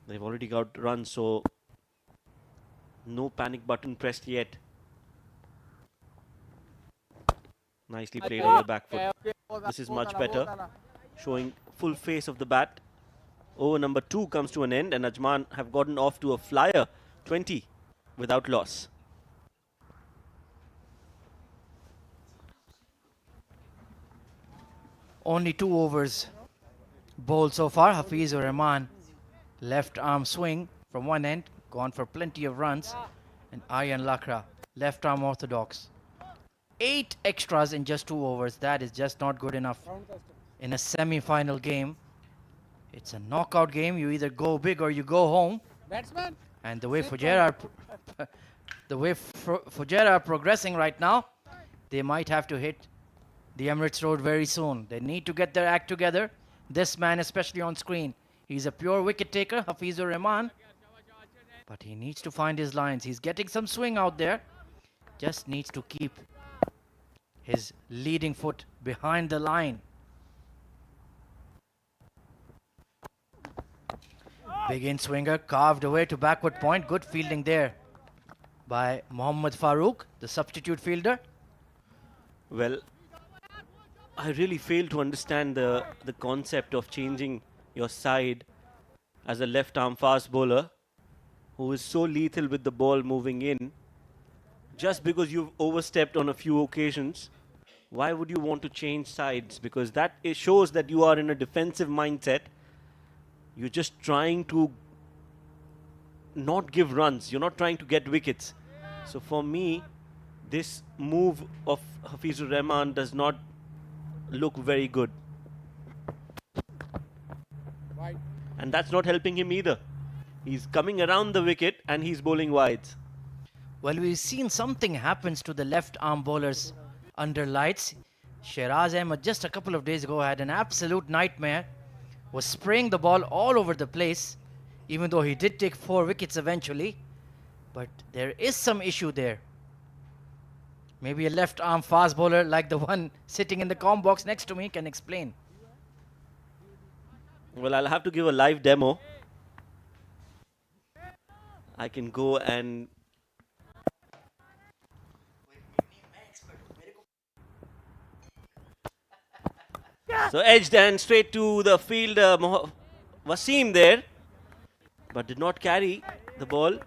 They've already got runs, so no panic button pressed yet. Nicely played on the back foot. This is much better. Showing full face of the bat. Over number 2 comes to an end and Ajman have gotten off to a flyer 20 without loss. Only 2 overs bowled so far. Hafizur Rahman left arm swing from one end, gone for plenty of runs. And Aryan Lakra left arm orthodox. 8 extras in just 2 overs. That is just not good enough in a semi-final game. It's a knockout game. You either go big or you go home. Batsman. And the way Fujairah are progressing right now, they might have to hit the Emirates Road very soon. They need to get their act together. This man, especially on screen, he's a pure wicket taker, Hafizur Rahman. But he needs to find his lines. He's getting some swing out there. Just needs to keep his leading foot behind the line. Big in swinger, carved away to backward point. Good fielding there by Mohammad Farooq, the substitute fielder. Well, I really fail to understand the concept of changing your side as a left-arm fast bowler who is so lethal with the ball moving in. Just because you've overstepped on a few occasions, why would you want to change sides? Because that shows that you are in a defensive mindset. You're just trying to not give runs. You're not trying to get wickets. So for me, this move of Hafizur Rahman does not look very good. Right. And that's not helping him either. He's coming around the wicket and he's bowling wides. Well, we've seen something happens to the left arm bowlers under lights. Shiraz Ahmed just a couple of days ago had an absolute nightmare. Was spraying the ball all over the place. even though he did take 4 wickets eventually. But there is some issue there. Maybe a left arm fast bowler like the one sitting in the comm box next to me can explain. Well, I'll have to give a live demo. I can go and so edged and straight to the field. Wasim there, but did not carry the ball,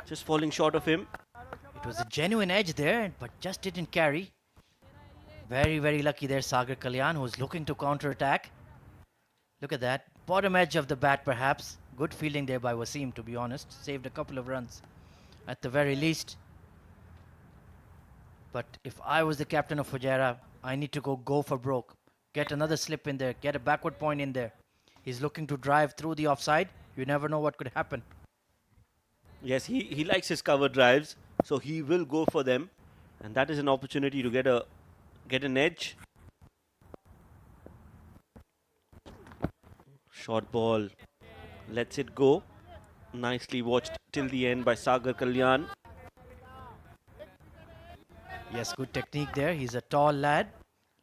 just falling short of him. It was a genuine edge there, but just didn't carry. Very, very lucky there, Sagar Kalyan, who's looking to counter-attack. Look at that. Bottom edge of the bat, perhaps. Good fielding there by Wasim, to be honest. Saved a couple of runs, at the very least. But if I was the captain of Fujairah, I need to go for broke. Get another slip in there. Get a backward point in there. He's looking to drive through the offside. You never know what could happen. Yes, he likes his cover drives, so he will go for them, and that is an opportunity to get an edge. Short ball, lets it go. Nicely watched till the end by Sagar Kalyan. Yes, good technique there. He's a tall lad,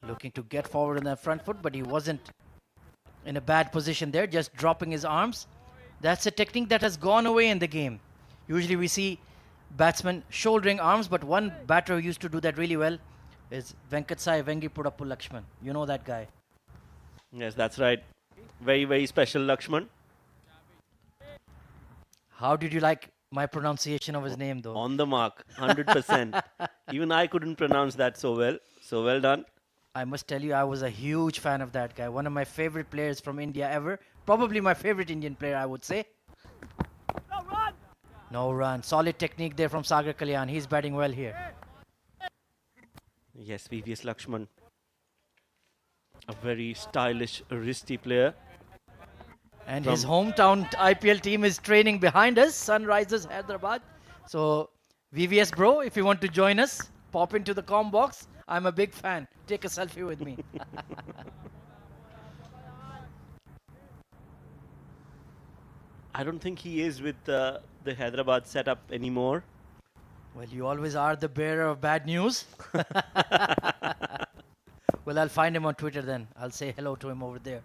looking to get forward on the front foot, but he wasn't in a bad position there, just dropping his arms. That's a technique that has gone away in the game. Usually we see batsmen shouldering arms, but one batter who used to do that really well is Venkatsai Vengipudappu Lakshman. You know that guy. Yes, that's right. Very, very special Lakshman. How did you like my pronunciation of his name, though? On the mark, 100%. Even I couldn't pronounce that so well. So well done. I must tell you, I was a huge fan of that guy. One of my favorite players from India ever. Probably my favorite Indian player, I would say. No run. Solid technique there from Sagar Kalyan. He's batting well here. Yes, VVS Lakshman. A very stylish, wristy player. And his hometown IPL team is training behind us, Sunrisers Hyderabad. So, VVS bro, if you want to join us, pop into the comm box. I'm a big fan. Take a selfie with me. I don't think he is with the Hyderabad setup anymore. Well, you always are the bearer of bad news. Well, I'll find him on Twitter then. I'll say hello to him over there.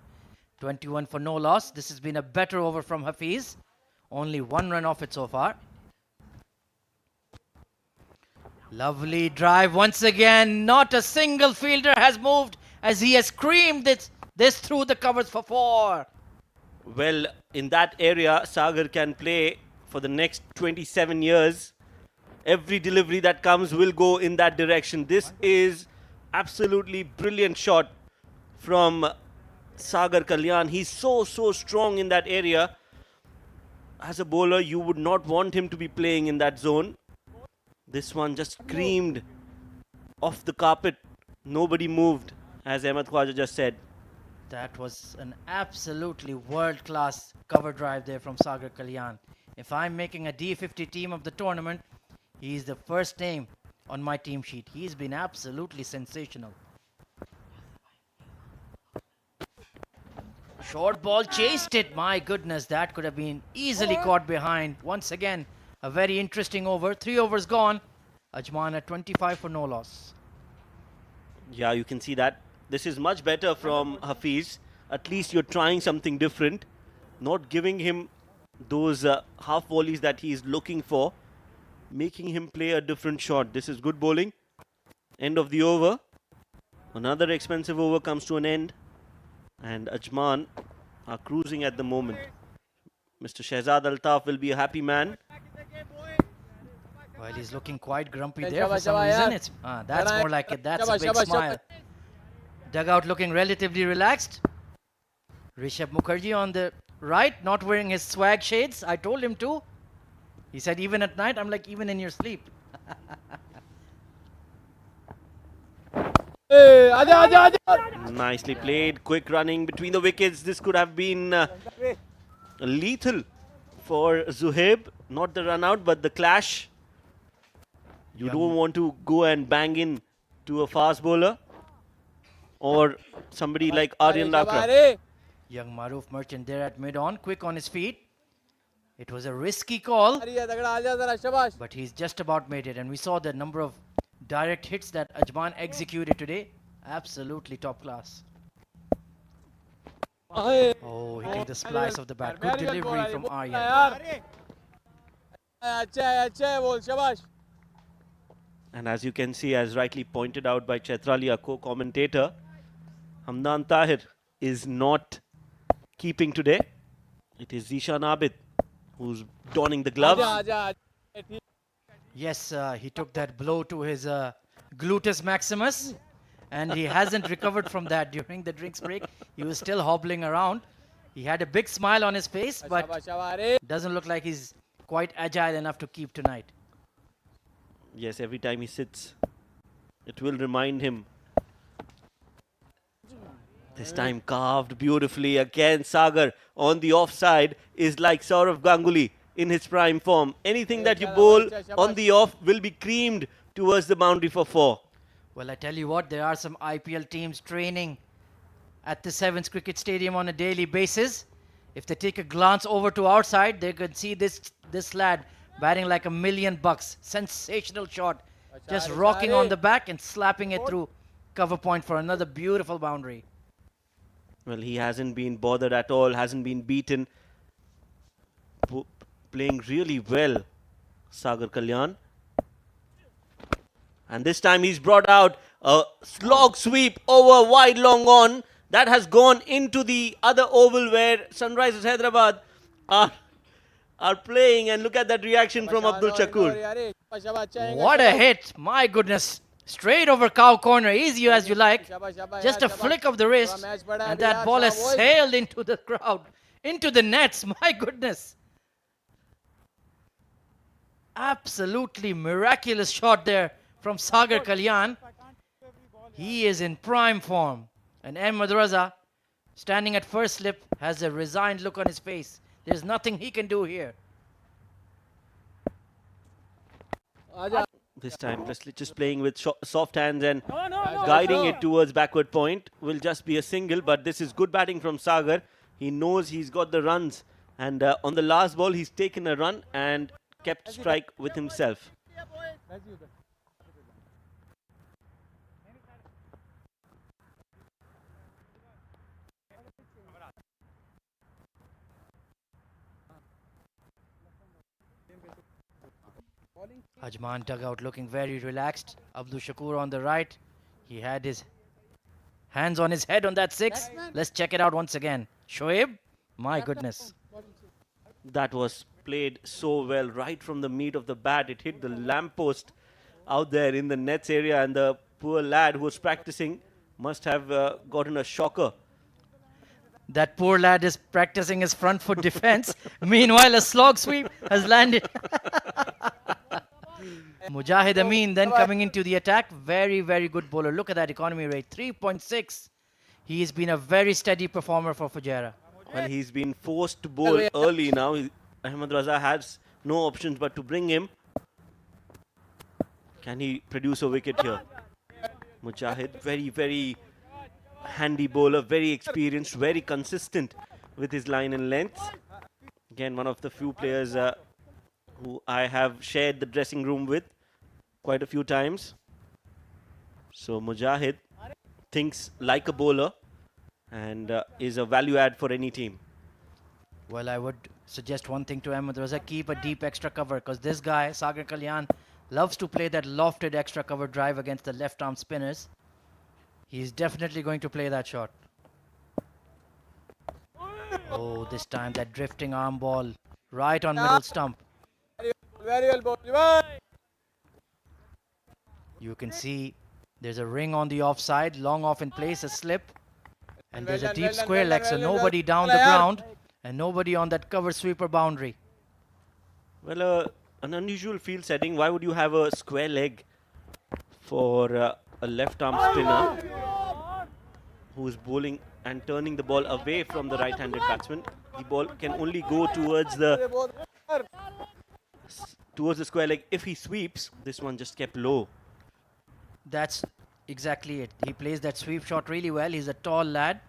21 for no loss. This has been a better over from Hafiz. Only 1 run off it so far. Lovely drive once again. Not a single fielder has moved as he has screamed this through the covers for 4. Well, in that area, Sagar can play for the next 27 years. Every delivery that comes will go in that direction. This is absolutely brilliant shot from Sagar Kalyan. He's so strong in that area. As a bowler, you would not want him to be playing in that zone. This one just screamed off the carpet. Nobody moved, as Ahmed Khwaja just said. That was an absolutely world-class cover drive there from Sagar Kalyan. If I'm making a D50 team of the tournament, he's the first name on my team sheet. He's been absolutely sensational. Short ball chased it. My goodness, that could have been easily caught behind. Once again, a very interesting over. 3 overs gone. Ajman at 25 for no loss. Yeah, you can see that. This is much better from Hafiz. At least you're trying something different. Not giving him those half volleys that he is looking for. Making him play a different shot. This is good bowling. End of the over. Another expensive over comes to an end. And Ajman are cruising at the moment. Mr. Shehzad Altaf will be a happy man. Well, he's looking quite grumpy there for some reason. That's more like it. That's a big smile. Dugout looking relatively relaxed. Rishabh Mukherjee on the right, not wearing his swag shades. I told him to. He said, even at night, I'm like, even in your sleep. Nicely played. Quick running between the wickets. This could have been lethal for Zuhaib. Not the run out, but the clash. You don't want to go and bang in to a fast bowler or somebody like Aryan Lakra. Young Maruf Merchant there at mid-on, quick on his feet. It was a risky call, अरे तगड़ा आ जा जरा शाबाश but he's just about made it. And we saw the number of direct hits that Ajman executed today. Absolutely top class. Oh, hitting the splice of the bat. Good delivery from Aryan. यार अच्छा है बोल शाबाश And as you can see, as rightly pointed out by Chetrali, our co-commentator, Hamdan Tahir is not keeping today. It is Zishan Abid who's donning the gloves. आजा ठीक Yes, he took that blow to his gluteus maximus, and he hasn't recovered from that during the drinks break. He was still hobbling around. He had a big smile on his face, but शाबाश शाबाश अरे doesn't look like he's quite agile enough to keep tonight. Yes, every time he sits, it will remind him. This time carved beautifully again. Sagar on the offside is like Saurav Ganguly in his prime form. Anything that you bowl on the off will be creamed towards the boundary for 4. Well, I tell you what, there are some IPL teams training at the Sevens Cricket Stadium on a daily basis. If they take a glance over to outside, they could see this lad batting like $1,000,000. Sensational shot. Just rocking on the back and slapping it through cover point for another beautiful boundary. Well, he hasn't been bothered at all, hasn't been beaten. Playing really well, Sagar Kalyan. And this time he's brought out a slog sweep over wide long on. That has gone into the other oval where Sunrisers Hyderabad are playing. And look at that reaction from Abdul Shakur. अरे शाबाश शाबाश अच्छा है What a hit! My goodness. Straight over cow corner, easy as you like. शाबाश शाबाश Just a flick of the wrist, and that ball has sailed into the crowd, into the nets. My goodness. Absolutely miraculous shot there from Sagar Kalyan. He is in prime form. And Ahmed Raza, standing at first slip, has a resigned look on his face. There's nothing he can do here. आजा This time just playing with soft hands and guiding it towards backward point. Will just be a single, but this is good batting from Sagar. He knows he's got the runs. And on the last ball, he's taken a run and kept strike with himself. Ajman dugout looking very relaxed. Abdul Shakur on the right. He had his hands on his head on that 6. Let's check it out once again. Shoaib, my goodness. That was played so well right from the meat of the bat. It hit the lamppost out there in the nets area, and the poor lad who was practicing must have gotten a shocker. That poor lad is practicing his front foot defense. Meanwhile, a slog sweep has landed. Mujahid Amin then coming into the attack. Very, very good bowler. Look at that economy rate, 3.6. He has been a very steady performer for Fujairah. Well, he's been forced to bowl early now. Ahmed Raza has no options but to bring him. Can he produce a wicket here? Mujahid, very, very handy bowler, very experienced, very consistent with his line and length. Again, one of the few players who I have shared the dressing room with quite a few times. So Mujahid thinks like a bowler and is a value add for any team. Well, I would suggest one thing to Ahmed Raza, keep a deep extra cover, because this guy, Sagar Kalyan, loves to play that lofted extra cover drive against the left arm spinners. He's definitely going to play that shot. Oh, this time that drifting arm ball right on middle stump. very well bowled You can see there's a ring on the offside, long off in place, a slip. And there's a deep square leg, so nobody down the ground and nobody on that cover sweeper boundary. Well, an unusual field setting. Why would you have a square leg for a left arm spinner who is bowling and turning the ball away from the right-handed batsman? The ball can only go towards the square leg. If he sweeps, this one just kept low. That's exactly it. He plays that sweep shot really well. He's a tall lad.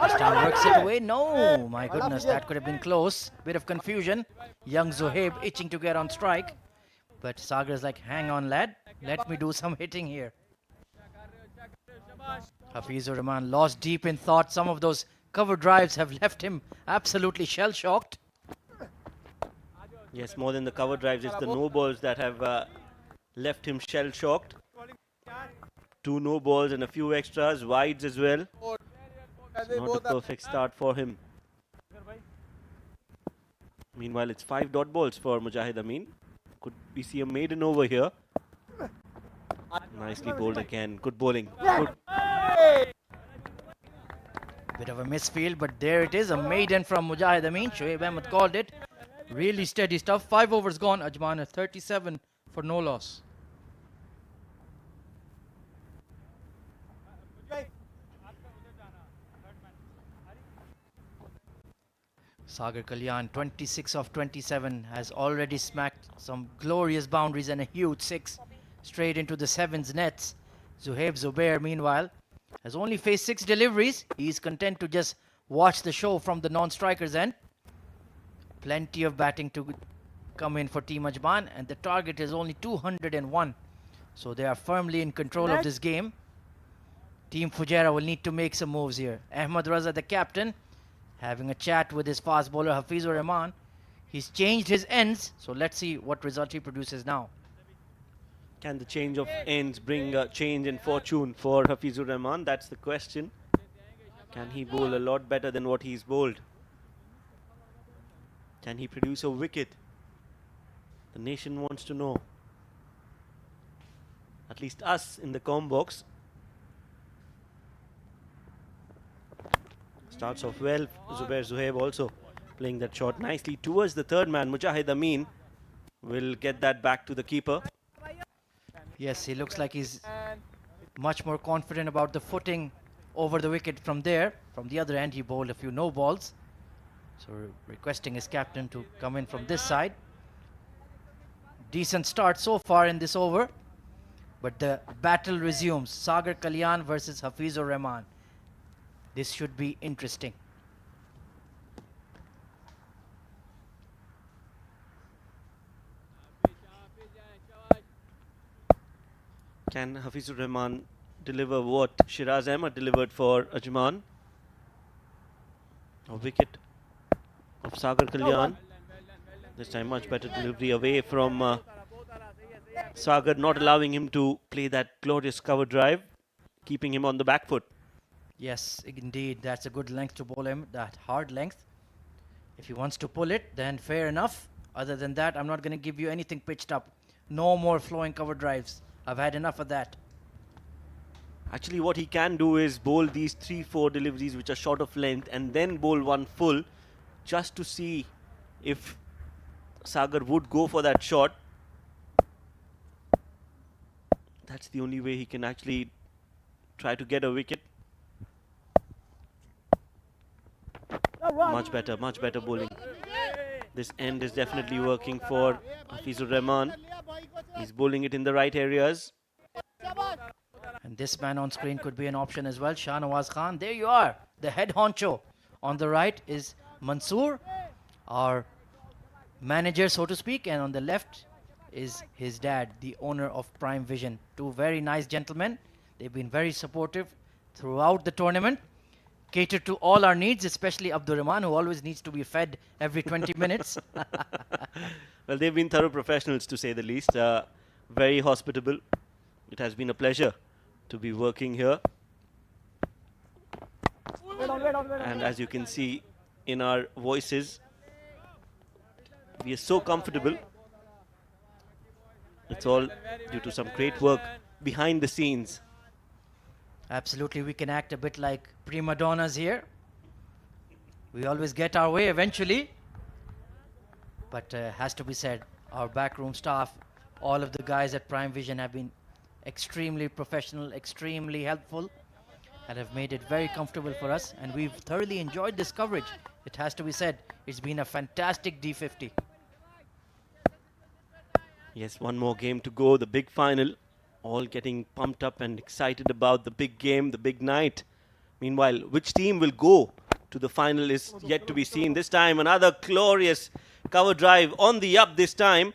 This time works it away. No, my goodness, that could have been close. Bit of confusion. Young Zohaib itching to get on strike. But Sagar's like, hang on, lad. Let me do some hitting here. Hafizur Rahman lost deep in thought. Some of those cover drives have left him absolutely shell-shocked. Yes, more than the cover drives, it's the no balls that have left him shell-shocked. 2 no balls and a few extras, wides as well. It's not a perfect start for him. Meanwhile, it's 5 dot balls for Mujahid Amin. Could we see a maiden over here? Nicely bowled again. Good bowling. Good. Bit of a misfield, but there it is. A maiden from Mujahid Amin. Shoaib Ahmed called it. Really steady stuff. 5 overs gone. Ajman at 37 for no loss. Sagar Kalyan, 26 of 27, has already smacked some glorious boundaries and a huge 6 straight into the 7's nets. Zuhaib Zubair, meanwhile, has only faced 6 deliveries. He is content to just watch the show from the non-striker's end. Plenty of batting to come in for Team Ajman, and the target is only 201. So they are firmly in control of this game. Team Fujairah will need to make some moves here. Ahmed Raza, the captain, having a chat with his fast bowler Hafizur Rahman. He's changed his ends, so let's see what result he produces now. Can the change of ends bring a change in fortune for Hafizur Rahman? That's the question. Can he bowl a lot better than what he's bowled? Can he produce a wicket? The nation wants to know. At least us in the comm box. Starts off well. Zubair Zuhaib also playing that shot nicely towards the third man. Mujahid Amin will get that back to the keeper. Yes, he looks like he's much more confident about the footing over the wicket from there. From the other end, he bowled a few no balls. So requesting his captain to come in from this side. Decent start so far in this over. But the battle resumes. Sagar Kalyan versus Hafizur Rahman. This should be interesting. Can Hafizur Rahman deliver what Shiraz Ahmed delivered for Ajman? A wicket of Sagar Kalyan. This time much better delivery away from Sagar, not allowing him to play that glorious cover drive, keeping him on the back foot. Yes, indeed, that's a good length to bowl him, that hard length. If he wants to pull it, then fair enough. Other than that, I'm not going to give you anything pitched up. No more flowing cover drives. I've had enough of that. Actually, what he can do is bowl these 3-4 deliveries which are short of length and then bowl one full just to see if Sagar would go for that shot. That's the only way he can actually try to get a wicket. Much better bowling. This end is definitely working for Hafizur Rahman. He's bowling it in the right areas. And this man on screen could be an option as well. Shah Nawaz Khan, there you are. The head honcho. On the right is Mansoor, our manager, so to speak. And on the left is his dad, the owner of Prime Vision. 2 very nice gentlemen. They've been very supportive throughout the tournament. Catered to all our needs, especially Abdur Rahman, who always needs to be fed every 20 minutes. Well, they've been thorough professionals, to say the least. Very hospitable. It has been a pleasure to be working here. And as you can see in our voices, we are so comfortable. It's all due to some great work behind the scenes. Absolutely, we can act a bit like prima donnas here. We always get our way eventually. But has to be said, our backroom staff, all of the guys at Prime Vision have been extremely professional, extremely helpful, and have made it very comfortable for us. And we've thoroughly enjoyed this coverage. It has to be said, it's been a fantastic D50. Yes, one more game to go, the big final. All getting pumped up and excited about the big game, the big night Meanwhile, which team will go to the final is yet to be seen. This time, another glorious cover drive on the up this time.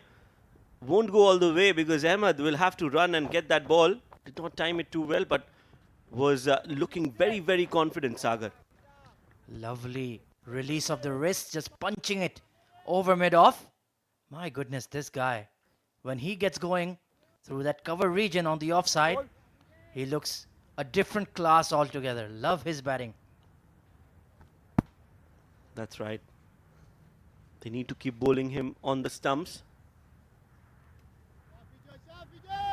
Won't go all the way because Ahmed will have to run and get that ball. Did not time it too well, but was looking very, very confident, Sagar. Lovely release of the wrist, just punching it over mid-off. My goodness, this guy, when he gets going through that cover region on the offside, he looks a different class altogether. Love his batting. That's right. They need to keep bowling him on the stumps.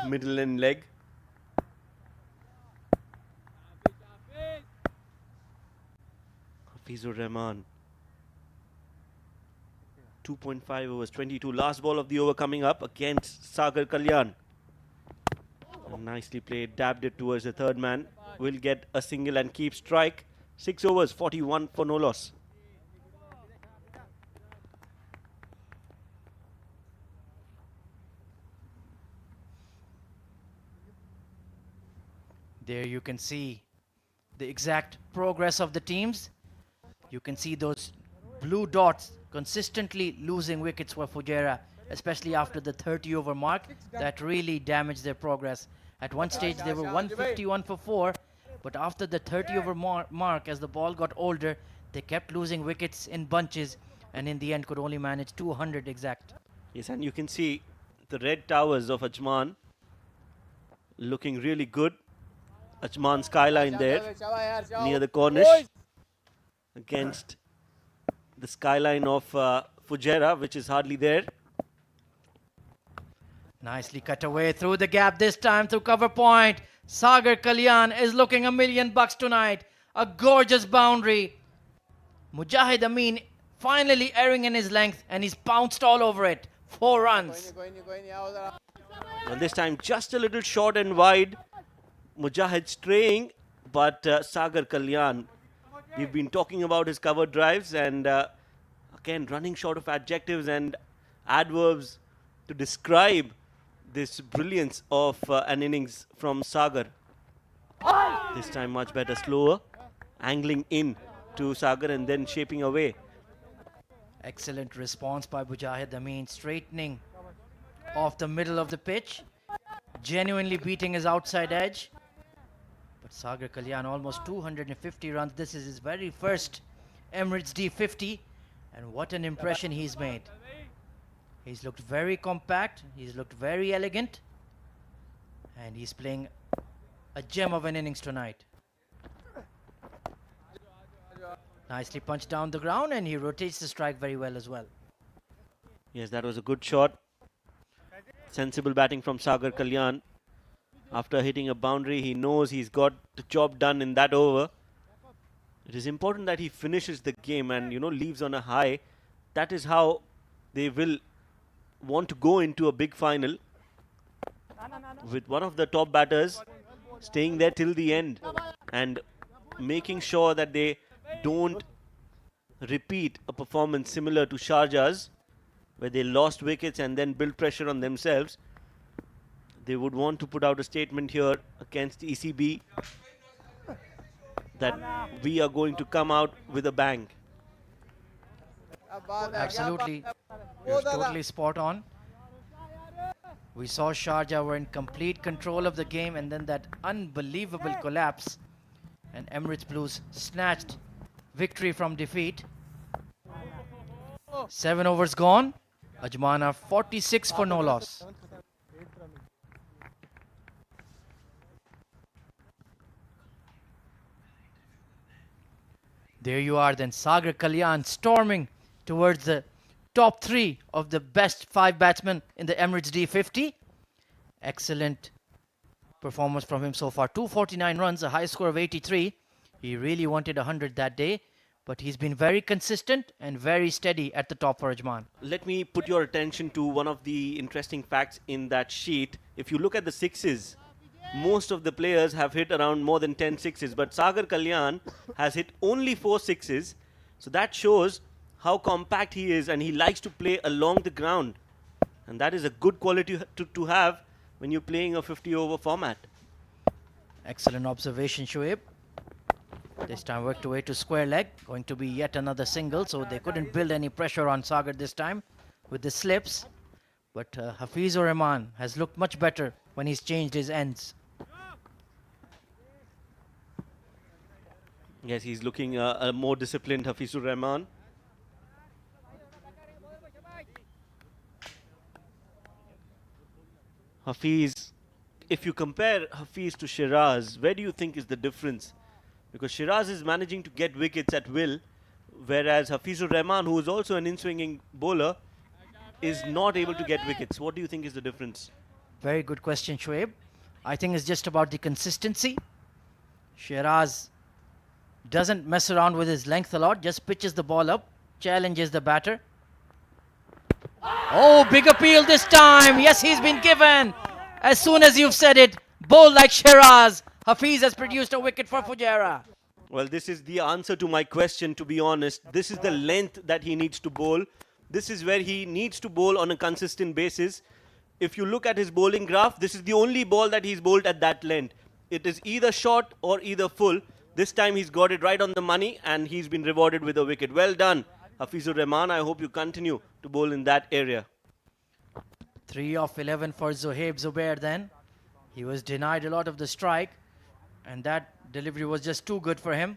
Middle and leg. Hafizur Rahman. 2.5 overs, 22. Last ball of the over coming up against Sagar Kalyan. Nicely played, dabbed it towards the third man. Will get a single and keep strike. 6 overs, 41 for no loss. There you can see the exact progress of the teams. You can see those blue dots consistently losing wickets for Fujairah, especially after the 30 over mark. That really damaged their progress. At one stage they were 151 for 4, but after the 30 over mark, as the ball got older, they kept losing wickets in bunches and in the end could only manage 200 exact. Yes, and you can see the red towers of Ajman looking really good. Ajman skyline there near the Cornish against the skyline of Fujairah, which is hardly there. Nicely cut away through the gap, this time through cover point. Sagar Kalyan is looking $1 million tonight. A gorgeous boundary. Mujahid Amin finally erring in his length and he's pounced all over it. 4 runs. And this time just a little short and wide. Mujahid straying, but Sagar Kalyan, we've been talking about his cover drives and again running short of adjectives and adverbs to describe this brilliance of an innings from Sagar. This time much better, slower, angling in to Sagar and then shaping away. Excellent response by Mujahid Amin, straightening off the middle of the pitch, genuinely beating his outside edge. But Sagar Kalyan almost 250 runs. This is his very first Emirates D50 and what an impression he's made. He's looked very compact, he's looked very elegant, and he's playing a gem of an innings tonight. Nicely punched down the ground and he rotates the strike very well as well. Yes, that was a good shot. Sensible batting from Sagar Kalyan. After hitting a boundary, he knows he's got the job done in that over. It is important that he finishes the game and, leaves on a high. That is how they will want to go into a big final, with one of the top batters staying there till the end and making sure that they don't repeat a performance similar to Sharjah's, where they lost wickets and then built pressure on themselves. They would want to put out a statement here against ECB that we are going to come out with a bang. Absolutely. You're totally spot on. We saw Sharjah were in complete control of the game and then that unbelievable collapse and Emirates Blues snatched victory from defeat. 7 overs gone. Ajman are 46 for no loss. There you are then, Sagar Kalyan storming towards the top 3 of the best 5 batsmen in the Emirates D50. Excellent performance from him so far. 249 runs, a high score of 83. He really wanted 100 that day, but he's been very consistent and very steady at the top for Ajman. Let me put your attention to one of the interesting facts in that sheet. If you look at the sixes, most of the players have hit around more than 10 sixes, but Sagar Kalyan has hit only 4 sixes. So that shows how compact he is and he likes to play along the ground. And that is a good quality to have when you're playing a 50 over format. Excellent observation, Shoaib. This time worked away to square leg. Going to be yet another single, so they couldn't build any pressure on Sagar this time with the slips. But Hafizur Rahman has looked much better when he's changed his ends. Yes, he's looking a more disciplined Hafizur Rahman. Hafiz, if you compare Hafiz to Shiraz, where do you think is the difference? Because Shiraz is managing to get wickets at will, whereas Hafizur Rahman, who is also an in-swinging bowler, is not able to get wickets. What do you think is the difference? Very good question, Shoaib. I think it's just about the consistency. Shiraz doesn't mess around with his length a lot, just pitches the ball up, challenges the batter. Oh, big appeal this time. Yes, he's been given. As soon as you've said it, bowl like Shiraz. Hafiz has produced a wicket for Fujairah. Well, this is the answer to my question, to be honest. This is the length that he needs to bowl. This is where he needs to bowl on a consistent basis. If you look at his bowling graph, this is the only ball that he's bowled at that length. It is either short or either full. This time he's got it right on the money and he's been rewarded with a wicket. Well done, Hafizur Rahman. I hope you continue to bowl in that area. 3 of 11 for Zohaib Zubair then. He was denied a lot of the strike and that delivery was just too good for him.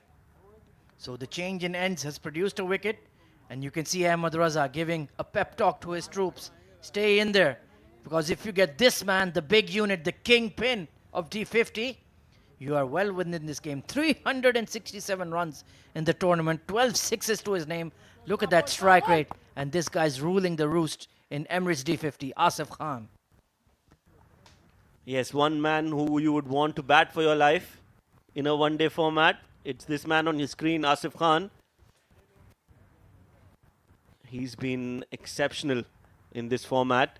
So the change in ends has produced a wicket and you can see Ahmed Raza giving a pep talk to his troops. Stay in there because if you get this man, the big unit, the kingpin of D50, you are well within this game. 367 runs in the tournament, 12 sixes to his name. Look at that strike rate and this guy's ruling the roost in Emirates D50, Asif Khan. Yes, one man who you would want to bat for your life in a one-day format. It's this man on your screen, Asif Khan. He's been exceptional in this format.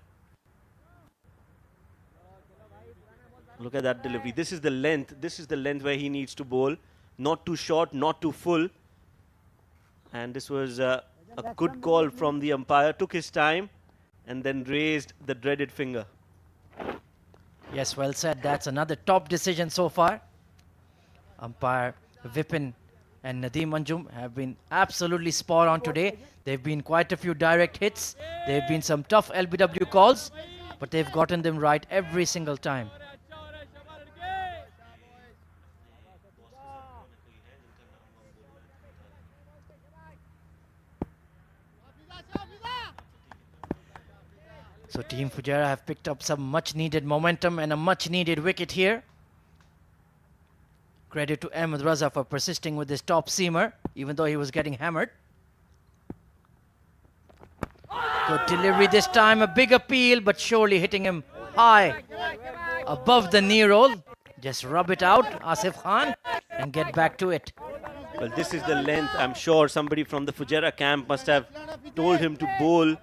Look at that delivery. This is the length. This is the length where he needs to bowl. Not too short, not too full. And this was a good call from the umpire. Took his time and then raised the dreaded finger. Yes, well said. That's another top decision so far. Umpire Vipin and Nadeem Anjum have been absolutely spot on today. They've been quite a few direct hits. There have been some tough LBW calls, but they've gotten them right every single time. So Team Fujairah have picked up some much needed momentum and a much needed wicket here. Credit to Ahmed Raza for persisting with his top seamer, even though he was getting hammered. Good delivery this time, a big appeal, but surely hitting him high above the knee roll. Just rub it out, Asif Khan, and get back to it. Well, this is the length. I'm sure somebody from the Fujairah camp must have told him to bowl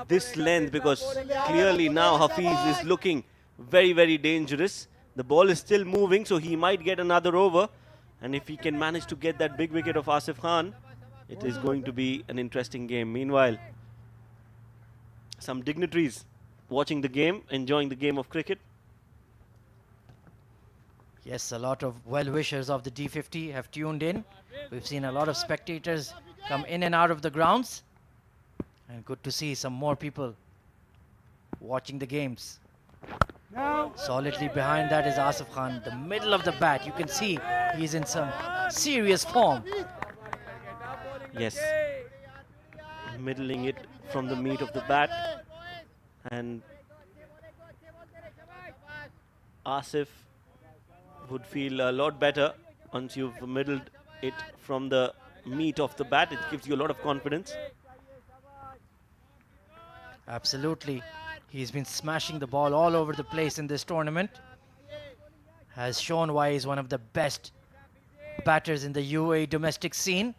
this length because clearly now Hafiz is looking very, very dangerous. The ball is still moving, so he might get another over. And if he can manage to get that big wicket of Asif Khan, it is going to be an interesting game. Meanwhile, some dignitaries watching the game, enjoying the game of cricket. Yes, a lot of well-wishers of the D50 have tuned in. We've seen a lot of spectators come in and out of the grounds. And good to see some more people watching the games. Solidly behind that is Asif Khan, the middle of the bat. You can see he's in some serious form. Yes. Middling it from the meat of the bat. And Asif would feel a lot better once you've middled it from the meat of the bat. It gives you a lot of confidence. Absolutely. He's been smashing the ball all over the place in this tournament. Has shown why he's one of the best batters in the UAE domestic scene.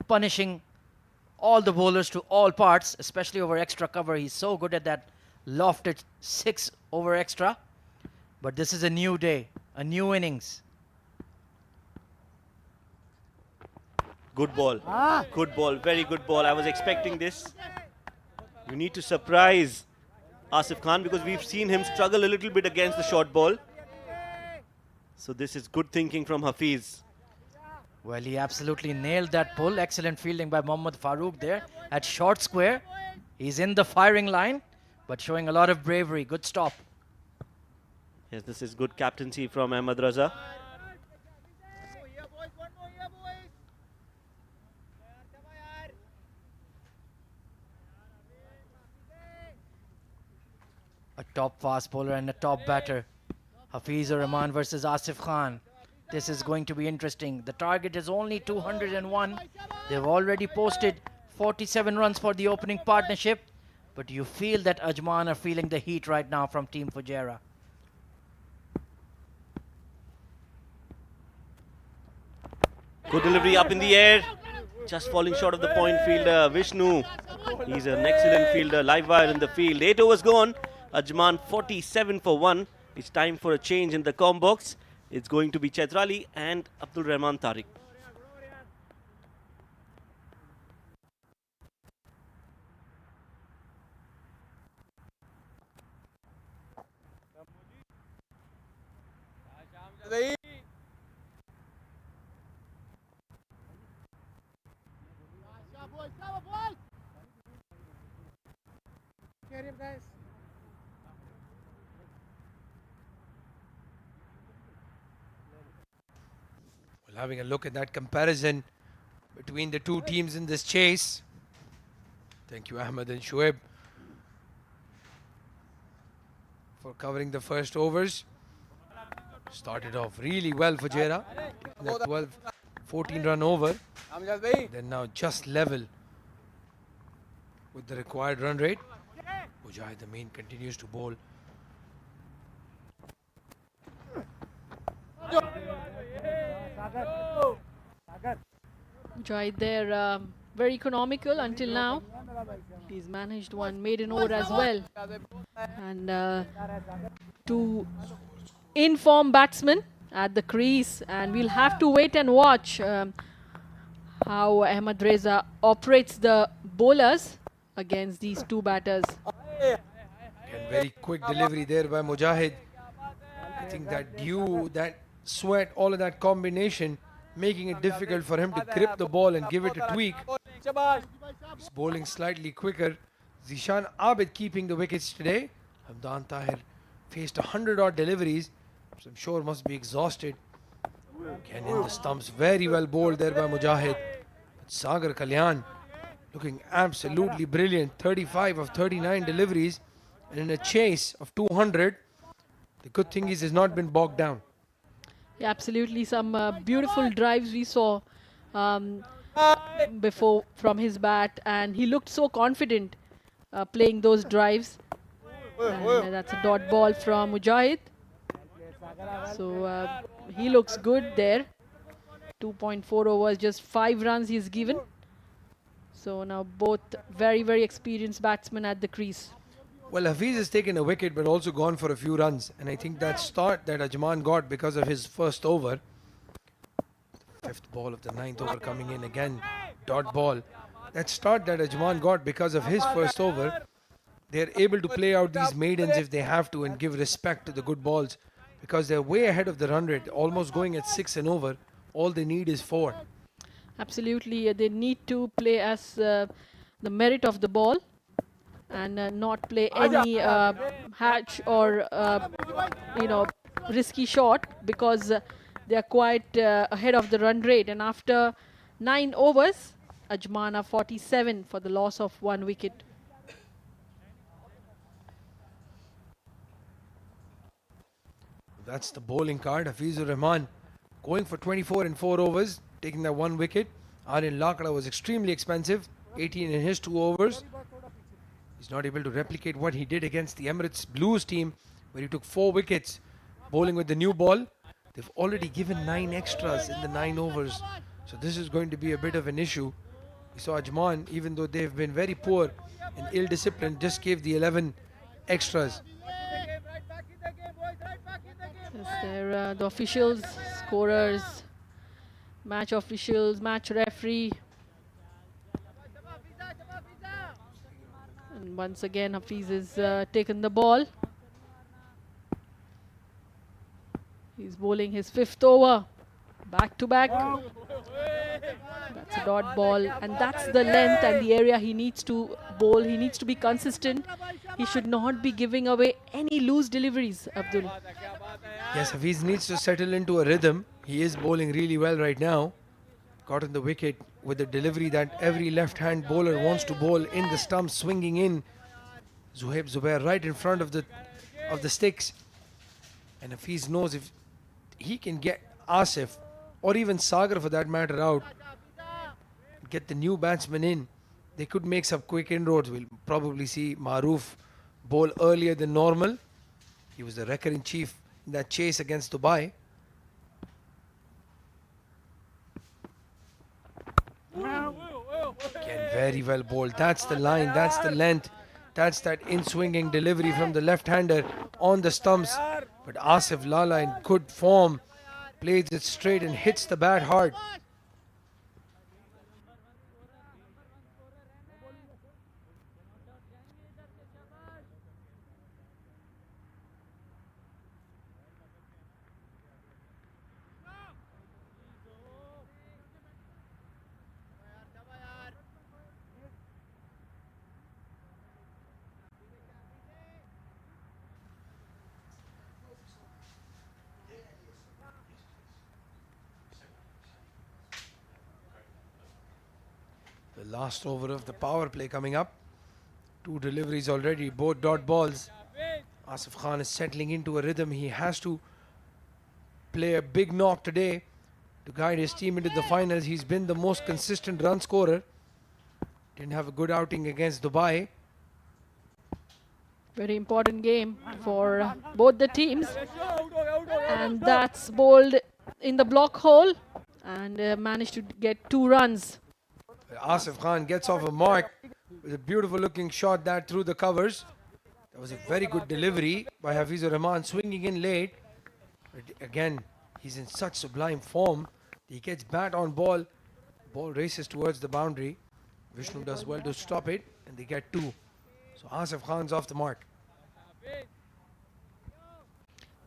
Punishing all the bowlers to all parts, especially over extra cover. He's so good at that lofted 6 over extra. But this is a new day, a new innings. Good ball. Good ball. Very good ball. I was expecting this. You need to surprise Asif Khan because we've seen him struggle a little bit against the short ball. So this is good thinking from Hafiz. Well, he absolutely nailed that pull. Excellent fielding by Mohammad Farooq there at short square. He's in the firing line, but showing a lot of bravery. Good stop. Yes, this is good captaincy from Ahmed Raza. A top fast bowler and a top batter. Hafizur Rahman versus Asif Khan. This is going to be interesting. The target is only 201. They've already posted 47 runs for the opening partnership. But you feel that Ajman are feeling the heat right now from Team Fujairah. Good delivery up in the air. Just falling short of the point fielder, Vishnu. He's an excellent fielder, live wire in the field. 8 overs gone. Ajman 47 for 1. It's time for a change in the com box. It's going to be Chetrali and Abdul Rahman Tariq. Carry him, guys. Well, having a look at that comparison between the two teams in this chase. Thank you, Ahmed and Shoaib, for covering the first overs. Started off really well for Fujairah. That 14 run over. Then now just level with the required run rate. Mujahid Amin continues to bowl. Mujahid there, very economical until now. He's managed one maiden over as well. And two in-form batsmen at the crease. And we'll have to wait and watch how Ahmed Reza operates the bowlers against these two batters. And very quick delivery there by Mujahid. I think that dew, that sweat, all of that combination, making it difficult for him to grip the ball and give it a tweak. He's bowling slightly quicker. Zishan Abid keeping the wickets today. Hamdan Tahir faced 100 odd deliveries, so I'm sure must be exhausted. Again in the stumps, very well bowled there by Mujahid. But Sagar Kalyan looking absolutely brilliant. 35 of 39 deliveries, and in a chase of 200. The good thing is he's not been bogged down. Yeah, absolutely, some beautiful drives we saw before from his bat, and he looked so confident playing those drives. And that's a dot ball from Mujahid. So he looks good there. 2.4 overs, just 5 runs he's given. So now both very, very experienced batsmen at the crease. Well, Hafiz has taken a wicket but also gone for a few runs. And I think that start that Ajman got because of his first over. Fifth ball of the ninth over coming in again. Dot ball. That start that Ajman got because of his first over. They're able to play out these maidens if they have to and give respect to the good balls. Because they're way ahead of the run rate. Almost going at 6 and over. All they need is 4. Absolutely, they need to play as the merit of the ball. And not play any hatch or risky shot, because they are quite ahead of the run rate. And after 9 overs, Ajman are 47 for the loss of 1 wicket. That's the bowling card. Hafizur Rahman going for 24 in 4 overs, taking that 1 wicket. Aryan Lakda was extremely expensive, 18 in his 2 overs. He's not able to replicate what he did against the Emirates Blues team, where he took 4 wickets bowling with the new ball. They've already given 9 extras in the 9 overs. So this is going to be a bit of an issue. We saw Ajman, even though they've been very poor and ill-disciplined, just gave the 11 extras. Yes, they're the officials, scorers, match officials, match referee. And once again, Hafiz has taken the ball. He's bowling his 5th over. Back to back. That's a dot ball, and that's the length and the area he needs to bowl. He needs to be consistent. He should not be giving away any loose deliveries, Abdul. Yes, Hafiz needs to settle into a rhythm. He is bowling really well right now. Got on the wicket with the delivery that every left-hand bowler wants to bowl in the stumps, swinging in. Zubair right in front of the sticks. And Hafiz knows if he can get Asif or even Sagar for that matter out, get the new batsman in, they could make some quick inroads. We'll probably see Maroof bowl earlier than normal. He was the wrecker-in-chief in that chase against Dubai. Again, very well bowled. That's the line, that's the length, that's that in-swinging delivery from the left-hander on the stumps. But Asif Lala in good form, plays it straight and hits the bat hard. The last over of the power play coming up. 2 deliveries already, both dot balls. Asif Khan is settling into a rhythm. He has to play a big knock today to guide his team into the finals. He's been the most consistent run scorer. Didn't have a good outing against Dubai. Very important game for both the teams. And that's bowled in the block hole and managed to get 2 runs. Asif Khan gets off a mark with a beautiful looking shot that through the covers. That was a very good delivery by Hafizur Rahman, swinging in late. But again, he's in such sublime form. He gets bat on ball. Ball races towards the boundary. Vishnu does well to stop it, and they get 2. So Asif Khan's off the mark.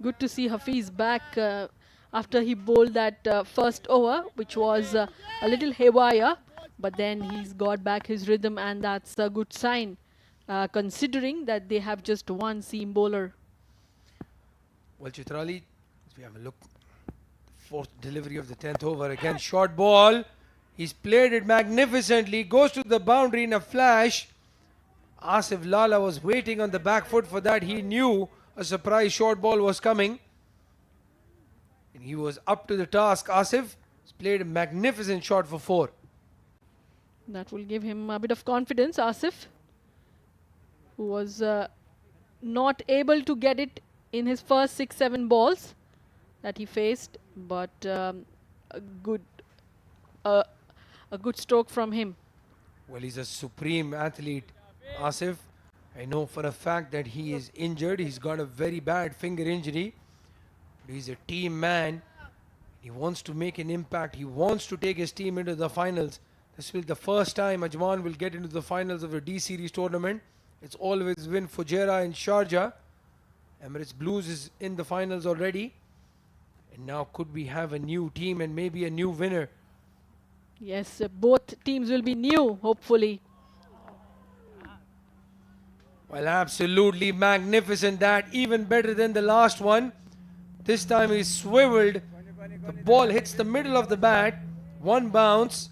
Good to see Hafiz back after he bowled that first over, which was a little haywire. But then he's got back his rhythm, and that's a good sign, considering that they have just 1 seam bowler. Well, Chitrali, as we have a look, the 4th delivery of the 10th over. Again, short ball. He's played it magnificently. Goes to the boundary in a flash. Asif Lala was waiting on the back foot for that. He knew a surprise short ball was coming. And he was up to the task. Asif has played a magnificent shot for 4. That will give him a bit of confidence. Asif, who was not able to get it in his first 6-7 balls that he faced, but a good stroke from him. Well, he's a supreme athlete, Asif. I know for a fact that he is injured. He's got a very bad finger injury. But he's a team man. He wants to make an impact. He wants to take his team into the finals. This will be the first time Ajman will get into the finals of a D Series tournament. It's always been Fujairah and Sharjah. Emirates Blues is in the finals already. And now could we have a new team and maybe a new winner? Yes, both teams will be new, hopefully. Well, absolutely magnificent. That even better than the last one. This time he's swiveled. The ball hits the middle of the bat. 1 bounce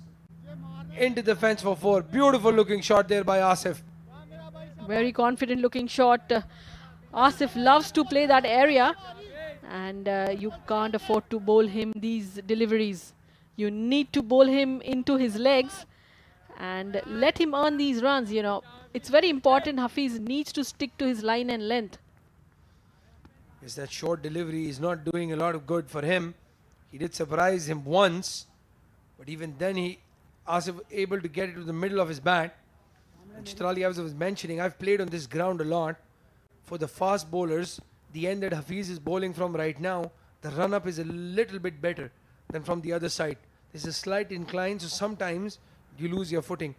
into the fence for 4. Beautiful looking shot there by Asif. Very confident looking shot. Asif loves to play that area, and you can't afford to bowl him these deliveries. You need to bowl him into his legs and let him earn these runs. You know, it's very important. Hafiz needs to stick to his line and length. Yes, that short delivery is not doing a lot of good for him. He did surprise him once, but even then Asif able to get it to the middle of his bat. And Chitrali, as I was mentioning, I've played on this ground a lot. For the fast bowlers, the end that Hafiz is bowling from right now, the run-up is a little bit better than from the other side. There's a slight incline, so sometimes you lose your footing.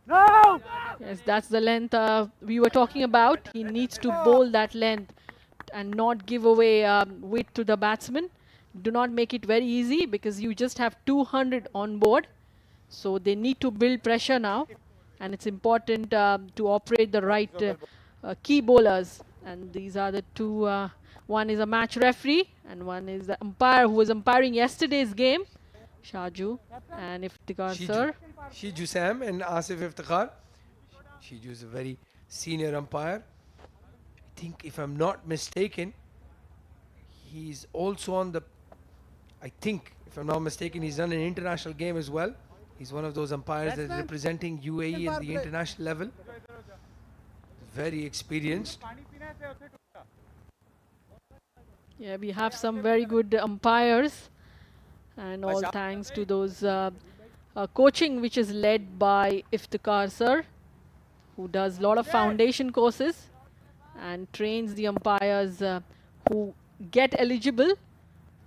No! Yes, that's the length we were talking about. He needs to bowl that length and not give away weight to the batsman. do not make it very easy because you just have 200 on board. So they need to build pressure now, and it's important to operate the right key bowlers. And these are the two. One is a match referee, and one is the umpire who was umpiring yesterday's game, Shaju and Iftikhar sir. Shiju Sam and Asif Iftikhar. Shiju is a very senior umpire. I think, if I'm not mistaken, he's also on the. I think, if I'm not mistaken, he's done an international game as well. He's one of those umpires that is representing UAE at the international level. Very experienced. Yeah, we have some very good umpires, and all thanks to those coaching which is led by Iftikhar sir, who does a lot of foundation courses and trains the umpires who get eligible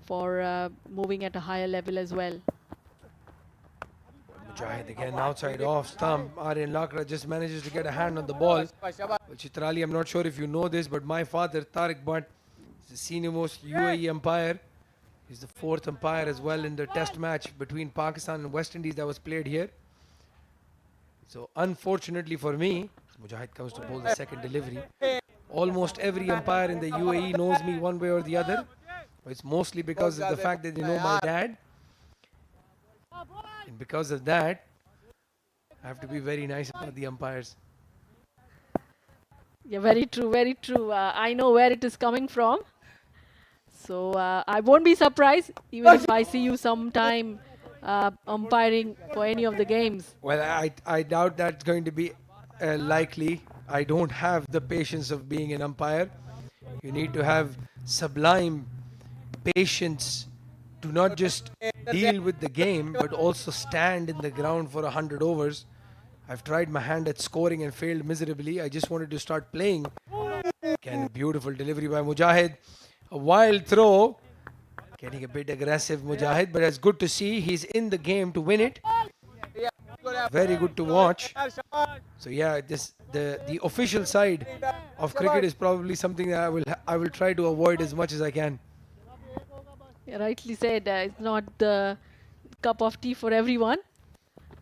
for moving at a higher level as well. Mujahid again outside off stump. Aryan Lakra just manages to get a hand on the ball. Well, Chitrali, I'm not sure if you know this, but my father, Tariq Bhatt, is the senior most UAE umpire. He's the fourth umpire as well in the test match between Pakistan and West Indies that was played here. So unfortunately for me, Mujahid comes to bowl the second delivery. Almost every umpire in the UAE knows me one way or the other. It's mostly because of the fact that they know my dad. And because of that, I have to be very nice about the umpires. Yeah, very true, very true. I know where it is coming from. So I won't be surprised even if I see you sometime umpiring for any of the games. Well, I doubt that's going to be likely. I don't have the patience of being an umpire. You need to have sublime patience to not just deal with the game, but also stand in the ground for 100 overs. I've tried my hand at scoring and failed miserably. I just wanted to start playing. Again, a beautiful delivery by Mujahid. A wild throw. Getting a bit aggressive, Mujahid, but it's good to see he's in the game to win it. Very good to watch. So yeah, the official side of cricket is probably something that I will try to avoid as much as I can. Yeah, rightly said, it's not the cup of tea for everyone.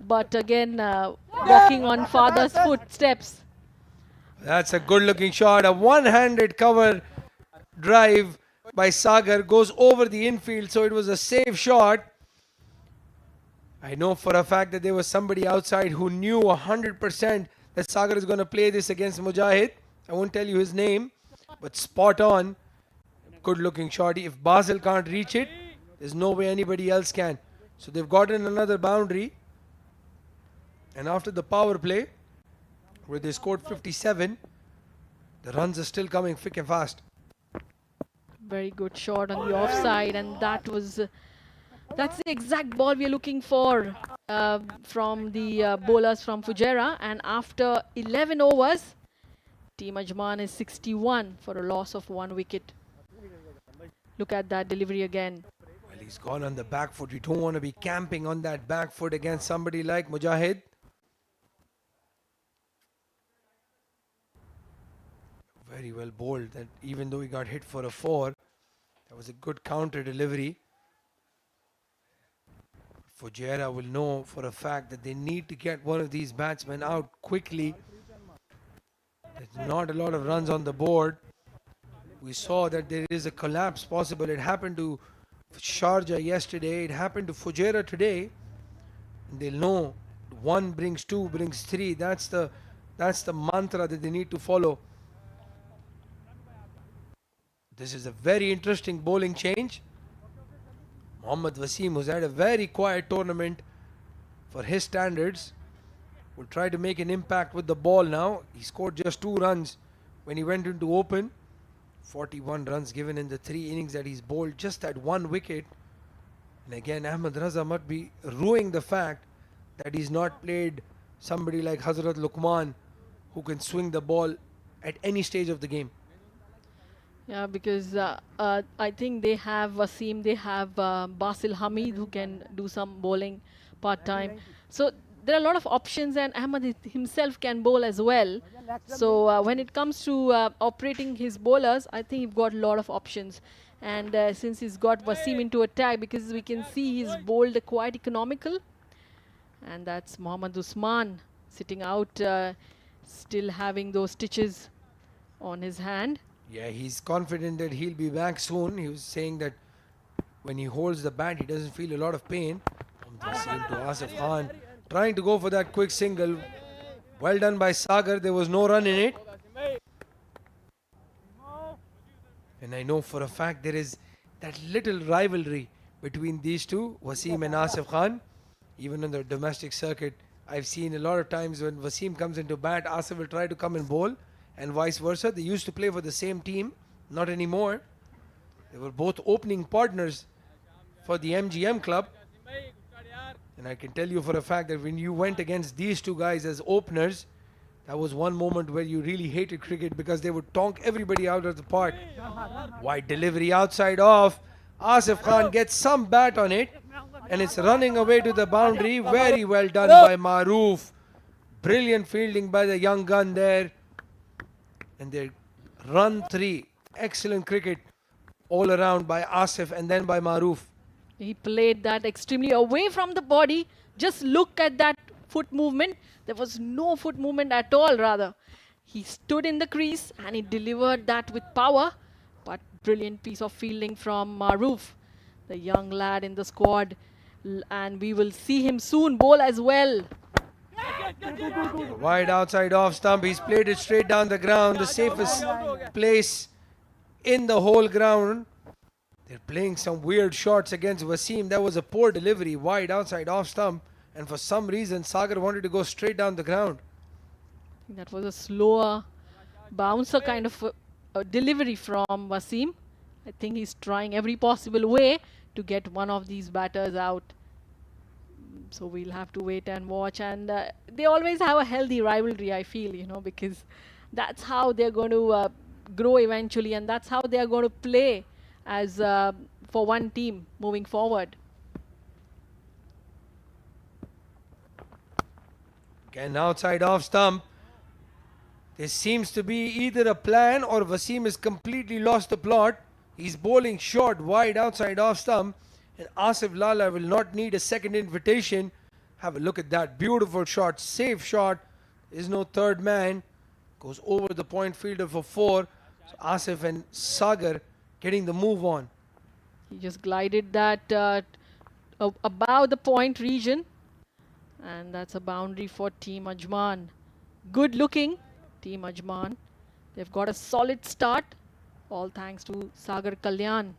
But again, walking on father's footsteps. That's a good looking shot. A one-handed cover drive by Sagar goes over the infield, so it was a safe shot. I know for a fact that there was somebody outside who knew 100% that Sagar is going to play this against Mujahid. I won't tell you his name, but spot on. Good looking shot. If Basel can't reach it, there's no way anybody else can. So they've gotten another boundary. And after the power play, where they scored 57, the runs are still coming thick and fast. Very good shot on the offside, and that was that's the exact ball we are looking for from the bowlers from Fujairah. And after 11 overs, Team Ajman is 61 for a loss of 1 wicket. Look at that delivery again. Well, he's gone on the back foot. You don't want to be camping on that back foot against somebody like Mujahid. Very well bowled. That even though he got hit for a 4, that was a good counter delivery. Fujairah will know for a fact that they need to get one of these batsmen out quickly. There's not a lot of runs on the board. We saw that there is a collapse possible. It happened to Sharjah yesterday. It happened to Fujairah today. And they'll know 1 brings 2 brings 3. That's the mantra that they need to follow. This is a very interesting bowling change. Mohammad Wasim, who's had a very quiet tournament for his standards, will try to make an impact with the ball now. He scored just 2 runs when he went into open. 41 runs given in the 3 innings that he's bowled, just at 1 wicket. And again, Ahmed Raza might be ruining the fact that he's not played somebody like Hazrat Luqman, who can swing the ball at any stage of the game. Yeah, because I think they have Wasim, they have Basil Hamid who can do some bowling part-time. So there are a lot of options, and Ahmed himself can bowl as well. So when it comes to operating his bowlers, I think he's got a lot of options. And since he's got Wasim into attack, because we can see he's bowled quite economical. And that's Mohammad Usman sitting out, still having those stitches on his hand. Yeah, he's confident that he'll be back soon. He was saying that when he holds the bat, he doesn't feel a lot of pain. Same to Asif Khan, trying to go for that quick single. Well done by Sagar. There was no run in it. And I know for a fact there is that little rivalry between these two, Wasim and Asif Khan. Even on the domestic circuit, I've seen a lot of times when Wasim comes into bat, Asif will try to come and bowl, and vice versa. They used to play for the same team, not anymore. They were both opening partners for the MGM club. And I can tell you for a fact that when you went against these two guys as openers, that was one moment where you really hated cricket because they would tonk everybody out of the park. Wide delivery outside off. Asif Khan gets some bat on it, and it's running away to the boundary. Very well done by Maroof. Brilliant fielding by the young gun there. And they run 3. Excellent cricket all around by Asif and then by Maroof. He played that extremely away from the body. Just look at that foot movement. There was no foot movement at all, rather. He stood in the crease and he delivered that with power. But brilliant piece of fielding from Maroof, the young lad in the squad. And we will see him soon bowl as well. Wide outside off stump. He's played it straight down the ground. The safest place in the whole ground. They're playing some weird shots against Wasim. That was a poor delivery. Wide outside off stump. And for some reason, Sagar wanted to go straight down the ground. That was a slower bouncer kind of delivery from Wasim. I think he's trying every possible way to get one of these batters out. So we'll have to wait and watch. And they always have a healthy rivalry, I feel, because that's how they're going to grow eventually. And that's how they're going to play as for one team moving forward. Again, outside off stump. There seems to be either a plan or Wasim has completely lost the plot. He's bowling short, wide outside off stump. And Asif Lala will not need a second invitation. Have a look at that. Beautiful shot. Safe shot. There's no third man. Goes over the point fielder for 4. So Asif and Sagar getting the move on. He just glided that above the point region. And that's a boundary for Team Ajman. Good looking Team Ajman. They've got a solid start. All thanks to Sagar Kalyan.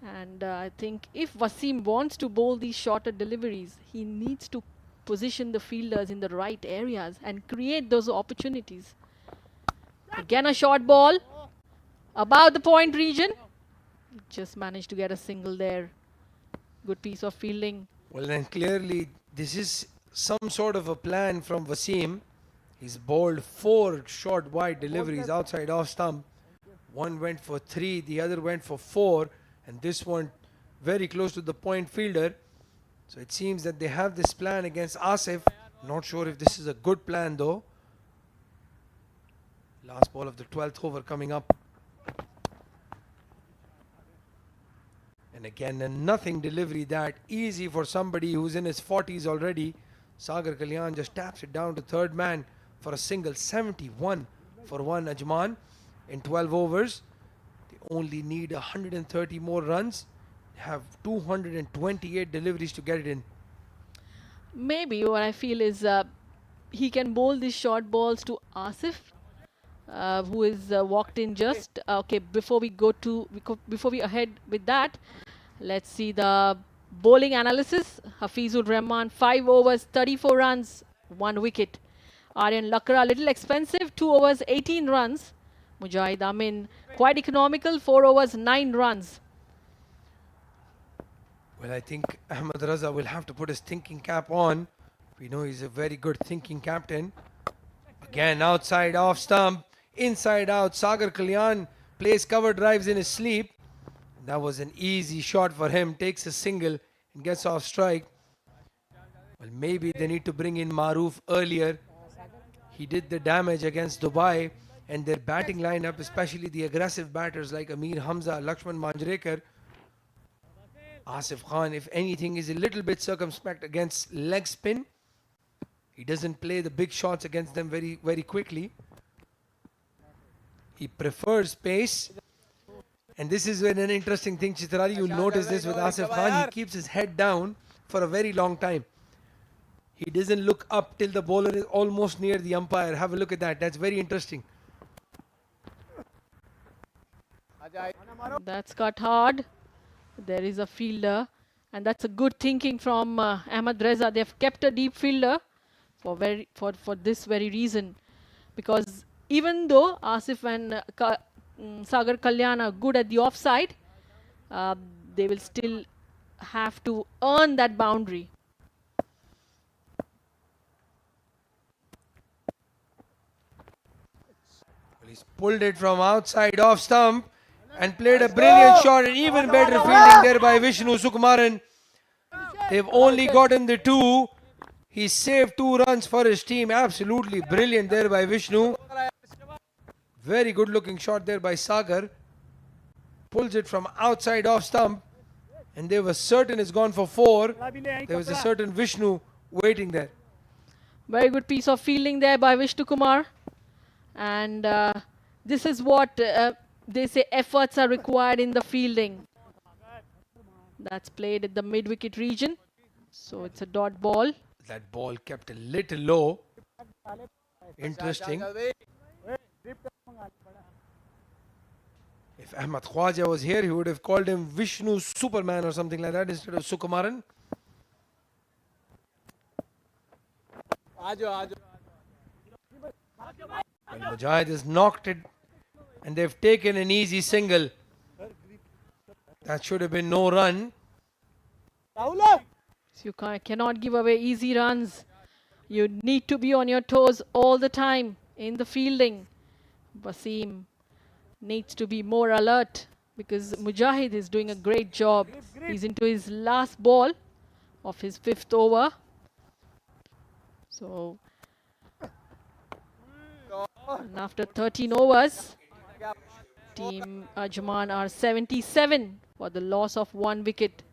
And I think if Wasim wants to bowl these shorter deliveries, he needs to position the fielders in the right areas and create those opportunities. Again a short ball above the point region. Just managed to get a single there. Good piece of fielding. Well, then clearly this is some sort of a plan from Wasim. He's bowled 4 short wide deliveries outside off stump. One went for 3, the other went for 4. And this one very close to the point fielder. So it seems that they have this plan against Asif. Not sure if this is a good plan though. Last ball of the 12th over coming up. And again, a nothing delivery that easy for somebody who's in his 40s already. Sagar Kalyan just taps it down to third man for a single. 71 for 1 Ajman in 12 overs. Only need 130 more runs, have 228 deliveries to get it in. Maybe what I feel is he can bowl these short balls to Asif, who is walked in just. Okay, before we ahead with that, let's see the bowling analysis. Hafizur Rahman, 5 overs, 34 runs, 1 wicket. Aryan Lakra, a little expensive, 2 overs, 18 runs. Mujahid Amin, quite economical, 4 overs, 9 runs. Well, I think Ahmed Raza will have to put his thinking cap on. We know he's a very good thinking captain. Again, outside off stump, inside out. Sagar Kalyan plays cover drives in his sleep. That was an easy shot for him. Takes a single and gets off strike. Well, maybe they need to bring in Maroof earlier. He did the damage against Dubai, and their batting lineup, especially the aggressive batters like Amir Hamza, Lakshman Manjrekar, Asif Khan, if anything, is a little bit circumspect against leg spin. He doesn't play the big shots against them very, very quickly. He prefers pace. And this is when an interesting thing, Chitrali, you'll notice this with Asif Khan. He keeps his head down for a very long time. He doesn't look up till the bowler is almost near the umpire. Have a look at that. That's very interesting. That's cut hard. There is a fielder, and that's a good thinking from Ahmad Reza. They've kept a deep fielder for this very reason, because even though Asif and Sagar Kalyan are good at the offside, they will still have to earn that boundary. Well, he's pulled it from outside off stump and played a brilliant shot, and even better fielding there by Vishnu Sukumaran. They've only gotten the 2. He saved 2 runs for his team. Absolutely brilliant there by Vishnu. Very good looking shot there by Sagar. Pulls it from outside off stump, and they were certain it's gone for 4. There was a certain Vishnu waiting there. Very good piece of fielding there by Vishnu Kumar. And this is what they say efforts are required in the fielding. That's played at the mid-wicket region. So it's a dot ball. That ball kept a little low. Interesting. If Ahmad Khwaja was here, he would have called him Vishnu Superman or something like that instead of Sukumaran. Well, Mujahid has knocked it, and they've taken an easy single. That should have been no run. So you cannot give away easy runs. You need to be on your toes all the time in the fielding. Wasim needs to be more alert, because Mujahid is doing a great job. He's into his last ball of his 5th over. So, and after 13 overs, Team Ajman are 77 for the loss of 1 wicket.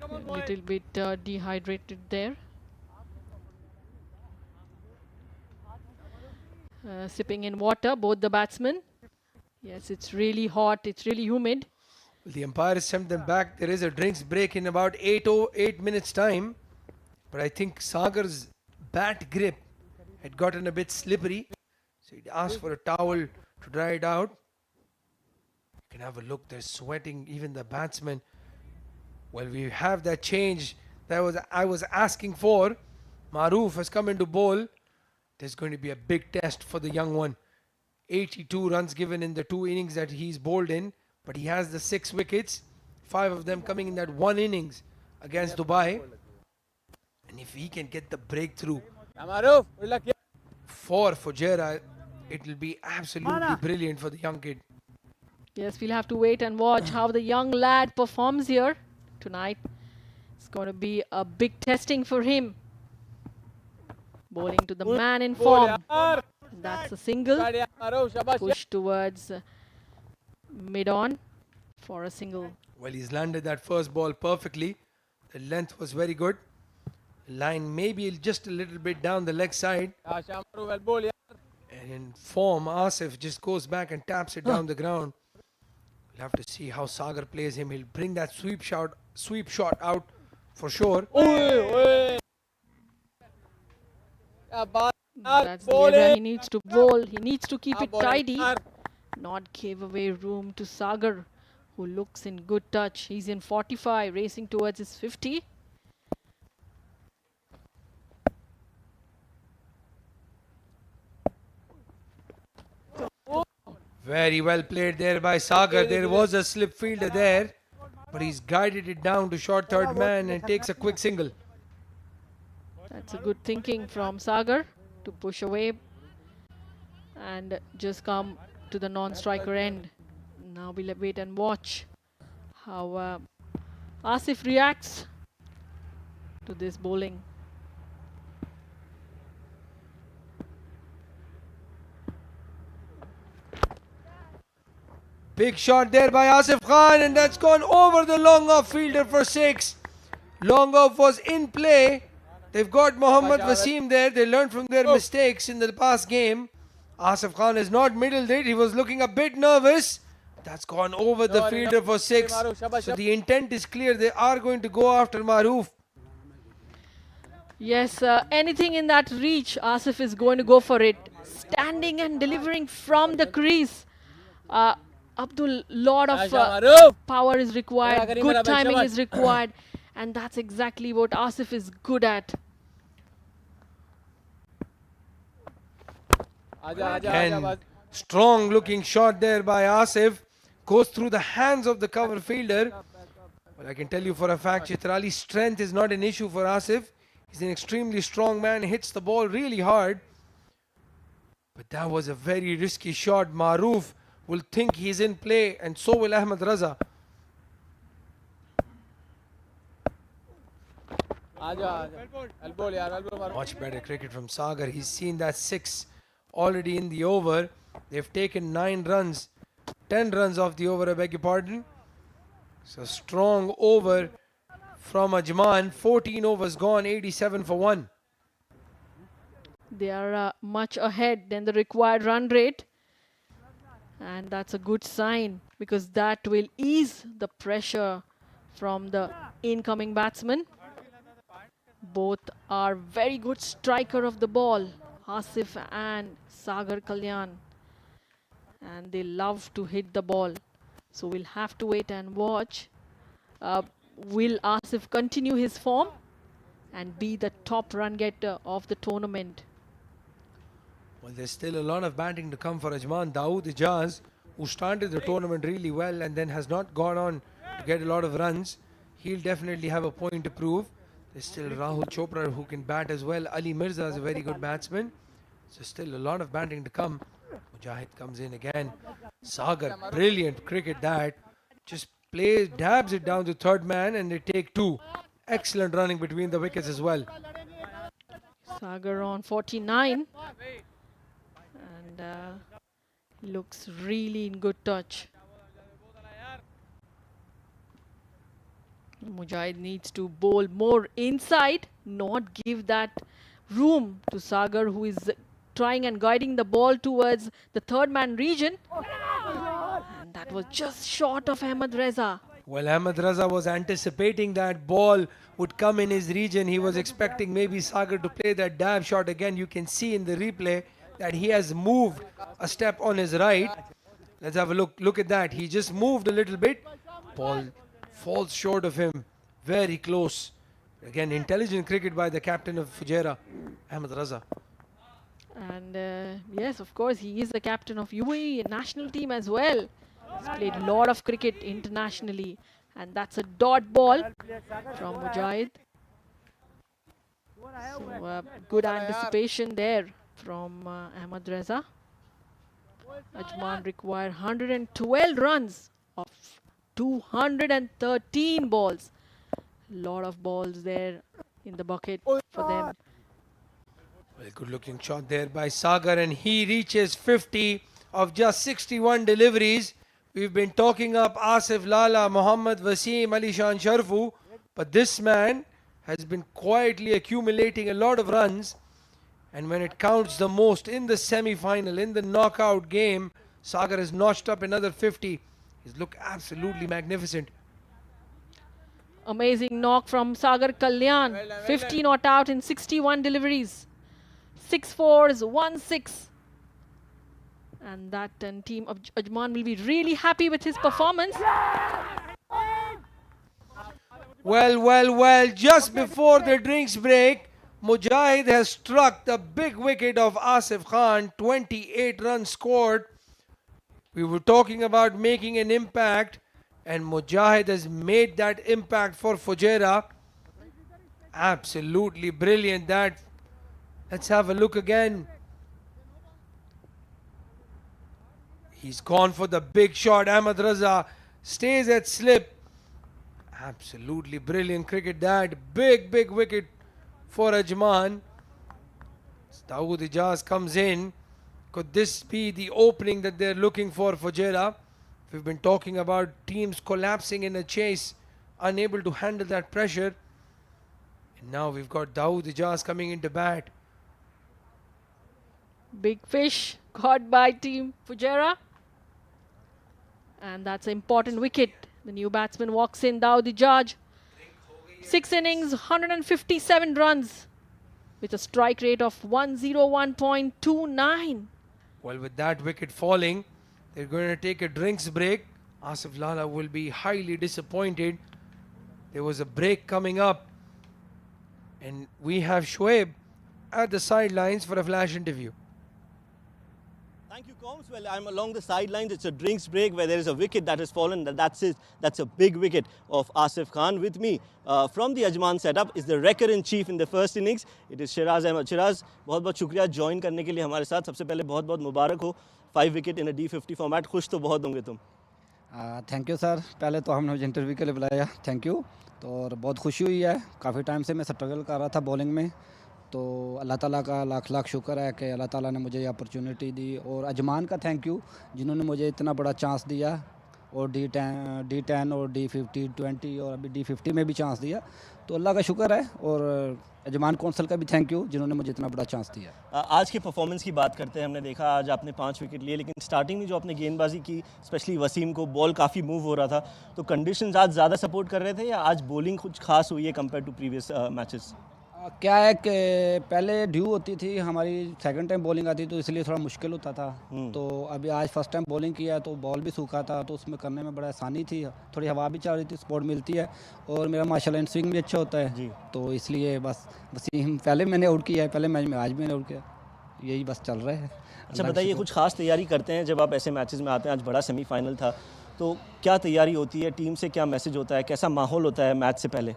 A little bit dehydrated there. Sipping in water, both the batsmen. Yes, it's really hot, it's really humid. The umpire sent them back. There is a drinks break in about 8 minutes time. But I think Sagar's bat grip had gotten a bit slippery. So he asked for a towel to dry it out. You can have a look. They're sweating, even the batsmen. Well, we have that change that I was asking for. Maroof has come into bowl. There's going to be a big test for the young one. 82 runs given in the 2 innings that he's bowled in. But he has the 6 wickets. 5 of them coming in that 1 innings against Dubai. And if he can get the breakthrough for Fujairah, it will be absolutely brilliant for the young kid. Yes, we'll have to wait and watch how the young lad performs here tonight. It's going to be a big testing for him. Bowling to the man in form. That's a single. Push towards mid-on for a single. Well, he's landed that first ball perfectly. The length was very good. Line maybe just a little bit down the leg side. And in form, Asif just goes back and taps it down the ground. We'll have to see how Sagar plays him. He'll bring that sweep shot out for sure. That's the area he needs to bowl. He needs to keep it tidy, not give away room to Sagar, who looks in good touch. He's in 45, racing towards his 50. Very well played there by Sagar. There was a slip fielder there, but he's guided it down to short third man and takes a quick single. That's a good thinking from Sagar to push away and just come to the non-striker end. Now we'll wait and watch how Asif reacts to this bowling. Big shot there by Asif Khan, and that's gone over the long off fielder for 6. Long off was in play. They've got Mohammad Wasim there. They learned from their mistakes in the past game. Asif Khan has not middled it. He was looking a bit nervous. That's gone over the fielder for 6. So the intent is clear. They are going to go after Maroof. Yes, anything in that reach, Asif is going to go for it. Standing and delivering from the crease. Abdul, lot of power is required, good timing is required, and that's exactly what Asif is good at. Again, strong looking shot there by Asif. Goes through the hands of the cover fielder. But I can tell you for a fact, Chitrali's strength is not an issue for Asif. He's an extremely strong man, hits the ball really hard. But that was a very risky shot. Maroof will think he's in play, and so will Ahmed Raza. Much better cricket from Sagar. He's seen that 6 already in the over. They've taken 9 runs, 10 runs off the over, I beg your pardon. So strong over from Ajman. 14 overs gone, 87 for 1. They are much ahead than the required run rate. And that's a good sign because that will ease the pressure from the incoming batsman. Both are very good striker of the ball, Asif and Sagar Kalyan. And they love to hit the ball. So we'll have to wait and watch. Will Asif continue his form and be the top run getter of the tournament? Well, there's still a lot of batting to come for Ajman. Dawood Ijaz, who started the tournament really well and then has not gone on to get a lot of runs. He'll definitely have a point to prove. There's still Rahul Chopra who can bat as well. Ali Mirza is a very good batsman. So still a lot of batting to come. Mujahid comes in again. Sagar, brilliant cricket that. Just dabs it down to third man and they take 2. Excellent running between the wickets as well. Sagar on 49. And looks really in good touch. Mujahid needs to bowl more inside, not give that room to Sagar, who is trying and guiding the ball towards the third man region. And that was just short of Ahmed Reza. Well, Ahmed Raza was anticipating that ball would come in his region. He was expecting maybe Sagar to play that dab shot again. You can see in the replay that he has moved a step on his right. Let's have a look. Look at that. He just moved a little bit. Ball falls short of him. Very close. Again, intelligent cricket by the captain of Fujairah, Ahmed Raza. And yes, of course, he is the captain of UAE national team as well. He's played a lot of cricket internationally. And that's a dot ball from Mujahid. So good anticipation there from Ahmed Reza. Ajman require 112 runs of 213 balls. Lot of balls there in the bucket for them. Well, good looking shot there by Sagar, and he reaches 50 of just 61 deliveries. We've been talking up Asif Lala, Mohammad Wasim, Ali Shan Sharfu, but this man has been quietly accumulating a lot of runs. And when it counts the most in the semi-final, in the knockout game, Sagar has notched up another 50. He's looked absolutely magnificent. Amazing knock from Sagar Kalyan. 50 not out in 61 deliveries. 6 fours, 1 6. And that team of Ajman will be really happy with his performance. Well, just before the drinks break, Mujahid has struck the big wicket of Asif Khan, 28 runs scored. We were talking about making an impact, and Mujahid has made that impact for Fujairah. Absolutely brilliant that. Let's have a look again. He's gone for the big shot. Ahmed Raza stays at slip. Absolutely brilliant cricket that. Big wicket for Ajman. Dawood Ijaz comes in. Could this be the opening that they're looking for Fujairah? We've been talking about teams collapsing in a chase, unable to handle that pressure. And now we've got Dawood Ijaz coming into bat. Big fish caught by team Fujairah. And that's an important wicket. The new batsman walks in, Dawood Ijaz. 6 innings, 157 runs with a strike rate of 101.29. Well, with that wicket falling, they're going to take a drinks break. Asif Lala will be highly disappointed. There was a break coming up. And we have Shoaib at the sidelines for a flash interview. Thank you, Combs. Well, I'm along the sidelines. It's a drinks break where there is a wicket that has fallen. That's it. That's a big wicket of Asif Khan. With me from the Ajman setup is the wrecker-in-chief in the first innings. It is Shiraz Ahmed. Shiraz, बहुत शुक्रिया join करने के लिए हमारे साथ. सबसे पहले बहुत मुबारक हो. 5 wicket in a D50 format. खुश तो बहुत होंगे तुम. Thank you sir. पहले तो हमने मुझे इंटरव्यू के लिए बुलाया. Thank you. तो और बहुत खुशी हुई है. काफ़ी टाइम से मैं स्ट्रगल कर रहा था बॉलिंग में. तो अल्लाह ताला का लाख शुक्र है कि अल्लाह ताला ने मुझे ये अपॉर्चुनिटी दी. और अजमान का थैंक यू जिन्होंने मुझे इतना बड़ा चांस दिया. और D10 और D50 20 और अभी D50 में भी चांस दिया. तो अल्लाह का शुक्र है. और अजमान कौंसल का भी थैंक यू जिन्होंने मुझे इतना बड़ा चांस दिया. आज की परफॉर्मेंस की बात करते हैं. हमने देखा आज आपने 5 विकेट लिए, लेकिन स्टार्टिंग में जो आपने गेंदबाजी की, स्पेशली वसीम को बॉल काफ़ी मूव हो रहा था, तो कंडीशंस आज ज़्यादा सपोर्ट कर रहे थे या आज बॉलिंग कुछ खास हुई है कंपेयर टू प्रीवियस मैचेस? क्या है कि पहले ड्यू होती थी हमारी, सेकंड टाइम बॉलिंग आती तो इसलिए थोड़ा मुश्किल होता था. तो अभी आज फर्स्ट टाइम बॉलिंग किया तो बॉल भी सूखा था, तो उसमें करने में बड़ा आसानी थी. थोड़ी हवा भी चल रही थी, स्पोर्ट मिलती है. और मेरा माशाल्लाह इन स्विंग भी अच्छा होता है जी. तो इसलिए बस वसीम पहले मैंने आउट किया है, पहले मैच में, आज भी मैंने आउट किया. यही बस चल रहा है. अच्छा बताइए, कुछ खास तैयारी करते हैं जब आप ऐसे मैचेस में आते हैं? आज बड़ा सेमीफाइनल था, तो क्या तैयारी होती है, टीम से क्या मैसेज होता है, कैसा माहौल होता है मैच से पहले?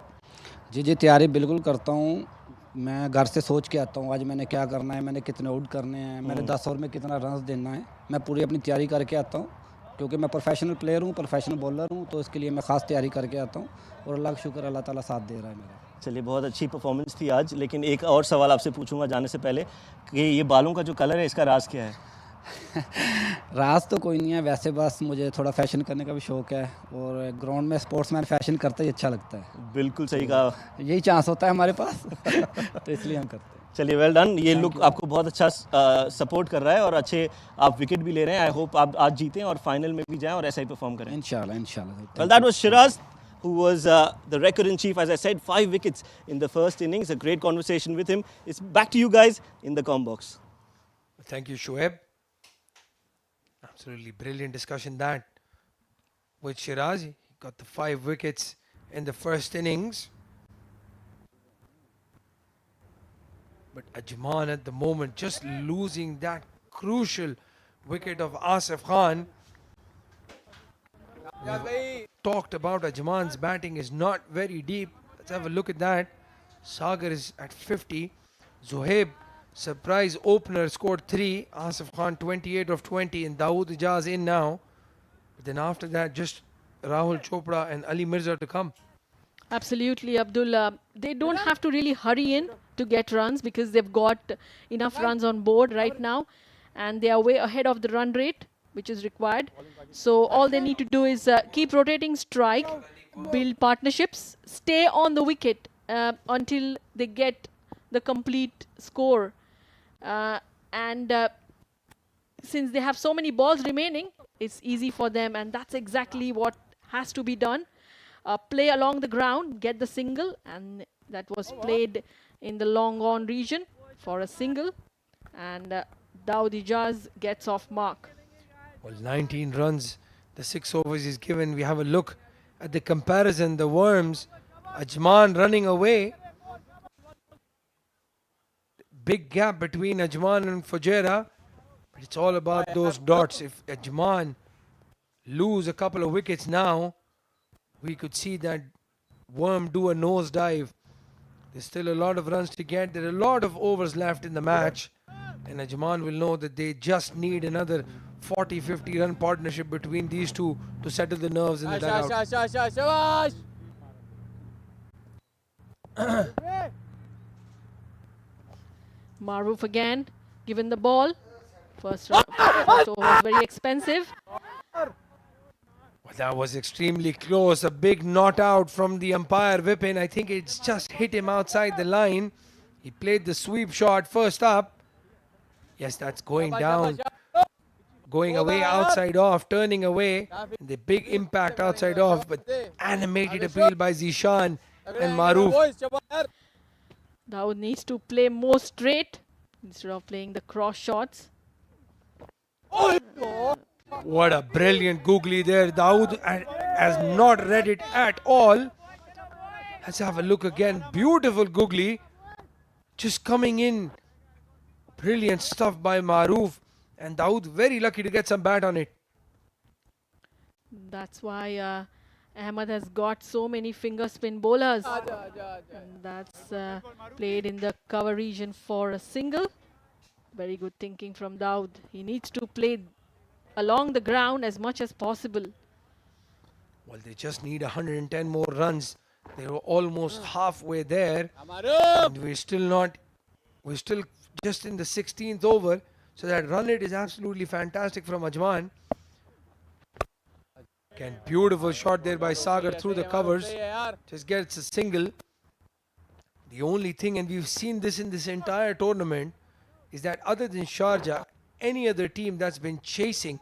जी तैयारी बिल्कुल करता हूँ. मैं घर से सोच के आता हूँ आज मैंने क्या करना है, मैंने कितने आउट करने हैं, मैंने 10 ओवर में कितना रन देना है. मैं पूरी अपनी तैयारी करके आता हूँ क्योंकि मैं प्रोफेशनल प्लेयर हूँ, प्रोफेशनल बॉलर हूँ. तो इसके लिए मैं ख़ास तैयारी करके आता हूँ. और अल्लाह का शुक्र, अल्लाह ताला साथ दे रहा है मेरा. चलिए, बहुत अच्छी परफॉर्मेंस थी आज. लेकिन एक और सवाल आपसे पूछूंगा जाने से पहले कि ये बालों का जो कलर है, इसका राज क्या है? राज तो कोई नहीं है, वैसे बस मुझे थोड़ा फैशन करने का भी शौक़ है. और ग्राउंड में स्पोर्ट्समैन फैशन करते ही अच्छा लगता है. बिल्कुल सही कहा. यही चांस होता है हमारे पास तो इसलिए हम करते हैं. चलिए, वेल डन. ये लुक आपको बहुत अच्छा सपोर्ट कर रहा है और अच्छे आप विकेट भी ले रहे हैं. आई होप आप आज जीतें और फाइनल में भी जाएं और ऐसा ही परफॉर्म करें. इंशाल्लाह. Well, that was Siraj, who was the record-in-chief, as I said, 5 wickets in the first innings. A great conversation with him. It's back to you guys in the com box. Thank you, Shoaib. Absolutely brilliant discussion that with Shiraz. He got the 5 wickets in the first innings. But Ajman at the moment just losing that crucial wicket of Asif Khan. Talked about Ajman's batting is not very deep. Let's have a look at that. Sagar is at 50. Zohaib, surprise opener, scored 3. Asif Khan 28 of 20 and Dawood Ijaz in now. But then after that, just Rahul Chopra and Ali Mirza to come. Absolutely, Abdullah. They don't have to really hurry in to get runs because they've got enough runs on board right now. And they are way ahead of the run rate which is required. So all they need to do is keep rotating strike, build partnerships, stay on the wicket until they get the complete score. And since they have so many balls remaining, it's easy for them, and that's exactly what has to be done. Play along the ground, get the single, and that was played in the long on region for a single. And Dawood Ijaz gets off mark. Well, 19 runs, the 6 overs is given. We have a look at the comparison. The Worms, Ajman running away. Big gap between Ajman and Fujairah. But it's all about those dots. If Ajman lose a couple of wickets now, we could see that Worm do a nosedive. There's still a lot of runs to get. There are a lot of overs left in the match. And Ajman will know that they just need another 40-50 run partnership between these two to settle the nerves in the dugout. Maruf again, given the ball. First over was very expensive. Well, that was extremely close. A big not out from the umpire Vipin. I think it's just hit him outside the line. He played the sweep shot first up. Yes, that's going down. Going away outside off, turning away. The big impact outside off, but animated appeal by Zishan and Maruf. Dawood needs to play more straight instead of playing the cross shots. What a brilliant googly there. Dawood has not read it at all. Let's have a look again. Beautiful googly. Just coming in. Brilliant stuff by Maruf. And Dawood very lucky to get some bat on it. That's why Ahmed has got so many finger spin bowlers. And that's played in the cover region for a single. Very good thinking from Dawood. He needs to play along the ground as much as possible. Well, they just need 110 more runs. They were almost halfway there. And we're still just in the 16th over. So that run rate is absolutely fantastic from Ajman. Again, beautiful shot there by Sagar through the covers. Just gets a single. The only thing, and we've seen this in this entire tournament, is that other than Sharjah, any other team that's been chasing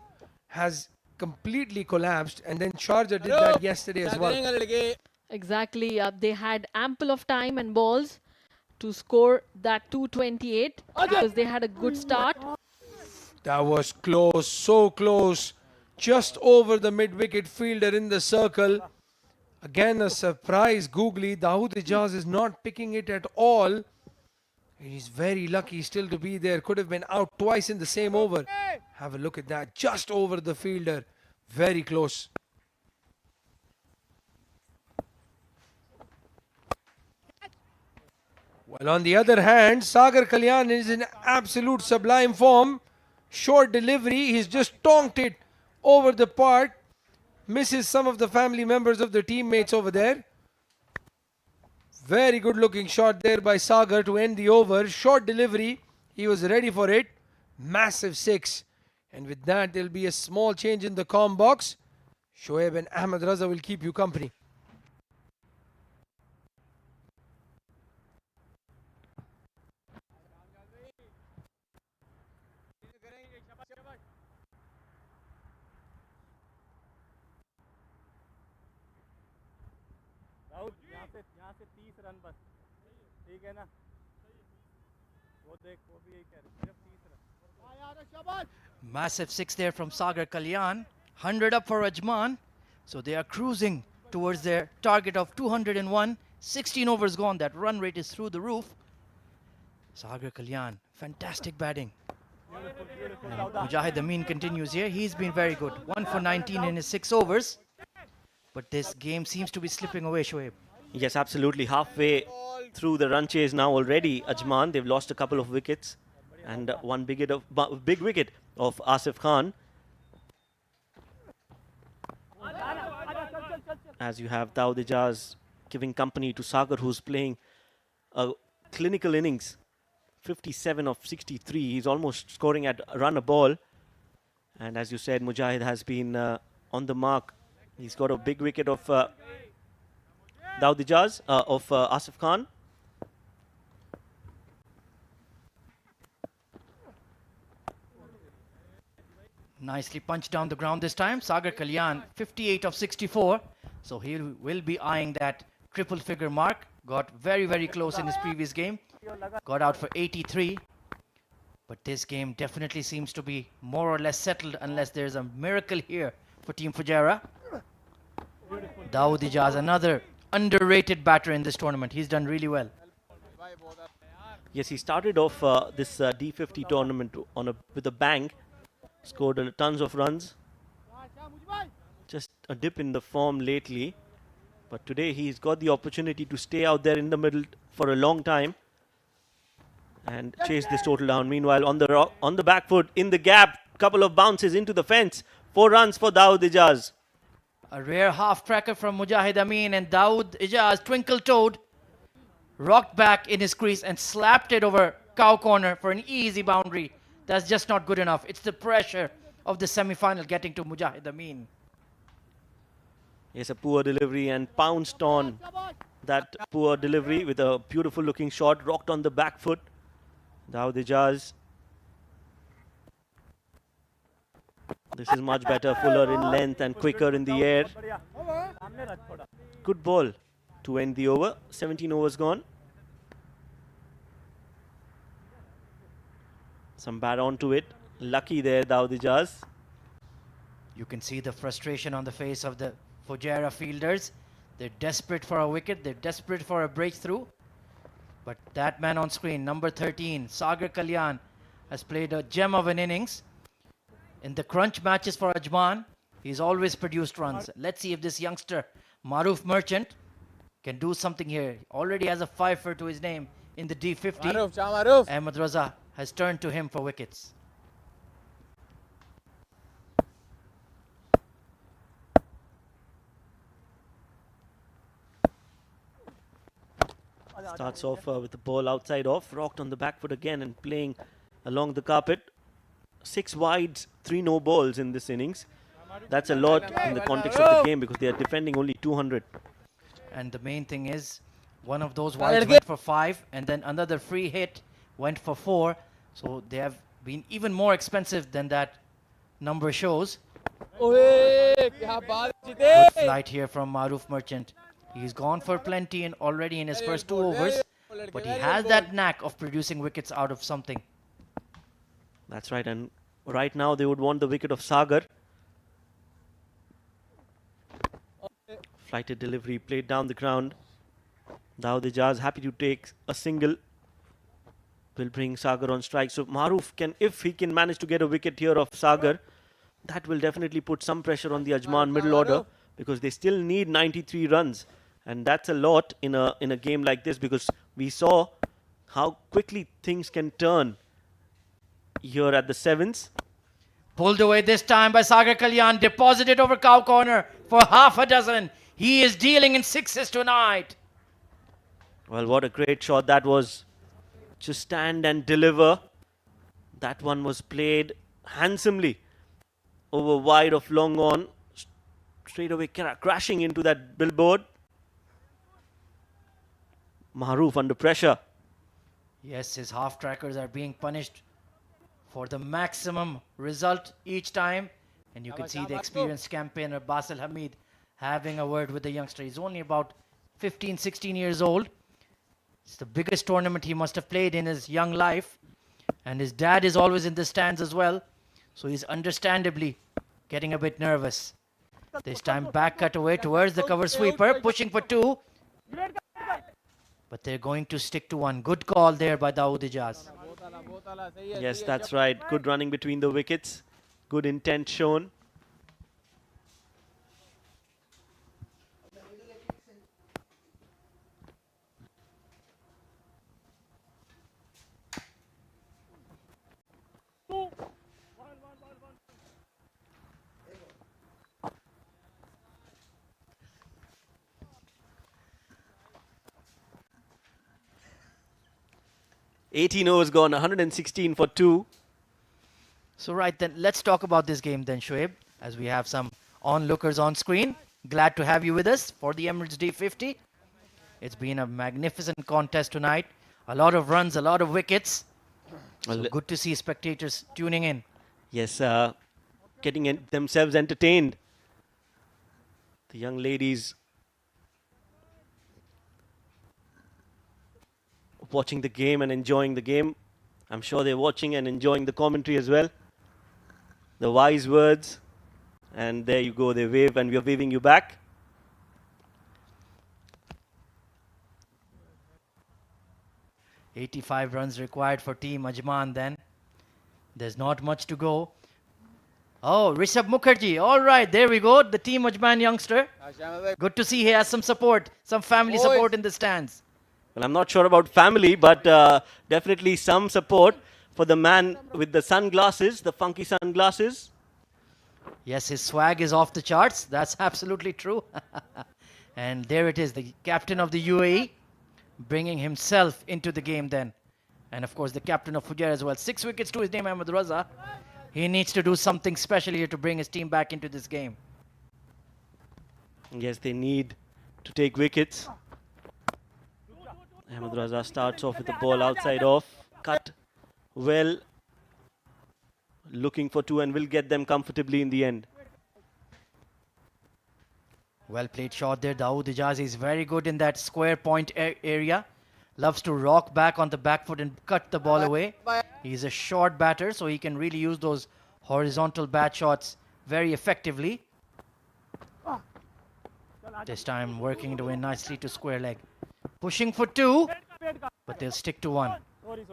has completely collapsed. And then Sharjah did that yesterday as well. Exactly. They had ample of time and balls to score that 228 because they had a good start. That was close, so close. Just over the mid-wicket fielder in the circle. Again, a surprise googly. Dawood Ijaz is not picking it at all. He's very lucky still to be there. Could have been out twice in the same over. Have a look at that. Just over the fielder. Very close. Well, on the other hand, Sagar Kalyan is in absolute sublime form. Short delivery. He's just tonked it over the part. Misses some of the family members of the teammates over there. Very good looking shot there by Sagar to end the over. Short delivery. He was ready for it. Massive 6. And with that, there'll be a small change in the comm box. Shoaib and Ahmed Raza will keep you company. यहाँ से 30 run बस ठीक है ना वो देख वो भी यही कह रहे सिर्फ 30 run Massive 6 there from Sagar Kalyan. 100 up for Ajman. So they are cruising towards their target of 201. 16 overs gone. That run rate is through the roof. Sagar Kalyan, fantastic batting. And Mujahid Amin continues here. He's been very good. 1 for 19 in his 6 overs. But this game seems to be slipping away, Shoaib. Yes, absolutely. Halfway through the run chase now already. Ajman, they've lost a couple of wickets. And one big wicket of Asif Khan. As you have Dawood Ijaz giving company to Sagar, who's playing a clinical innings. 57 of 63. He's almost scoring at run a ball. And as you said, Mujahid has been on the mark. He's got a big wicket of Dawood Ijaz, of Asif Khan. Nicely punched down the ground this time. Sagar Kalyan, 58 of 64. So he will be eyeing that triple figure mark. Got very, very close in his previous game. Got out for 83. But this game definitely seems to be more or less settled unless there's a miracle here for Team Fujairah. Dawood Ijaz, another underrated batter in this tournament. He's done really well. Yes, he started off this D50 tournament with a bang, scored tons of runs. Just a dip in the form lately, but today he's got the opportunity to stay out there in the middle for a long time and chase this total down. Meanwhile, on the back foot, in the gap, couple of bounces into the fence. 4 runs for Dawood Ijaz. A rare half cracker from Mujahid Amin, and Dawood Ijaz, twinkle-toed, rocked back in his crease and slapped it over cow corner for an easy boundary. That's just not good enough. It's the pressure of the semi-final getting to Mujahid Amin. Yes, a poor delivery and pounced on that poor delivery with a beautiful looking shot, rocked on the back foot. Dawood Ijaz. This is much better, fuller in length and quicker in the air. Good ball to end the over. 17 overs gone. Some bat onto it. Lucky there, Dawood Ijaz. You can see the frustration on the face of the Fujairah fielders. They're desperate for a wicket. They're desperate for a breakthrough. But that man on screen, number 13, Sagar Kalyan, has played a gem of an innings. In the crunch matches for Ajman, he's always produced runs. Let's see if this youngster, Maruf Merchant, can do something here. Already has a 5-for to his name in the D50. Ahmed Raza has turned to him for wickets. Starts off with the ball outside off, rocked on the back foot again and playing along the carpet. 6 wides, 3 no balls in this innings. That's a lot in the context of the game because they are defending only 200. And the main thing is, one of those wides went for 5 and then another free hit went for 4. So they have been even more expensive than that number shows. Good flight here from Maruf Merchant. He's gone for plenty and already in his first 2 overs, but he has that knack of producing wickets out of something. That's right, and right now they would want the wicket of Sagar. Flighted delivery played down the ground. Dawood Ijaz happy to take a single. Will bring Sagar on strike. So Maruf can, if he can manage to get a wicket here of Sagar, that will definitely put some pressure on the Ajman middle order because they still need 93 runs. And that's a lot in a game like this because we saw how quickly things can turn here at the 7s. Pulled away this time by Sagar Kalyan, deposited over cow corner for half a dozen. He is dealing in 6s tonight. Well, what a great shot that was. Just stand and deliver. That one was played handsomely over wide of long on. Straight away crashing into that billboard. Maruf under pressure. Yes, his half trackers are being punished for the maximum result each time. And you can see the experienced campaigner Basil Hamid having a word with the youngster. He's only about 15, 16 years old. It's the biggest tournament he must have played in his young life. And his dad is always in the stands as well. So he's understandably getting a bit nervous. This time back cut away towards the cover sweeper, pushing for 2. But they're going to stick to 1. Good call there by Dawood Ijaz. Yes, that's right. Good running between the wickets. Good intent shown. $18 overs gone, 116 for 2. So right then, let's talk about this game then, Shoaib, as we have some onlookers on screen. Glad to have you with us for the Emirates D50. It's been a magnificent contest tonight. A lot of runs, a lot of wickets. So Well, good to see spectators tuning in. yes, getting themselves entertained. The young ladies watching the game and enjoying the game. I'm sure they're watching and enjoying the commentary as well. The wise words. And there you go, they wave and we're waving you back. "85 runs required for Team Ajman then. There's not much to go. Oh, Rishabh Mukherjee. All right, there we go. The Team Ajman youngster. Good to see he has some support, some family support in the stands. Well, I'm not sure about family, but definitely some support for the man with the sunglasses, the funky sunglasses. Yes, his swag is off the charts. That's absolutely true. And there it is, the captain of the UAE bringing himself into the game then. And of course, the captain of Fujairah as well. 6 wickets to his name, Ahmed Raza. He needs to do something special here to bring his team back into this game. Yes, they need to take wickets. Ahmed Raza starts off with the ball outside off. Cut well. Looking for two and will get them comfortably in the end. Well played shot there. Dawood Ijazi is very good in that square point area. Loves to rock back on the back foot and cut the ball away. He's a short batter, so he can really use those horizontal bat shots very effectively. This time working the way nicely to square leg. Pushing for two, but they'll stick to one. Sorry.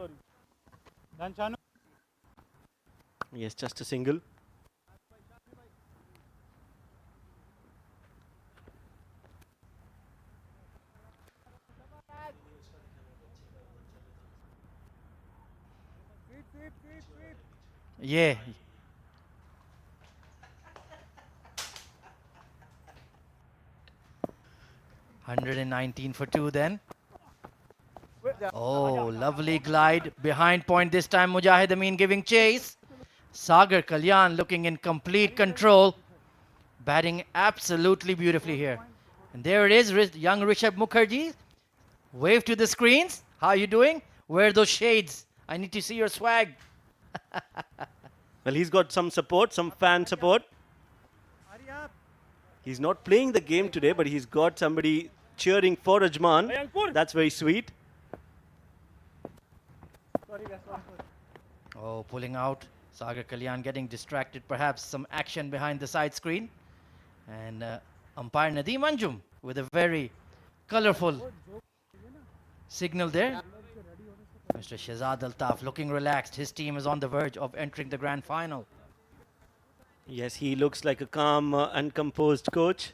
Done, Chanu. Yes, just a single. Yeah. "119 for two then. Oh, lovely glide. Behind point this time, Mujahid Amin giving chase. Sagar Kalyan looking in complete control. Batting absolutely beautifully here. And there it is, young Rishabh Mukherjee. Wave to the screens. How are you doing? Where are those shades? I need to see your swag. Well, he's got some support, some fan support. He's not playing the game today, but he's got somebody cheering for Ajman. That's very sweet. Oh, pulling out. Sagar Kalyan getting distracted. Perhaps some action behind the side screen. And umpire Nadeem Anjum with a very colorful signal there. Mr. Shahzad Altaf looking relaxed. His team is on the verge of entering the grand final. Yes, he looks like a calm and composed coach.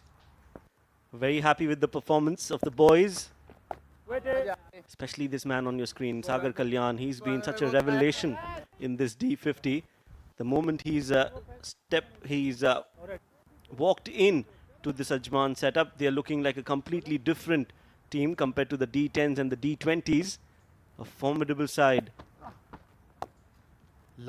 Very happy with the performance of the boys. Especially this man on your screen, Sagar Kalyan. He's been such a revelation in this D50. The moment he's walked in to this Ajman setup, they're looking like a completely different team compared to the D10s and the D20s. A formidable side.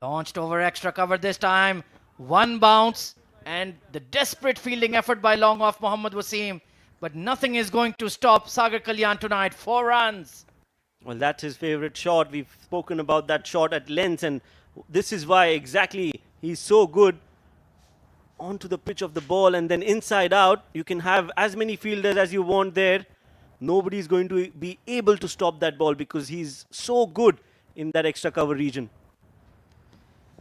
Launched over extra cover this time. One bounce and the desperate fielding effort by long off Mohammad Wasim. But nothing is going to stop Sagar Kalyan tonight. 4 runs. Well, that's his favorite shot. We've spoken about that shot at length, and this is why exactly he's so good onto the pitch of the ball and then inside out. You can have as many fielders as you want there. Nobody's going to be able to stop that ball because he's so good in that extra cover region.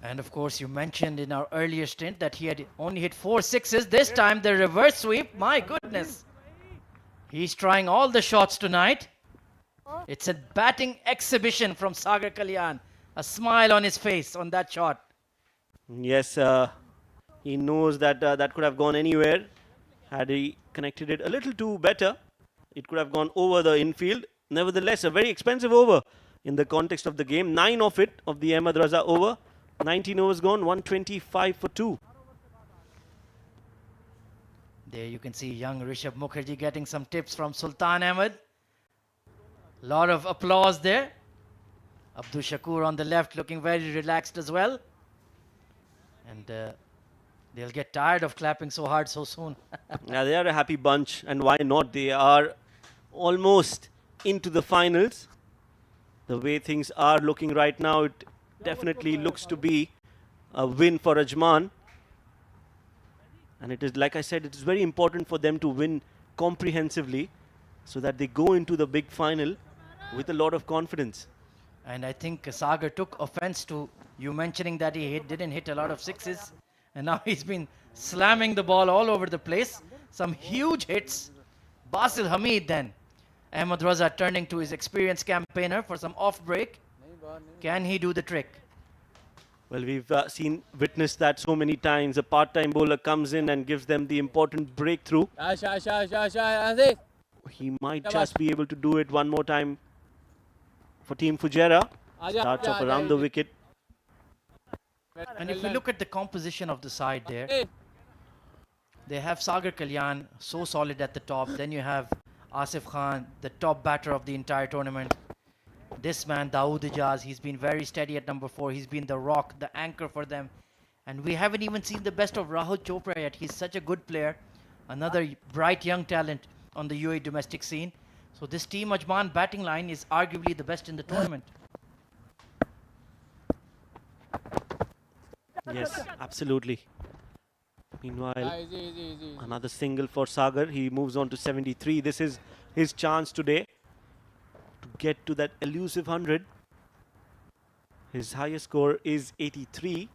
And of course, you mentioned in our earlier stint that he had only hit 4 sixes. This time, the reverse sweep. My goodness. He's trying all the shots tonight. It's a batting exhibition from Sagar Kalyan. A smile on his face on that shot. Yes, he knows that that could have gone anywhere. Had he connected it a little too better, it could have gone over the infield. Nevertheless, a very expensive over in the context of the game. 9 of it, of the Ahmed Raza over. 19 overs gone, 125 for 2. There you can see young Rishabh Mukherjee getting some tips from Sultan Ahmed. Lot of applause there. Abdul Shakur on the left looking very relaxed as well. And they'll get tired of clapping so hard so soon. Yeah, they are a happy bunch, and why not? They are almost into the finals. The way things are looking right now, it definitely looks to be a win for Ajman. And it is, like I said, it is very important for them to win comprehensively so that they go into the big final with a lot of confidence. And I think Sagar took offense to you mentioning that he didn't hit a lot of sixes. And now he's been slamming the ball all over the place. Some huge hits. Basil Hamid then. Ahmed Raza turning to his experienced campaigner for some off break. Can he do the trick? Well, we've witnessed that so many times. A part-time bowler comes in and gives them the important breakthrough. He might just be able to do it one more time for Team Fujairah. Starts off around the wicket. And if we look at the composition of the side there, they have Sagar Kalyan, so solid at the top. Then you have Asif Khan, the top batter of the entire tournament. This man, Dawood Ijaz, he's been very steady at number 4. He's been the rock, the anchor for them. And we haven't even seen the best of Rahul Chopra yet. He's such a good player. Another bright young talent on the UAE domestic scene. So this Team Ajman batting line is arguably the best in the tournament. Yes, absolutely. Meanwhile, another single for Sagar. He moves on to 73. This is his chance today to get to that elusive 100. His highest score is 83.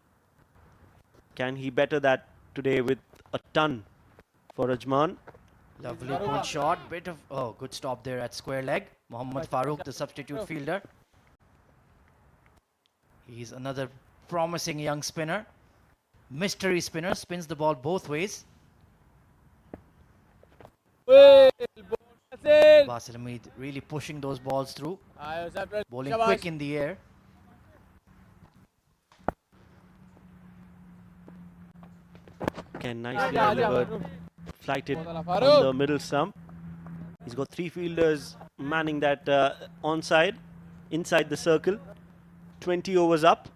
Can he better that today with a ton for Ajman? Lovely pull shot. Bit of, oh, good stop there at square leg. Mohammad Farooq, the substitute fielder. He's another promising young spinner. Mystery spinner, spins the ball both ways. Basil Hamid really pushing those balls through. Bowling quick in the air. Can nicely delivered. Flighted on the middle stump. He's got 3 fielders manning that onside, inside the circle. 20 overs up.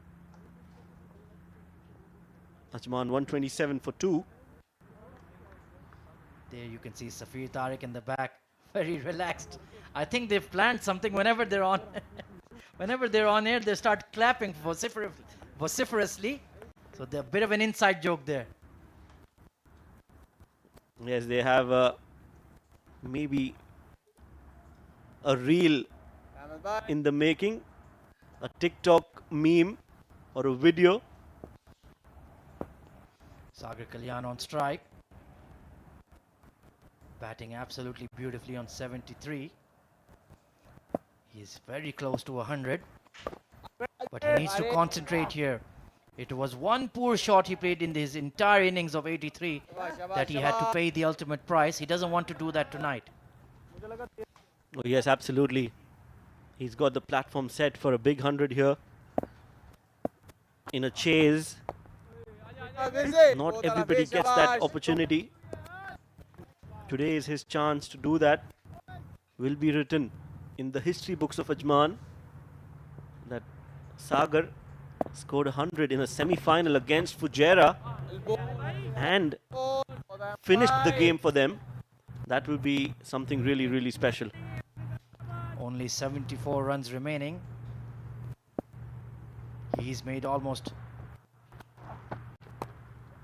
Ajman 127 for 2. There you can see Safir Tariq in the back, very relaxed. I think they've planned something whenever they're on. Whenever they're on air, they start clapping vociferously. So they're a bit of an inside joke there. Yes, they have maybe a reel in the making, a TikTok meme or a video. Sagar Kalyan on strike. Batting absolutely beautifully on 73. He's very close to 100. But he needs to concentrate here. It was one poor shot he played in his entire innings of 83 that he had to pay the ultimate price. He doesn't want to do that tonight. Oh, yes, absolutely. He's got the platform set for a big 100 here. In a chase. Not everybody gets that opportunity. Today is his chance to do that. Will be written in the history books of Ajman that Sagar scored 100 in a semi-final against Fujairah and finished the game for them. That will be something really, really special. Only 74 runs remaining. He's made almost,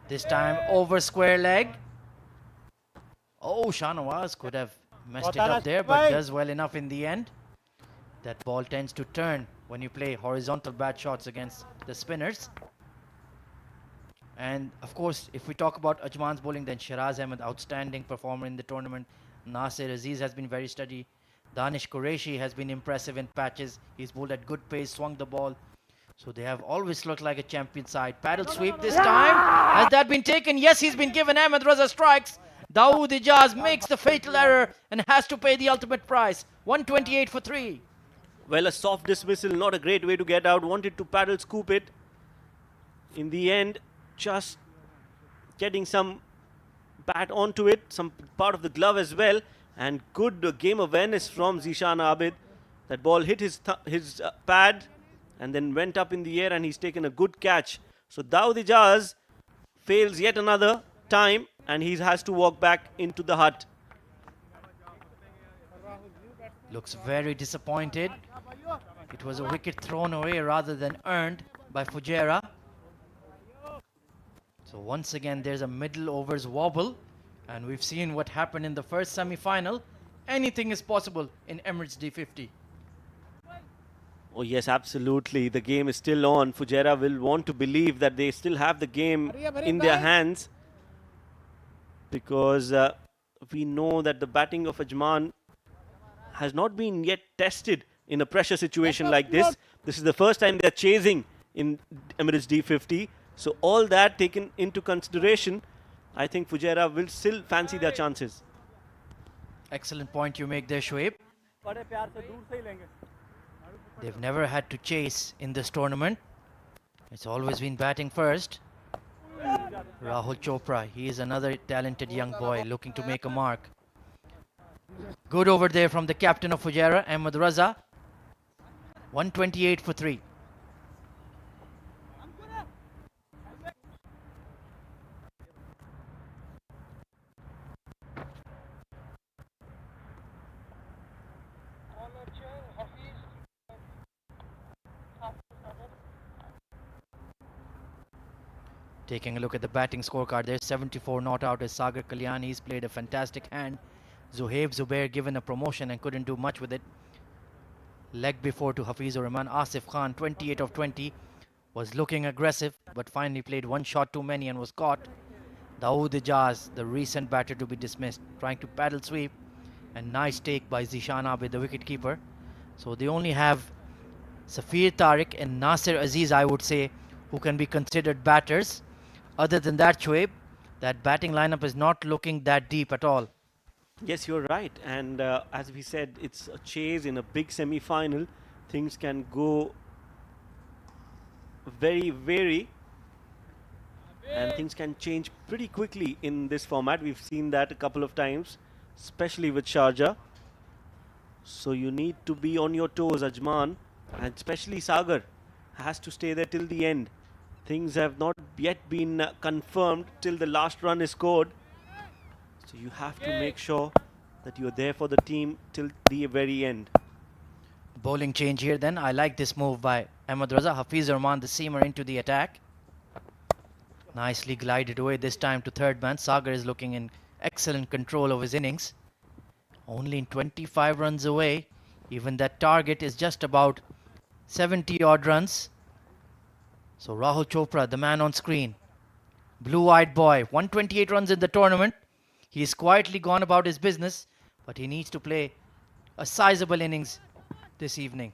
this time over square leg. Oh, Shahnawaz could have messed it up there, but does well enough in the end. That ball tends to turn when you play horizontal bat shots against the spinners. And of course, if we talk about Ajman's bowling, then Shiraz Ahmed, outstanding performer in the tournament. Nasir Aziz has been very steady. Danish Qureshi has been impressive in patches. He's bowled at good pace, swung the ball. So they have always looked like a champion side. Paddle sweep this time. Has that been taken? Yes, he's been given. Ahmed Raza strikes. Dawood Ijaz makes the fatal error and has to pay the ultimate price. 128 for 3. Well, a soft dismissal, not a great way to get out. Wanted to paddle scoop it. In the end, just getting some bat onto it, some part of the glove as well. And good game awareness from Zishan Abid. That ball hit his pad and then went up in the air, and he's taken a good catch. So Dawood Ijaz fails yet another time, and he has to walk back into the hut. Looks very disappointed. It was a wicket thrown away rather than earned by Fujairah. So once again, there's a middle overs wobble. And we've seen what happened in the first semi-final. Anything is possible in Emirates D50. Oh, yes, absolutely. The game is still on. Fujairah will want to believe that they still have the game in their hands, because we know that the batting of Ajman has not been yet tested in a pressure situation like this. This is the first time they're chasing in Emirates D50. So all that taken into consideration, I think Fujairah will still fancy their chances. Excellent point you make there, Shoaib. बड़े प्यार से दूर से ही लेंगे They've never had to chase in this tournament. It's always been batting first. Rahul Chopra, he is another talented young boy looking to make a mark. Good over there from the captain of Fujairah, Ahmed Raza. 128 for 3. Taking a look at the batting scorecard, there's 74 not out as Sagar Kalyani. He's played a fantastic hand. Zuhaib Zubair given a promotion and couldn't do much with it. Leg before to Hafizur Rahman. Asif Khan, 28 of 20, was looking aggressive, but finally played one shot too many and was caught. Dawood Ijaz, the recent batter to be dismissed, trying to paddle sweep, and nice take by Zishan Abid, the wicketkeeper. So they only have Safir Tariq and Nasir Aziz, I would say, who can be considered batters. Other than that, Shoaib, that batting lineup is not looking that deep at all. Yes, you're right. And as we said, it's a chase in a big semi-final. Things can go very vary, and things can change pretty quickly in this format. We've seen that a couple of times, especially with Sharjah. So you need to be on your toes, Ajman, and especially Sagar has to stay there till the end. Things have not yet been confirmed till the last run is scored. So you have to make sure that you're there for the team till the very end. Bowling change here then. I like this move by Ahmed Raza. Hafiz Rahman, the seamer, into the attack. Nicely glided away this time to third man. Sagar is looking in excellent control of his innings. Only 25 runs away. Even that target is just about 70 odd runs. So Rahul Chopra, the man on screen. Blue-eyed boy, 128 runs in the tournament. He's quietly gone about his business, but he needs to play a sizable innings this evening.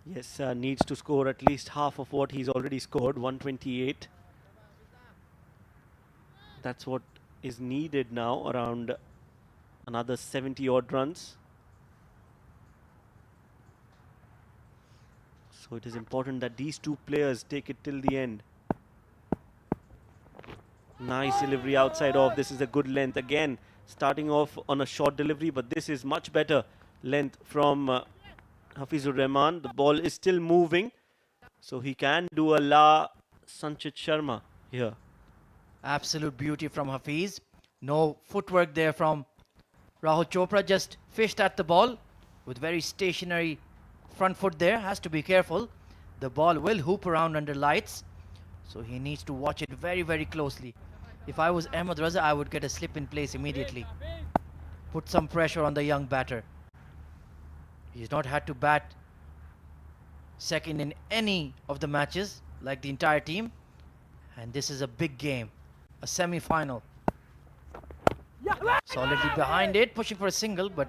Yes, needs to score at least half of what he's already scored, 128. That's what is needed now, around another 70 odd runs. So it is important that these two players take it till the end. Nice delivery outside off. This is a good length. Again, starting off on a short delivery, but this is much better length from Hafizur Rahman. The ball is still moving, so he can do a La Sanchit Sharma here. Absolute beauty from Hafiz. No footwork there from Rahul Chopra. Just fished at the ball with very stationary front foot there. Has to be careful. The ball will hoop around under lights, so he needs to watch it very, very closely. If I was Ahmed Raza, I would get a slip in place immediately. Put some pressure on the young batter. He's not had to bat second in any of the matches like the entire team. And this is a big game, a semi-final. Solidly behind it, pushing for a single, but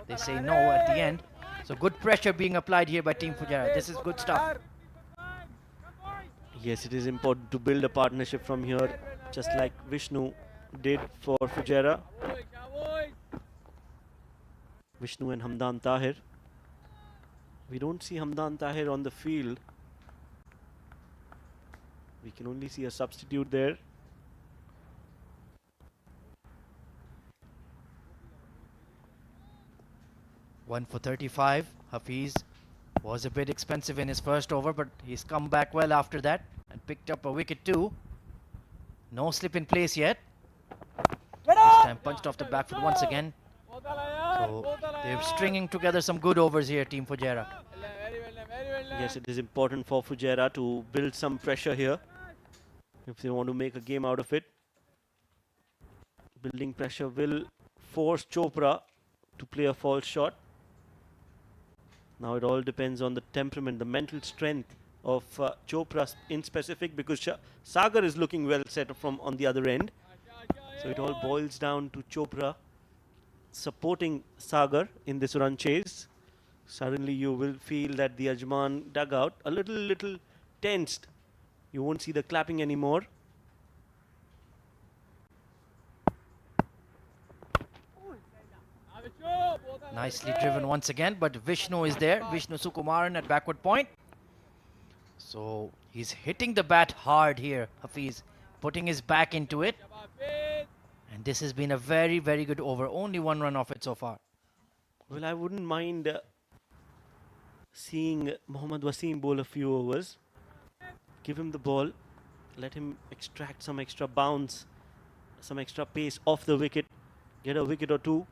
they say no at the end. So good pressure being applied here by Team Fujairah. This is good stuff. Yes, it is important to build a partnership from here, just like Vishnu did for Fujairah. Vishnu and Hamdan Tahir. We don't see Hamdan Tahir on the field. We can only see a substitute there. One for 35. Hafiz was a bit expensive in his first over, but he's come back well after that and picked up a wicket too. No slip in place yet. This time punched off the back foot once again. So they're stringing together some good overs here, Team Fujairah. Yes, it is important for Fujairah to build some pressure here if they want to make a game out of it. Building pressure will force Chopra to play a false shot. Now it all depends on the temperament, the mental strength of Chopra in specific, because Sagar is looking well set from on the other end. So it all boils down to Chopra supporting Sagar in this run chase. Suddenly you will feel that the Ajman dugout a little tensed. You won't see the clapping anymore. Nicely driven once again, but Vishnu is there. Vishnu Sukumaran at backward point. So he's hitting the bat hard here, Hafiz, putting his back into it. And this has been a very, very good over. Only one run off it so far. Well, I wouldn't mind seeing Mohammad Wasim bowl a few overs. Give him the ball. Let him extract some extra bounce, some extra pace off the wicket. Get a wicket or two.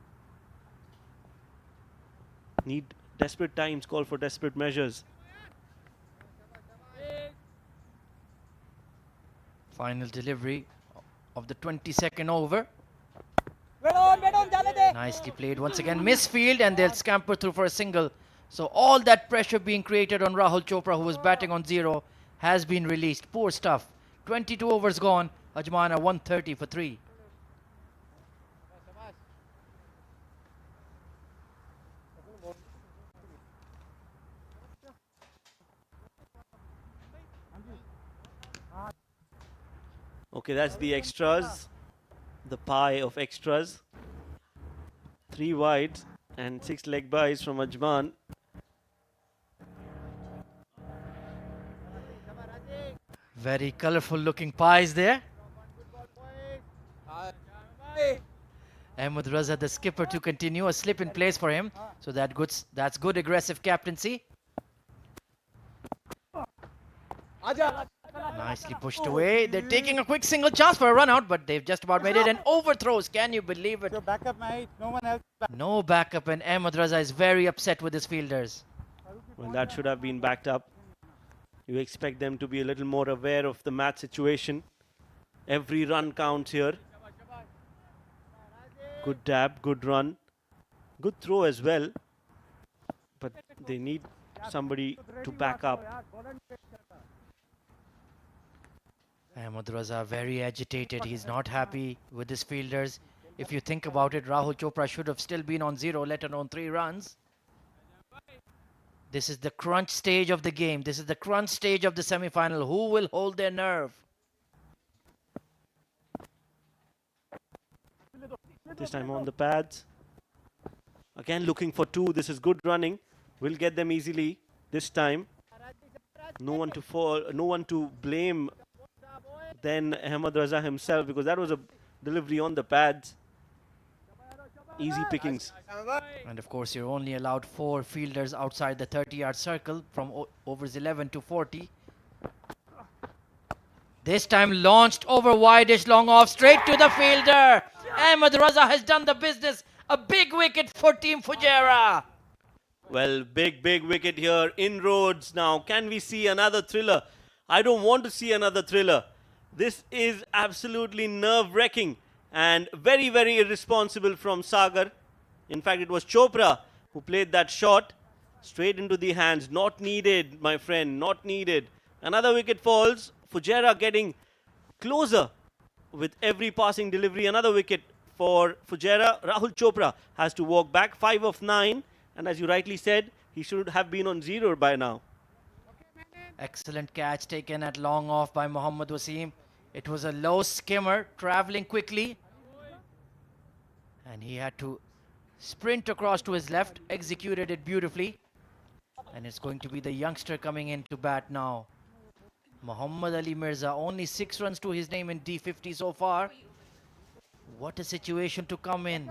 Need desperate times, call for desperate measures. Final delivery of the 22nd over. Nicely played once again. Misfield, and they'll scamper through for a single. So all that pressure being created on Rahul Chopra, who was batting on 0, has been released. Poor stuff. 22 overs gone. Ajmana 130 for 3. Okay, that's the extras. The pie of extras. 3 wides and 6 leg byes from Ajman. Very colourful looking pies there. Ahmed Raza, the skipper, to continue. A slip in place for him. So that's good aggressive captaincy. Nicely pushed away. They're taking a quick single chance for a run out, but they've just about made it. And overthrows. Can you believe it? backup, mate. No one else. No backup, and Ahmed Raza is very upset with his fielders. Well, that should have been backed up. You expect them to be a little more aware of the match situation. Every run counts here. Good dab, good run. Good throw as well. But they need somebody to back up. Ahmed Raza very agitated. He's not happy with his fielders. If you think about it, Rahul Chopra should have still been on 0, let alone 3 runs. This is the crunch stage of the game. This is the crunch stage of the semi-final. Who will hold their nerve? This time on the pads. Again looking for 2. This is good running. Will get them easily this time. No one to blame than Ahmed Raza himself, because that was a delivery on the pads. Easy pickings. And of course, you're only allowed 4 fielders outside the 30-yard circle from overs 11 to 40. This time launched over wide-ish, long off, straight to the fielder. Ahmed Raza has done the business. A big wicket for Team Fujairah. Well, big wicket here. Inroads now. Can we see another thriller? I don't want to see another thriller. This is absolutely nerve-wracking and very, very irresponsible from Sagar. In fact, it was Chopra who played that shot straight into the hands. Not needed, my friend, not needed. Another wicket falls. Fujairah getting closer with every passing delivery. Another wicket for Fujairah. Rahul Chopra has to walk back. 5 of 9. And as you rightly said, he should have been on 0 by now. Excellent catch taken at long off by Mohammad Wasim. It was a low skimmer traveling quickly. And he had to sprint across to his left. Executed it beautifully. And it's going to be the youngster coming in to bat now. Muhammad Ali Mirza, only 6 runs to his name in D50 so far. What a situation to come in.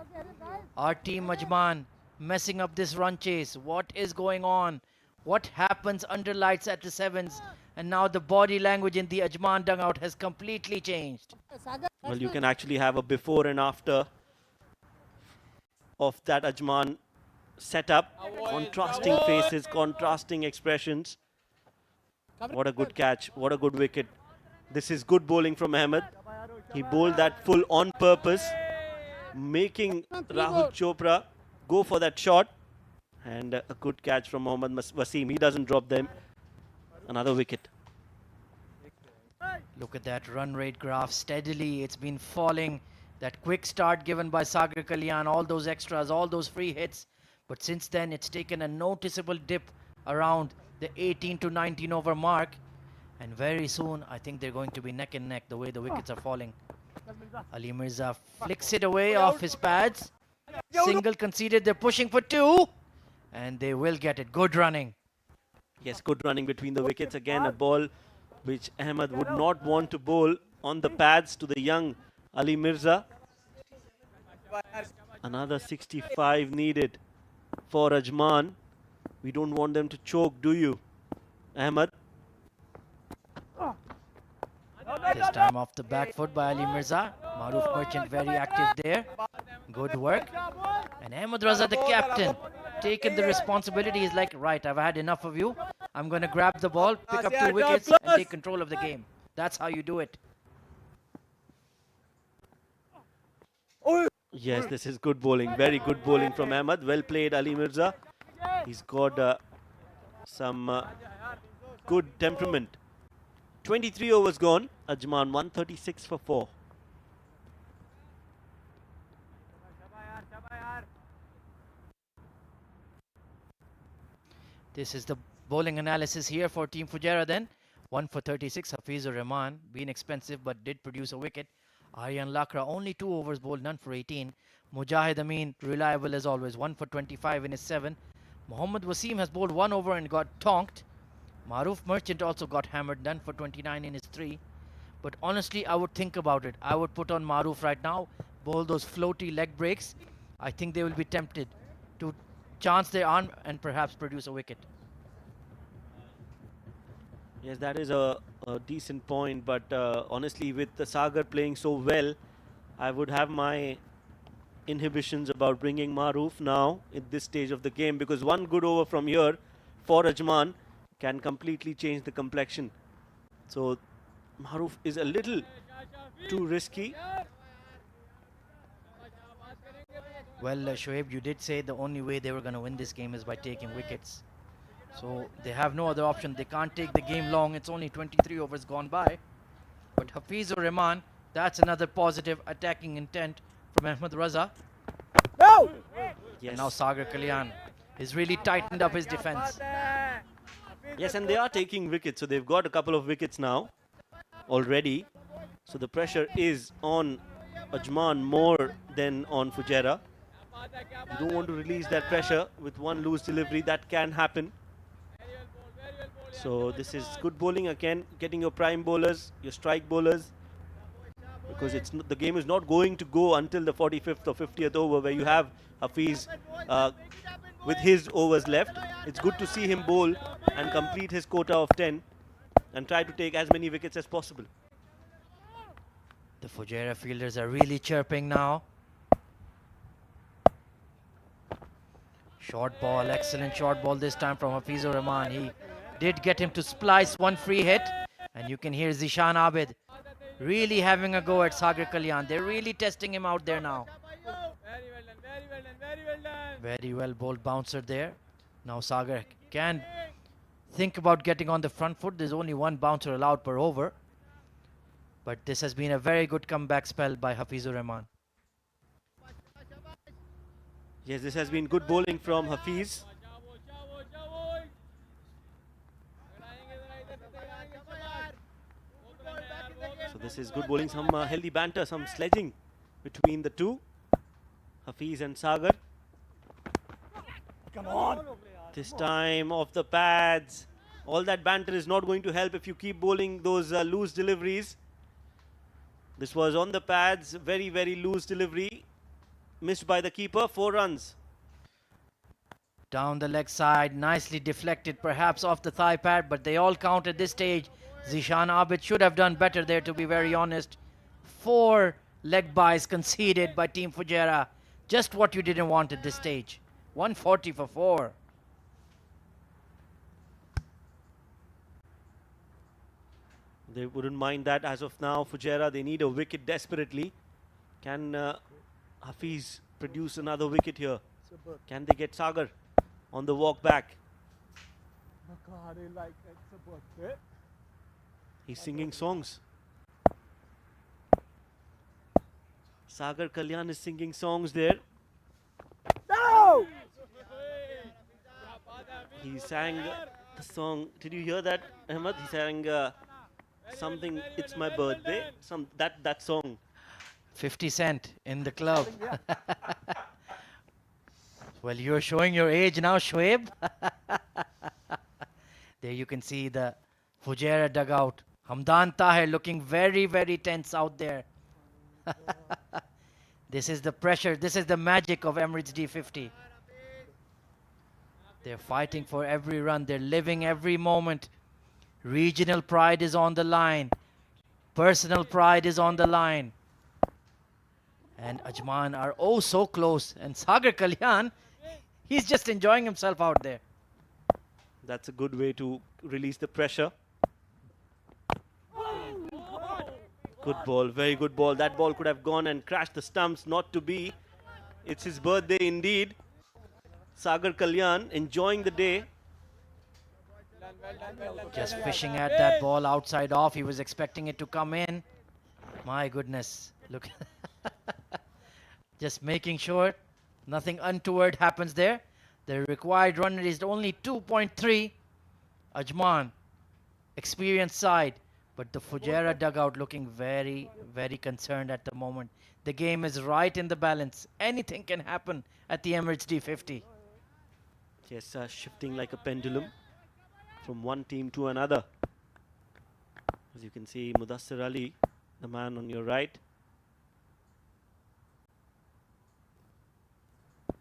Our team Ajman messing up this run chase. What is going on? What happens under lights at the 7s? And now the body language in the Ajman dugout has completely changed. Well, you can actually have a before and after of that Ajman setup. Contrasting faces, contrasting expressions. What a good catch. What a good wicket. This is good bowling from Ahmed. He bowled that full on purpose, making Rahul Chopra go for that shot. And a good catch from Mohammad Wasim. He doesn't drop them. Another wicket. Look at that run rate graph. Steadily, it's been falling. That quick start given by Sagar Kalyan, all those extras, all those free hits. But since then, it's taken a noticeable dip around the 18 to 19 over mark. And very soon, I think they're going to be neck and neck the way the wickets are falling. Ali Mirza flicks it away off his pads. Single conceded. They're pushing for two. And they will get it. Good running. Yes, good running between the wickets. Again, a ball which Ahmed would not want to bowl on the pads to the young Ali Mirza. Another 65 needed for Ajman. We don't want them to choke, do you, Ahmed? This time off the back foot by Ali Mirza. Maruf Merchant very active there. Good work. And Ahmed Raza, the captain, taken the responsibility. He's like, right, I've had enough of you. I'm going to grab the ball, pick up 2 wickets and take control of the game. That's how you do it. Yes, this is good bowling. Very good bowling from Ahmed. Well played, Ali Mirza. He's got some good temperament. 23 overs gone. Ajman 136 for 4. This is the bowling analysis here for Team Fujairah then. 1 for 36, Hafizur Rahman. Been expensive but did produce a wicket. Aryan Lakra only 2 overs bowled, none for 18. Mujahid Amin reliable as always, 1 for 25 in his 7. Mohammad Wasim has bowled 1 over and got tonked. Maruf Merchant also got hammered, none for 29 in his 3. But honestly, I would think about it. I would put on Maruf right now, bowl those floaty leg breaks. I think they will be tempted to chance their arm and perhaps produce a wicket. Yes, that is a decent point, but honestly, with the Sagar playing so well, I would have my inhibitions about bringing Maruf now at this stage of the game, because one good over from here for Ajman can completely change the complexion. So Maruf is a little too risky. Well, Shoaib, you did say the only way they were going to win this game is by taking wickets. So they have no other option. They can't take the game long. It's only 23 overs gone by. But Hafizur Rahman, that's another positive attacking intent from Ahmed Raza. No! Yes. And now Sagar Kalyan has really tightened up his defense. Yes, and they are taking wickets, so they've got a couple of wickets now already. So the pressure is on Ajman more than on Fujairah. You don't want to release that pressure with one loose delivery. That can happen. So this is good bowling again, getting your prime bowlers, your strike bowlers, because the game is not going to go until the 45th or 50th over, where you have Hafiz with his overs left. It's good to see him bowl and complete his quota of 10 and try to take as many wickets as possible. The Fujairah fielders are really chirping now. Short ball, excellent short ball this time from Hafizur Rahman. He did get him to splice one free hit. And you can hear Zishan Abid really having a go at Sagar Kalyan. They're really testing him out there now. Very well done, very well done, very well done. Very well bowled bouncer there. Now Sagar can think about getting on the front foot. There's only one bouncer allowed per over. But this has been a very good comeback spell by Hafizur Rahman. Yes, this has been good bowling from Hafiz. So this is good bowling, some healthy banter, some sledging between the two, Hafiz and Sagar. Come on. This time off the pads. All that banter is not going to help if you keep bowling those loose deliveries. This was on the pads, very, very loose delivery. Missed by the keeper, 4 runs. Down the leg side, nicely deflected, perhaps off the thigh pad, but they all count at this stage. Zishan Abid should have done better there, to be very honest. 4 leg byes conceded by Team Fujairah. Just what you didn't want at this stage. 140 for 4. They wouldn't mind that as of now. Fujairah, they need a wicket desperately. Can Hafiz produce another wicket here? Can they get Sagar? on the walk back. Like it's a birthday. He's singing songs. Sagar Kalyan is singing songs there. No! He sang the song. Did you hear that, Ahmed? He sang something. It's my birthday. That song. 50 Cent in the club. Well, you're showing your age now, Shoaib. There you can see the Fujairah dugout. Hamdan Tahir looking very, very tense out there. This is the pressure. This is the magic of Emirates D50. They're fighting for every run. They're living every moment. Regional pride is on the line. Personal pride is on the line. And Ajman are oh so close. And Sagar Kalyan, he's just enjoying himself out there. That's a good way to release the pressure. Good ball, very good ball. That ball could have gone and crashed the stumps. Not to be. It's his birthday indeed. Sagar Kalyan enjoying the day. Just fishing at that ball outside off. He was expecting it to come in. My goodness. Look. Just making sure nothing untoward happens there. The required run rate is only 2.3. Ajman, experienced side. But the Fujairah dugout looking very, very concerned at the moment. The game is right in the balance. Anything can happen at the Emirates D50. Yes, shifting like a pendulum from one team to another. As you can see, Mudassir Ali, the man on your right,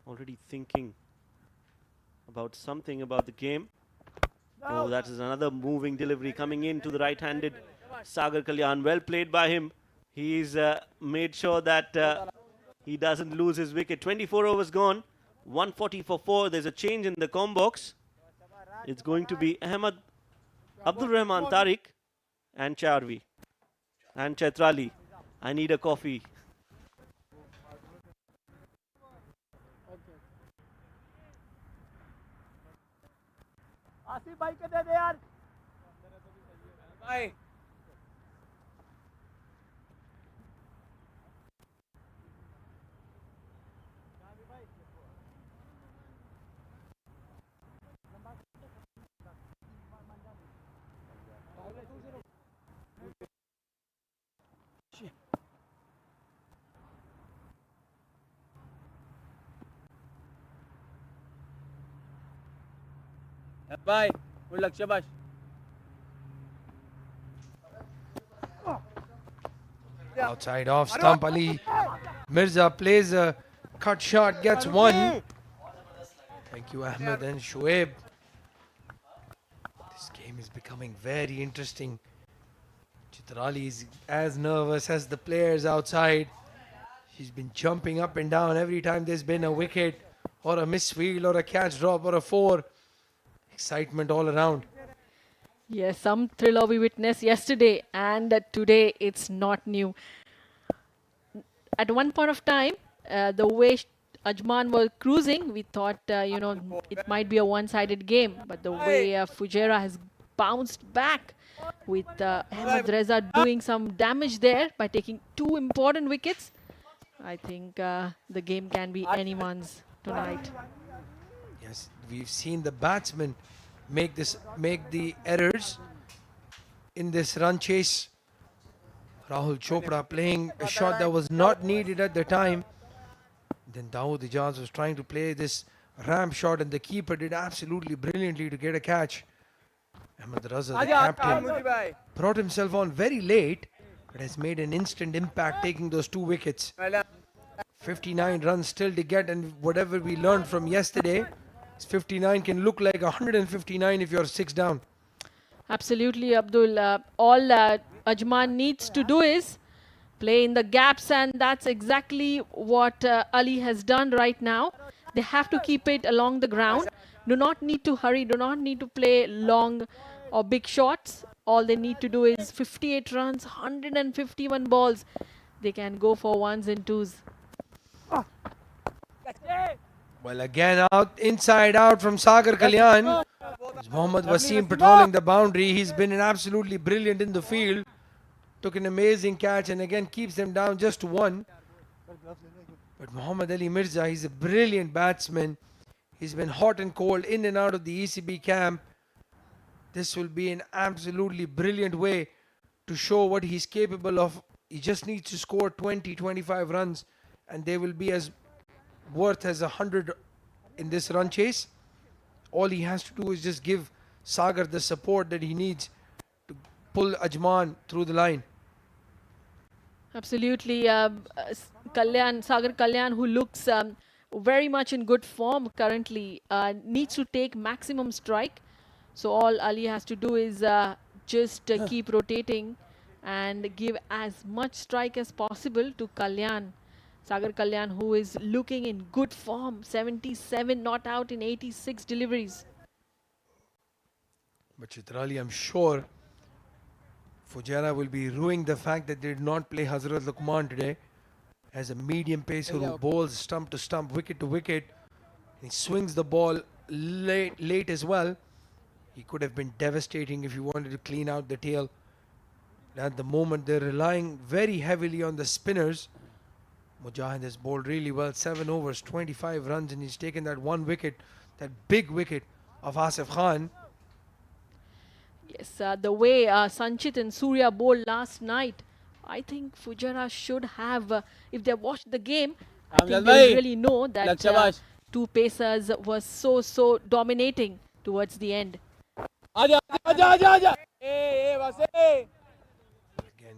already thinking about something about the game. Oh, that is another moving delivery coming in to the right-handed Sagar Kalyan. Well played by him. He's made sure that he doesn't lose his wicket. 24 overs gone. 140 for 4. There's a change in the com box. It's going to be Ahmed Abdul Rahman Tariq and Charvi and Chaitrali. I need a coffee. Asif भाई के दे दे यार भाई भाई good luck Shabash. Outside off stump, Ali Mirza plays a cut shot, gets one. Thank you, Ahmed and Shoaib. This game is becoming very interesting. Chitrali is as nervous as the players outside. She's been jumping up and down every time there's been a wicket or a misfield or a catch drop or a four. Excitement all around. Yes, some thriller we witnessed yesterday and today it's not new. At one point of time, the way Ajman was cruising, we thought, it might be a one-sided game. But the way Fujairah has bounced back with Ahmed Reza doing some damage there by taking 2 important wickets, I think the game can be anyone's tonight. Yes, we've seen the batsmen make the errors in this run chase. Rahul Chopra playing a shot that was not needed at the time. Then Dawood Ijaz was trying to play this ramp shot and the keeper did absolutely brilliantly to get a catch. Ahmed Raza, the captain, brought himself on very late but has made an instant impact taking those 2 wickets. 59 runs still to get, and whatever we learned from yesterday, 59 can look like 159 if you're 6 down. Absolutely, Abdul. All Ajman needs to do is play in the gaps, and that's exactly what Ali has done right now. They have to keep it along the ground. Do not need to hurry, do not need to play long or big shots. All they need to do is 58 runs, 151 balls. They can go for ones and twos. Well, again out, inside out from Sagar Kalyan. It's Mohammad Wasim patrolling the boundary. He's been absolutely brilliant in the field. Took an amazing catch and again keeps them down just to one. But Muhammad Ali Mirza, he's a brilliant batsman. He's been hot and cold in and out of the ECB camp. This will be an absolutely brilliant way to show what he's capable of. He just needs to score 20, 25 runs and they will be as worth as 100 in this run chase. All he has to do is just give Sagar the support that he needs to pull Ajman through the line. Absolutely. Sagar Kalyan, who looks very much in good form currently, needs to take maximum strike. So all Ali has to do is just keep rotating and give as much strike as possible to Kalyan. Sagar Kalyan, who is looking in good form, 77 not out in 86 deliveries. But Chitrali, I'm sure Fujairah will be ruining the fact that they did not play Hazrat Luqman today as a medium pacer who bowls stump to stump, wicket to wicket. He swings the ball late as well. He could have been devastating if he wanted to clean out the tail. At the moment, they're relying very heavily on the spinners. Mujahid has bowled really well, 7 overs, 25 runs, and he's taken that one wicket, that big wicket of Asif Khan. Yes, the way Sanchit and Surya bowled last night, I think Fujairah should have, if they watched the game, I think they really know that two pacers were so dominating towards the end. Again,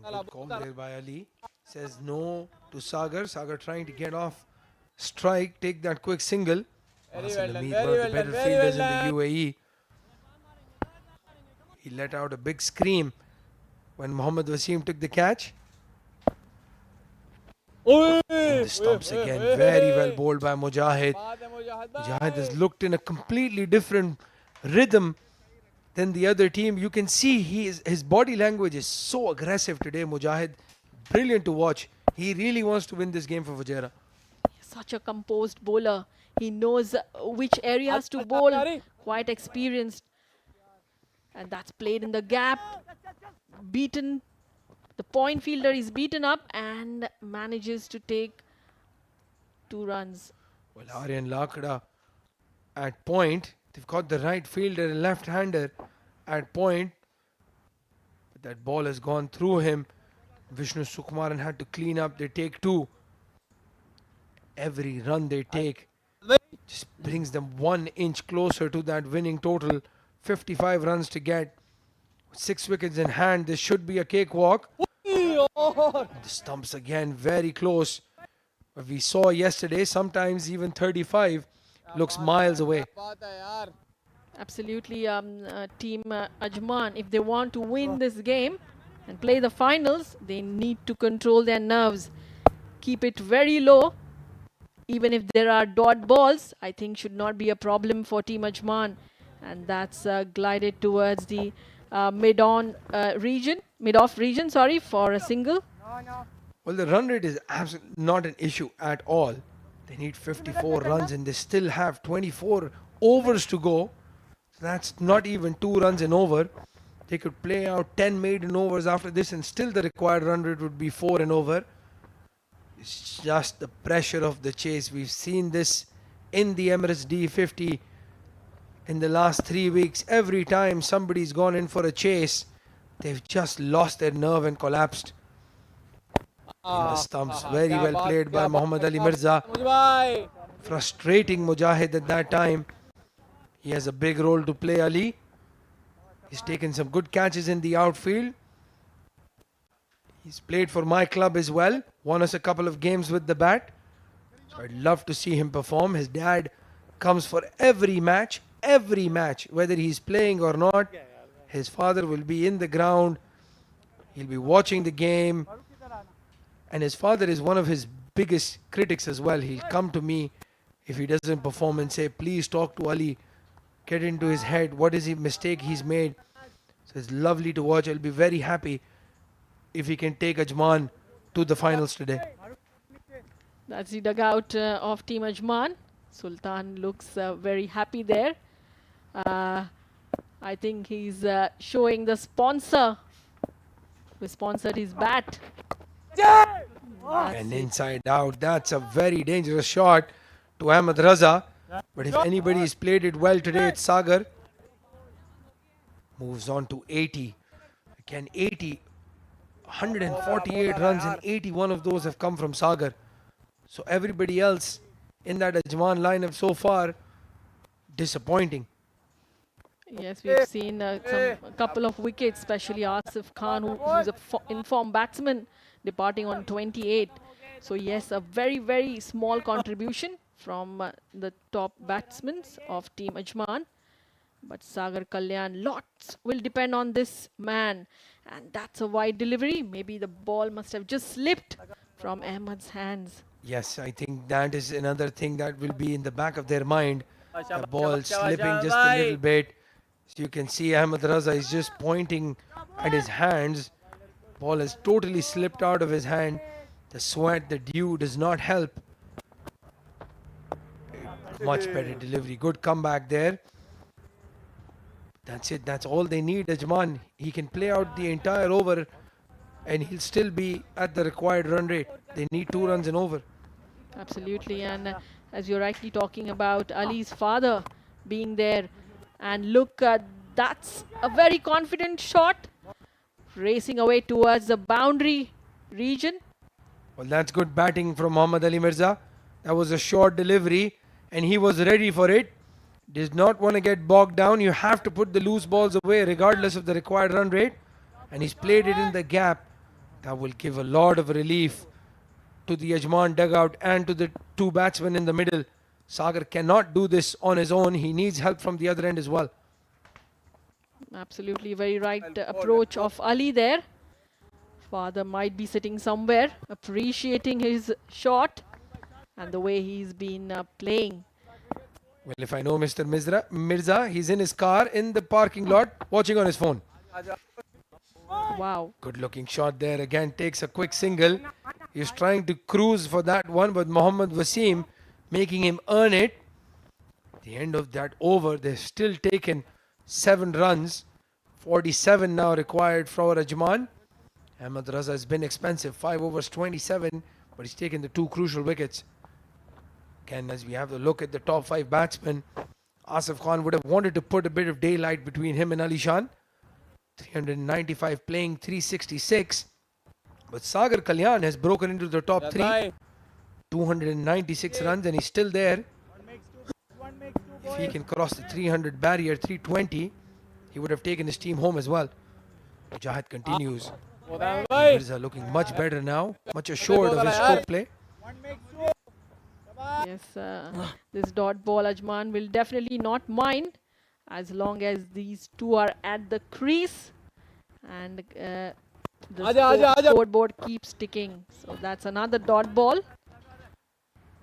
good call there by Ali. Says no to Sagar. Sagar trying to get off strike, take that quick single. Wasim Hamid, one of the better fielders in the UAE. He let out a big scream when Mohammad Wasim took the catch. In the stumps again, very well bowled by Mujahid. Mujahid has looked in a completely different rhythm than the other team. You can see his body language is so aggressive today, Mujahid. Brilliant to watch. He really wants to win this game for Fujairah. Such a composed bowler. He knows which areas to bowl. Quite experienced. And that's played in the gap. Beaten. The point fielder is beaten up and manages to take 2 runs. Well, Aryan Lakda at point. They've got the right fielder and left-hander at point. But that ball has gone through him. Vishnu Sukumaran had to clean up. They take 2. Every run they take just brings them 1 inch closer to that winning total. 55 runs to get. 6 wickets in hand. This should be a cakewalk. The stumps again very close. But we saw yesterday, sometimes even 35 looks miles away. Absolutely, Team Ajman, if they want to win this game and play the finals, they need to control their nerves. Keep it very low. Even if there are dot balls, I think should not be a problem for Team Ajman. And that's glided towards the mid-off region, for a single. Well, the run rate is absolutely not an issue at all. They need 54 runs and they still have 24 overs to go. That's not even 2 runs an over. They could play out 10 maiden overs after this and still the required run rate would be 4 and over. It's just the pressure of the chase. We've seen this in the Emirates D50 in the last 3 weeks. Every time somebody's gone in for a chase, they've just lost their nerve and collapsed. In the stumps, very well played by Muhammad Ali Mirza. Frustrating Mujahid at that time. He has a big role to play, Ali. He's taken some good catches in the outfield. He's played for my club as well. Won us a couple of games with the bat. So I'd love to see him perform. His dad comes for every match, whether he's playing or not. His father will be in the ground. He'll be watching the game. And his father is one of his biggest critics as well. He'll come to me if he doesn't perform and say, please talk to Ali. Get into his head. What is the mistake he's made? So it's lovely to watch. I'll be very happy if he can take Ajman to the finals today. That's the dugout of Team Ajman. Sultan looks very happy there. I think he's showing the sponsor who sponsored his bat. That's And it. inside out, that's a very dangerous shot to Ahmed Raza. But if anybody's played it well today, it's Sagar. Moves on to 80. Again, 80, 148 runs and 81 of those have come from Sagar. So everybody else in that Ajman lineup so far, disappointing. Yes, we've seen a couple of wickets, especially Asif Khan, who's a informed batsman, departing on 28. So yes, a very, very small contribution from the top batsmen of Team Ajman. But Sagar Kalyan, lots will depend on this man. And that's a wide delivery. Maybe the ball must have just slipped from Ahmed's hands. Yes, I think that is another thing that will be in the back of their mind. The ball slipping just a little bit. So you can see Ahmed Raza is just pointing at his hands. Ball has totally slipped out of his hand. The sweat, the dew does not help. Much better delivery. Good comeback there. That's it. That's all they need, Ajman. He can play out the entire over and he'll still be at the required run rate. They need 2 runs and over. Absolutely. And as you're rightly talking about Ali's father being there. And look, that's a very confident shot. Racing away towards the boundary region. Well, that's good batting from Muhammad Ali Mirza. That was a short delivery and he was ready for it. Does not want to get bogged down. You have to put the loose balls away regardless of the required run rate. And he's played it in the gap. That will give a lot of relief to the Ajman dugout and to the 2 batsmen in the middle. Sagar cannot do this on his own. He needs help from the other end as well. Absolutely very right approach of Ali there. Father might be sitting somewhere appreciating his shot and the way he's been playing. Well, if I know Mr. Mirza, he's in his car in the parking lot watching on his phone. Wow. Good looking shot there. Again, takes a quick single. He's trying to cruise for that one, but Mohammad Wasim making him earn it. At the end of that over, they've still taken 7 runs. 47 now required for Ajman. Ahmed Raza has been expensive. 5 overs, 27, but he's taken the 2 crucial wickets. Again, as we have a look at the top 5 batsmen, Asif Khan would have wanted to put a bit of daylight between him and Ali Shan. 395 playing 366. But Sagar Kalyan has broken into the top 3. 296 runs and he's still there. If he can cross the 300 barrier, 320, he would have taken his team home as well. Mujahid continues. Mirza looking much better now, much assured of his stroke play. Yes, this dot ball Ajman will definitely not mind as long as these 2 are at the crease and the scoreboard keeps ticking. So that's another dot ball.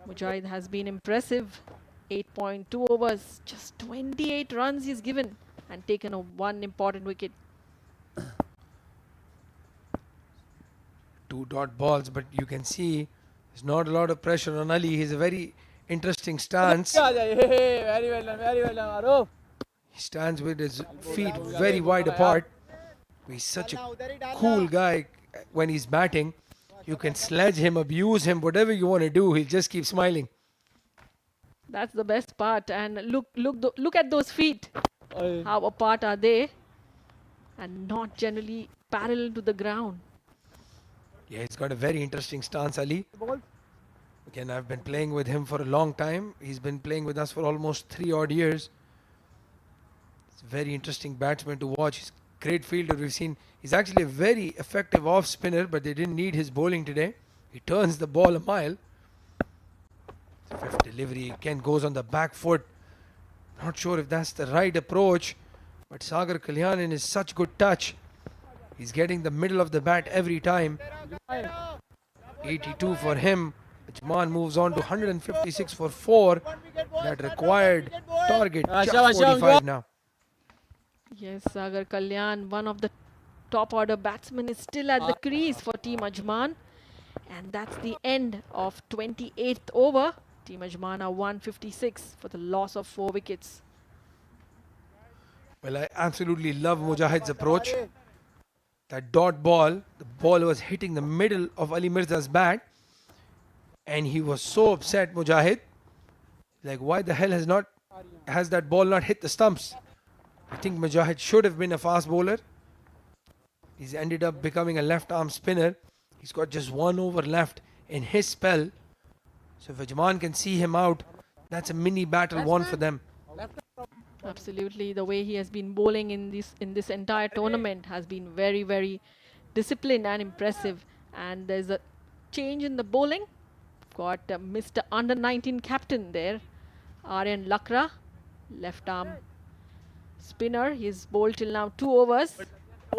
Mujahid has been impressive. 8.2 overs, just 28 runs he's given and taken a 1 important wicket. 2 dot balls, but you can see there's not a lot of pressure on Ali. He's a very interesting stance. Very well done, Aruf. He stands with his feet very wide apart. He's such a cool guy when he's batting. You can sledge him, abuse him, whatever you want to do. He'll just keep smiling. That's the best part. And look at those feet. How apart are they? And not generally parallel to the ground. Yeah, he's got a very interesting stance, Ali. Again, I've been playing with him for a long time. He's been playing with us for almost 3 odd years. It's a very interesting batsman to watch. He's a great fielder. We've seen he's actually a very effective off spinner, but they didn't need his bowling today. He turns the ball a mile. 5th delivery again goes on the back foot. Not sure if that's the right approach, but Sagar Kalyan is such good touch. He's getting the middle of the bat every time. 82 for him. Ajman moves on to 156 for 4. That required target just 45 now. Yes, Sagar Kalyan, one of the top order batsmen, is still at the crease for Team Ajman. And that's the end of 28th over. Team Ajman are 156 for the loss of 4 wickets. Well, I absolutely love Mujahid's approach. That dot ball, the ball was hitting the middle of Ali Mirza's bat, and he was so upset, Mujahid. Like, why the hell has that ball not hit the stumps? I think Mujahid should have been a fast bowler. He's ended up becoming a left arm spinner. He's got just 1 over left in his spell. So if Ajman can see him out, that's a mini battle won for them. Absolutely, the way he has been bowling in this entire tournament has been very, very disciplined and impressive. And there's a change in the bowling. Got Mr. Under 19 captain there, Aryan Lakra, left arm spinner. He's bowled till now 2 overs,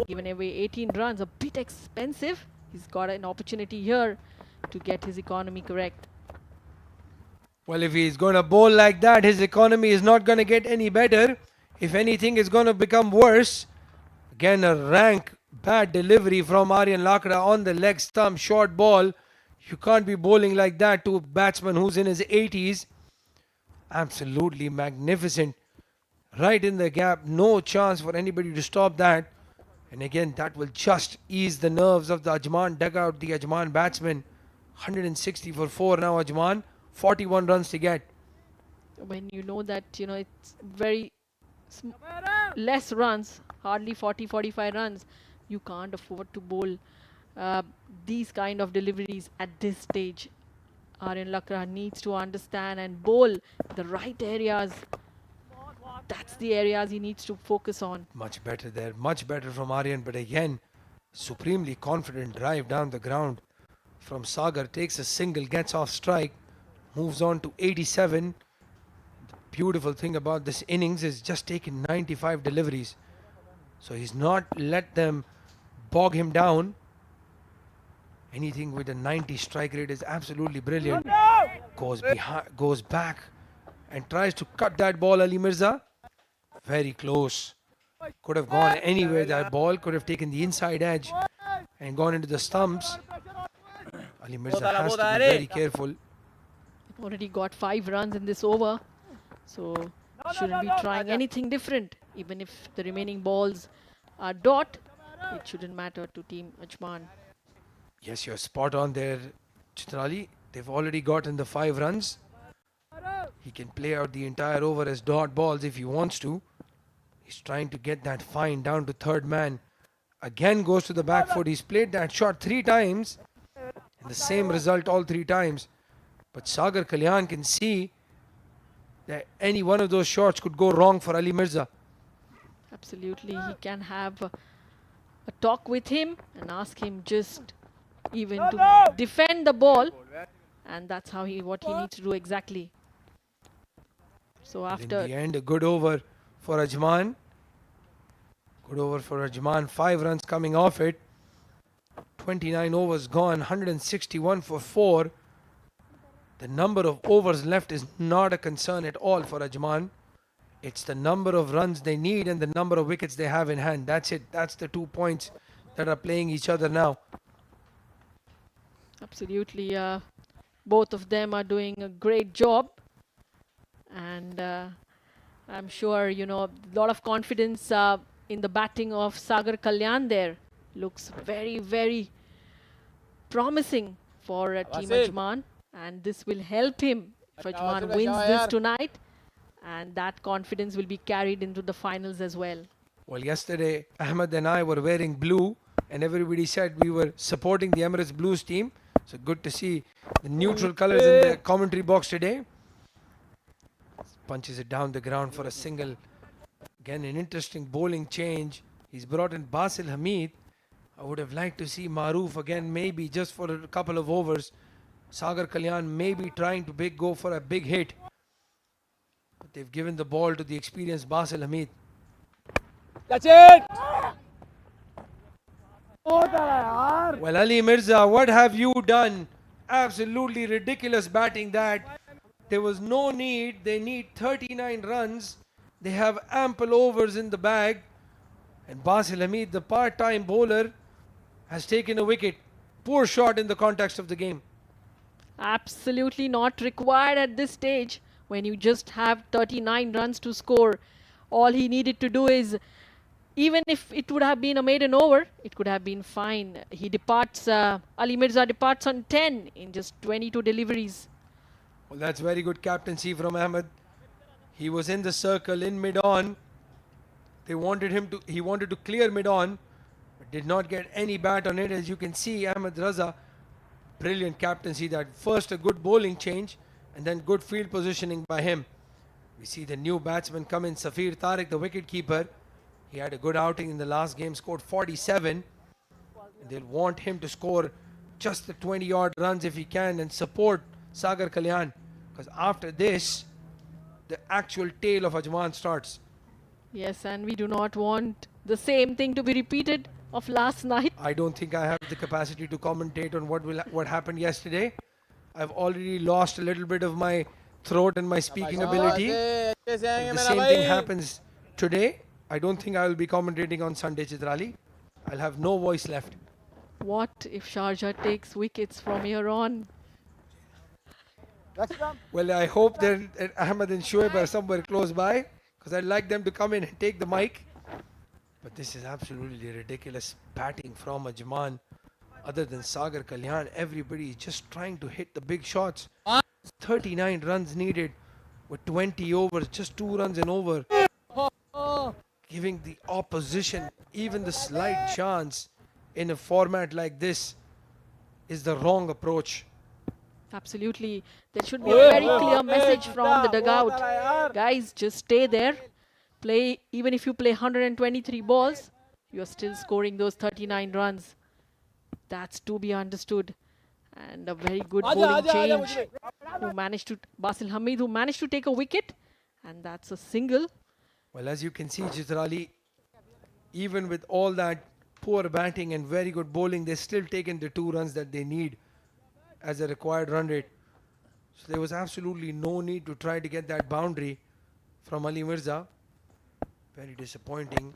given away 18 runs. A bit expensive. He's got an opportunity here to get his economy correct. Well, if he's going to bowl like that, his economy is not going to get any better. If anything, it's going to become worse. Again, a rank bad delivery from Aryan Lakra on the leg stump, short ball. You can't be bowling like that to a batsman who's in his 80s. Absolutely magnificent. Right in the gap, no chance for anybody to stop that. And again, that will just ease the nerves of the Ajman dugout, the Ajman batsman. 160 for 4 now, Ajman. 41 runs to get. When you know that, it's very less runs, hardly 40-45 runs, you can't afford to bowl these kind of deliveries at this stage. Aryan Lakra needs to understand and bowl the right areas. That's the areas he needs to focus on. Much better there, much better from Aryan, but again, supremely confident drive down the ground from Sagar, takes a single, gets off strike, moves on to 87. The beautiful thing about this innings is just taken 95 deliveries. So he's not let them bog him down. Anything with a 90 strike rate is absolutely brilliant. Goes back and tries to cut that ball, Ali Mirza. Very close. Could have gone anywhere. That ball could have taken the inside edge and gone into the stumps. Ali Mirza has to be very careful. Already got 5 runs in this over, so shouldn't be trying anything different. Even if the remaining balls are dot, it shouldn't matter to Team Ajman. Yes, you're spot on there, Chitrali. They've already gotten the 5 runs. He can play out the entire over as dot balls if he wants to. He's trying to get that fine down to third man. Again goes to the back foot. He's played that shot 3 times. And the same result all 3 times. But Sagar Kalyan can see that any one of those shots could go wrong for Ali Mirza. Absolutely, he can have a talk with him and ask him just even to defend the ball, and that's how what he needs to do exactly. So after in the end, a good over for Ajman. Good over for Ajman. 5 runs coming off it. 29 overs gone. 161 for 4. The number of overs left is not a concern at all for Ajman. It's the number of runs they need and the number of wickets they have in hand. That's it. That's the 2 points that are playing each other now. absolutely, both of them are doing a great job, and I'm sure a lot of confidence in the batting of Sagar Kalyan there. Looks very, very promising for Team Ajman, and this will help him if Ajman wins this tonight, and that confidence will be carried into the finals as well. Well, yesterday, Ahmed and I were wearing blue, and everybody said we were supporting the Emirates Blues team. So good to see the neutral colors in the commentary box today. Punches it down the ground for a single. Again, an interesting bowling change. He's brought in Basil Hamid. I would have liked to see Maroof again, maybe just for a couple of overs. Sagar Kalyan may be trying to go for a big hit. But they've given the ball to the experienced Basil Hamid. Catch it! Well, Ali Mirza, what have you done? Absolutely ridiculous batting that. There was no need. They need 39 runs. They have ample overs in the bag. And Basil Hamid, the part-time bowler, has taken a wicket. Poor shot in the context of the game. Absolutely not required at this stage when you just have 39 runs to score. All he needed to do is, even if it would have been a maiden over, it could have been fine. He departs, Ali Mirza departs on 10 in just 22 deliveries. Well, that's very good captaincy from Ahmed. He was in the circle in mid-on. He wanted to clear mid-on, but did not get any bat on it. As you can see, Ahmed Raza, brilliant captaincy. That first a good bowling change and then good field positioning by him. We see the new batsman come in, Safir Tariq, the wicket keeper. He had a good outing in the last game, scored 47. And they'll want him to score just the 20 odd runs if he can and support Sagar Kalyan, because after this the actual tale of Ajman starts. Yes, and we do not want the same thing to be repeated of last night. I don't think I have the capacity to commentate on what happened yesterday. I've already lost a little bit of my throat and my speaking ability. If the same thing happens today, I don't think I will be commentating on Sunday, Chitrali. I'll have no voice left. What if Sharjah takes wickets from here on? Well, I hope that Ahmed and Shoaib are somewhere close by, because I'd like them to come in and take the mic. But this is absolutely ridiculous batting from Ajman. Other than Sagar Kalyan, everybody is just trying to hit the big shots. 39 runs needed with 20 overs, just 2 runs and over. Giving the opposition even the slight chance in a format like this is the wrong approach. Absolutely. There should be a very clear message from the dugout. Guys, just stay there. Play, even if you play 123 balls, you're still scoring those 39 runs. That's to be understood. And a very good bowling change. Basil Hamid, who managed to take a wicket. And that's a single. Well, as you can see, Chitrali, even with all that poor batting and very good bowling, they're still taking the 2 runs that they need as a required run rate. So there was absolutely no need to try to get that boundary from Ali Mirza. Very disappointing.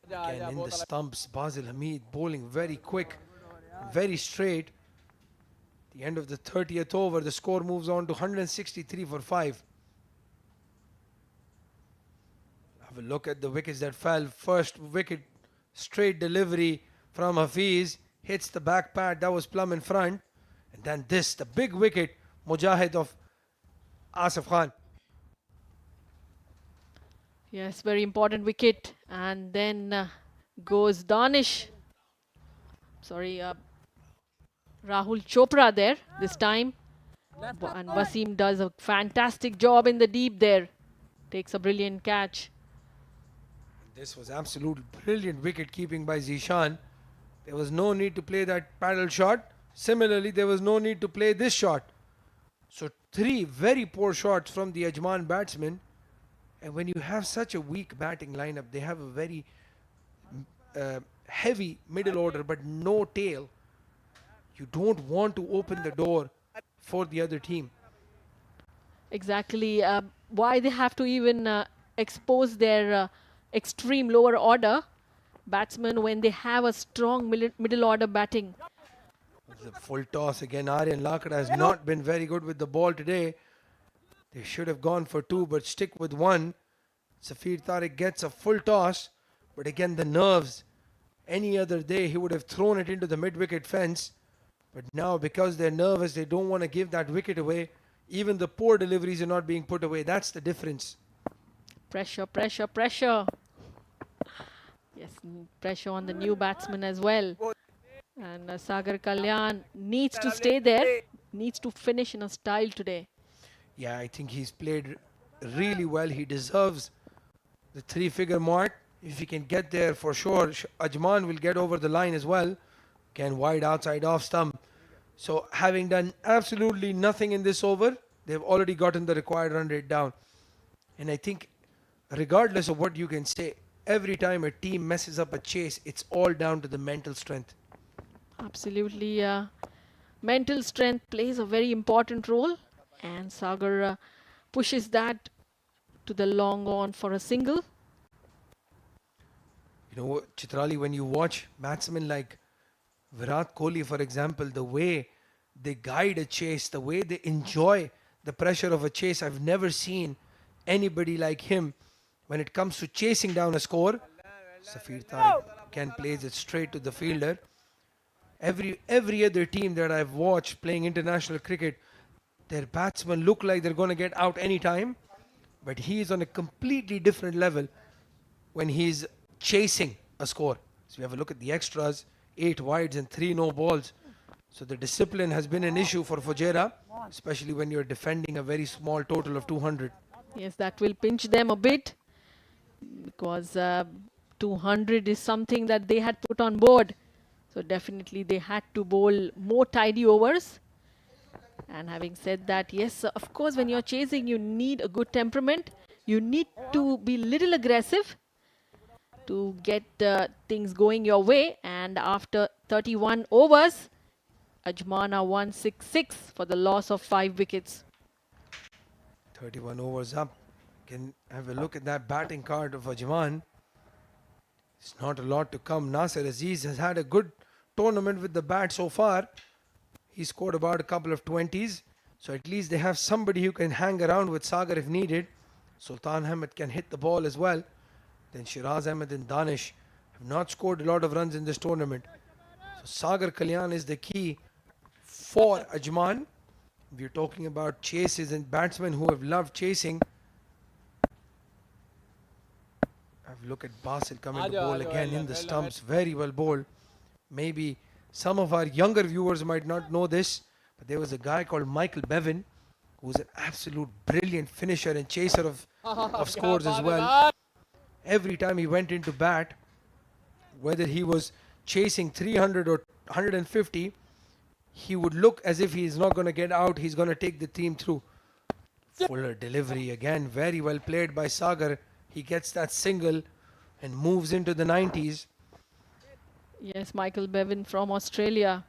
Again in the stumps, Basil Hamid bowling very quick, very straight. The end of the 30th over, the score moves on to 163 for 5. Have a look at the wickets that fell. First wicket, straight delivery from Hafiz, hits the back pad, that was plumb in front. And then this, the big wicket, Mujahid of Asif Khan. Yes, very important wicket. And then goes Danish. Rahul Chopra there this time. And Wasim does a fantastic job in the deep there. Takes a brilliant catch. This was absolute brilliant wicket keeping by Zishan. There was no need to play that paddle shot. Similarly, there was no need to play this shot. So 3 very poor shots from the Ajman batsmen. And when you have such a weak batting lineup, they have a very heavy middle order but no tail. You don't want to open the door for the other team. Exactly. Why they have to even expose their extreme lower order batsmen when they have a strong middle order batting? The full toss again. Aryan Lakada has not been very good with the ball today. They should have gone for 2 but stick with 1. Safir Tariq gets a full toss, but again the nerves. Any other day he would have thrown it into the mid-wicket fence, but now because they're nervous, they don't want to give that wicket away. Even the poor deliveries are not being put away. That's the difference. Pressure, pressure, pressure. Yes, pressure on the new batsman as well. And Sagar Kalyan needs to stay there, needs to finish in a style today. Yeah, I think he's played really well. He deserves the 3-figure mark. If he can get there, for sure, Ajman will get over the line as well. Can wide outside off stump. So having done absolutely nothing in this over, they've already gotten the required run rate down. And I think regardless of what you can say, every time a team messes up a chase, it's all down to the mental strength. Absolutely. Mental strength plays a very important role. And Sagar pushes that to the long on for a single. You know, Chitrali, when you watch batsmen like Virat Kohli, for example, the way they guide a chase, the way they enjoy the pressure of a chase. I've never seen anybody like him when it comes to chasing down a score. Safir Tariq again plays it straight to the fielder. Every other team that I've watched playing international cricket, their batsmen look like they're going to get out anytime, but he is on a completely different level when he's chasing a score. So we have a look at the extras, 8 wides and 3 no balls. So the discipline has been an issue for Fujairah, especially when you're defending a very small total of 200. Yes, that will pinch them a bit because 200 is something that they had put on board. So definitely they had to bowl more tidy overs. And having said that, yes, of course, when you're chasing, you need a good temperament. You need to be little aggressive to get things going your way. And after 31 overs, Ajmana 166 for the loss of 5 wickets. 31 overs up. Can have a look at that batting card of Ajman. It's not a lot to come. Nasser Aziz has had a good tournament with the bat so far. He scored about a couple of 20s. So at least they have somebody who can hang around with Sagar if needed. Sultan Ahmed can hit the ball as well. Then Shiraz Ahmed and Danish have not scored a lot of runs in this tournament. So Sagar Kalyan is the key for Ajman. We're talking about chases and batsmen who have loved chasing. Have a look at Basil coming to bowl again in the stumps. Very well bowled. Maybe some of our younger viewers might not know this, but there was a guy called Michael Bevan who was an absolute brilliant finisher and chaser of scores as well. Every time he went into bat, whether he was chasing 300 or 150, he would look as if he's not going to get out. He's going to take the team through. Fuller delivery again. Very well played by Sagar. He gets that single and moves into the 90s. Yes, Michael Bevan from Australia.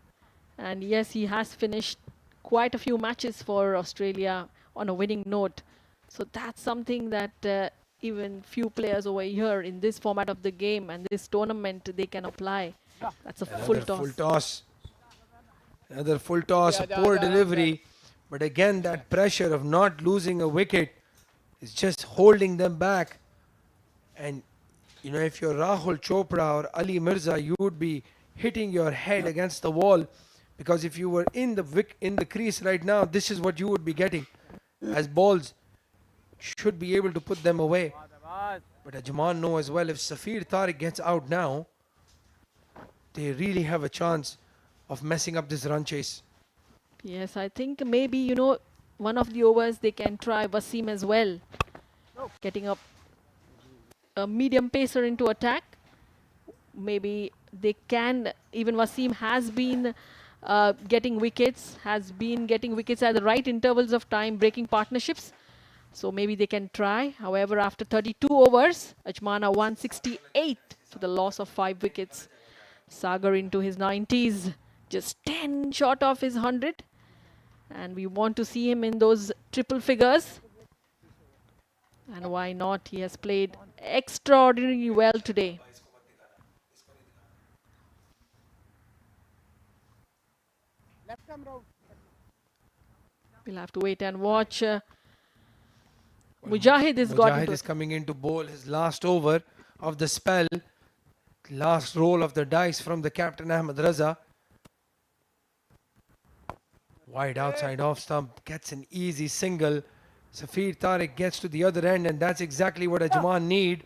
And yes, he has finished quite a few matches for Australia on a winning note. So that's something that even few players over here in this format of the game and this tournament, they can apply. That's a full toss. Full toss. Another full toss, a poor delivery. But again, that pressure of not losing a wicket is just holding them back. And, you know, if you're Rahul Chopra or Ali Mirza, you would be hitting your head against the wall. Because if you were in the crease right now, this is what you would be getting as balls. Should be able to put them away. But Ajman know as well, if Safir Tariq gets out now, they really have a chance of messing up this run chase. Yes, I think maybe, you know, one of the overs they can try Wasim as well. Getting up a medium pacer into attack. Maybe they can, even Wasim has been getting wickets at the right intervals of time, breaking partnerships. So maybe they can try. However, after 32 overs, Ajmana 168 for the loss of 5 wickets. Sagar into his 90s, just 10 short of his 100. And we want to see him in those triple figures. And why not? He has played extraordinarily well today. We'll have to wait and watch. Mujahid is coming in to bowl his last over of the spell. Last roll of the dice from the captain Ahmed Raza. Wide outside off stump, gets an easy single. Safir Tariq gets to the other end, and that's exactly what Ajman need.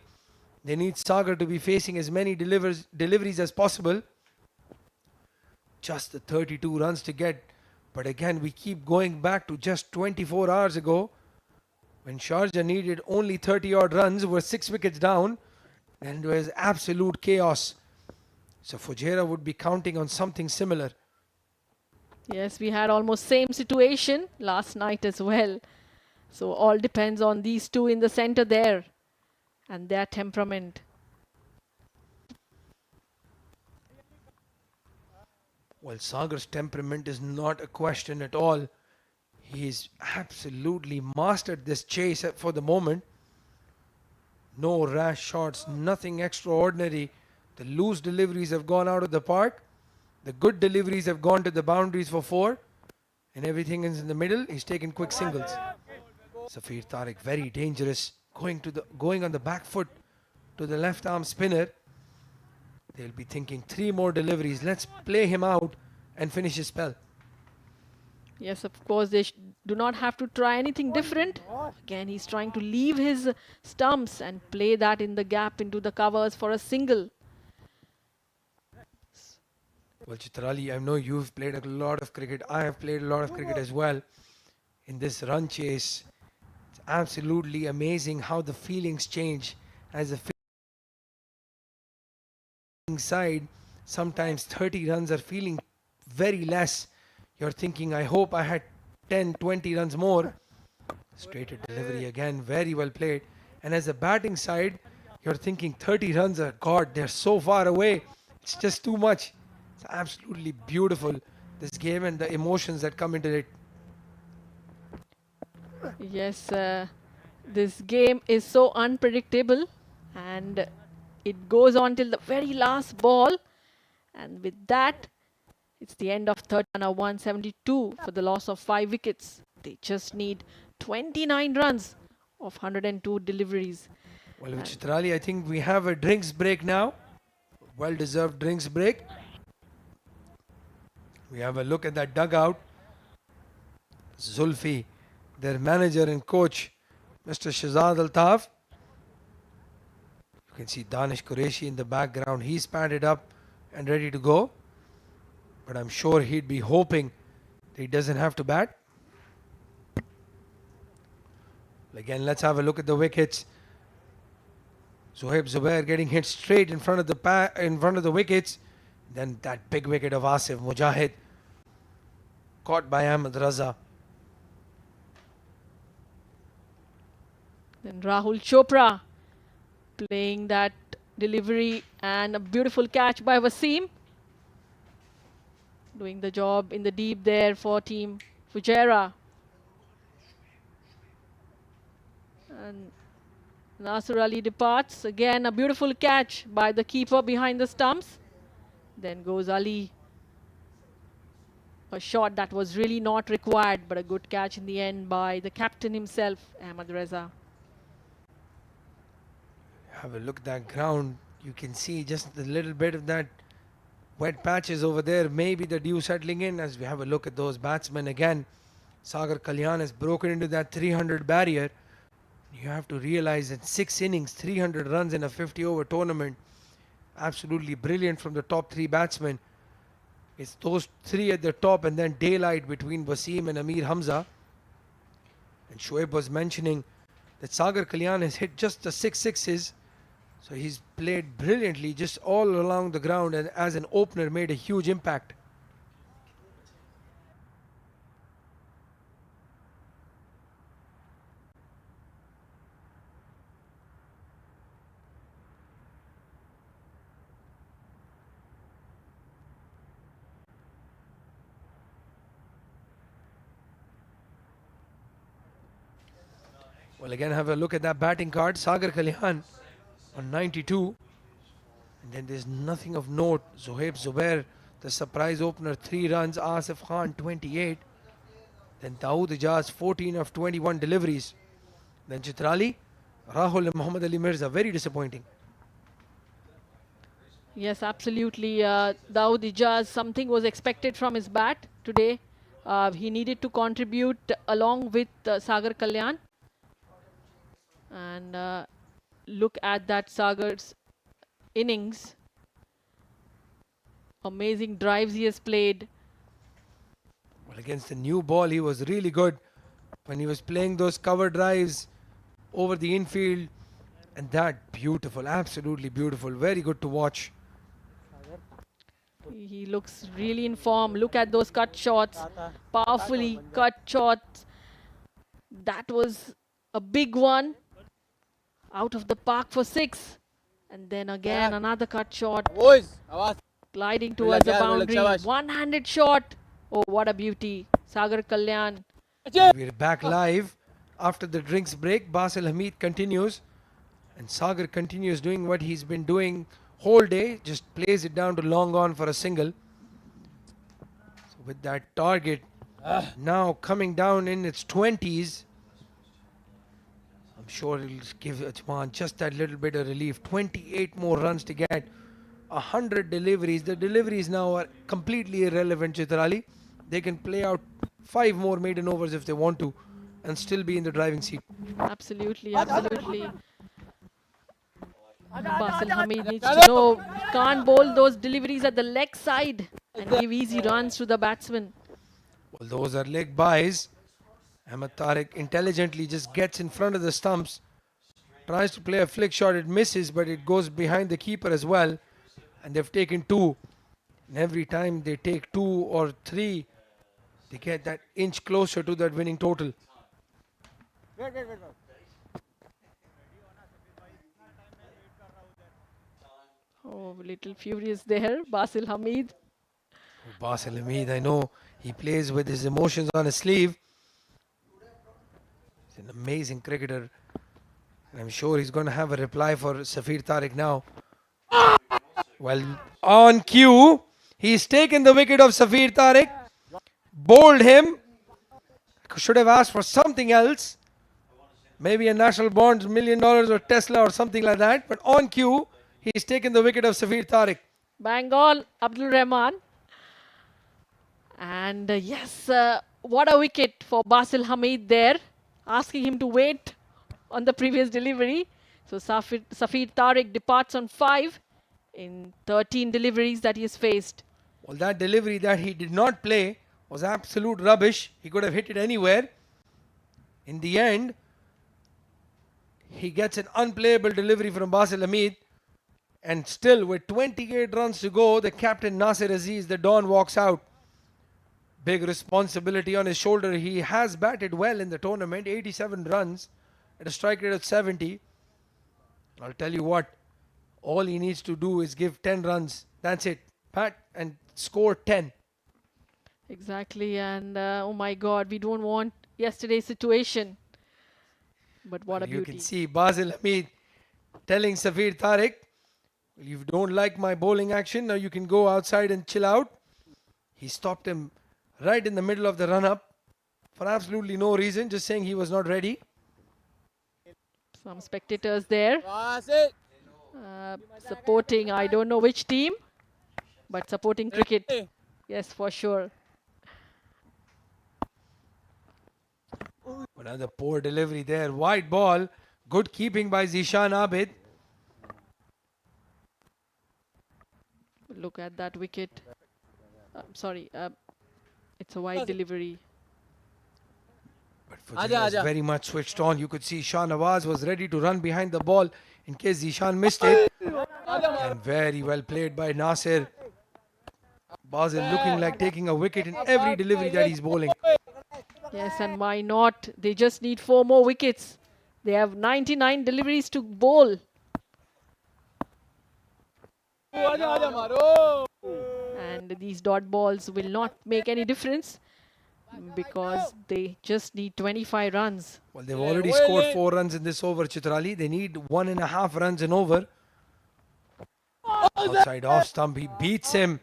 They need Sagar to be facing as many deliveries as possible. Just the 32 runs to get. But again, we keep going back to just 24 hours ago, when Sharjah needed only 30 odd runs, were 6 wickets down, and it was absolute chaos. So Fujairah would be counting on something similar. Yes, we had almost same situation last night as well. So all depends on these two in the center there and their temperament. Well, Sagar's temperament is not a question at all. He's absolutely mastered this chase for the moment. No rash shots, nothing extraordinary. The loose deliveries have gone out of the park. The good deliveries have gone to the boundaries for 4. and everything is in the middle. He's taking quick singles. Safir Tariq, very dangerous, going on the back foot to the left arm spinner. They'll be thinking 3 more deliveries. Let's play him out and finish his spell. Yes, of course, they do not have to try anything different. Again, he's trying to leave his stumps and play that in the gap into the covers for a single. Well, Chitrali, I know you've played a lot of cricket. I have played a lot of cricket as well. In this run chase, it's absolutely amazing how the feelings change as the side. Sometimes 30 runs are feeling very less. You're thinking, I hope I had 10, 20 runs more. Straighter delivery again, very well played. And as a batting side, you're thinking 30 runs are God, they're so far away. It's just too much. It's absolutely beautiful, this game and the emotions that come into it. Yes, this game is so unpredictable, and it goes on till the very last ball. And with that, it's the end of third, 172 for the loss of 5 wickets. They just need 29 runs of 102 deliveries. Well, with Chitrali, I think we have a drinks break now. Well-deserved drinks break. We have a look at that dugout. Zulfi, their manager and coach, Mr. Shazad Altaf. You can see Danish Qureshi in the background. He's padded up and ready to go. But I'm sure he'd be hoping that he doesn't have to bat. Again, let's have a look at the wickets. Zohaib Zubair getting hit straight in front of the wickets. Then that big wicket of Asif Mujahid, caught by Ahmed Raza. Then Rahul Chopra playing that delivery, and a beautiful catch by Wasim. Doing the job in the deep there for team Fujairah. And Nasser Ali departs. Again, a beautiful catch by the keeper behind the stumps. Then goes Ali. A shot that was really not required, but a good catch in the end by the captain himself, Ahmed Reza. Have a look at that ground. You can see just a little bit of that wet patches over there. Maybe the dew settling in as we have a look at those batsmen again. Sagar Kalyan has broken into that 300 barrier. You have to realize that 6 innings, 300 runs in a 50-over tournament. Absolutely brilliant from the top 3 batsmen. It's those 3 at the top and then daylight between Wasim and Amir Hamza. And Shoaib was mentioning that Sagar Kalyan has hit just the 6 sixes. So he's played brilliantly just all along the ground, and as an opener made a huge impact. Well, again, have a look at that batting card. Sagar Kalyan on 92. And then there's nothing of note. Zohaib Zubair, the surprise opener, 3 runs. Asif Khan, 28. Then Dawood Ijaz, 14 of 21 deliveries. Then Chitrali, Rahul and Muhammad Ali Mirza, very disappointing. Yes, absolutely. Dawood Ijaz, something was expected from his bat today. He needed to contribute along with Sagar Kalyan. And look at that Sagar's innings. Amazing drives he has played. Well, against the new ball, he was really good when he was playing those cover drives over the infield. And that beautiful, absolutely beautiful, very good to watch. He looks really in form. Look at those cut shots. Powerfully cut shots. That was a big one. Out of the park for 6. And then again another cut shot. Gliding towards the boundary. One-handed shot. Oh, what a beauty. Sagar Kalyan. We're back live after the drinks break. Basil Hamid continues. And Sagar continues doing what he's been doing whole day. Just plays it down to long on for a single. So with that target, Now coming down in its 20s. I'm sure it'll give Ajman just that little bit of relief. 28 more runs to get. 100 deliveries. The deliveries now are completely irrelevant, Chitrali. They can play out 5 more maiden overs if they want to and still be in the driving seat. Absolutely, absolutely. Basil Hamid needs to know, can't bowl those deliveries at the leg side and give easy runs to the batsman. Well, those are leg buys. Ahmed Tariq intelligently just gets in front of the stumps, tries to play a flick shot, it misses, but it goes behind the keeper as well. And they've taken 2. And every time they take 2 or 3, they get that inch closer to that winning total. Oh, little furious there, Basil Hamid. Basil Hamid, I know he plays with his emotions on his sleeve. He's an amazing cricketer. And I'm sure he's going to have a reply for Safir Tariq now. Well, on cue, he's taken the wicket of Safir Tariq, bowled him. Should have asked for something else. Maybe a national bonds, $1 million or Tesla or something like that. But on cue, he's taken the wicket of Safir Tariq. Bengal, Abdul Rahman. And yes, what a wicket for Basil Hamid there, asking him to wait on the previous delivery. So Safir Tariq departs on 5 in 13 deliveries that he has faced. Well, that delivery that he did not play was absolute rubbish. He could have hit it anywhere. In the end, he gets an unplayable delivery from Basil Hamid. And still, with 28 runs to go, the captain Nasir Aziz, the Don, walks out. Big responsibility on his shoulder. He has batted well in the tournament, 87 runs at a strike rate of 70. I'll tell you what, all he needs to do is give 10 runs. That's it. Bat and score 10. Exactly, and oh my God, we don't want yesterday's situation. But what a You beauty. can see Basil Hamid telling Safir Tariq, if you don't like my bowling action, now you can go outside and chill out. He stopped him right in the middle of the run-up for absolutely no reason, just saying he was not ready. Some spectators there supporting, I don't know which team, but supporting cricket. Yes, for sure. Another poor delivery there. Wide ball. Good keeping by Zishan Abid. Look at that wicket. Sorry, it's a wide delivery. But Fujita is very much switched on. You could see Shah Nawaz was ready to run behind the ball in case Zishan missed it. And very well played by Nasir. Basil looking like taking a wicket in every delivery that he's bowling. Yes, and why not? They just need 4 more wickets. They have 99 deliveries to bowl. And these dot balls will not make any difference because they just need 25 runs. Well, they've already scored 4 runs in this over, Chitrali. They need 1.5 runs in over. Outside off stump, he beats him.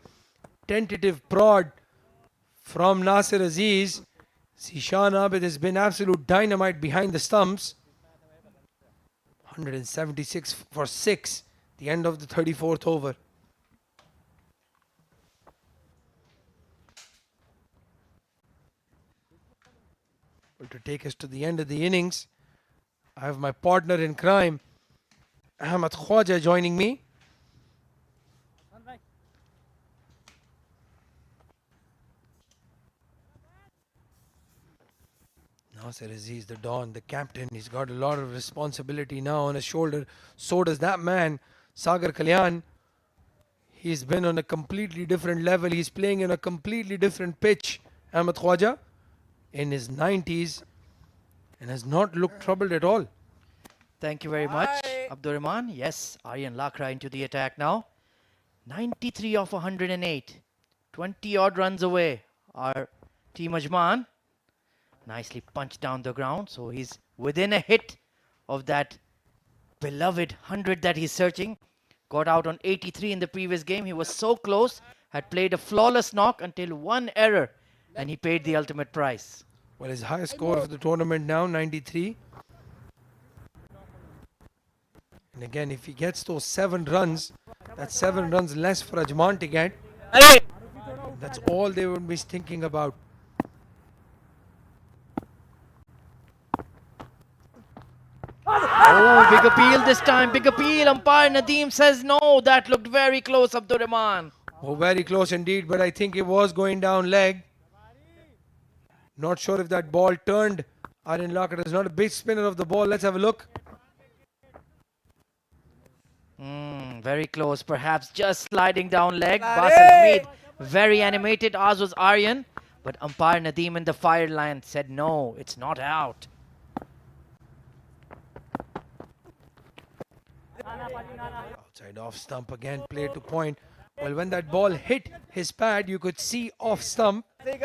Tentative prod from Nasir Aziz. Zishan Abid has been absolute dynamite behind the stumps. 176 for 6, the end of the 34th over. Well, to take us to the end of the innings, I have my partner in crime, Ahmed Khwaja, joining me. Nasir Aziz, the Don, the captain, he's got a lot of responsibility now on his shoulder. So does that man, Sagar Kalyan. He's been on a completely different level. He's playing in a completely different pitch, Ahmed Khwaja, in his 90s, and has not looked troubled at all. Thank you very much, Abdur Rahman. Yes, Aryan Lakra into the attack now. 93 off 108. 20 odd runs away. Our team Ajman nicely punched down the ground. So he's within a hit of that beloved 100 that he's searching. Got out on 83 in the previous game. He was so close. Had played a flawless knock until one error and he paid the ultimate price. Well, his highest score of the tournament now, 93. And again, if he gets those 7 runs, that's 7 runs less for Ajman to get. That's all they would be thinking about. Oh, big appeal this time, big appeal. Umpire Nadeem says no. That looked very close, Abdurrahman. Oh, very close indeed, but I think it was going down leg. Not sure if that ball turned. Aryan Lakra is not a big spinner of the ball. Let's have a look. Very close, perhaps just sliding down leg. Basel Hamid, very animated, as was Aryan. But umpire Nadeem in the fire line said no, it's not out. Outside off stump again, play to point. Well, when that ball hit his pad, you could see off stump. Good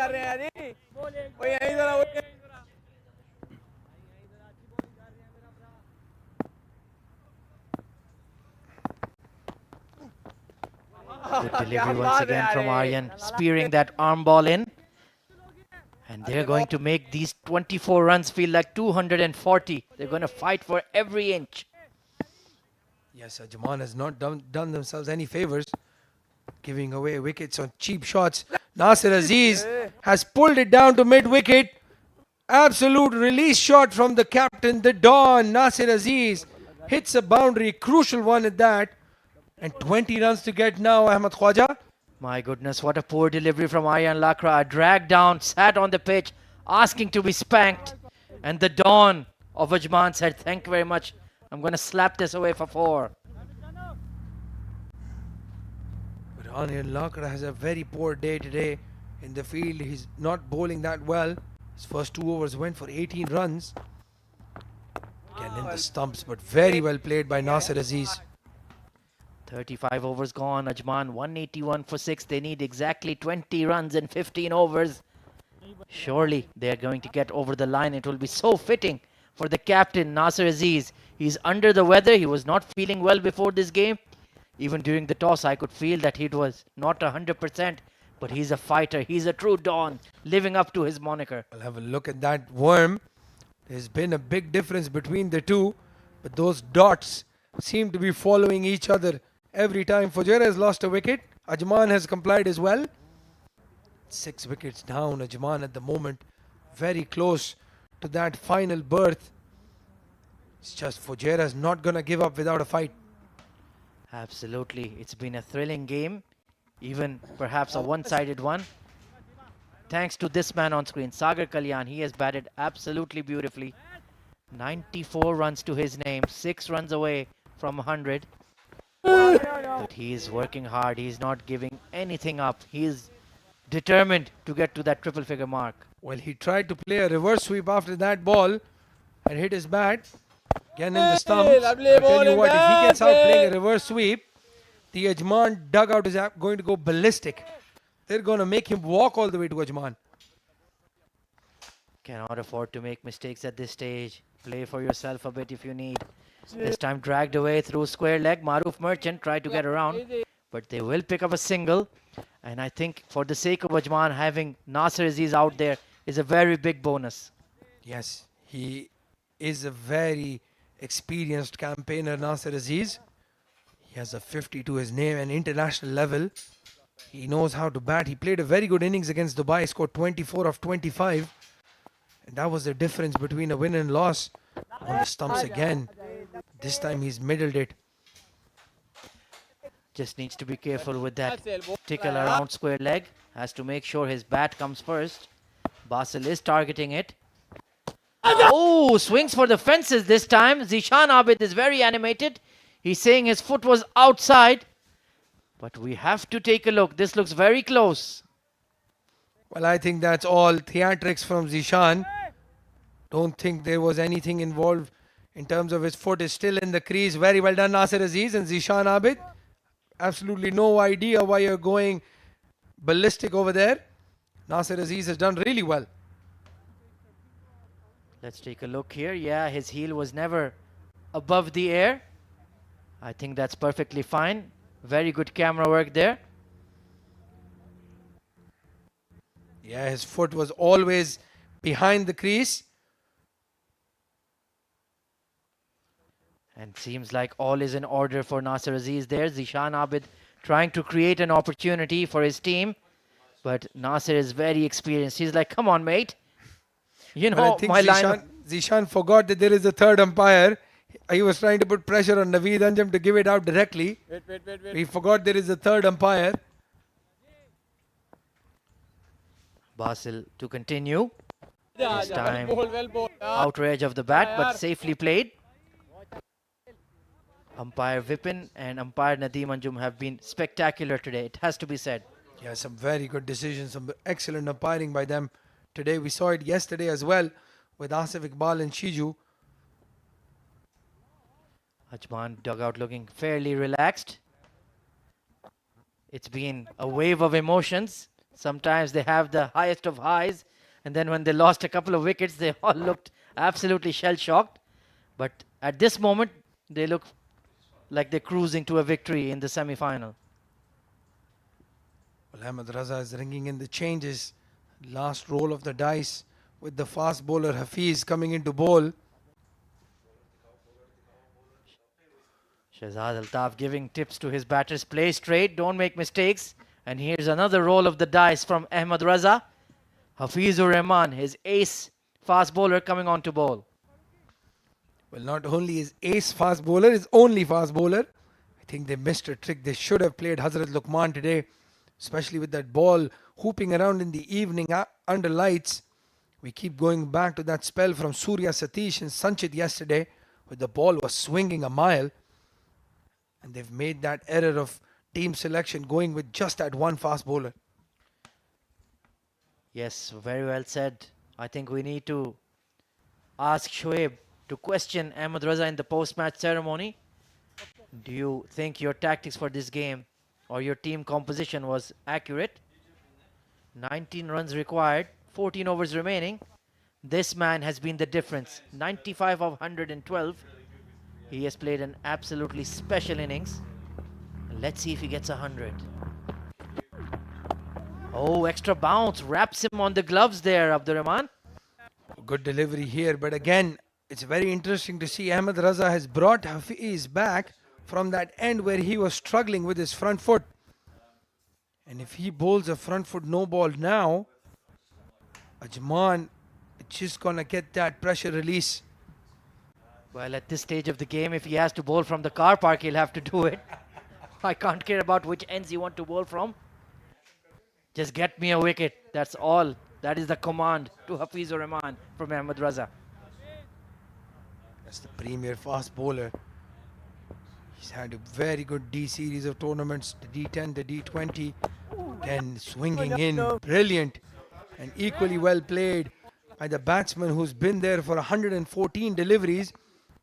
delivery once again from Aryan, spearing that arm ball in. And they're going to make these 24 runs feel like 240. They're going to fight for every inch. Yes, Ajman has not done themselves any favors, giving away wickets on cheap shots. Nasir Aziz has pulled it down to mid-wicket. Absolute release shot from the captain, the Don. Nasir Aziz hits a boundary, crucial one at that. And 20 runs to get now, Ahmed Khwaja. My goodness, what a poor delivery from Aryan Lakra. Dragged down, sat on the pitch, asking to be spanked. And the Don of Ajman said, thank you very much. I'm going to slap this away for 4. But Aryan Lakra has a very poor day today in the field. He's not bowling that well. His first 2 overs went for 18 runs. Again in the stumps, but very well played by Nasir Aziz. 35 overs gone. Ajman 181 for 6. They need exactly 20 runs in 15 overs. Surely they are going to get over the line. It will be so fitting for the captain, Nasir Aziz. He's under the weather. He was not feeling well before this game. Even during the toss, I could feel that he was not 100%. But he's a fighter. He's a true Don, living up to his moniker. I'll have a look at that worm. There's been a big difference between the two. But those dots seem to be following each other. Every time Fujairah has lost a wicket, Ajman has complied as well. 6 wickets down, Ajman at the moment. Very close to that final berth. It's just Fujairah is not going to give up without a fight. Absolutely. It's been a thrilling game. Even perhaps a one-sided one. Thanks to this man on screen, Sagar Kalyan. He has batted absolutely beautifully. 94 runs to his name. 6 runs away from 100. But he is working hard. He is not giving anything up. He is determined to get to that triple figure mark. Well, he tried to play a reverse sweep after that ball and hit his bat. Again in the stumps. I tell you what, if he gets out playing a reverse sweep, the Ajman dugout is going to go ballistic. They're going to make him walk all the way to Ajman. Cannot afford to make mistakes at this stage. Play for yourself a bit if you need. This time dragged away through square leg. Maruf Merchant tried to get around, but they will pick up a single. And I think for the sake of Ajman, having Nasir Aziz out there is a very big bonus. Yes, he is a very experienced campaigner, Nasir Aziz. He has a 50 to his name and international level. He knows how to bat. He played a very good innings against Dubai, scored 24 of 25. And that was the difference between a win and loss. On the stumps again. This time he's middled it. Just needs to be careful with that tickle around square leg. Has to make sure his bat comes first. Basel is targeting it. Oh, swings for the fences this time. Zishan Abid is very animated. He's saying his foot was outside. But we have to take a look. This looks very close. Well, I think that's all theatrics from Zishan. Don't think there was anything involved in terms of his foot is still in the crease. Very well done, Nasir Aziz and Zishan Abid. Absolutely no idea why you're going ballistic over there. Nasir Aziz has done really well. Let's take a look here. Yeah, his heel was never above the air. I think that's perfectly fine. Very good camera work there. Yeah, his foot was always behind the crease. And seems like all is in order for Nasser Aziz there. Zishan Abid trying to create an opportunity for his team. But Nasser is very experienced. He's like, come on, mate. You But I know, think my line of... Zishan forgot that there is a third umpire. He was trying to put pressure on Naveed Anjum to give it out directly. Wait. He forgot there is a third umpire. Basil to continue. This time, well ball. outer edge of the bat, but safely played. Umpire Vipin and umpire Nadeem Anjum have been spectacular today, it has to be said. Yeah, some very good decisions, some excellent umpiring by them today. We saw it yesterday as well with Asif Iqbal and Shiju. Ajman dugout looking fairly relaxed. It's been a wave of emotions. Sometimes they have the highest of highs, and then when they lost a couple of wickets, they all looked absolutely shell-shocked. But at this moment, they look like they're cruising to a victory in the semi-final. Well, Ahmed Raza is ringing in the changes. Last roll of the dice with the fast bowler Hafiz coming into bowl. Shehzad Altaf giving tips to his batters. Play straight, don't make mistakes. And here's another roll of the dice from Ahmed Raza. Hafizur Rahman, his ace fast bowler, coming on to bowl. Well, not only is ace fast bowler, his only fast bowler. I think they missed a trick. They should have played Hazrat Luqman today, especially with that ball hooping around in the evening under lights. We keep going back to that spell from Surya Satish and Sanchit yesterday, where the ball was swinging a mile. And they've made that error of team selection going with just that one fast bowler. Yes, very well said. I think we need to ask Shoaib to question Ahmed Raza in the post-match ceremony. Do you think your tactics for this game or your team composition was accurate? 19 runs required, 14 overs remaining. This man has been the difference. 95 of 112. He has played an absolutely special innings. Let's see if he gets 100. Oh, extra bounce. Wraps him on the gloves there, Abdur Rahman. Good delivery here, but again, it's very interesting to see Ahmed Raza has brought Hafiz back from that end where he was struggling with his front foot. And if he bowls a front foot no ball now, Ajman is just gonna get that pressure release. Well, at this stage of the game, if he has to bowl from the car park, he'll have to do it. I can't care about which ends you want to bowl from. Just get me a wicket. That's all. That is the command to Hafizur Rahman from Ahmed Raza. That's the premier fast bowler. He's had a very good D series of tournaments, the D10, the D20, then swinging in, brilliant and equally well played by the batsman who's been there for 114 deliveries.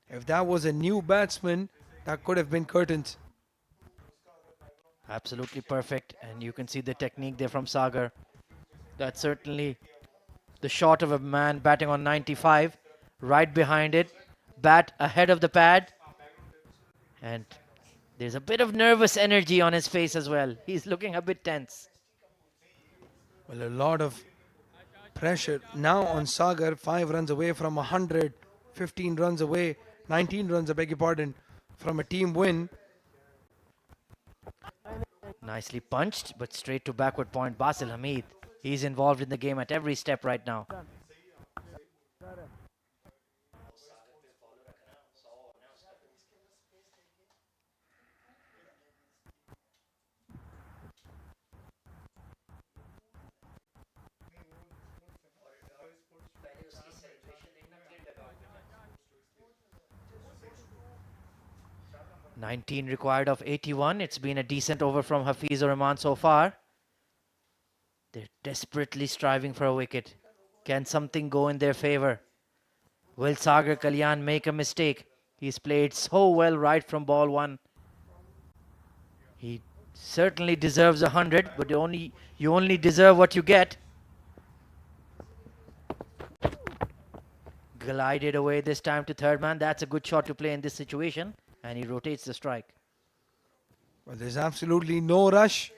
If that was a new batsman, that could have been curtains. Absolutely perfect. And you can see the technique there from Sagar. That's certainly the shot of a man batting on 95. Right behind it. Bat ahead of the pad. And there's a bit of nervous energy on his face as well. He's looking a bit tense. Well, a lot of pressure now on Sagar. 5 runs away from 100, 15 runs away, 19 runs, I beg your pardon, from a team win. Nicely punched, but straight to backward point. Basil Hamid. He's involved in the game at every step right now. "19 required of 81. It's been a decent over from Hafizur Rahman so far. They're desperately striving for a wicket. Can something go in their favor? Will Sagar Kalyan make a mistake? He's played so well right from ball one. He certainly deserves 100, but you only deserve what you get. Glided away this time to third man. That's a good shot to play in this situation. And he rotates the strike. Well, there's absolutely no rush.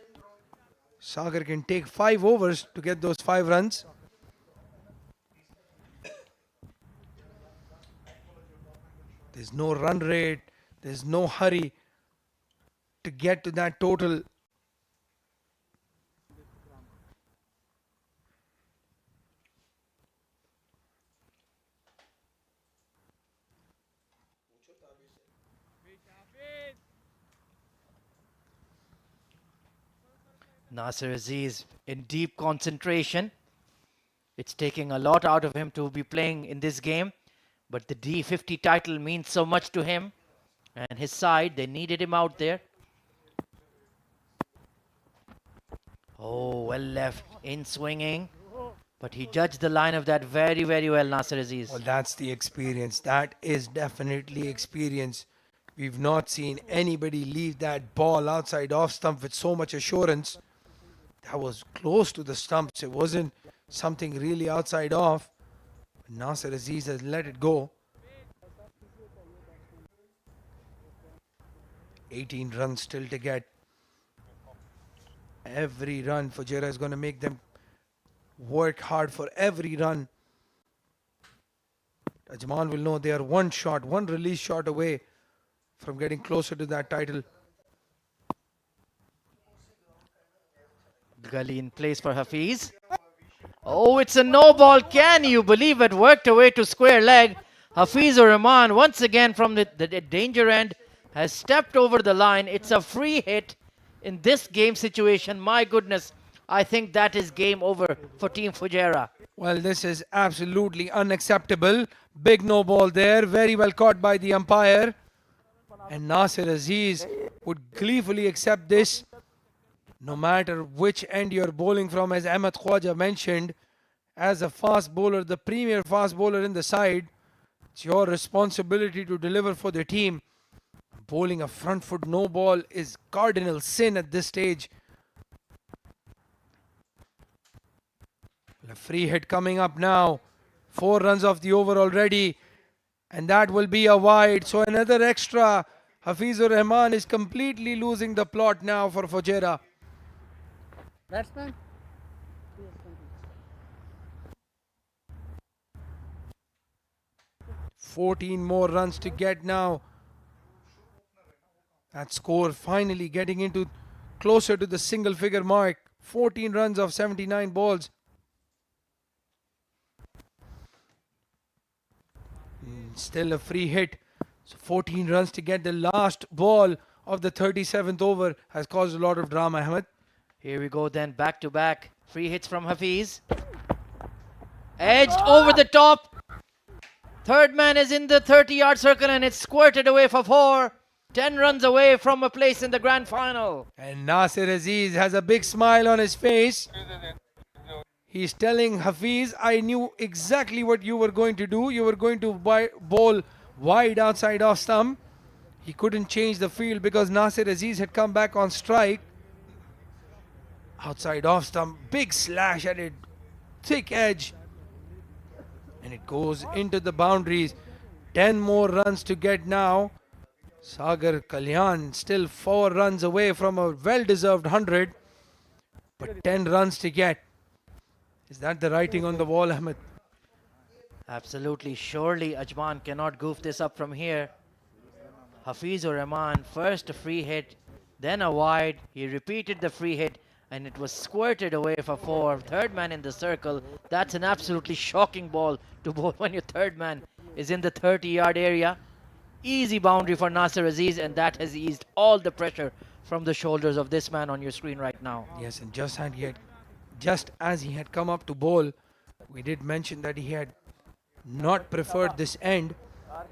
Sagar can take 5 overs to get those 5 runs. There's no run rate, there's no hurry to get to that total. Nasser Aziz in deep concentration. It's taking a lot out of him to be playing in this game, but the D50 title means so much to him and his side. They needed him out there. Oh, well left, in swinging, but he judged the line of that very, very well, Nasser Aziz. Well, that's the experience. That is definitely experience. We've not seen anybody leave that ball outside off stump with so much assurance. That was close to the stumps. It wasn't something really outside off. Nasser Aziz has let it go. 18 runs still to get. Every run Fujairah is going to make them work hard for every run. Ajman will know they are one release shot away from getting closer to that title. Gully in place for Hafiz. Oh, it's a no ball. Can you believe it? Worked away to square leg. Hafiz Rahman once again from the danger end has stepped over the line. It's a free hit in this game situation. My goodness, I think that is game over for Team Fujairah. Well, this is absolutely unacceptable. Big no ball there. Very well caught by the umpire. And Nasser Aziz would gleefully accept this. No matter which end you're bowling from, as Ahmed Khwaja mentioned, as a fast bowler, the premier fast bowler in the side, it's your responsibility to deliver for the team. Bowling a front foot no ball is cardinal sin at this stage. A free hit coming up now. 4 runs off the over already. And that will be a wide. So another extra. Hafizur Rahman is completely losing the plot now for Fujairah. Batsman. 14 more runs to get now. That score finally getting into closer to the single figure mark. 14 runs of 79 balls. Still a free hit. So 14 runs to get the last ball of the 37th over has caused a lot of drama, Ahmed. Here we go then, back to back. Free hits from Hafiz. Edged over the top. Third man is in the 30-yard circle and it's squirted away for 4. 10 runs away from a place in the grand final. And Nasser Aziz has a big smile on his face. He's telling Hafiz, I knew exactly what you were going to do. You were going to bowl wide outside off stump. He couldn't change the field because Nasser Aziz had come back on strike. Outside off stump, big slash at it, thick edge. And it goes into the boundaries. 10 more runs to get now. Sagar Kalyan still 4 runs away from a well-deserved 100. But 10 runs to get. Is that the writing on the wall, Ahmed? Absolutely. Surely Ajman cannot goof this up from here. Hafizur Rahman, first a free hit, then a wide. He repeated the free hit and it was squirted away for 4. Third man in the circle. That's an absolutely shocking ball to bowl when your third man is in the 30-yard area. Easy boundary for Nasser Aziz, and that has eased all the pressure from the shoulders of this man on your screen right now. Yes, and just as he had come up to bowl, we did mention that he had not preferred this end.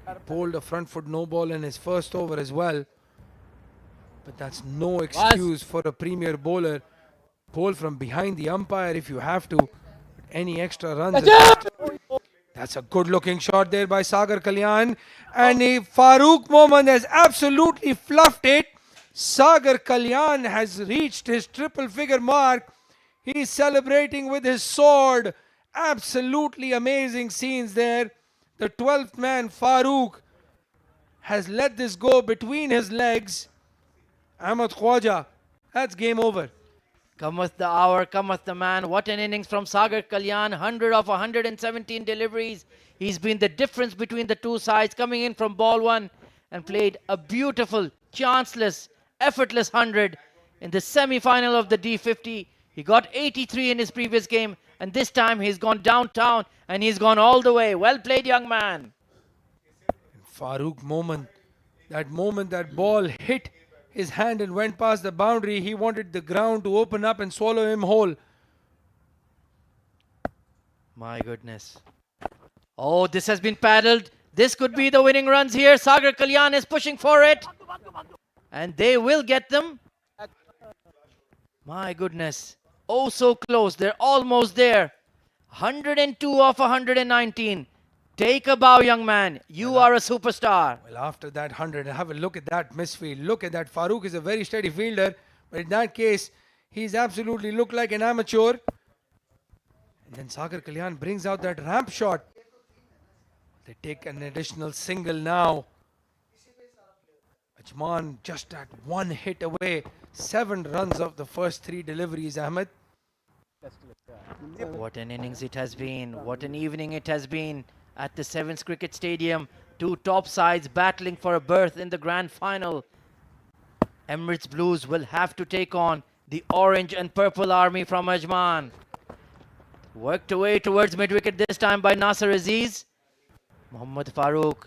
He bowled a front foot no ball in his first over as well. But that's no excuse for a premier bowler. Bowl from behind the umpire if you have to. Any extra runs. That's a good looking shot there by Sagar Kalyan. And Farooq Mohammad has absolutely fluffed it. Sagar Kalyan has reached his triple figure mark. He's celebrating with his sword. Absolutely amazing scenes there. The 12th man, Farooq, has let this go between his legs. Ahmed Khwaja, that's game over. Cometh the hour, cometh the man. What an innings from Sagar Kalyan. 100 of 117 deliveries. He's been the difference between the two sides, coming in from ball one and played a beautiful, chanceless, effortless 100 in the semi-final of the D50. He got 83 in his previous game, and this time he's gone downtown and he's gone all the way. Well played, young man. Farooq moment that ball hit his hand and went past the boundary. He wanted the ground to open up and swallow him whole. My goodness. Oh, this has been paddled. This could be the winning runs here. Sagar Kalyan is pushing for it. And they will get them. My goodness. Oh, so close. They're almost there. 102 of 119. Take a bow, young man. You are a superstar. Well, after that 100, have a look at that misfield. Look at that. Farooq is a very steady fielder. But in that case, he's absolutely looked like an amateur. And then Sagar Kalyan brings out that ramp shot. They take an additional single now. Ajman just at one hit away. 7 runs of the first 3 deliveries, Ahmed. What an innings it has been. What an evening it has been at the Sevens Cricket Stadium. 2 top sides battling for a berth in the grand final. Emirates Blues will have to take on the orange and purple army from Ajman. Worked away towards mid-wicket this time by Nasser Aziz. Mohammad Farooq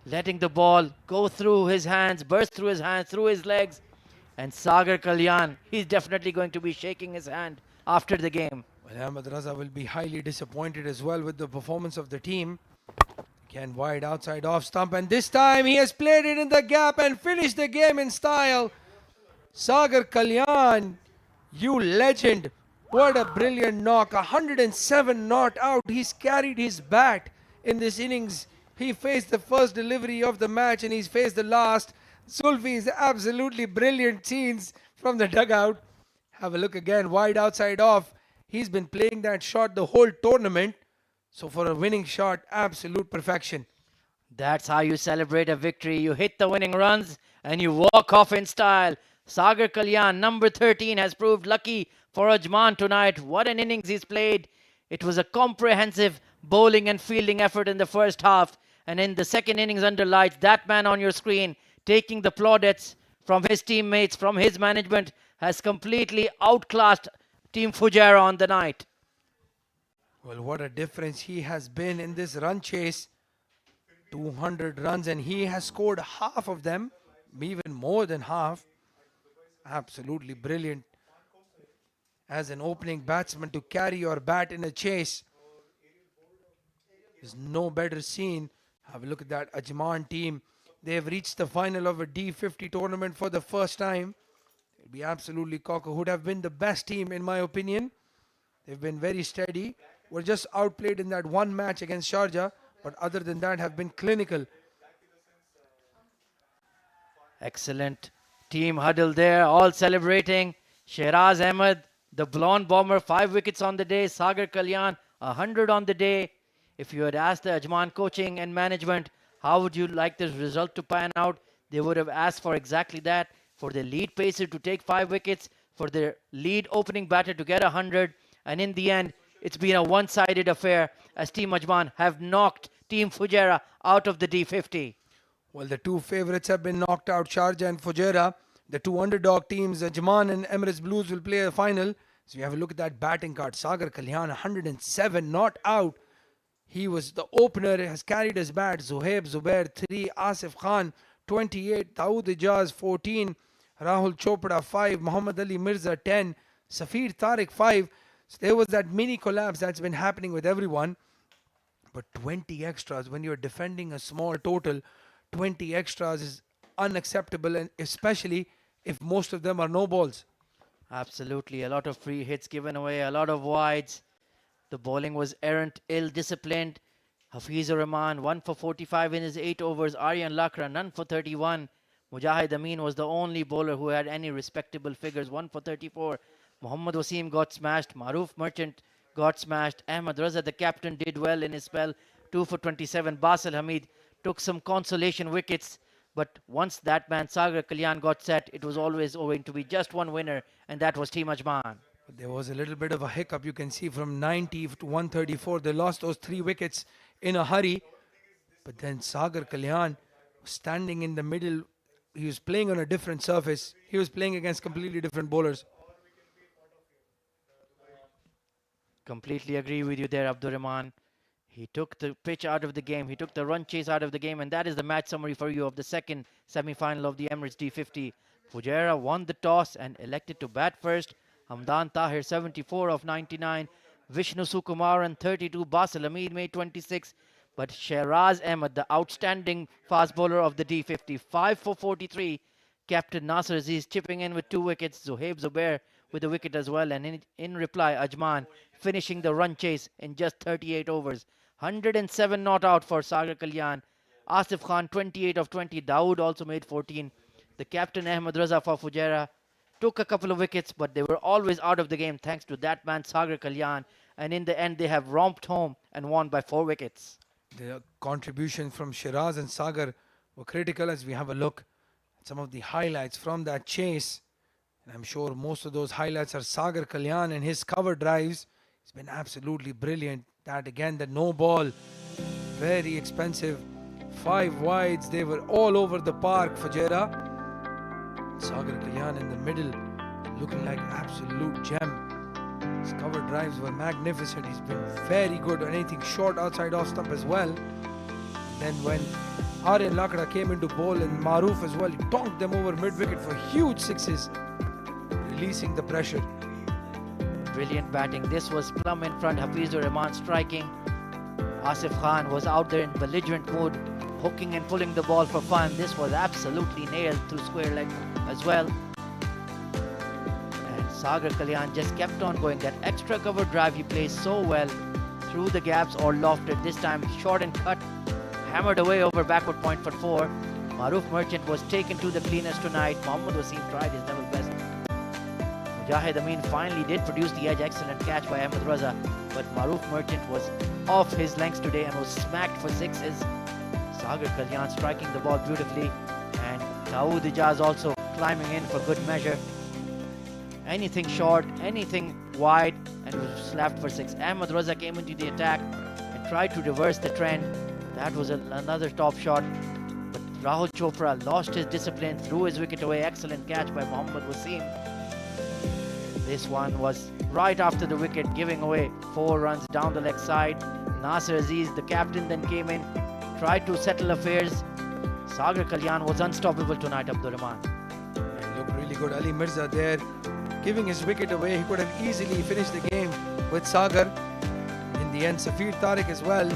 letting the ball go through his hands, burst through his hands, through his legs. And Sagar Kalyan, he's definitely going to be shaking his hand after the game. Well, Ahmed Raza will be highly disappointed as well with the performance of the team. Again, wide outside off stump, and this time he has played it in the gap and finished the game in style. Sagar Kalyan, you legend. What a brilliant knock. 107 not out. He's carried his bat in this innings. He faced the first delivery of the match and he's faced the last. Zulfi's absolutely brilliant scenes from the dugout. Have a look again, wide outside off. He's been playing that shot the whole tournament. So for a winning shot, absolute perfection. That's how you celebrate a victory. You hit the winning runs and you walk off in style. Sagar Kalyan, number 13, has proved lucky for Ajman tonight. What an innings he's played. It was a comprehensive bowling and fielding effort in the first half. And in the second innings under lights, that man on your screen taking the plaudits from his teammates, from his management, has completely outclassed Team Fujairah on the night. Well, what a difference he has been in this run chase. 200 runs and he has scored half of them, even more than half. Absolutely brilliant as an opening batsman to carry your bat in a chase. There's no better scene. Have a look at that Ajman team. They have reached the final of a D50 tournament for the first time. They'll be absolutely cocker. Would have been the best team in my opinion. They've been very steady. Were just outplayed in that one match against Sharjah, but other than that have been clinical. Excellent team huddle there, all celebrating. Shehraz Ahmed, the blonde bomber, 5 wickets on the day. Sagar Kalyan, 100 on the day. If you had asked the Ajman coaching and management, how would you like this result to pan out? They would have asked for exactly that, for the lead pacer to take 5 wickets, for their lead opening batter to get 100. And in the end, it's been a one-sided affair as Team Ajman have knocked Team Fujairah out of the D50. Well, the 2 favourites have been knocked out, Sharjah and Fujairah. The 2 underdog teams, Ajman and Emirates Blues, will play a final. So we have a look at that batting card. Sagar Kalyan, 107 not out. He was the opener, has carried his bat. Zuhaib Zubair, 3. Asif Khan, 28. Dawood Ijaz, 14. Rahul Chopra, 5. Muhammad Ali Mirza, 10. Safir Tariq, 5. So there was that mini collapse that's been happening with everyone. But 20 extras, when you're defending a small total, 20 extras is unacceptable, and especially if most of them are no balls. Absolutely. A lot of free hits given away, a lot of wides. The bowling was errant, ill-disciplined. Hafizur Rahman, 1 for 45 in his 8 overs. Aryan Lakra, none for 31. Mujahid Amin was the only bowler who had any respectable figures, 1 for 34. Muhammad Wasim got smashed. Maroof Merchant got smashed. Ahmed Raza, the captain, did well in his spell, 2 for 27. Basil Hamid took some consolation wickets, but But once that man Sagar Kalyan got set, it was always going to be just one winner, and that was Team Ajman. There was a little bit of a hiccup. You can see from 90 to 134, they lost those 3 wickets in a hurry. But then Sagar Kalyan was standing in the middle. He was playing on a different surface. He was playing against completely different bowlers. Completely agree with you there, Abdurrahman. He took the pitch out of the game. He took the run chase out of the game. And that is the match summary for you of the second semi-final of the Emirates D50. Fujairah won the toss and elected to bat first. Hamdan Tahir, 74 of 99. Vishnu Sukumaran, 32. Basil Hamid made 26. But Shehraz Ahmed, the outstanding fast bowler of the D50, 5 for 43. Captain Nasser Aziz chipping in with 2 wickets. Zuhaib Zubair with a wicket as well. And in reply, Ajman finishing the run chase in just 38 overs. 107 not out for Sagar Kalyan. Asif Khan, 28 of 20. Dawood also made 14. The captain Ahmed Raza for Fujairah took a couple of wickets, but they were always out of the game thanks to that man Sagar Kalyan. And in the end, they have romped home and won by 4 wickets. The contribution from Shiraz and Sagar were critical as we have a look at some of the highlights from that chase. And I'm sure most of those highlights are Sagar Kalyan and his cover drives. It's been absolutely brilliant. That again, the no ball, very expensive. 5 wides, they were all over the park, Fujairah. Sagar Kalyan in the middle, looking like absolute gem. His cover drives were magnificent. He's been very good on anything short outside off stump as well. Then when Aryan Lakda came into bowl and Maroof as well, he donked them over mid-wicket for huge sixes, releasing the pressure. Brilliant batting. This was plumb in front. Hafizur Rahman striking. Asif Khan was out there in belligerent mood, hooking and pulling the ball for fun. This was absolutely nailed through square leg as well. And Sagar Kalyan just kept on going. That extra cover drive he plays so well through the gaps or lofted. This time short and cut, hammered away over backward point for 4. Maroof Merchant was taken to the cleaners tonight. Mohammad Wasim tried his level best. Mujahid Amin finally did produce the edge. Excellent catch by Ahmed Raza. But Maroof Merchant was off his lengths today and was smacked for 6s. Sagar Kalyan striking the ball beautifully. And Dawood Ijaz also climbing in for good measure. Anything short, anything wide, and was slapped for 6. Ahmed Raza came into the attack and tried to reverse the trend. That was another top shot. But Rahul Chopra lost his discipline, threw his wicket away. Excellent catch by Mohammad Wasim. This one was right after the wicket, giving away 4 runs down the leg side. Nasser Aziz, the captain, then came in, tried to settle affairs. Sagar Kalyan was unstoppable tonight, Abdurrahman. And looked really good. Ali Mirza there, giving his wicket away. He could have easily finished the game with Sagar. In the end, Safir Tariq as well.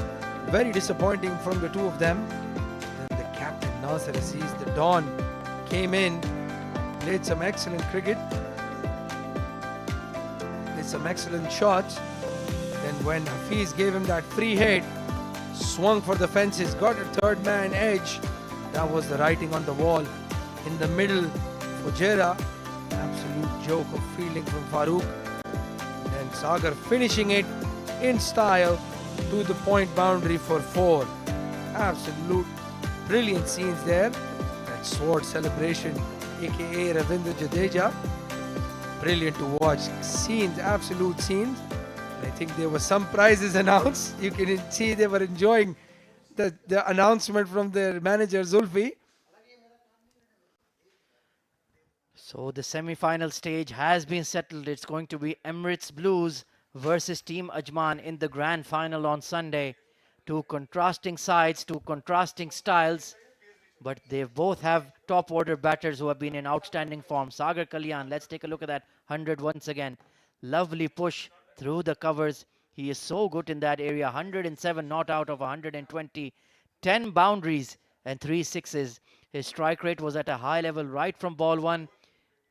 Very disappointing from the 2 of them. Then the captain, Nasser Aziz, the Don, came in, played some excellent cricket. Some excellent shots. Then when Hafiz gave him that free hit, swung for the fences, got a 3rd man edge. That was the writing on the wall. In the middle, Fujairah, absolute joke of fielding from Farooq. Then Sagar finishing it in style to the point boundary for 4. Absolute brilliant scenes there. That sword celebration, aka Ravindra Jadeja. Brilliant to watch. Scenes, absolute scenes. I think there were some prizes announced. You can see they were enjoying the announcement from their manager Zulfi. So the semi-final stage has been settled. It's going to be Emirates Blues versus Team Ajman in the grand final on Sunday. 2 contrasting sides, 2 contrasting styles. But they both have top order batters who have been in outstanding form. Sagar Kalyan, let's take a look at that 100 once again. Lovely push through the covers. He is so good in that area. 107 not out of 120. 10 boundaries and 3 sixes. His strike rate was at a high level right from ball 1.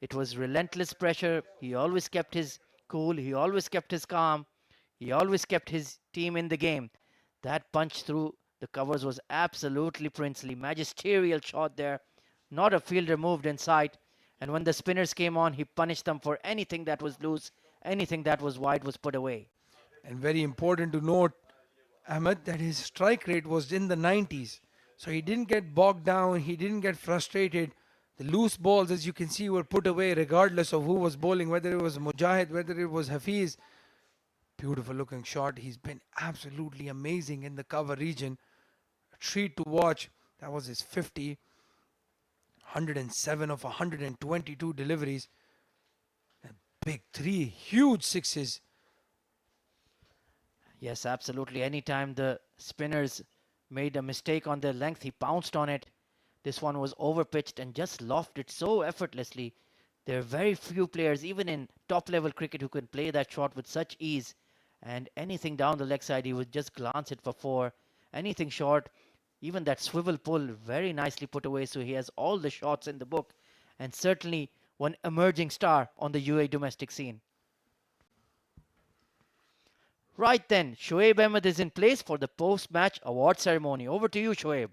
It was relentless pressure. He always kept his cool. He always kept his calm. He always kept his team in the game. That punch through the covers was absolutely princely. Magisterial shot there. Not a fielder moved in sight. And when the spinners came on, he punished them for anything that was loose. Anything that was wide was put away. And very important to note, Ahmed, that his strike rate was in the 90s. So he didn't get bogged down, he didn't get frustrated. The loose balls, as you can see, were put away regardless of who was bowling, whether it was Mujahid, whether it was Hafiz. Beautiful looking shot. He's been absolutely amazing in the cover region. A treat to watch. That was his 50. 107 of 122 deliveries. A big three, huge sixes. Yes, absolutely. Anytime the spinners made a mistake on their length, he pounced on it. This one was overpitched and just lofted it so effortlessly. There are very few players, even in top level cricket, who can play that shot with such ease. And anything down the leg side, he would just glance it for four. Anything short, even that swivel pull, very nicely put away. So he has all the shots in the book, and certainly one emerging star on the UAE domestic scene. Right then, Shoaib Ahmed is in place for the post-match award ceremony. Over to you, Shoaib.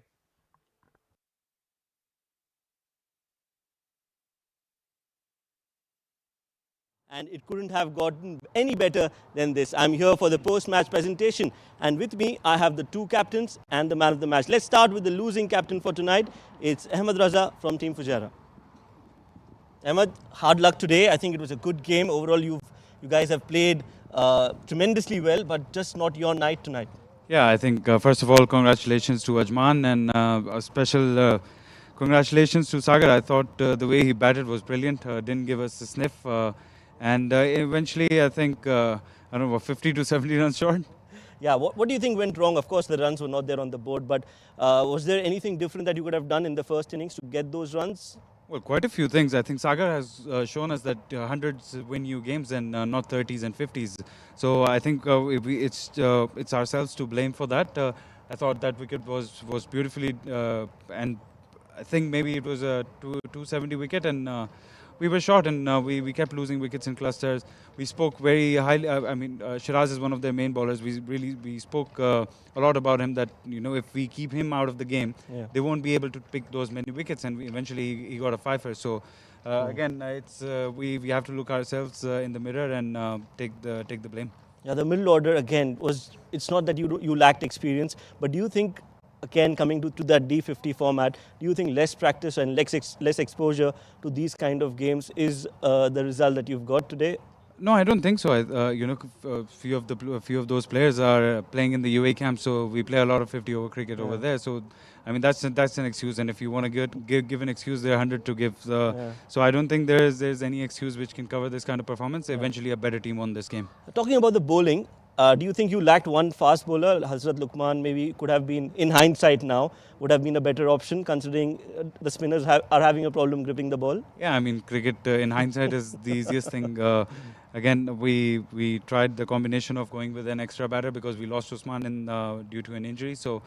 And it couldn't have gotten any better than this. I'm here for the post-match presentation, and with me I have the two captains and the man of the match. Let's start with the losing captain for tonight. It's Ahmed Raza from Team Fujairah. Ahmed, hard luck today. I think it was a good game. Overall, you guys have played tremendously well, but just not your night tonight. Yeah, I think first of all, congratulations to Ajman, and a special congratulations to Sagar. I thought the way he batted was brilliant. Didn't give us a sniff. And eventually, I think, I don't know, 50 to 70 runs short. Yeah, what do you think went wrong? Of course, the runs were not there on the board, but was there anything different that you could have done in the first innings to get those runs? Well, quite a few things. I think Sagar has shown us that hundreds win you games and not 30s and 50s. So I think it's ourselves to blame for that. I thought that wicket was beautifully, and I think maybe it was a 270 wicket, and we were short, and we kept losing wickets in clusters. We spoke very highly. Shiraz is one of their main bowlers. We spoke a lot about him, that if we keep him out of the game, they won't be able to pick those many wickets, and eventually he got a fifer. So again, it's we have to look ourselves in the mirror and take the blame. Yeah, the middle order again it's not that you lacked experience, but do you think, again, coming to that D50 format, do you think less practice and less exposure to these kind of games is the result that you've got today? No, I don't think so. A few of those players are playing in the UAE camp, so we play a lot of 50-over cricket over there. So, I mean, that's an excuse. And if you want to give an excuse, there are 100 to give. So I don't think there's any excuse which can cover this kind of performance. Eventually, a better team won this game. Talking about the bowling, do you think you lacked one fast bowler? Hazrat Luqman maybe could have been, in hindsight now, would have been a better option, considering the spinners are having a problem gripping the ball? Yeah, I mean, cricket in hindsight is the easiest thing. Again, we tried the combination of going with an extra batter because we lost Usman due to an injury. So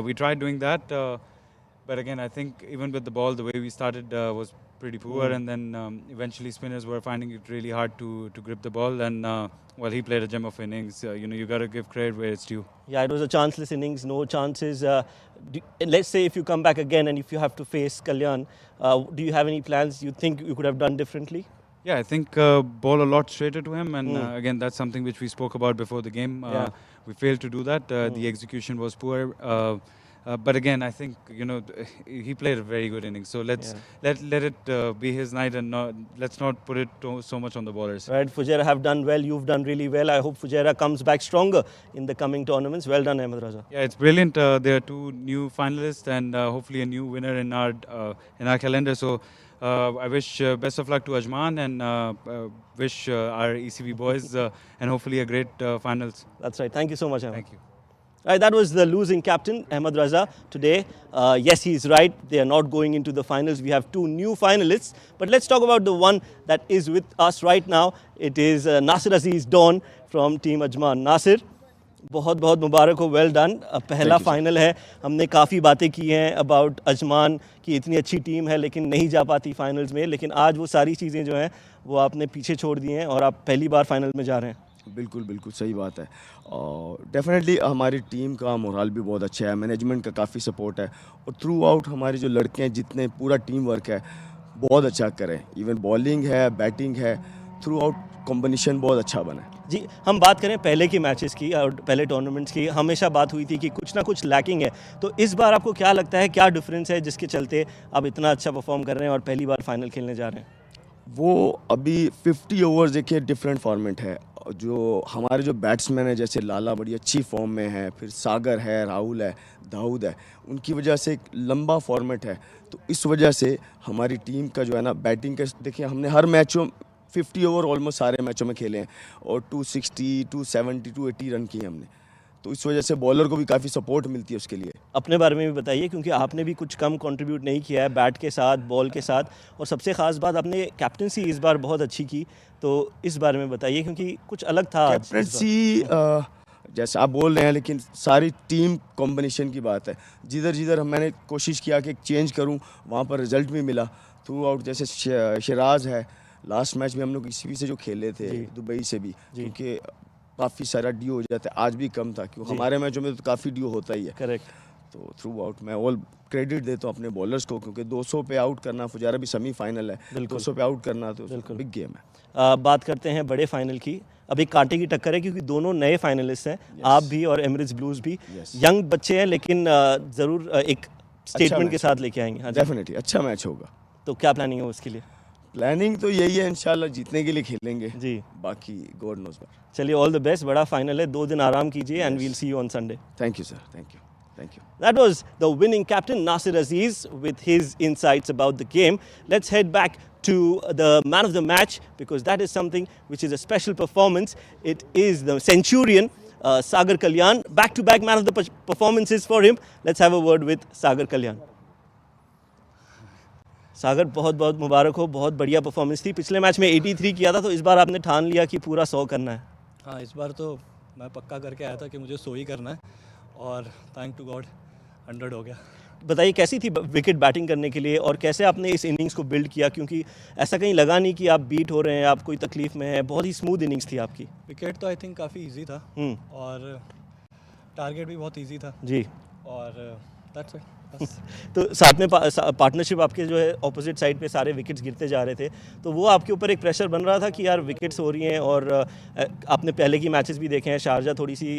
we tried doing that. But again, I think even with the ball, the way we started was pretty poor, and then eventually spinners were finding it really hard to grip the ball, and well, he played a gem of innings. You got to give credit where it's due. Yeah, it was a chanceless innings, no chances. Let's say if you come back again and if you have to face Kalyan, do you have any plans you think you could have done differently? Yeah, I think bowl a lot straighter to him, and again, that's something which we spoke about before the game. We failed to do that. The execution was poor. But again, I think he played a very good innings. So let it be his night, and let's not put it so much on the bowlers. Right, Fujairah have done well. You've done really well. I hope Fujairah comes back stronger in the coming tournaments. Well done, Ahmed Raza. Yeah, it's brilliant. There are two new finalists and hopefully a new winner in our calendar. So I wish best of luck to Ajman, and wish our ECB boys and hopefully a great finals. That's right. Thank you so much, Ahmed. Thank you. Right, that was the losing captain, Ahmed Raza, today. Yes, he's right. They are not going into the finals. We have two new finalists. But let's talk about the one that is with us right now. It is Nasir Aziz Dawn from Team Ajman. Nasir, बहुत बहुत मुबारक हो, well done. पहला final है. हमने काफ़ी बातें की हैं अबाउट अजमान की इतनी अच्छी टीम है लेकिन नहीं जा पाती फाइनल्स में, लेकिन आज वो सारी चीज़ें जो हैं वो आपने पीछे छोड़ दी हैं और आप पहली बार फाइनल में जा रहे हैं. बिल्कुल बिल्कुल सही बात है. और डेफिनेटली हमारी टीम का मोराल भी बहुत अच्छा है, मैनेजमेंट का काफ़ी सपोर्ट है, और थ्रू आउट हमारे जो लड़के हैं जितने पूरा टीम वर्क है बहुत अच्छा करें. इवन बॉलिंग है, बैटिंग है, थ्रू आउट कॉम्बिनेशन बहुत अच्छा बना है। जी, हम बात करें पहले की मैचेस की और पहले टूर्नामेंट्स की, हमेशा बात हुई थी कि कुछ ना कुछ लैकिंग है। तो इस बार आपको क्या लगता है, क्या डिफरेंस है जिसके चलते आप इतना अच्छा परफॉर्म कर रहे हैं और पहली बार फाइनल खेलने जा रहे हैं? वो अभी 50 ओवर्स देखिए डिफरेंट फॉर्मेट है। जो हमारे जो बैट्समैन है जैसे लाला बड़ी अच्छी फॉर्म में है, फिर सागर है, राहुल है, दाऊद है, उनकी वजह से एक लंबा फॉर्मेट है। तो इस वजह से हमारी टीम का जो है ना बैटिंग का देखिए हमने हर मैचों 50 ओवर ऑलमोस्ट सारे मैचों में खेले हैं और 260, 270, 280 रन किए हमने। तो इस वजह से बॉलर को भी काफ़ी सपोर्ट मिलती है उसके लिए। अपने बारे में भी बताइए, क्योंकि आपने भी कुछ कम कंट्रीब्यूट नहीं किया है बैट के साथ, बॉल के साथ, और सबसे ख़ास बात आपने कैप्टनसी इस बार बहुत अच्छी की। तो इस बारे में बताइए, क्योंकि कुछ अलग था आज इस बार। कैप्टनसी जैसे आप बोल रहे हैं, लेकिन सारी टीम कॉम्बिनेशन की बात है। जिधर जिधर मैंने कोशिश किया कि चेंज करूं, वहाँ पर रिजल्ट भी मिला थ्रू आउट। जैसे शिराज है, लास्ट मैच में हम लोग ECB से जो खेले थे, दुबई से भी, क्योंकि काफ़ी सारा ड्यू हो जाता है, आज भी कम था क्योंकि हमारे मैचों में तो काफ़ी ड्यू होता ही है। करेक्ट। तो थ्रू आउट मैं ऑल क्रेडिट देता हूँ अपने बॉलर्स को, क्योंकि 200 पे आउट करना, फुजारा भी सेमीफाइनल है, 200 पे आउट करना तो बिग गेम है। बात करते हैं बड़े फाइनल की। अभी कांटे की टक्कर है क्योंकि दोनों नए फाइनलिस्ट हैं, आप भी और एमिरेट्स ब्लूज भी। यंग बच्चे हैं, लेकिन ज़रूर एक स्टेटमेंट के साथ लेके आएंगे। हाँ, डेफिनेटली अच्छा मैच होगा। तो क्या प्लानिंग है उसके लिए? प्लानिंग तो यही है, इंशाल्लाह जीतने के लिए खेलेंगे जी। बाकी गॉड नोज। चलिए, ऑल द बेस्ट। बड़ा फाइनल है, 2 दिन आराम कीजिए and we'll see you on Sunday. Thank you sir, thank you, thank you. That was the winning captain Nasir Aziz with his insights about the game. Let's head back to the man of the match, because that is something which is a special performance. It is the Centurion, Sagar Kalyan. Back-to-back man of the performances for him. Let's have a word with Sagar Kalyan. सागर, बहुत बहुत मुबारक हो, बहुत बढ़िया performance थी। पिछले match में 83 किया था, तो इस बार आपने ठान लिया कि पूरा 100 करना है। हाँ, इस बार तो मैं पक्का करके आया था कि मुझे 100 ही करना है, और थैंक टू गॉड 100 हो गया। बताइए, कैसी थी विकेट बैटिंग करने के लिए और कैसे आपने इस इनिंग्स को बिल्ड किया, क्योंकि ऐसा कहीं लगा नहीं कि आप बीट हो रहे हैं, आप कोई तकलीफ में है, बहुत ही स्मूथ इनिंग्स थी आपकी। विकेट तो आई थिंक काफ़ी इजी था और टारगेट भी बहुत इजी था जी, और दैट्स इट बस। तो साथ में पार्टनरशिप आपके जो है ऑपोजिट साइड पे सारे विकेट्स गिरते जा रहे थे, तो वो आपके ऊपर एक प्रेशर बन रहा था कि यार विकेट्स हो रही हैं, और आपने पहले की मैचेस भी देखे हैं, शारजा थोड़ी सी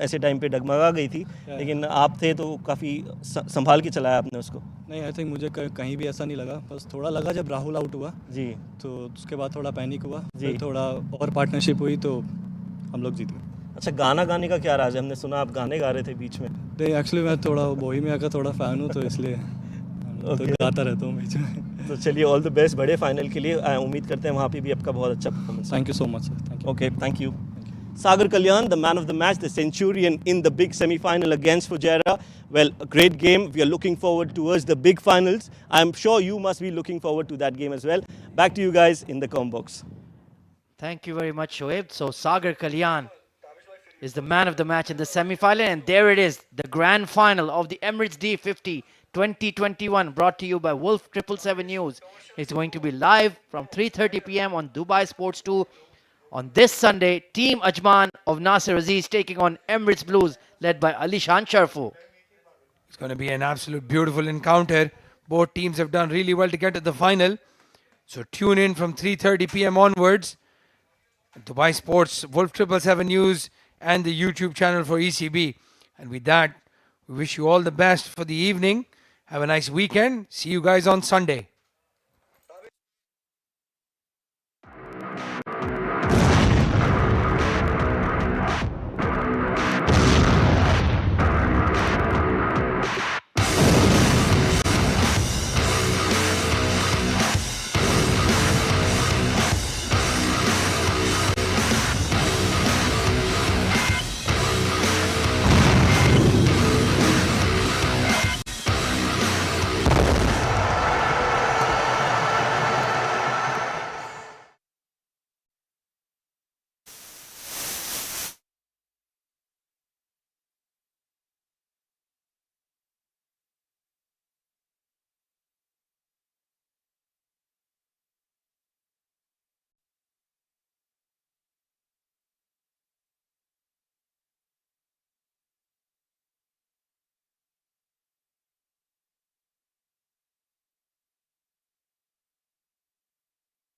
ऐसे टाइम पे डगमगा गई थी, लेकिन आप थे तो काफ़ी संभाल के चलाया आपने उसको। नहीं, आई थिंक मुझे कहीं भी ऐसा नहीं लगा, बस थोड़ा लगा जब राहुल आउट हुआ जी, तो उसके बाद थोड़ा पैनिक हुआ, जी। फिर थोड़ा और पार्टनरशिप हुई तो हम लोग जीत गए। अच्छा, गाना गाने का क्या राज है? हमने सुना आप गाने गा रहे थे बीच में। नहीं, एक्चुअली मैं थोड़ा बोहेमिया का थोड़ा फ़ैन हूँ, तो इसलिए तो गाता रहता हूँ बीच में। तो चलिए, ऑल द बेस्ट बड़े फाइनल के लिए। उम्मीद करते हैं वहाँ पे भी आपका बहुत अच्छा performance. Thank you so much sir, thank you. Okay, thank you. Sagar Kalyan, the man of the match, the Centurion in the big semi-final against Fujairah. Well, a great game. We are looking forward towards the big finals. I'm sure you must be looking forward to that game as well. Back to you guys in the comment box. Thank you very much, Shoaib. So Sagar Kalyan is the man of the match in the semi-final, and there it is, the grand final of the Emirates D50 2021, brought to you by Wolf 777 News. It's going to be live from 3:30 p.m. on Dubai Sports 2 on this Sunday. Team Ajman of Nasir Aziz taking on Emirates Blues, led by Alishan Sharfu. It's going to be an absolute beautiful encounter. Both teams have done really well to get to the final. So tune in from 3:30 p.m. onwards. Dubai Sports, Wolf 777 News, and the YouTube channel for ECB. And with that, we wish you all the best for the evening. Have a nice weekend. See you guys on Sunday.